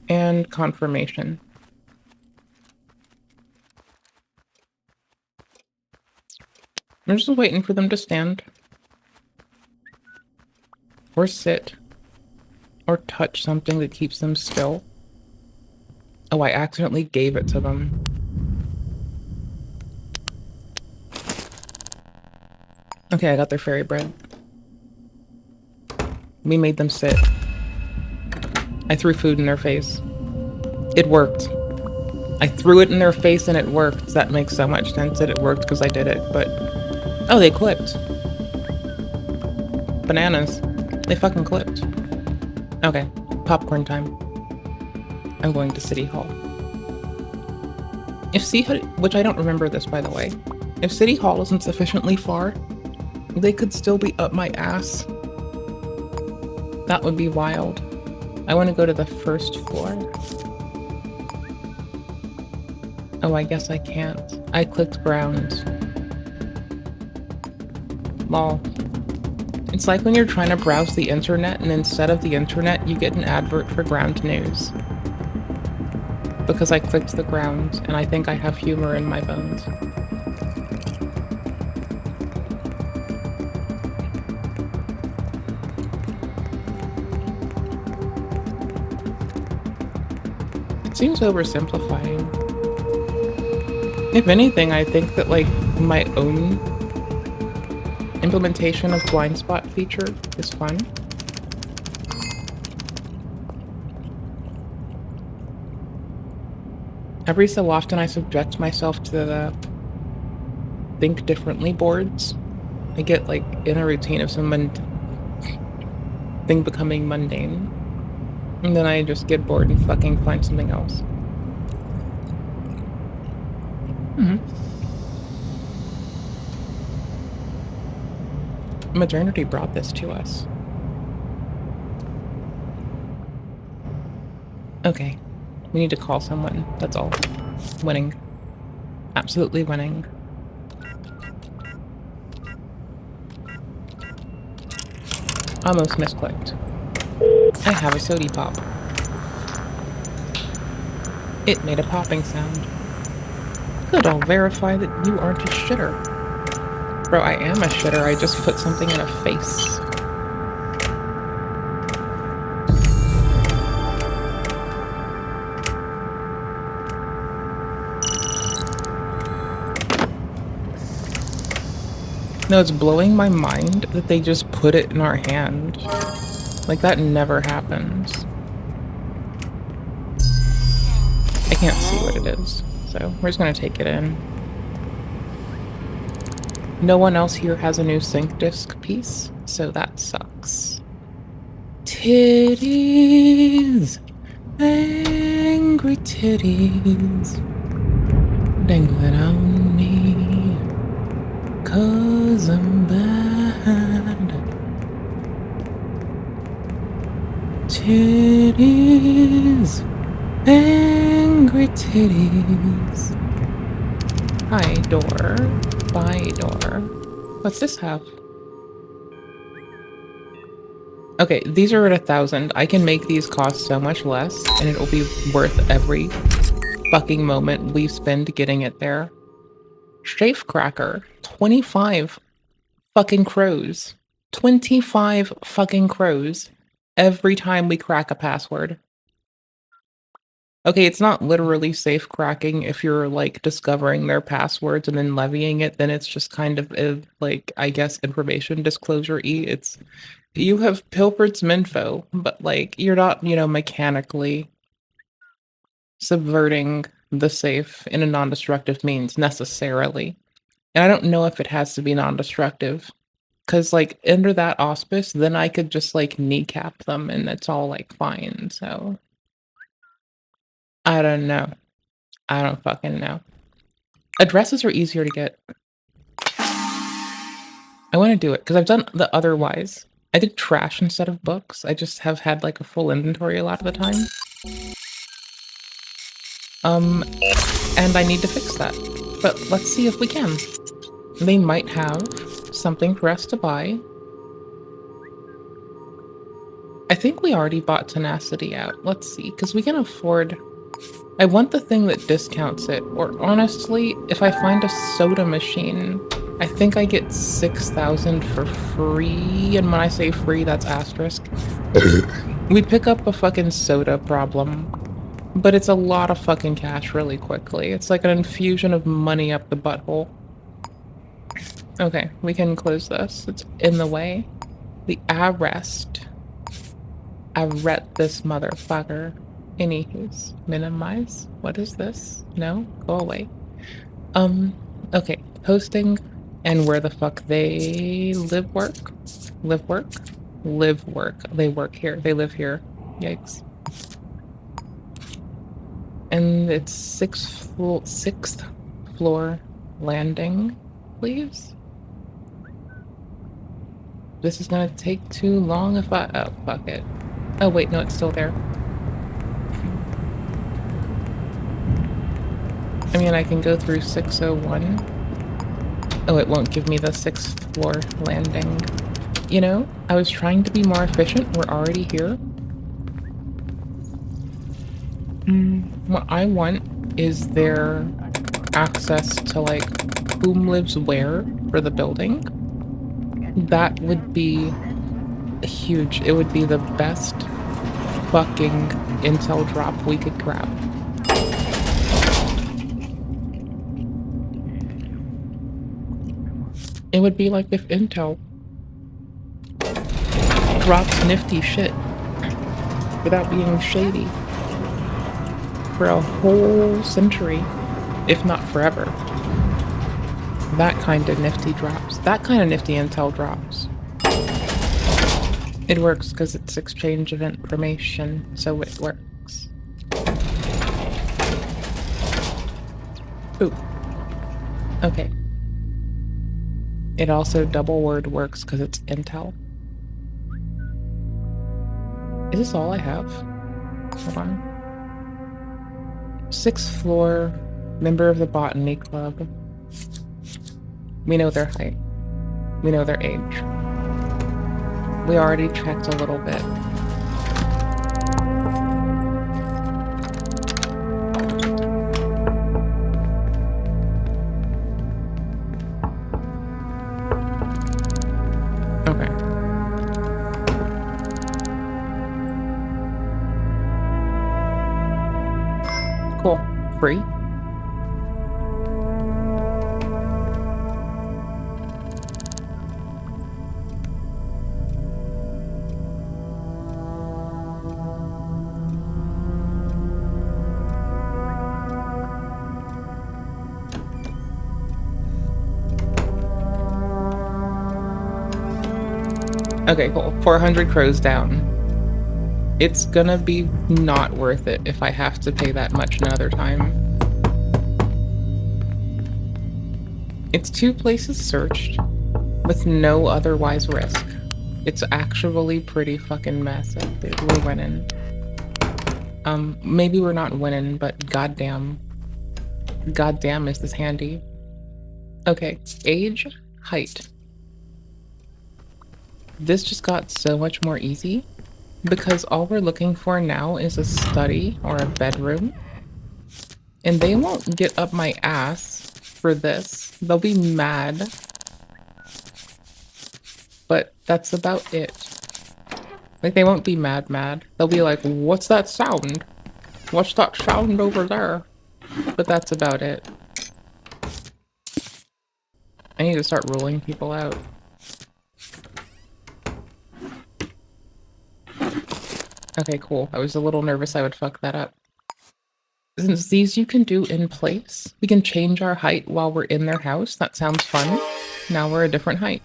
And confirmation. I'm just waiting for them to stand. Or sit. Or touch something that keeps them still. Oh, I accidentally gave it to them. Okay, I got their fairy bread. We made them sit. I threw food in their face. It worked. I threw it in their face and it worked. That makes so much sense that it worked because I did it, but... Oh, they clipped. Bananas. They fucking clipped. Okay, popcorn time. I'm going to City Hall. If which I don't remember this, by the way. If City Hall isn't sufficiently far, they could still be up my ass. That would be wild. I want to go to the first floor. Oh, I guess I can't. I clicked ground. Lol. It's like when you're trying to browse the internet and instead of the internet, you get an advert for ground news. Because I clicked the ground, and I think I have humor in my bones. It seems oversimplifying. If anything, I think that, like, my own implementation of blind spot feature is fun. Every so often I subject myself to the think differently boards. I get like in a routine of some thing becoming mundane. And then I just get bored and fucking find something else. Modernity brought this to us. Okay. We need to call someone. That's all. Winning. Absolutely winning. Almost misclicked. I have a sody pop. It made a popping sound. Good, I'll verify that you aren't a shitter. Bro, I am a shitter, I just put something in a face. No, it's blowing my mind that they just put it in our hand. Like, that never happens. I can't see what it is, so we're just gonna take it in. No one else here has a new sync disc piece, so that sucks. Titties! Angry titties! Dangling on me. 'Cause I'm bad. Titties, angry titties. Hi, door. Bye, door. What's this have? Okay, these are at 1,000. I can make these cost so much less, and it'll be worth every fucking moment we spend getting it there. Chafe Cracker, 25 fucking crows. 25 fucking crows every time we crack a password. Okay, it's not literally safe cracking if you're, like, discovering their passwords and then levying it, then it's just kind of, like, I guess, information disclosure-y. It's, you have pilfered some info, but, like, you're not, you know, mechanically subverting the safe in a non-destructive means, necessarily. And I don't know if it has to be non-destructive. 'Cause, like, under that auspice, then I could just, like, kneecap them and it's all, like, fine, so I don't know. I don't fucking know. Addresses are easier to get. I want to do it because I've done the otherwise. I did trash instead of books. I just have had like a full inventory a lot of the time. And I need to fix that. But let's see if we can. They might have something for us to buy. I think we already bought Tenacity out. Let's see, because we can afford... I want the thing that discounts it. Or honestly, if I find a soda machine, I think I get 6,000 for free. And when I say free, that's asterisk. We pick up a fucking soda problem. But it's a lot of fucking cash really quickly. It's like an infusion of money up the butthole. Okay, we can close this. It's in the way. The arrest. Arrest this motherfucker. Anywho's. Minimize. What is this? No? Go away. Okay. Posting and where the fuck they live work? Live work? Live work. They work here. They live here. Yikes. And it's sixth floor landing, please. This is gonna take too long if I... Oh, fuck it. Oh, wait, no, it's still there. I mean, I can go through 601. Oh, it won't give me the 6th floor landing. You know, I was trying to be more efficient. We're already here. What I want is their access to, like, whom lives where for the building. That would be huge. It would be the best fucking intel drop we could grab. It would be like if Intel drops nifty shit without being shady for a whole century, if not forever. That kind of nifty drops. That kind of nifty intel drops. It works because it's exchange of information, so it works. Ooh. Okay. It also double word works because it's intel. Is this all I have? Hold on. 6th floor, member of the botany club. We know their height. We know their age. We already checked a little bit. Okay. Cool. Free. Okay, cool. 400 crows down. It's gonna be not worth it if I have to pay that much another time. It's 2 places searched with no otherwise risk. It's actually pretty fucking massive. We're winning. Maybe we're not winning, but goddamn. Goddamn is this handy. Okay, age, height. This just got so much more easy because all we're looking for now is a study or a bedroom. And they won't get up my ass for this. They'll be mad. But that's about it. Like, they won't be mad. They'll be like, what's that sound? What's that sound over there? But that's about it. I need to start ruling people out. Okay, cool. I was a little nervous I would fuck that up. Since these you can do in place, we can change our height while we're in their house. That sounds fun. Now we're a different height.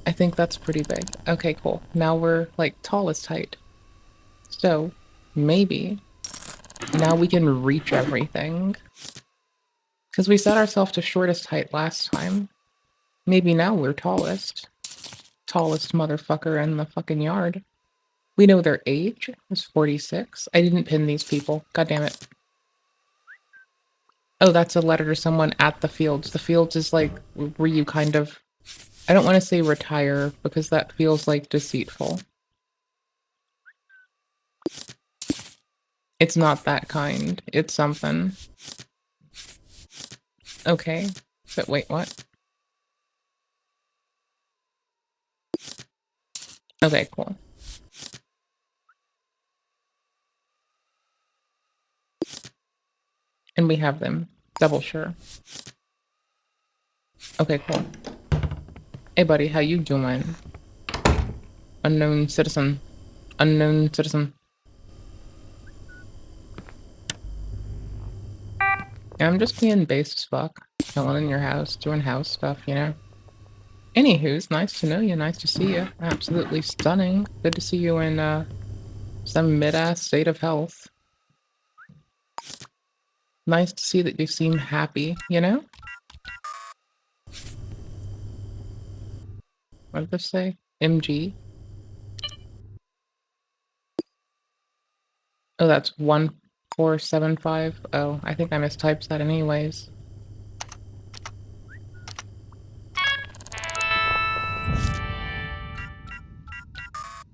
I think that's pretty big. Okay, cool. Now we're, like, tallest height. So, Maybe. Now we can reach everything. Because we set ourselves to shortest height last time. Maybe now we're tallest. Tallest motherfucker in the fucking yard. We know their age is 46. I didn't pin these people. God damn it. Oh, that's a letter to someone at the fields. The fields is like where you kind of... I don't want to say retire because that feels like deceitful. It's not that kind. It's something. Okay. But wait, what? Okay, cool. And we have them. Double sure. Okay, cool. Hey, buddy, how you doing? Unknown citizen. Unknown citizen. Yeah, I'm just being base as fuck. Chilling in your house, doing house stuff, you know? Anywho's, nice to know you, nice to see you. Absolutely stunning. Good to see you in, some mid-ass state of health. Nice to see that you seem happy, you know? What did this say? MG? Oh, that's 1475. Oh, I think I mistyped that anyways.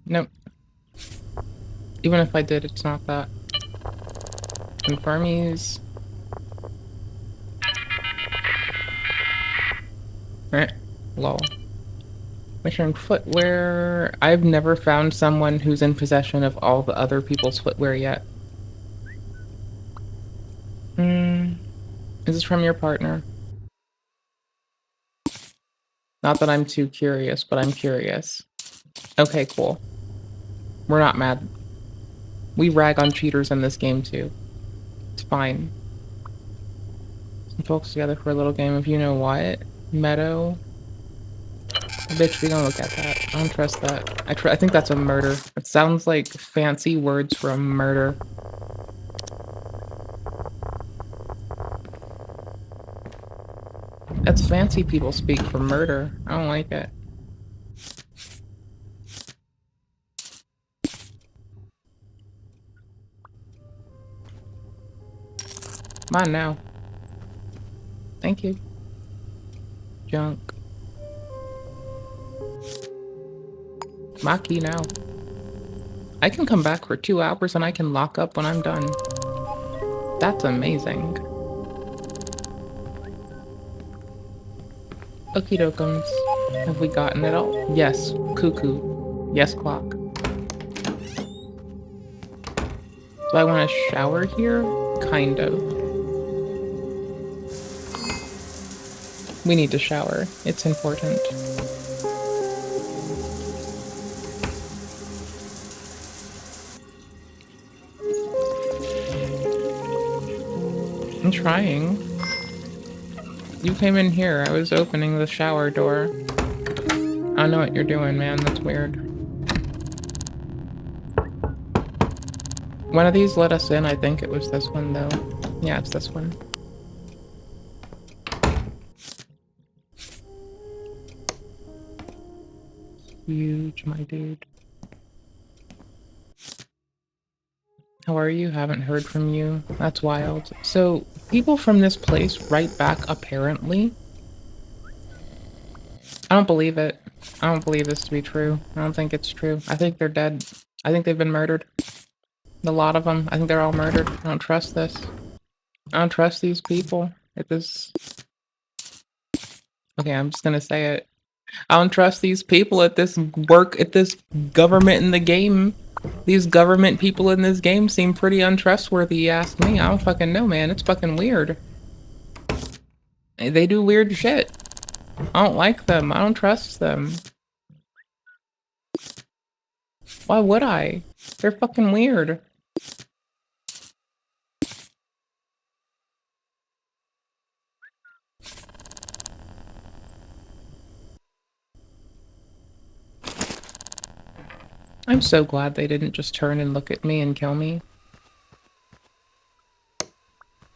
Nope. Even if I did, it's not that. Confirmies. Eh, lol. Measuring footwear. I've never found someone who's in possession of all the other people's footwear yet. Is this from your partner? Not that I'm too curious, but I'm curious. Okay, cool. We're not mad. We rag on cheaters in this game too. It's fine. Some folks together for a little game of you know what? Meadow. Bitch, we don't look at that. I don't trust that. I think that's a murder. It sounds like fancy words for a murder. That's fancy people speak for murder. I don't like it. Come on now. Thank you. Junk. My key now. I can come back for 2 hours and I can lock up when I'm done. That's amazing. Okie dokums. Have we gotten it all? Yes, cuckoo. Yes, clock. Do I want to shower here? Kind of. We need to shower. It's important. I'm trying. You came in here. I was opening the shower door. I don't know what you're doing, man. That's weird. One of these let us in. I think it was this one, though. Yeah, it's this one. Huge, my dude. How are you? Haven't heard from you. That's wild. So, people from this place write back, apparently. I don't believe it. I don't believe this to be true. I don't think it's true. I think they're dead. I think they've been murdered. A lot of them. I think they're all murdered. I don't trust this. I don't trust these people. It is... Okay, I'm just gonna say it. I don't trust these people at this work, at this government in the game. These government people in this game seem pretty untrustworthy, you ask me. I don't fucking know, man. It's fucking weird. They do weird shit. I don't like them. I don't trust them. Why would I? They're fucking weird. I'm so glad they didn't just turn and look at me and kill me.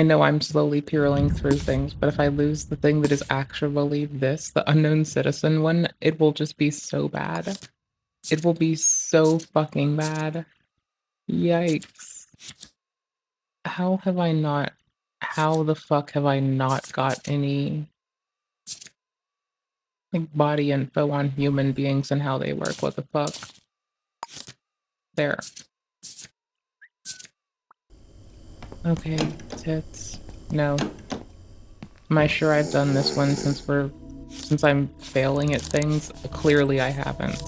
I know I'm slowly peeling through things, but if I lose the thing that is actually this, the unknown citizen one, it will just be so bad. It will be so fucking bad. Yikes. How the fuck have I not got any like body info on human beings and how they work? What the fuck? There. Okay, tits. No. Am I sure I've done this one since I'm failing at things? Clearly I haven't.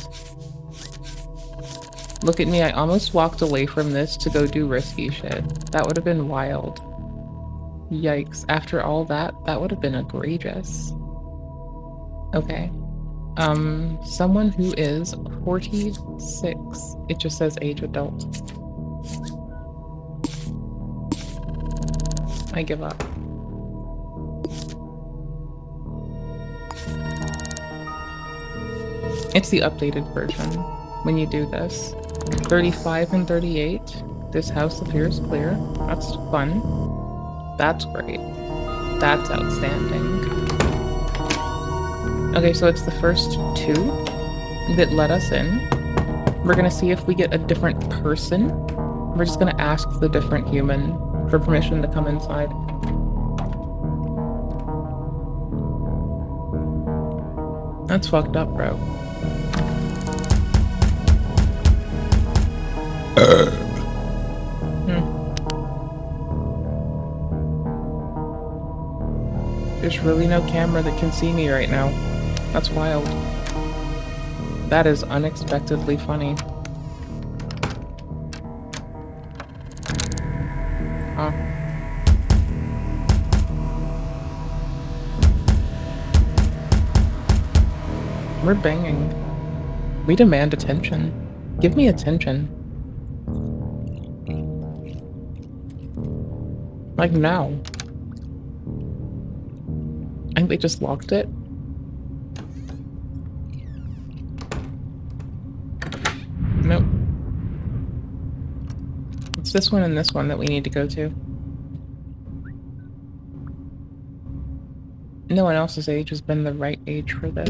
Look at me, I almost walked away from this to go do risky shit. That would have been wild. Yikes. After all that, that would have been egregious. Okay. Someone who is 46. It just says age adult. I give up. It's the updated version when you do this. 35 and 38. This house appears clear. That's fun. That's great. That's outstanding. Okay, so it's the first two that let us in. We're gonna see if we get a different person. We're just gonna ask the different human for permission to come inside. That's fucked up, bro. There's really no camera that can see me right now. That's wild. That is unexpectedly funny. Huh. We're banging. We demand attention. Give me attention. Like now. I think they just locked it. Nope. It's this one and this one that we need to go to. No one else's age has been the right age for this.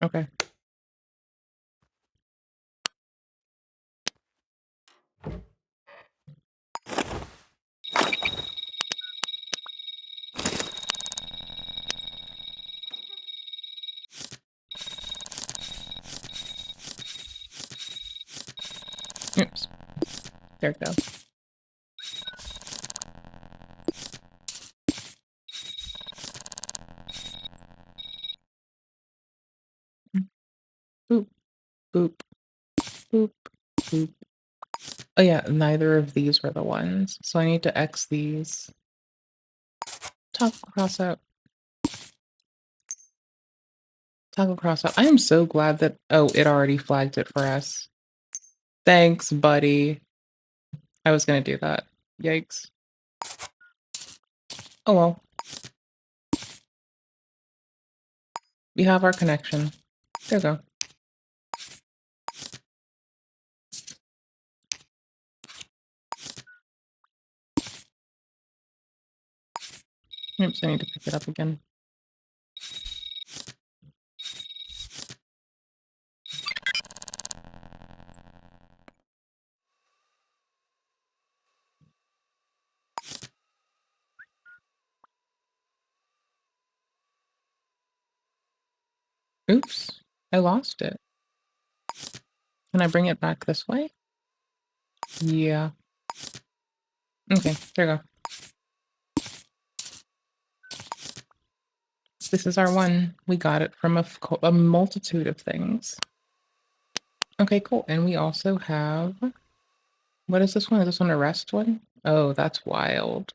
Okay. Oops. There it goes. Boop, boop, boop, boop. Oh yeah, neither of these were the ones. So I need to X these. Toggle cross out. Toggle cross out. I am so glad that... Oh, it already flagged it for us. Thanks, buddy. I was gonna do that. Yikes. Oh well. We have our connection. There we go. Oops, I need to pick it up again. Oops, I lost it. Can I bring it back this way? Yeah. Okay, there we go. This is our one. We got it from a multitude of things. Okay, cool. And we also have... What is this one? Is this one a arrest one? Oh, that's wild.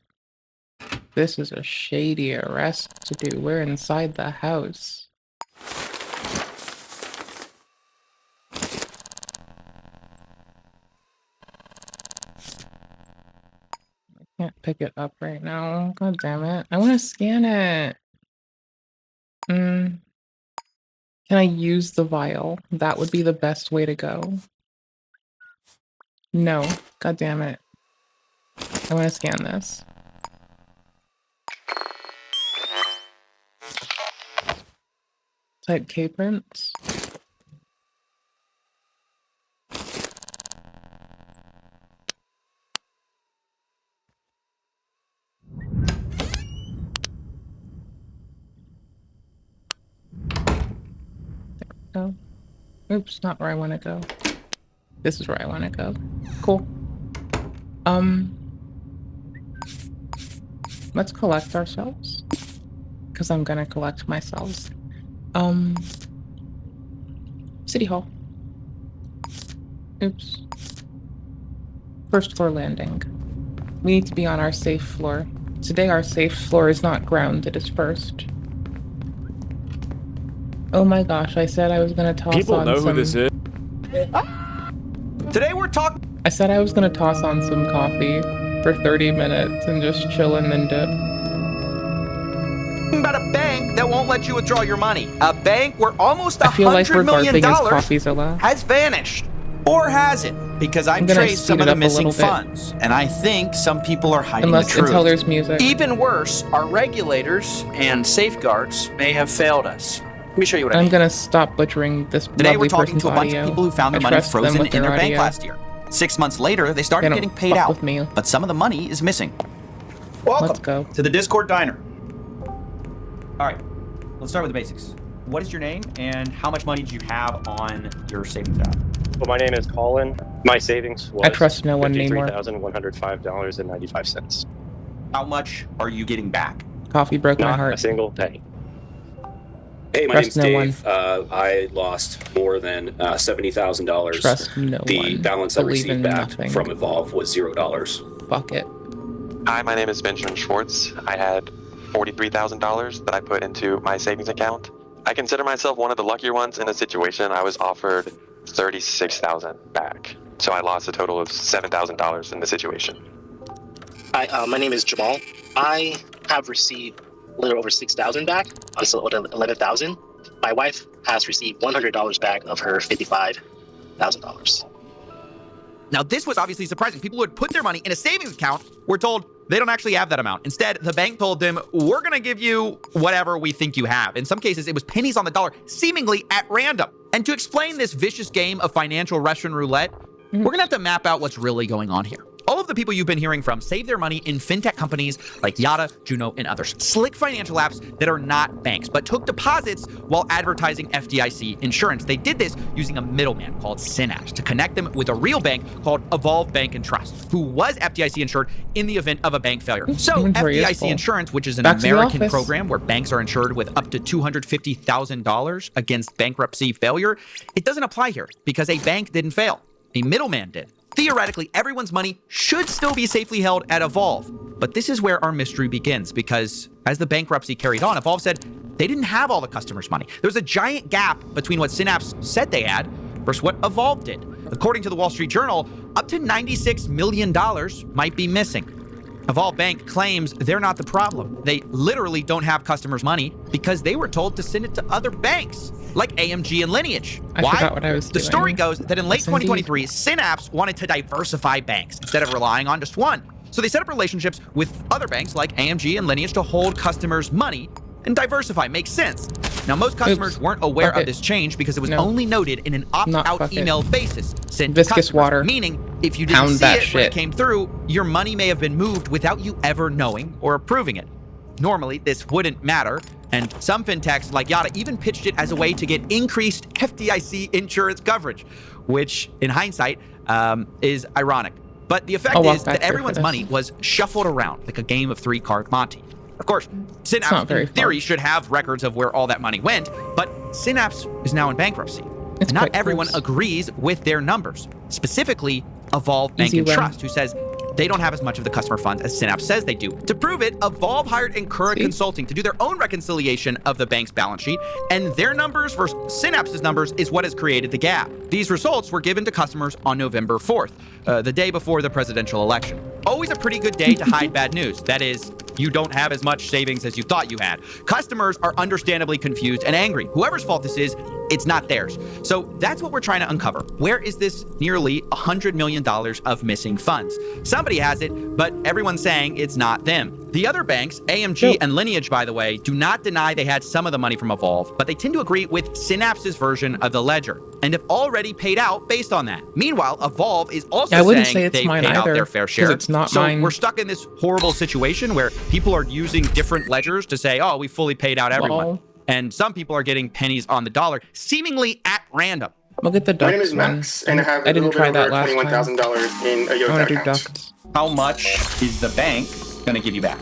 This is a shady arrest to do. We're inside the house. can't pick it up right now. God damn it. I want to scan it. Can I use the vial? That would be the best way to go. No. God damn it. I want to scan this. Type K-prints. Go. Oops, not where I want to go. This is where I want to go. Cool. Let's collect ourselves. Because I'm gonna collect myself. City Hall. Oops. First floor landing. We need to be on our safe floor. Today our safe floor is not ground, it is first. Oh my gosh, I said I was gonna toss People on know some... who this is. Today we're talking... I said I was gonna toss on some coffee for 30 minutes and just chill and then dip. About a bank that won't let you withdraw your money. A bank where almost $100 million coffees has vanished. Or has it? Because I've traced some of the missing funds, and I think some people are hiding the truth. Until there's music. Even worse, our regulators and safeguards may have failed us. Let me show you what I mean. I'm gonna stop butchering this Today we're lovely talking person's to a bunch audio. of people who found their I money trust them frozen with in their bank audio. last year. 6 months later, they started getting paid out. With me. But some of the money is missing. Welcome Let's go. to the Discord Diner. All right, let's start with the basics. What is your name and how much money do you have on your savings app? Well, my name is Colin. My savings was I trust no one anymore. $53,105.95. How much are you getting back? Coffee broke my Not heart. a single penny. Hey, my Trust name's no Dave. I lost more than $70,000. Trust no the one. balance I Believe in received back nothing. from Evolve was $0. Fuck it. Hi, my name is Benjamin Schwartz. I had $43,000 that I put into my savings account. I consider myself one of the luckier ones in a situation. I was offered $36,000 back. So I lost a total of $7,000 in the situation. Hi, my name is Jamal. I have received a little over $6,000 back. I'm still owed $11,000. My wife has received $100 back of her $55,000. Now, this was obviously surprising. People who would put their money in a savings account were told they don't actually have that amount. Instead, the bank told them, we're going to give you whatever we think you have. In some cases, it was pennies on the dollar, seemingly at random. And to explain this vicious game of financial Russian roulette, we're going to have to map out what's really going on here. All of the people you've been hearing from save their money in fintech companies like Yada, Juno, and others. Slick financial apps that are not banks, but took deposits while advertising FDIC insurance. They did this using a middleman called Synapse to connect them with a real bank called Evolve Bank and Trust, who was FDIC insured in the event of a bank failure. So FDIC insurance, which is an American program where banks are insured with up to $250,000 against bankruptcy failure, it doesn't apply here because a bank didn't fail. A middleman did. Theoretically, everyone's money should still be safely held at Evolve. But this is where our mystery begins, because as the bankruptcy carried on, Evolve said they didn't have all the customers' money. There was a giant gap between what Synapse said they had versus what Evolve did. According to the Wall Street Journal, up to $96 million might be missing. Evolve Bank claims they're not the problem. They literally don't have customers' money because they were told to send it to other banks, like AMG and Lineage. I forgot what I was The doing. story goes that in late Yes, 2023, Synapse wanted to diversify banks instead of relying on just one. So they set up relationships with other banks like AMG and Lineage to hold customers' money and diversify. Makes sense. Now, most customers weren't aware Fuck of it. this change because it was No. only noted in an Not opt-out fuck it. email basis sent Viscous to customers, water. meaning if you didn't Pound see that it when it shit. came through, your money may have been moved without you ever knowing or approving it. Normally, this wouldn't matter, and some fintechs like Yada even pitched it as a way to get increased FDIC insurance coverage, which, in hindsight, is ironic. But the effect I'll walk is back that here for everyone's this. money was shuffled around like a game of three-card Monte. Of course, not Synapse, very in theory, should have records of where all that money went, but Synapse is now in bankruptcy. It's And not quite everyone close. agrees with their numbers. Specifically, Evolve Bank Easy and win. Trust, who says they don't have as much of the customer funds as Synapse says they do. To prove it, Evolve hired Incurrent Consulting to do their own reconciliation of the bank's balance sheet, and their numbers versus Synapse's numbers is what has created the gap. These results were given to customers on November 4th, the day before the presidential election. Always a pretty good day to hide bad news. That is, you don't have as much savings as you thought you had. Customers are understandably confused and angry. Whoever's fault this is, it's not theirs. So that's what we're trying to uncover. Where is this nearly $100 million of missing funds? Somebody has it, but everyone's saying it's not them. The other banks, AMG and Lineage, by the way, do not deny they had some of the money from Evolve, but they tend to agree with Synapse's version of the ledger and have already paid out based on that. Meanwhile, Evolve is also saying they paid out their fair share. It's not so mine. We're stuck in this horrible situation where people are using different ledgers to say, oh, we fully paid out everyone. And some people are getting pennies on the dollar, seemingly at random. Look at the ducks. My name is Max, and I have a little bit over $21,000 in a Yota account. How much is the bank going to give you back?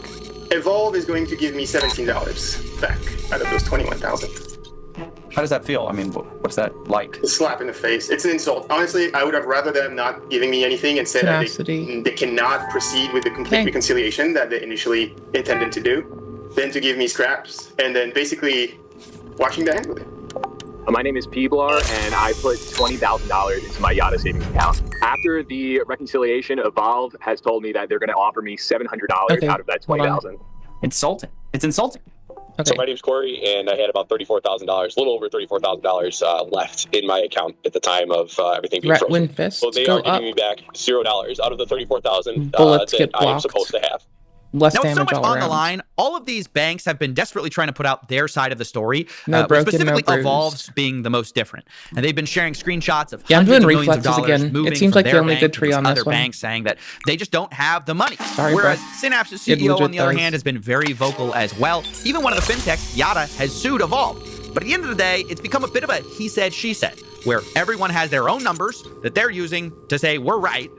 Evolve is going to give me $17 back out of those $21,000. How does that feel? I mean, what's that like? A slap in the face. It's an insult. Honestly, I would have rather them not giving me anything and said that they cannot proceed with the complete reconciliation that they initially intended to do, than to give me scraps and then basically washing their hands with it. My name is Pblar, and I put $20,000 into my Yada savings account. After the reconciliation, Evolve has told me that they're going to offer me $700 out of that $20,000. Insulting. It's insulting. So my name's Corey, and I had about $34,000, a little over $34,000 left in my account at the time of everything being frozen. So they are giving me back $0 out of the $34,000 that I am supposed to have. Less now, with so damage much all on the around. line, all of these banks have been desperately trying to put out their side of the story, No broken, no specifically bruised. Evolve's being the most different. And they've been sharing screenshots of Yeah, I'm hundreds doing of millions of reflexes dollars again. moving It seems from like the their only bank good to tree this on other this one. banks saying that they just don't have the money. Sorry, Whereas bro. Synapse's It CEO, on legit the other does. hand, has been very vocal as well. Even one of the fintechs, Yada, has sued Evolve. But at the end of the day, it's become a bit of a he said, she said, where everyone has their own numbers that they're using to say we're right,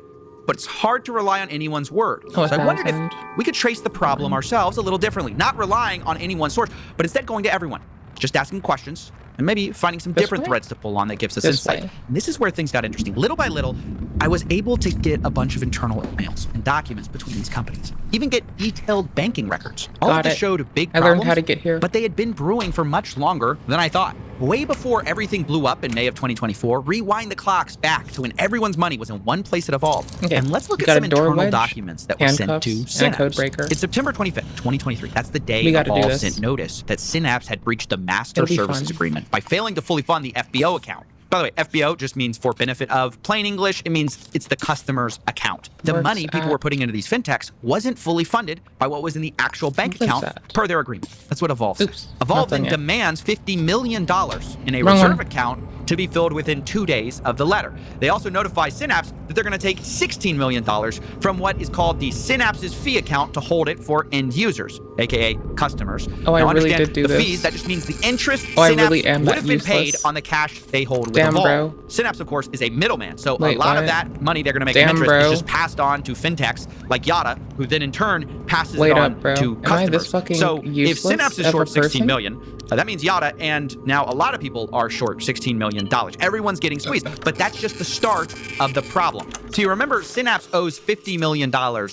but it's hard to rely on anyone's word. Oh, so I wondered if we could trace the problem ourselves a little differently, not relying on any one source, but instead going to everyone, just asking questions, and maybe finding some different threads to pull on that gives us insight. And this is where things got interesting. Little by little, I was able to get a bunch of internal emails and documents between these companies, even get detailed banking records. All of this showed big problems, learned how to get here. but they had been brewing for much longer than I thought. Way before everything blew up in May of 2024, rewind the clocks back to when everyone's money was in one place at Evolve. Okay. And let's look You at got some a door internal wedge, documents that were sent handcuffs, to and a Synapse. code breaker. It's September 25th, 2023. That's the day We gotta do Evolve this. sent notice that Synapse had breached the master It'll be services fun. agreement by failing to fully fund the FBO account. By the way, FBO just means for benefit of plain English. It means it's the customer's account. The What's money people that? were putting into these fintechs wasn't fully funded by what was in the actual bank What is account that? per their agreement. That's what Evolve says. Evolve not then done yet. demands $50 million in a Wrong reserve one. account to be filled within 2 days of the letter. They also notify Synapse that they're going to take $16 million from what is called the Synapse's fee account to hold it for end users, aka customers. Oh, I Now, really understand did do the this. fees, that just means the interest Oh, I Synapse really am would that have been paid useless. on the cash they hold with Damn, Evolve. bro. Synapse, of course, is a middleman, so Wait, a lot of what? that money they're going to make in Damn, interest bro. is just passed on to fintechs like Yada, who then in turn passes Wait it on up, bro. to Am I customers. this fucking So if useless Synapse is of a short 16 person? million, that means Yada and now a lot of people are short $16 million. Everyone's getting squeezed, but that's just the start of the problem. So you remember Synapse owes $50 million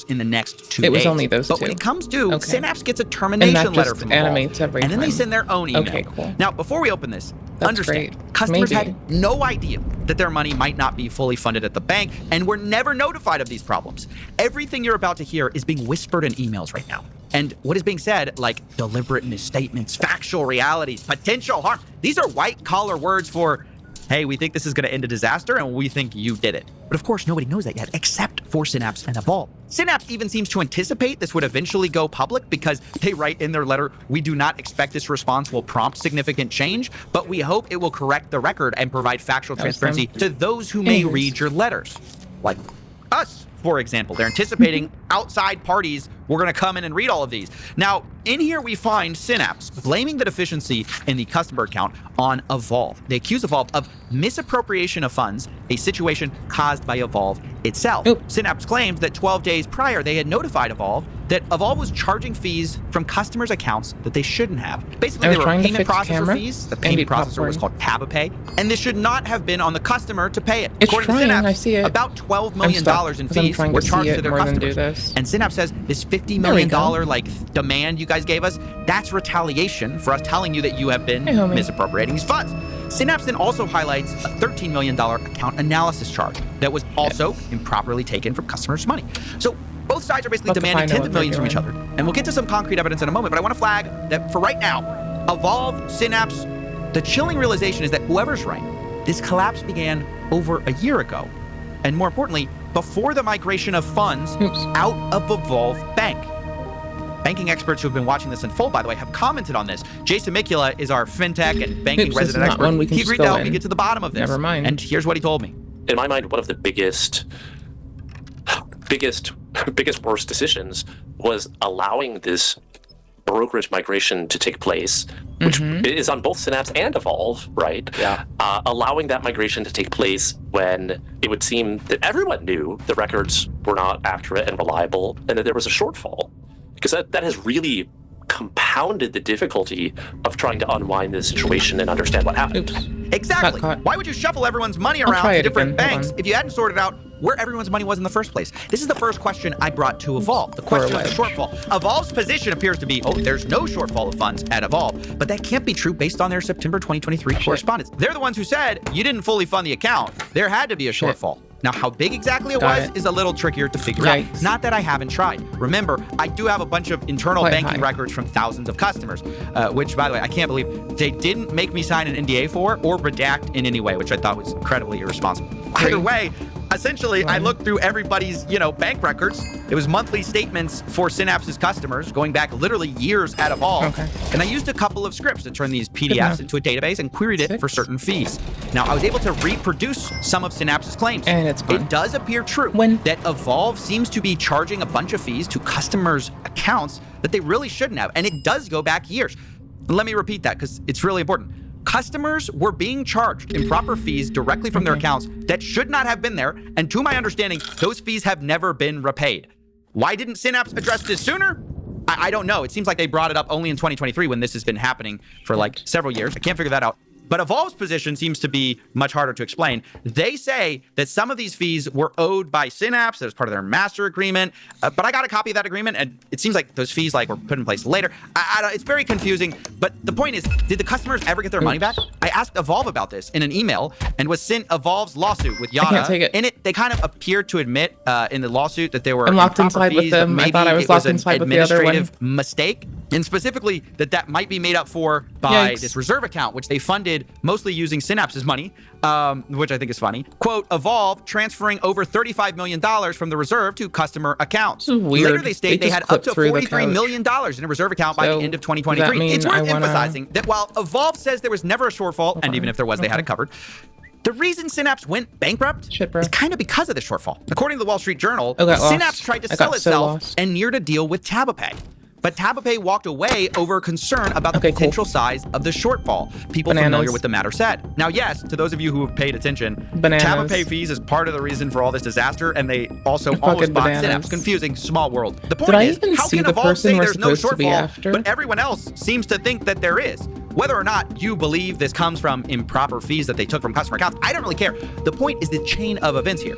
in the next 2 days. It was only those But two. when it comes due, Okay. Synapse gets a And termination that letter just from Evolve. animates every And then they time. send their own email. Okay, cool. Now, before we open this, That's understand, great. customers Maybe. had no idea that their money might not be fully funded at the bank and were never notified of these problems. Everything you're about to hear is being whispered in emails right now. And what is being said, like deliberate misstatements, factual realities, potential harm, these are white collar words for, hey, we think this is going to end a disaster and we think you did it. But of course, nobody knows that yet except for Synapse and Evolve. Synapse even seems to anticipate this would eventually go public because they write in their letter, we do not expect this response will prompt significant change, but we hope it will correct the record and provide factual transparency to those who may read your letters. Like us, for example. They're anticipating outside parties were going to come in and read all of these. Now, in here we find Synapse blaming the deficiency in the customer account on Evolve. They accuse Evolve of misappropriation of funds, a situation caused by Evolve itself. Synapse claims that 12 days prior they had notified Evolve that Evolve was charging fees from customers' accounts that they shouldn't have. Basically, they were payment processor fees. The payment processor was called TabaPay, and this should not have been on the customer to pay it. According to Synapse, about $12 million in fees were charged to their customers. And Synapse says this $50 million demand you guys gave us, that's retaliation for us telling you that you have been misappropriating these funds. Synapse then also highlights a $13 million account analysis charge that was also improperly taken from customers' money. So both sides are basically demanding tens of millions from each other. And we'll get to some concrete evidence in a moment, but I want to flag that for right now, Evolve, Synapse, the chilling realization is that whoever's right, this collapse began over a year ago. And more importantly, before the migration of funds out of Evolve Bank. Banking experts who have been watching this unfold, by the way, have commented on this. Jason Mikula is our fintech and banking resident expert. He agreed to help me get to the bottom of this. Never mind. And here's what he told me. In my mind, one of the biggest worst decisions was allowing this brokerage migration to take place, which is on both Synapse and Evolve, right? Yeah. Allowing that migration to take place when it would seem that everyone knew the records were not accurate and reliable and that there was a shortfall. Because that has really compounded the difficulty of trying to unwind this situation and understand what happened. Exactly. Why would you shuffle everyone's money around to different banks if you hadn't sorted out where everyone's money was in the first place? This is the first question I brought to Evolve, the question of the shortfall. Evolve's position appears to be, there's no shortfall of funds at Evolve, but that can't be true based on their September 2023 correspondence. They're the ones who said you didn't fully fund the account. There had to be a shortfall. Now, how big exactly it was is a little trickier to figure out. Not that I haven't tried. Remember, I do have a bunch of internal banking records from thousands of customers, which, by the way, I can't believe they didn't make me sign an NDA for or redact in any way, which I thought was incredibly irresponsible. Either way, essentially, I looked through everybody's, bank records. It was monthly statements for Synapse's customers going back literally years at Evolve. And I used a couple of scripts to turn these PDFs into a database and queried it for certain fees. Now, I was able to reproduce some of Synapse's claims. And it does appear true that Evolve seems to be charging a bunch of fees to customers' accounts that they really shouldn't have. And it does go back years. Let me repeat that because it's really important. Customers were being charged improper fees directly from their accounts that should not have been there, and to my understanding, those fees have never been repaid. Why didn't Synapse address this sooner? I don't know. It seems like they brought it up only in 2023 when this has been happening for like several years. I can't figure that out. But Evolve's position seems to be much harder to explain. They say that some of these fees were owed by Synapse as part of their master agreement, but I got a copy of that agreement, and it seems like those fees were put in place later. It's very confusing, but the point is, did the customers ever get their money back? I asked Evolve about this in an email and was sent Evolve's lawsuit with Yada. I can't take it. In it, they kind of appeared to admit in the lawsuit that there were I'm locked inside fees, with them. I thought I was locked inside with the other one. Administrative mistake, and specifically that might be made up for by this reserve account, which they funded mostly using Synapse's money, which I think is funny. Quote, Evolve transferring over $35 million from the reserve to customer accounts. Later, they state they had up to $43 million in a reserve account by the end of 2023. It's worth emphasizing that while Evolve says there was never a shortfall, and even if there was, they had it covered, the reason Synapse went bankrupt is kind of because of the shortfall. According to the Wall Street Journal, Synapse tried to sell itself and neared a deal with TabaPay. But TabaPay walked away over concern about the potential size of the shortfall. People familiar with the matter said. Now, yes, to those of you who have paid attention, TabaPay fees is part of the reason for all this disaster, and they also almost bought Synapse. Confusing, small world. The point is, how can Evolve say there's no shortfall, but everyone else seems to think that there is? Whether or not you believe this comes from improper fees that they took from customer accounts, I don't really care. The point is the chain of events here.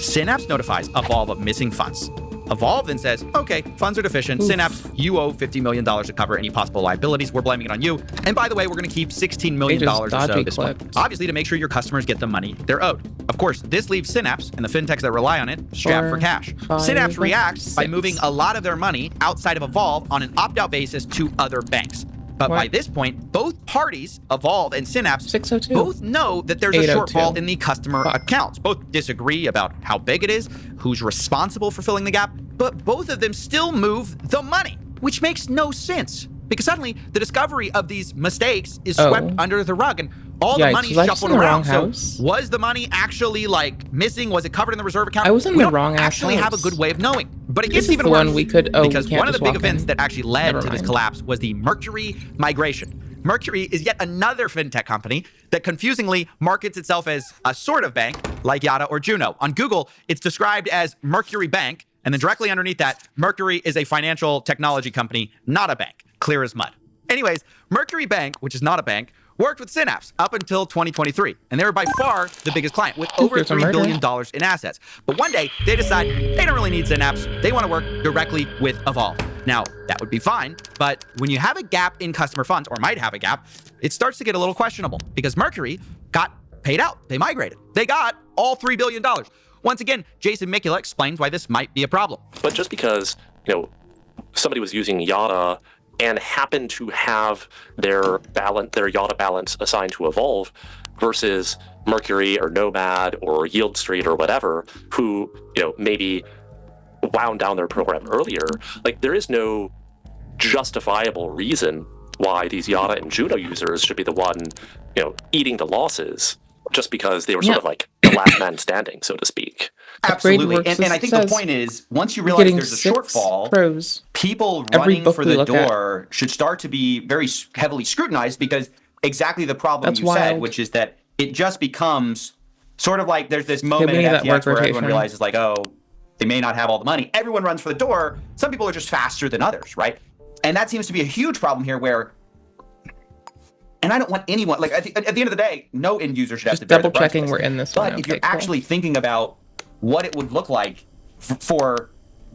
Synapse notifies Evolve of missing funds. Evolve then says, okay, funds are deficient. Synapse, you owe $50 million to cover any possible liabilities. We're blaming it on you. And by the way, we're going to keep $16 million or so this month. Obviously, to make sure your customers get the money they're owed. Of course, this leaves Synapse and the fintechs that rely on it strapped for cash. Synapse reacts by moving a lot of their money outside of Evolve on an opt-out basis to other banks. But by this point, both parties, Evolve and Synapse, both know that there's a shortfall in the customer accounts. Both disagree about how big it is, who's responsible for filling the gap, but both of them still move the money, which makes no sense. Because suddenly, the discovery of these mistakes is swept under the rug, and all the money shuffled around. So was the money actually missing? Was it covered in the reserve account? I was in the wrong house. We don't actually have a good way of knowing. But it gets even worse because one of the big events that actually led to this collapse was the Mercury migration. Mercury is yet another fintech company that confusingly markets itself as a sort of bank like Yada or Juno. On Google, it's described as Mercury Bank, And then directly underneath that, Mercury is a financial technology company, not a bank. Clear as mud. Anyways, Mercury Bank, which is not a bank, worked with Synapse up until 2023, and they were by far the biggest client with over $3 billion in assets. But one day, they decide they don't really need Synapse. They want to work directly with Evolve. Now, that would be fine, but when you have a gap in customer funds, or might have a gap, it starts to get a little questionable because Mercury got paid out. They migrated. They got all $3 billion. Once again, Jason Mikula explains why this might be a problem. But just because, somebody was using Yada and happened to have their Yada balance assigned to Evolve versus Mercury or Nomad or Yield Street or whatever, who, maybe wound down their program earlier, like there is no justifiable reason why these Yada and Juno users should be the one, eating the losses just because they were sort of like the last man standing, so to speak. Absolutely. And I think the point is, once you realize there's a shortfall, people running for the door should start to be very heavily scrutinized because exactly the problem said, which is that it just becomes sort of like there's this moment in FTX where everyone realizes like, oh, they may not have all the money. Everyone runs for the door. Some people are just faster than others, right? And that seems to be a huge problem here where, and I don't want anyone, like at the end of the day, no end user should have to double checking we're in this one. But if you're actually thinking about what it would look like for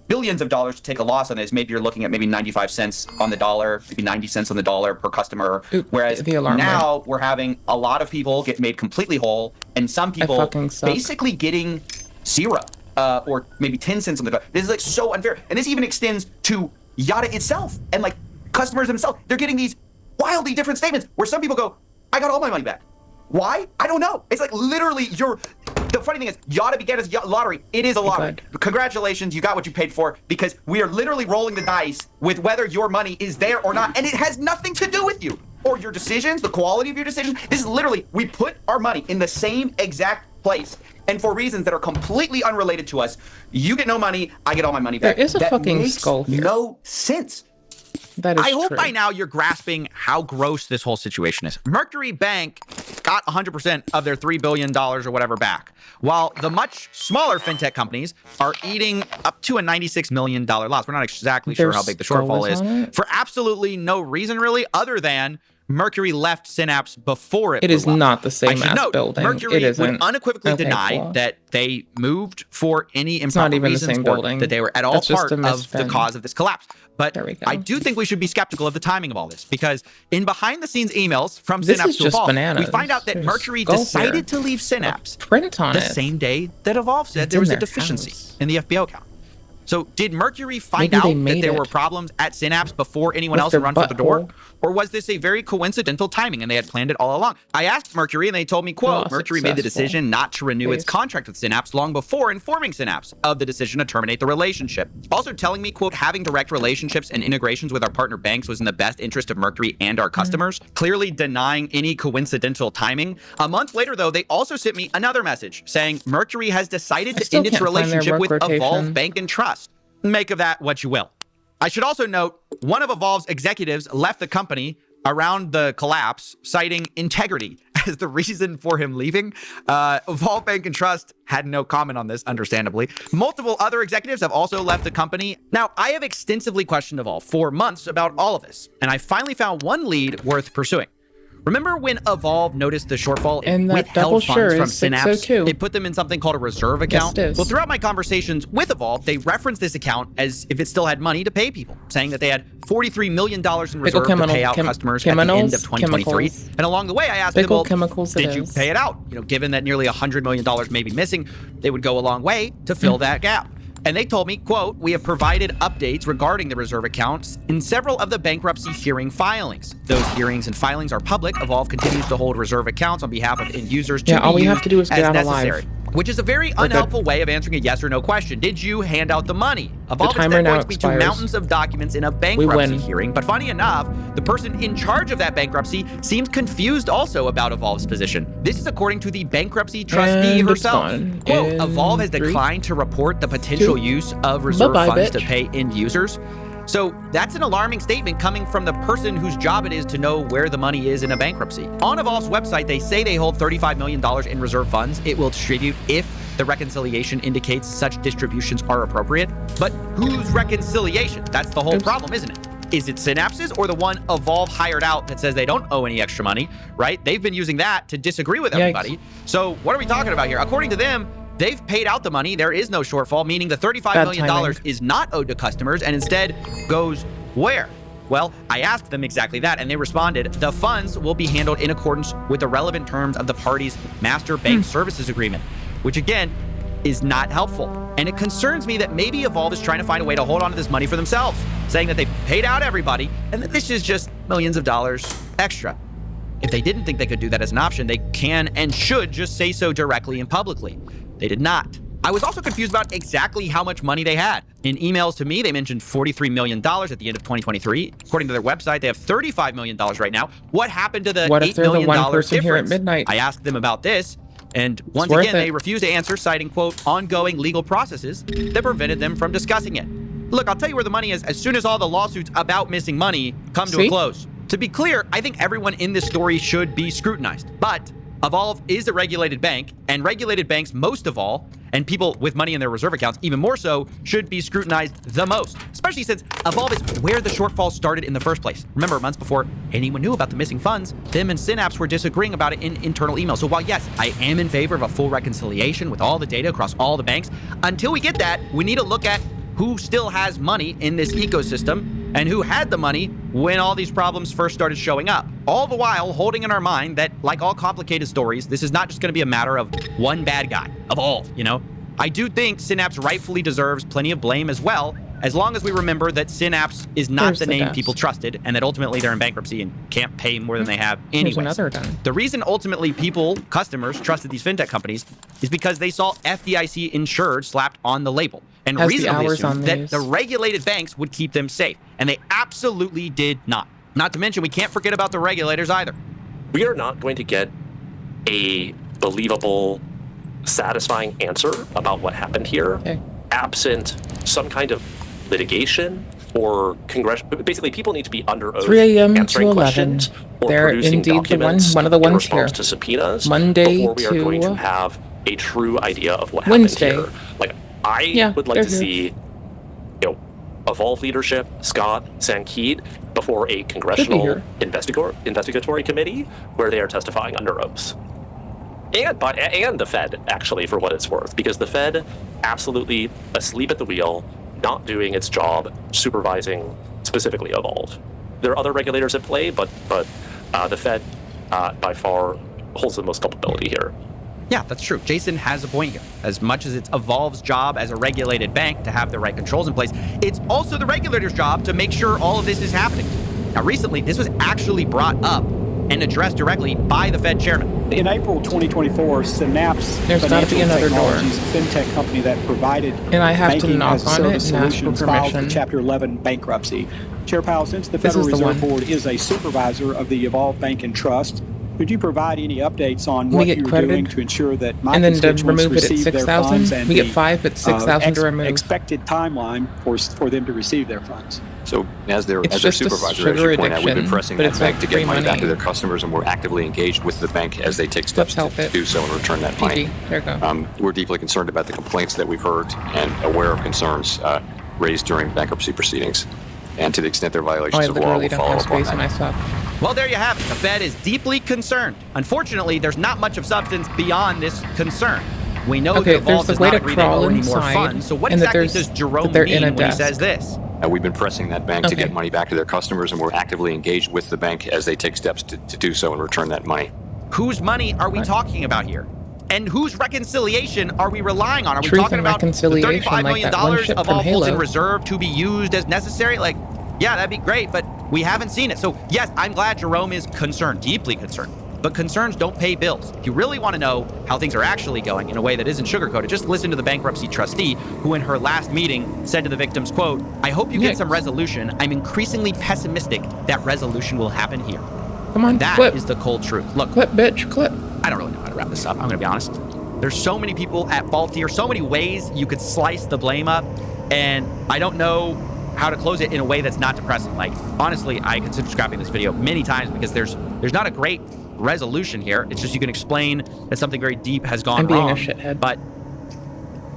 billions of dollars to take a loss on this, maybe you're looking at maybe 95 cents on the dollar, maybe 90 cents on the dollar per customer. Whereas now we're having a lot of people get made completely whole and some people basically getting zero or maybe 10 cents on the dollar. This is like so unfair. And this even extends to Yada itself and like customers themselves. They're getting these wildly different statements where some people go, I got all my money back. Why? I don't know. It's like literally the funny thing is Yada began as lottery. It is a lottery. Congratulations, you got what you paid for because we are literally rolling the dice with whether your money is there or not. And it has nothing to do with you or your decisions, the quality of your decisions. This is literally, we put our money in the same exact place. And for reasons that are completely unrelated to us, you get no money, I get all my money back. There is a fucking skull here. No sense. I hope by now you're grasping how gross this whole situation is. Mercury Bank got 100% of their $3 billion or whatever back, while the much smaller fintech companies are eating up to a $96 million loss. We're not exactly sure how big the shortfall is for absolutely no reason really, other than Mercury left Synapse before it. It is not the same as building. Mercury would unequivocally deny that they moved for any improper reasons or that they were at all part of the cause of this collapse. But I do think we should be skeptical of the timing of all this because in behind-the-scenes emails from Synapse to Evolve, we find out that Mercury decided to leave Synapse the same day that Evolve said there was a deficiency in the FBO account. So did Mercury find out that there were problems at Synapse before anyone else had run for the door? Or was this a very coincidental timing and they had planned it all along? I asked Mercury and they told me, quote, Mercury made the decision not to renew its contract with Synapse long before informing Synapse of the decision to terminate the relationship. Also telling me, quote, having direct relationships and integrations with our partner banks was in the best interest of Mercury and our customers, clearly denying any coincidental timing. A month later, though, they also sent me another message saying Mercury has decided to end its relationship with Evolve Bank and Trust. Make of that what you will. I should also note, one of Evolve's executives left the company around the collapse, citing integrity as the reason for him leaving. Evolve Bank and Trust had no comment on this, understandably. Multiple other executives have also left the company. Now, I have extensively questioned Evolve for months about all of this, and I finally found one lead worth pursuing. Remember when Evolve noticed the shortfall and withheld funds from Synapse? It put them in something called a reserve account. Well, throughout my conversations with Evolve, they referenced this account as if it still had money to pay people, saying that they had $43 million in reserve to pay out customers at the end of 2023. And along the way, I asked them, well, did you pay it out? Given that nearly $100 million may be missing, they would go a long way to fill that gap. And they told me, quote, we have provided updates regarding the reserve accounts in several of the bankruptcy hearing filings. Those hearings and filings are public. Evolve continues to hold reserve accounts on behalf of end users to be all we used have to do is get out necessary. Which is a very unhelpful way of answering a yes or no question. Did you hand out the money? Evolve instead points me to mountains of documents in a bankruptcy hearing. But funny enough, the person in charge of that bankruptcy seems confused also about Evolve's position. This is according to the bankruptcy trustee herself. Quote, Evolve has declined to report the potential use of reserve funds to pay end users. So that's an alarming statement coming from the person whose job it is to know where the money is in a bankruptcy. On Evolve's website, they say they hold $35 million in reserve funds it will distribute if the reconciliation indicates such distributions are appropriate. But whose reconciliation? That's the whole problem, isn't it? Is it Synapse's or the one Evolve hired out that says they don't owe any extra money, right? They've been using that to disagree with everybody. So what are we talking about here? According to them, they've paid out the money. There is no shortfall, meaning the $35 million is not owed to customers and instead goes where? Well, I asked them exactly that, and they responded, the funds will be handled in accordance with the relevant terms of the parties' master bank services agreement, which again, is not helpful. And it concerns me that maybe Evolve is trying to find a way to hold on to this money for themselves, saying that they paid out everybody and that this is just millions of dollars extra. If they didn't think they could do that as an option, they can and should just say so directly and publicly. They did not. I was also confused about exactly how much money they had. In emails to me, they mentioned $43 million at the end of 2023. According to their website, they have $35 million right now. What happened to the $8 million difference? Here at midnight? I asked them about this, and once again, they refused to answer, citing, quote, ongoing legal processes that prevented them from discussing it. Look, I'll tell you where the money is as soon as all the lawsuits about missing money come to a close. To be clear, I think everyone in this story should be scrutinized, but Evolve is a regulated bank, and regulated banks most of all, and people with money in their reserve accounts even more so, should be scrutinized the most, especially since Evolve is where the shortfall started in the first place. Remember, months before anyone knew about the missing funds, them and Synapse were disagreeing about it in internal emails. So while yes, I am in favor of a full reconciliation with all the data across all the banks, until we get that, we need to look at who still has money in this ecosystem and who had the money when all these problems first started showing up. All the while holding in our mind that, like all complicated stories, this is not just going to be a matter of one bad guy, Evolve, you know? I do think Synapse rightfully deserves plenty of blame as well, as long as we remember that Synapse is not the name people trusted, and that ultimately they're in bankruptcy and can't pay more than they have anyways. The reason ultimately people, customers, trusted these fintech companies is because they saw FDIC insured slapped on the label, and reasonably assumed that the regulated banks would keep them safe, and they absolutely did not. Not to mention, we can't forget about the regulators either. We are not going to get a believable, satisfying answer about what happened here, absent some kind of litigation or congressional. Basically, people need to be under oath 3 a.m. to answering 11. questions or They're producing indeed documents one of the in ones response here. to subpoenas Monday before we are going to have a true idea of what happened here. Like, I would like to see, you know, Evolve leadership, Scott, Sankeet, before a congressional investigatory committee where they are testifying under oath. And the Fed, actually, for what it's worth, because the Fed absolutely asleep at the wheel, not doing its job, supervising specifically Evolve. There are other regulators at play, but the Fed by far holds the most culpability here. Yeah, that's true. Jason has a point here. As much as it's Evolve's job as a regulated bank to have the right controls in place, it's also the regulator's job to make sure all of this is happening. Now, recently, this was actually brought up and addressed directly by the Fed chairman. In April 2024, Synapse There's got to be another door. a fintech company that provided And I have to banking knock as a on service it and ask for solutions filed for permission. Chapter 11 bankruptcy. Chair Powell, since the This Federal is the Reserve one. Board is a supervisor of the Evolve Bank and Trust, could you provide any updates on We what get you're credited, doing to ensure that my and then to constituents remove it at receive their 6,000, funds and we get the, 5 at 6,000 to remove. expected timeline for them to receive their funds? So as their It's just a supervisor, as sugar you point out, we've been addiction, pressing but that it's bank like to get free money back money. to their customers, and we're actively engaged with the bank as they take steps to do so and return that money. There you go. We're deeply concerned about the complaints that we've heard and aware of concerns raised during bankruptcy proceedings. And to the extent there are violations of law, we'll follow up on that. Well, there you have it. The Fed is deeply concerned. Unfortunately, there's not much of substance beyond this concern. We know that Evolve does not agree they owe any more funds. So what exactly does Jerome mean when he says this? We've been pressing that bank to get money back to their customers, and we're actively engaged with the bank as they take steps to do so and return that money. Whose money are we talking about here? And whose reconciliation are we relying on? Are we Truth talking and about the reconciliation, $35 like million that one ship of from all holds in Halo. reserve to be used as necessary? Like, yeah, that'd be great, but we haven't seen it. So yes, I'm glad Jerome is concerned, deeply concerned. But concerns don't pay bills. If you really want to know how things are actually going in a way that isn't sugarcoated, just listen to the bankruptcy trustee, who in her last meeting said to the victims, quote, "I hope you get some resolution. I'm increasingly pessimistic that resolution will happen here." Come on, That is the cold truth. Look, clip, bitch, clip. I don't really know how to wrap this up. I'm going to be honest. There's so many people at fault here, so many ways you could slice the blame up, and I don't know how to close it in a way that's not depressing. Like, honestly, I considered scrapping this video many times because there's not a great resolution here. It's just you can explain that something very deep has gone I'm being wrong. a shithead. But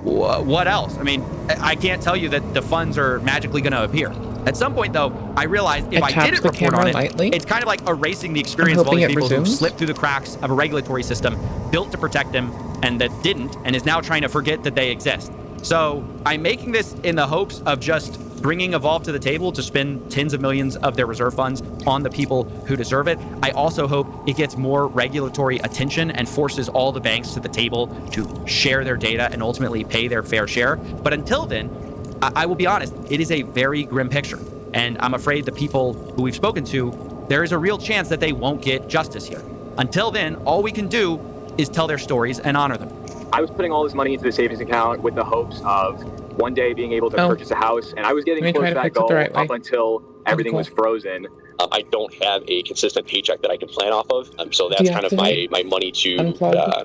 what else? I mean, I can't tell you that the funds are magically going to appear. At some point, though, I realized if I didn't report on it, it's kind of like erasing the experience of all these people who slipped through the cracks of a regulatory system built to protect them and that didn't, and is now trying to forget that they exist. So I'm making this in the hopes of just bringing Evolve to the table to spend tens of millions of their reserve funds on the people who deserve it. I also hope it gets more regulatory attention and forces all the banks to the table to share their data and ultimately pay their fair share. But until then, I will be honest, it is a very grim picture. And I'm afraid the people who we've spoken to, there is a real chance that they won't get justice here. Until then, all we can do is tell their stories and honor them. I was putting all this money into the savings account with the hopes of one day being able to purchase a house, and I was getting close to that goal up until everything was frozen. I don't have a consistent paycheck that I can plan off of, so that's kind of my money to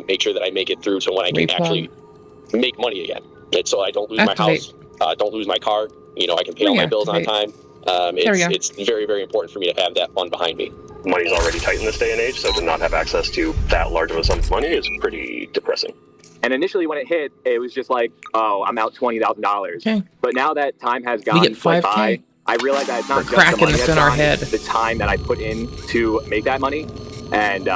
make sure that I make it through to when I can actually make money again. And so I don't lose my house, don't lose my car. You know, I can pay all my bills on time. It's very, very important for me to have that fund behind me. Money's already tight in this day and age, so to not have access to that large of a sum of money is pretty depressing. And initially when it hit, it was just like, oh, I'm out $20,000. Okay. But now that time has gone by, I realize that it's not just the money that's gone, it's the time that I put in to make that money. And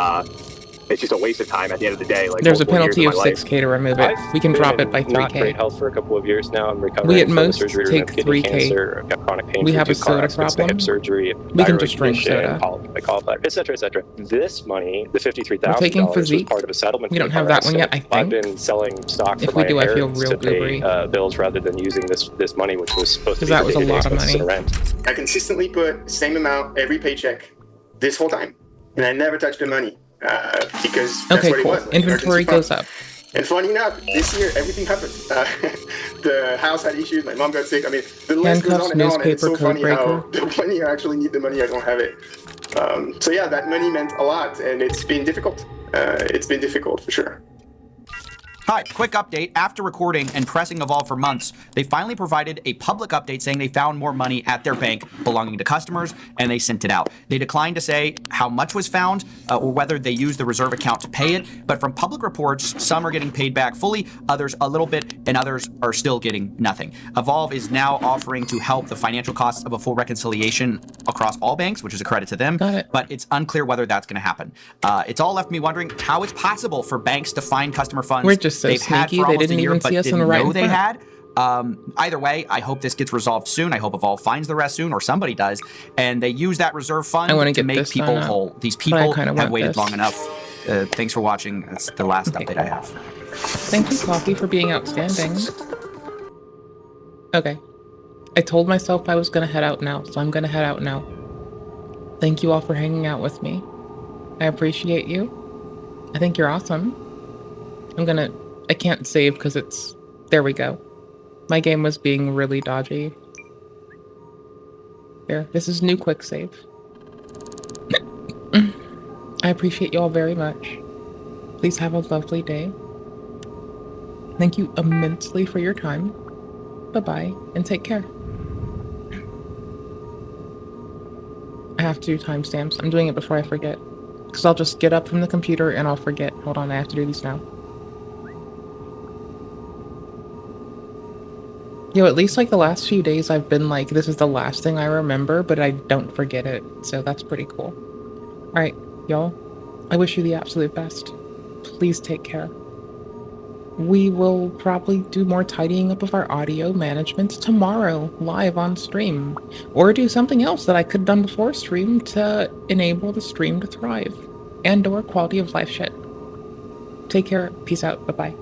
it's just a waste of time at the end of the day. Like, there's a penalty of $6K to remove it. We can drop it by $3K. Not great health for a couple of years now. I'm recovering we at from most surgery, take $3K. Cancer, I've got chronic pain. We have a soda problem. Hip surgery. We can just drink soda. Etc. Etc. This money, the $53,000, was part of a settlement. We don't have that one yet. I think I've been selling stock for if we my do, I feel inheritance real to pay goobery. bills rather than using this money, which was supposed to be that was a lot of money. I consistently put the same amount every paycheck this whole time, and I never touched the money because that's what it was. Like, inventory goes up. And funny enough, this year everything happened. The house had issues. My mom got sick. I mean, the list goes on and on. And it's so funny how when you actually need the money, I don't have it. So yeah, that money meant a lot, and it's been difficult. It's been difficult for sure. Hi, quick update. After recording and pressing Evolve for months, they finally provided a public update saying they found more money at their bank belonging to customers, and they sent it out. They declined to say how much was found or whether they used the reserve account to pay it, but from public reports, some are getting paid back fully, others a little bit, and others are still getting nothing. Evolve is now offering to help the financial costs of a full reconciliation across all banks, which is a credit to them, but it's unclear whether that's going to happen. It's all left me wondering how it's possible for banks to find customer funds they've had for almost a year, but didn't know they had. Either way, I hope this gets resolved soon. I hope Evolve finds the rest soon, or somebody does, and they use that reserve fund to make people whole. These people have waited long enough. Thanks for watching. That's the last update I have. Thank you, Coffee, for being outstanding. Okay. I told myself I was going to head out now, so I'm going to head out now. Thank you all for hanging out with me. I appreciate you. I think you're awesome. I can't save because it's... There we go. My game was being really dodgy. There, this is new quick save. I appreciate you all very much. Please have a lovely day. Thank you immensely for your time. Bye-bye, and take care. I have to do timestamps. I'm doing it before I forget. Because I'll just get up from the computer and I'll forget. Hold on, I have to do these now. Yo, at least like the last few days I've been like, this is the last thing I remember, but I don't forget it. So that's pretty cool. Alright, y'all. I wish you the absolute best. Please take care. We will probably do more tidying up of our audio management tomorrow, live on stream. Or do something else that I could have done before stream to enable the stream to thrive. And/or quality of life shit. Take care. Peace out. Bye-bye.